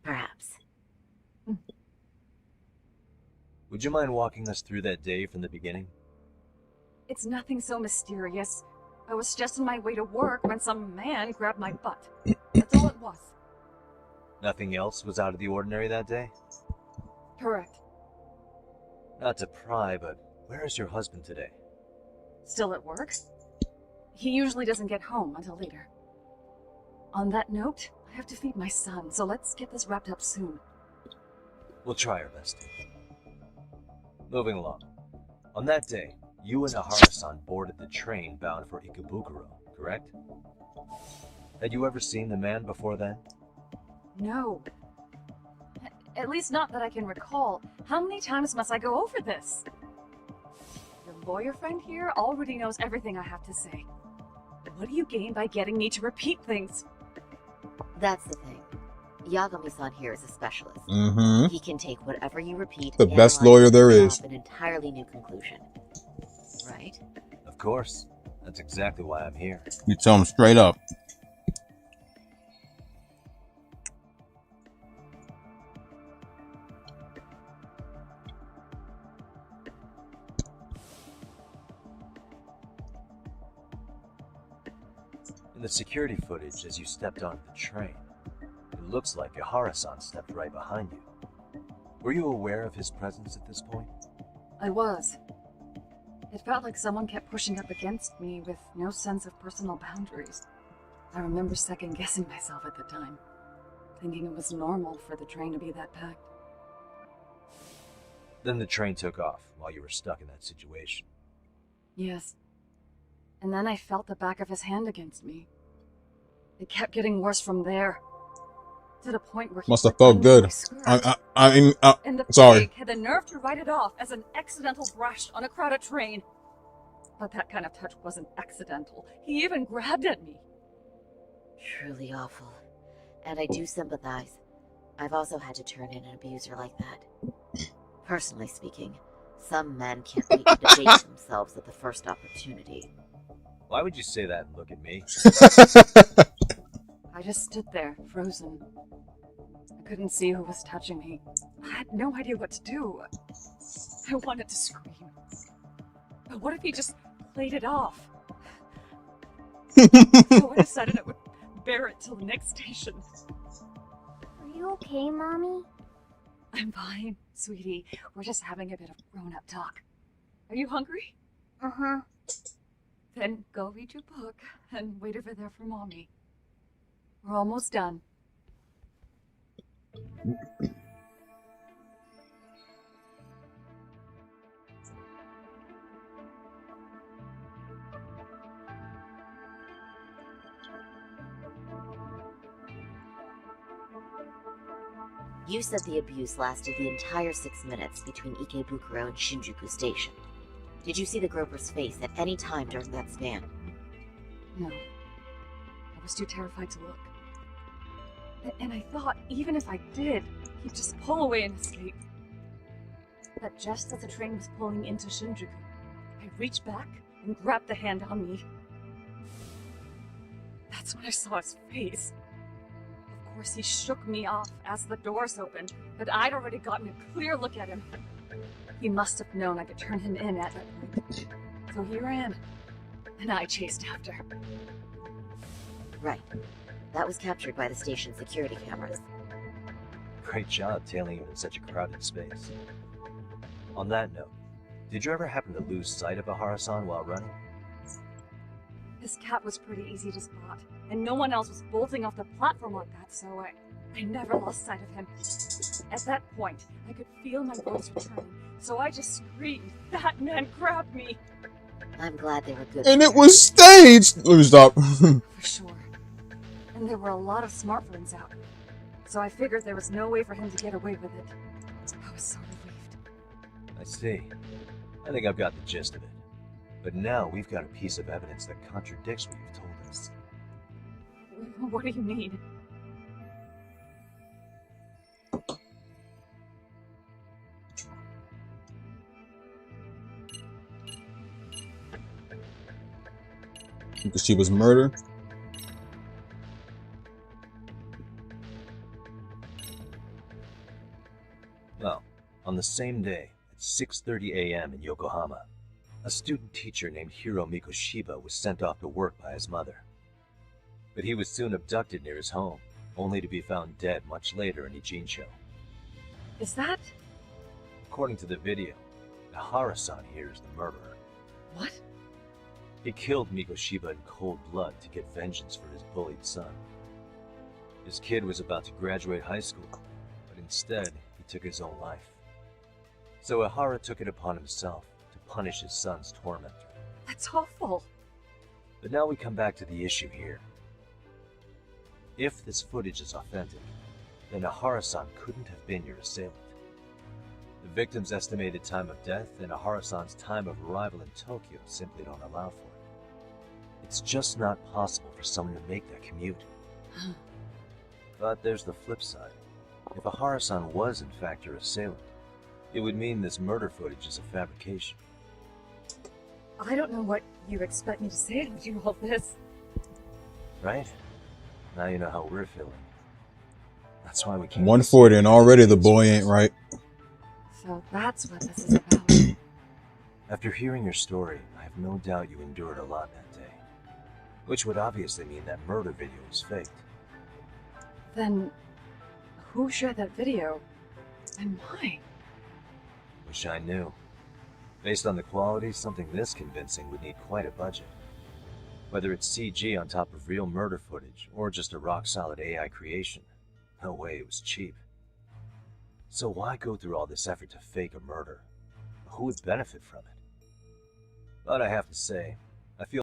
perhaps. Would you mind walking us through that day from the beginning? It's nothing so mysterious. I was just on my way to work when some man grabbed my butt. That's all it was. Nothing else was out of the ordinary that day? Correct. Not to pry, but where is your husband today? Still at work? He usually doesn't get home until later. On that note, I have to feed my son, so let's get this wrapped up soon. We'll try our best. Moving along. On that day, you and Ahara-san boarded the train bound for Ikebukuro, correct? Had you ever seen the man before then? No. At least not that I can recall. How many times must I go over this? Your lawyer friend here already knows everything I have to say. What do you gain by getting me to repeat things? That's the thing. Yagami-san here is a specialist. Mm-hmm. He can take whatever you repeat The and best analyze lawyer it there to is. develop an entirely new conclusion. Right? Of course. That's exactly why I'm here. You tell him straight up. In the security footage as you stepped onto the train, it looks like Ihara-san stepped right behind you. Were you aware of his presence at this point? I was. It felt like someone kept pushing up against me with no sense of personal boundaries. I remember second-guessing myself at the time, thinking it was normal for the train to be that packed. Then the train took off while you were stuck in that situation. Yes. And then I felt the back of his hand against me. It kept getting worse from there. To the point where he Must have felt good. and the sorry. pig had the nerve to write it off as an accidental brush on a crowded train. But that kind of touch wasn't accidental. He even grabbed at me. Truly awful. And I do sympathize. I've also had to turn in an abuser like that. Personally speaking, some men can't wait to debase themselves at the first opportunity. Why would you say that and look at me? I just stood there, frozen. I couldn't see who was touching me. I had no idea what to do. I wanted to scream. But what if he just played it off? So I decided I would bear it till the next station. Are you okay, Mommy? I'm fine, sweetie. We're just having a bit of grown-up talk. Are you hungry? Uh-huh. Then go read your book and wait over there for Mommy. We're almost done. You said the abuse lasted the entire 6 minutes between Ikebukuro and Shinjuku Station. Did you see the groper's face at any time during that span? No. I was too terrified to look. And I thought, even if I did, he'd just pull away and escape. But just as the train was pulling into Shinjuku, I reached back and grabbed the hand on me. That's when I saw his face. Of course, he shook me off as the doors opened, but I'd already gotten a clear look at him. He must have known I could turn him in at that point. So he ran, and I chased after. Right. That was captured by the station's security cameras. Great job tailing him in such a crowded space. On that note, did you ever happen to lose sight of Ahara-san while running? His cat was pretty easy to spot, and no one else was bolting off the platform like that, so I never lost sight of him. At that point, I could feel my voice returning, so I just screamed. That man grabbed me! I'm glad they were good. And it was staged! Let me stop. For sure. And there were a lot of smartphones out, so I figured there was no way for him to get away with it. I was so relieved. I see. I think I've got the gist of it. But now we've got a piece of evidence that contradicts what you've told us. What do you mean? Because she was murdered. Well, on the same day, at 6:30 a.m. in Yokohama, a student teacher named Hiro Mikoshiba was sent off to work by his mother. But he was soon abducted near his home, only to be found dead much later in Ijincho. Is that... According to the video, Ahara-san here is the murderer. What? He killed Mikoshiba in cold blood to get vengeance for his bullied son. His kid was about to graduate high school, but instead he took his own life. So Ahara took it upon himself to punish his son's tormentor. That's awful. But now we come back to the issue here. If this footage is authentic, then Ahara-san couldn't have been your assailant. The victim's estimated time of death and Ahara-san's time of arrival in Tokyo simply don't allow for it. It's just not possible for someone to make that commute. But there's the flip side. If Ahara-san was in fact your assailant, it would mean this murder footage is a fabrication. I don't know what you expect me to say to all this. Right? Now you know how we're feeling. That's why we can't... 140 and already the boy ain't right. So that's what this is about. After hearing your story, I have no doubt you endured a lot that day. Which would obviously mean that murder video was faked. Then, who shared that video? And why? Wish I knew. Based on the quality, something this convincing would need quite a budget. Whether it's CG on top of real murder footage, or just a rock-solid AI creation, no way it was cheap. So why go through all this effort to fake a murder? Who would benefit from it? But I have to say,